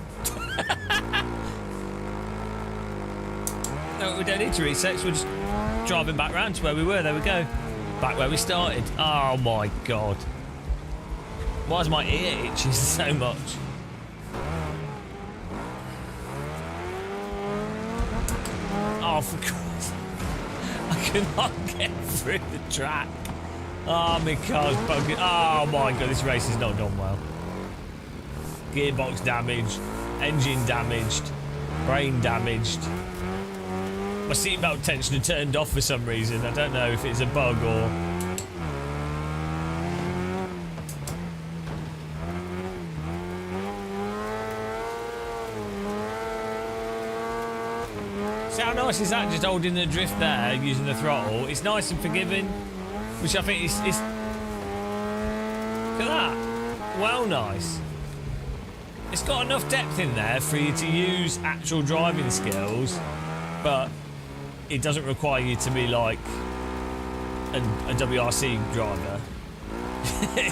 No, we don't need to reset, so we're just driving back round to where we were. There we go. Back where we started. Oh my god. Why is my ear itching so much? Oh, for Christ. I cannot get through the track. Oh, my car's bugging. Oh my god, this race has not gone well. Gearbox damaged, engine damaged, brain damaged. My seatbelt tensioner turned off for some reason. I don't know if it's a bug or... nice is that, just holding the drift there, using the throttle? It's nice and forgiving, which I think is... Look at that. Well nice. It's got enough depth in there for you to use actual driving skills, but it doesn't require you to be like a WRC driver.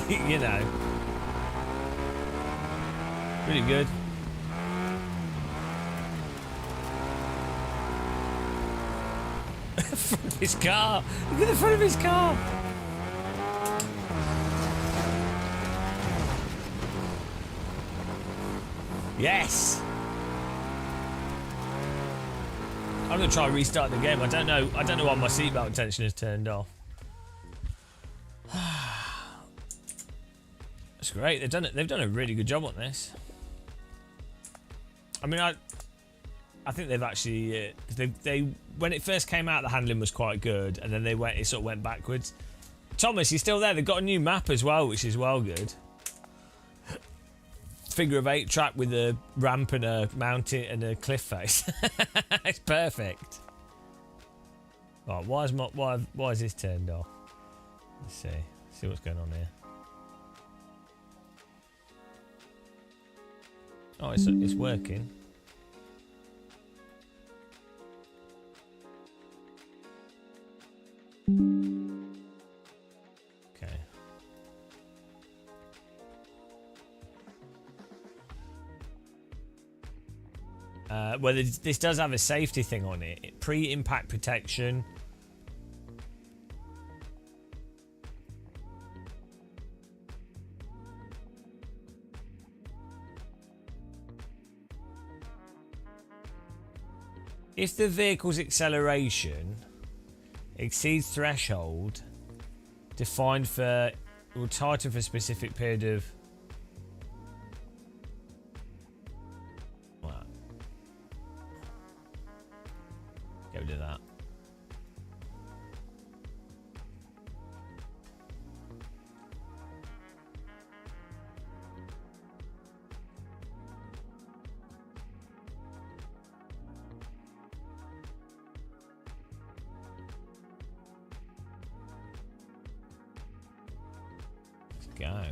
You know. Really good. Front of his car. Look at the front of his car. Yes. I'm gonna try and restart the game. I don't know why my seatbelt tension is turned off. That's great. They've done a really good job on this. I mean, I think they've actually they when it first came out, the handling was quite good, and then it sort of went backwards. Thomas, you're still there. They've got a new map as well, which is well good. Figure of 8 track with a ramp and a mountain and a cliff face. It's perfect. Right, why is this turned off? Let's see what's going on here. Oh, it's working. Okay. Well, this does have a safety thing on it. Pre-impact protection. If the vehicle's acceleration exceeds threshold defined for, or tighten for a specific period of... What? Get rid of that. Go.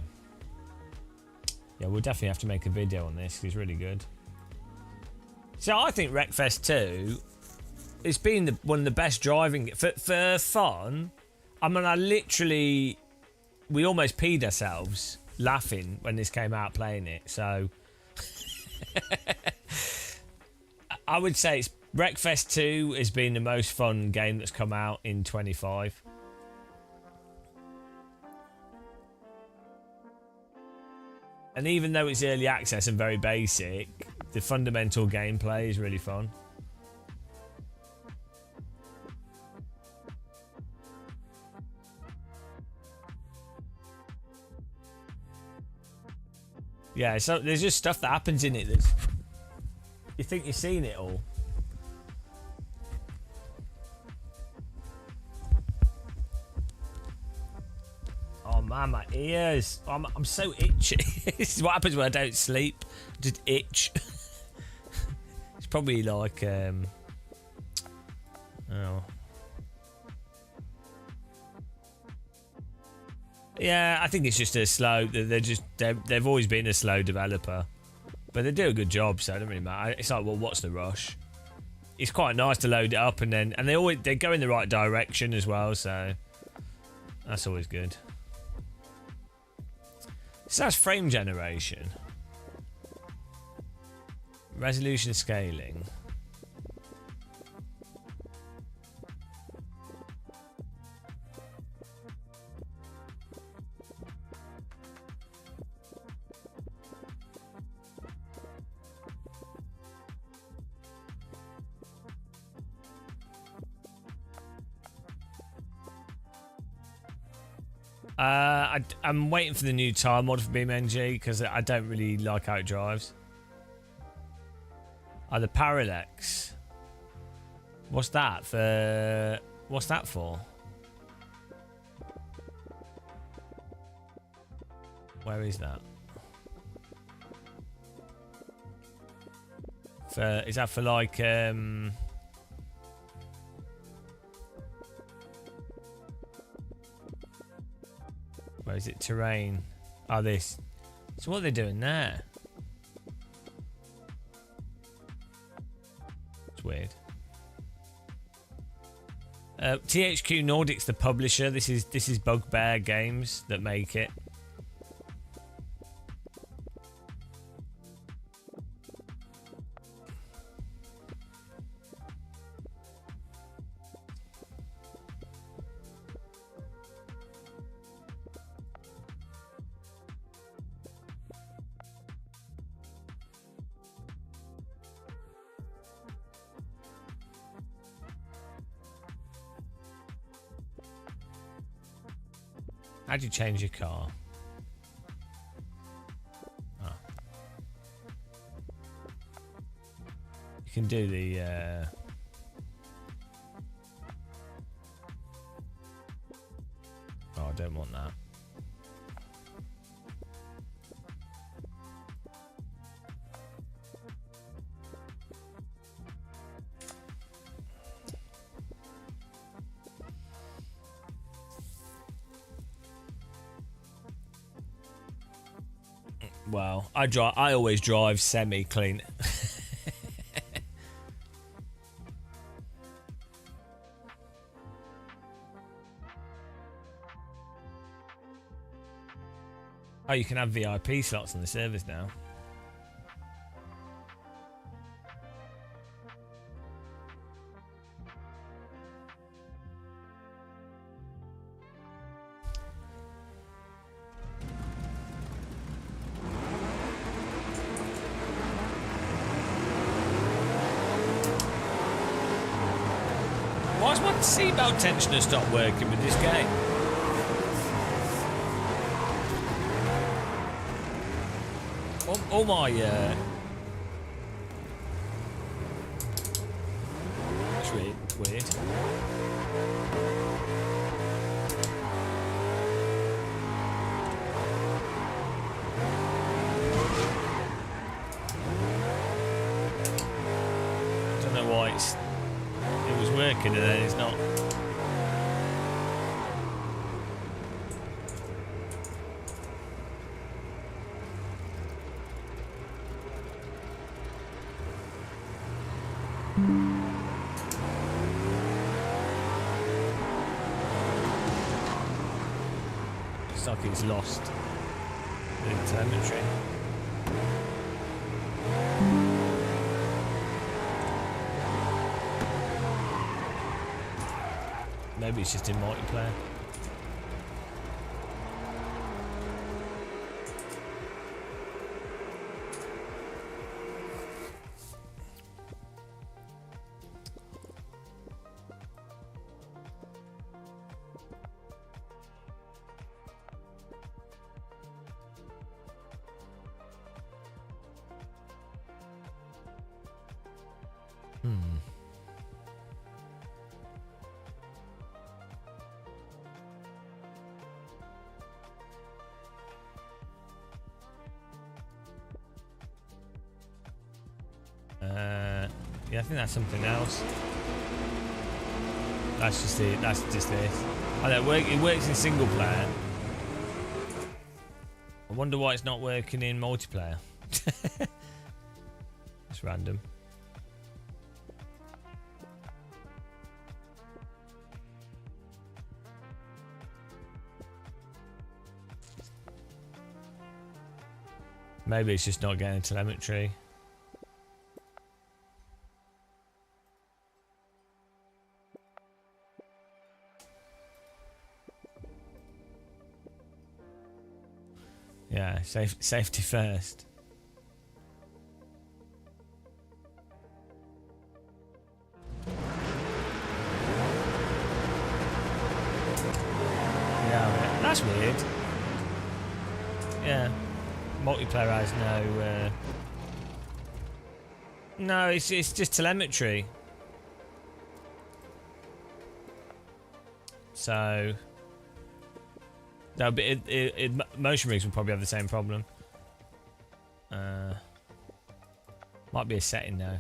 Yeah, we'll definitely have to make a video on this. It's really good. So I think Wreckfest 2, it's been one of the best driving for fun. I mean, we almost peed ourselves laughing when this came out playing it. So I would say Wreckfest 2 has been the most fun game that's come out in 25. And even though it's early access and very basic, the fundamental gameplay is really fun. Yeah, so there's just stuff that happens in it that you think you've seen it all. Oh man, my ears. I'm so itchy. This is what happens when I don't sleep. Just itch. It's probably like oh. Yeah, I think it's just a slow. They've always been a slow developer, but they do a good job, so it doesn't really matter. It's like, well, what's the rush? It's quite nice to load it up and they go in the right direction as well, so that's always good. So that's frame generation. Resolution scaling. I'm waiting for the new tire mod for BeamNG because I don't really like how it drives. The Parallax. What's that for? What's that for? Where is that? Is that for like Where is it? Terrain. Oh, this. So what are they doing there? It's weird. THQ Nordic's the publisher. This is Bugbear Games that make it. How'd you change your car? Oh. You can do the oh, I don't want that. Well, I always drive semi-clean. Oh, you can have VIP slots on the service now. Why's my seatbelt tensioner stop working with this game? All my that's weird. Don't know why it was working and then it's not. It's like he's lost the telemetry. Maybe it's just in multiplayer. Yeah, I think that's something else. That's just it. That's just this. Oh, it works in single player. I wonder why it's not working in multiplayer. It's random. Maybe it's just not getting telemetry. Yeah, safety first. Yeah, that's weird. Yeah, multiplayer has no. No, it's just telemetry. So. No, but motion rigs will probably have the same problem. Might be a setting though.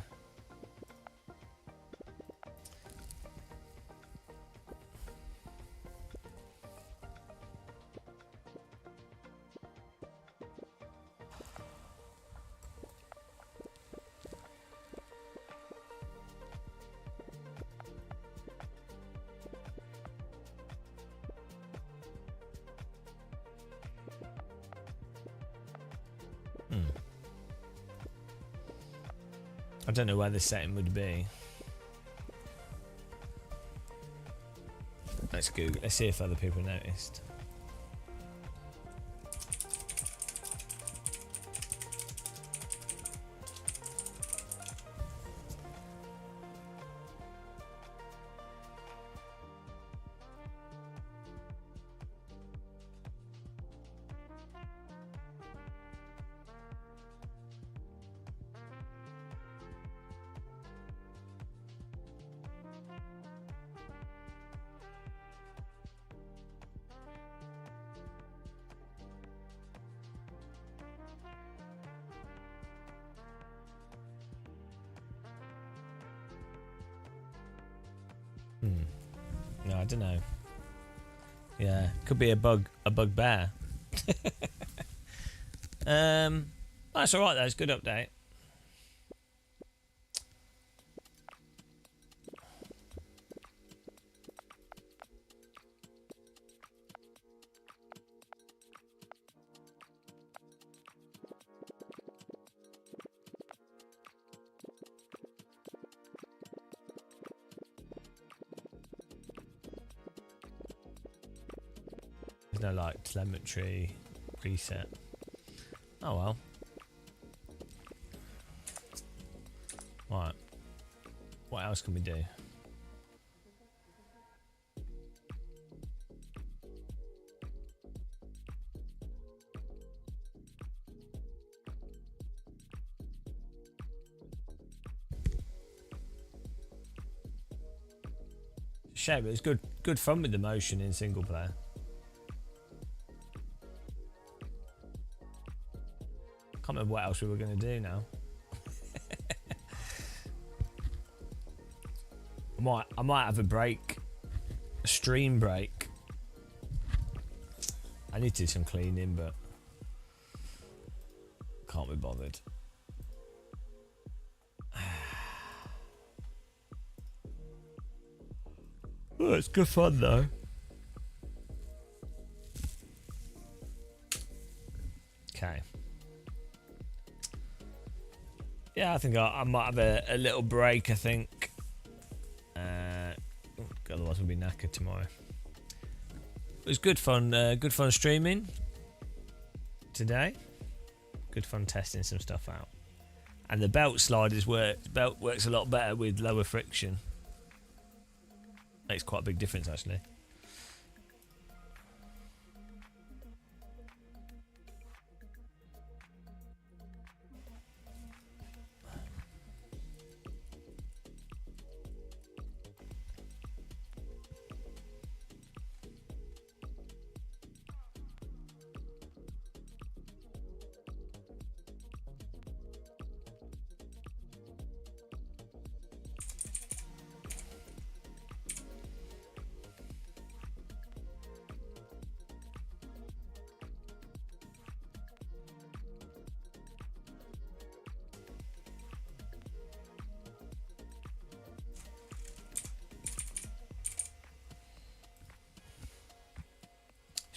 I don't know where the setting would be. Let's Google. Let's see if other people noticed. No, I don't know. Yeah, could be a bugbear. That's all right though. It's a good update. No like telemetry reset. Oh well. Right. What else can we do? Shame, it was good fun with the motion in single player. Can't remember what else we were going to do now. I might have a break, a stream break. I need to do some cleaning, but can't be bothered. Oh, it's good fun though. Okay. Yeah, I think I might have a little break, I think. Otherwise we'll be knackered tomorrow. It was good fun streaming today. Good fun testing some stuff out. And the belt sliders works a lot better with lower friction. Makes quite a big difference actually.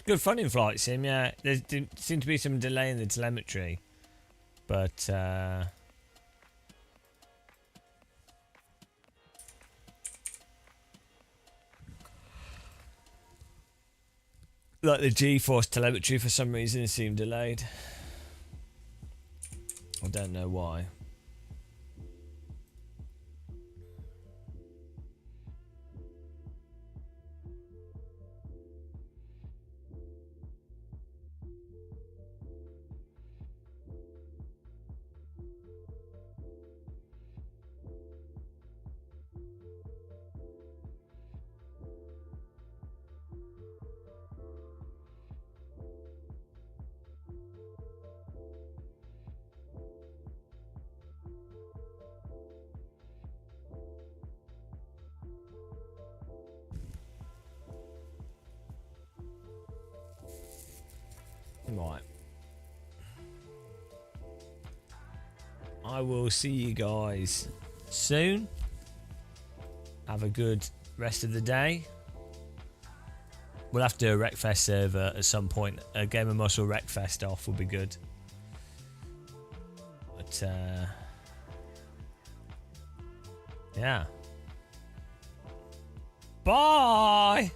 Good fun in Flight Sim, yeah. There seemed to be some delay in the telemetry, but like the G-force telemetry for some reason seemed delayed. I don't know why. Right. I will see you guys soon. Have a good rest of the day. We'll have to do a Wreckfest server at some point. A Game of Muscle Wreckfest off will be good. But Yeah. Bye!